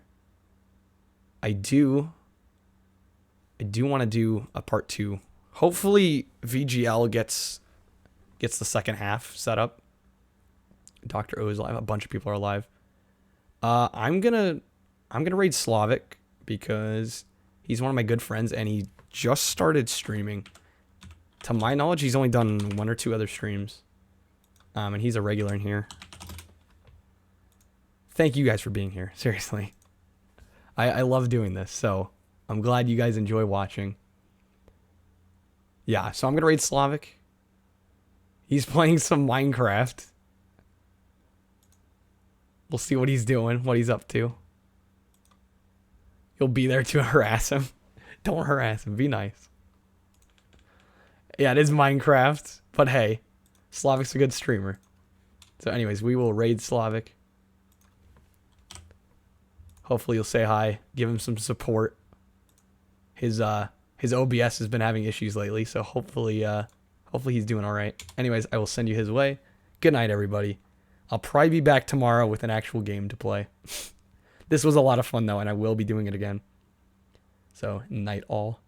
I do want to do a part 2. Hopefully VGL gets the second half set up. Dr. O is live. A bunch of people are live. I'm gonna raid Slavic because he's one of my good friends and he just started streaming. To my knowledge, he's only done 1 or 2 other streams. And he's a regular in here. Thank you guys for being here. Seriously. I love doing this, so I'm glad you guys enjoy watching. Yeah, so I'm going to raid Slavic. He's playing some Minecraft. We'll see what he's doing, what he's up to. You'll be there to harass him. Don't harass him. Be nice. Yeah, it is Minecraft, but hey, Slavic's a good streamer. So anyways, we will raid Slavic. Hopefully you'll say hi, give him some support. His OBS has been having issues lately, so hopefully he's doing all right. Anyways, I will send you his way. Good night, everybody. I'll probably be back tomorrow with an actual game to play. This was a lot of fun though, and I will be doing it again. So, night all.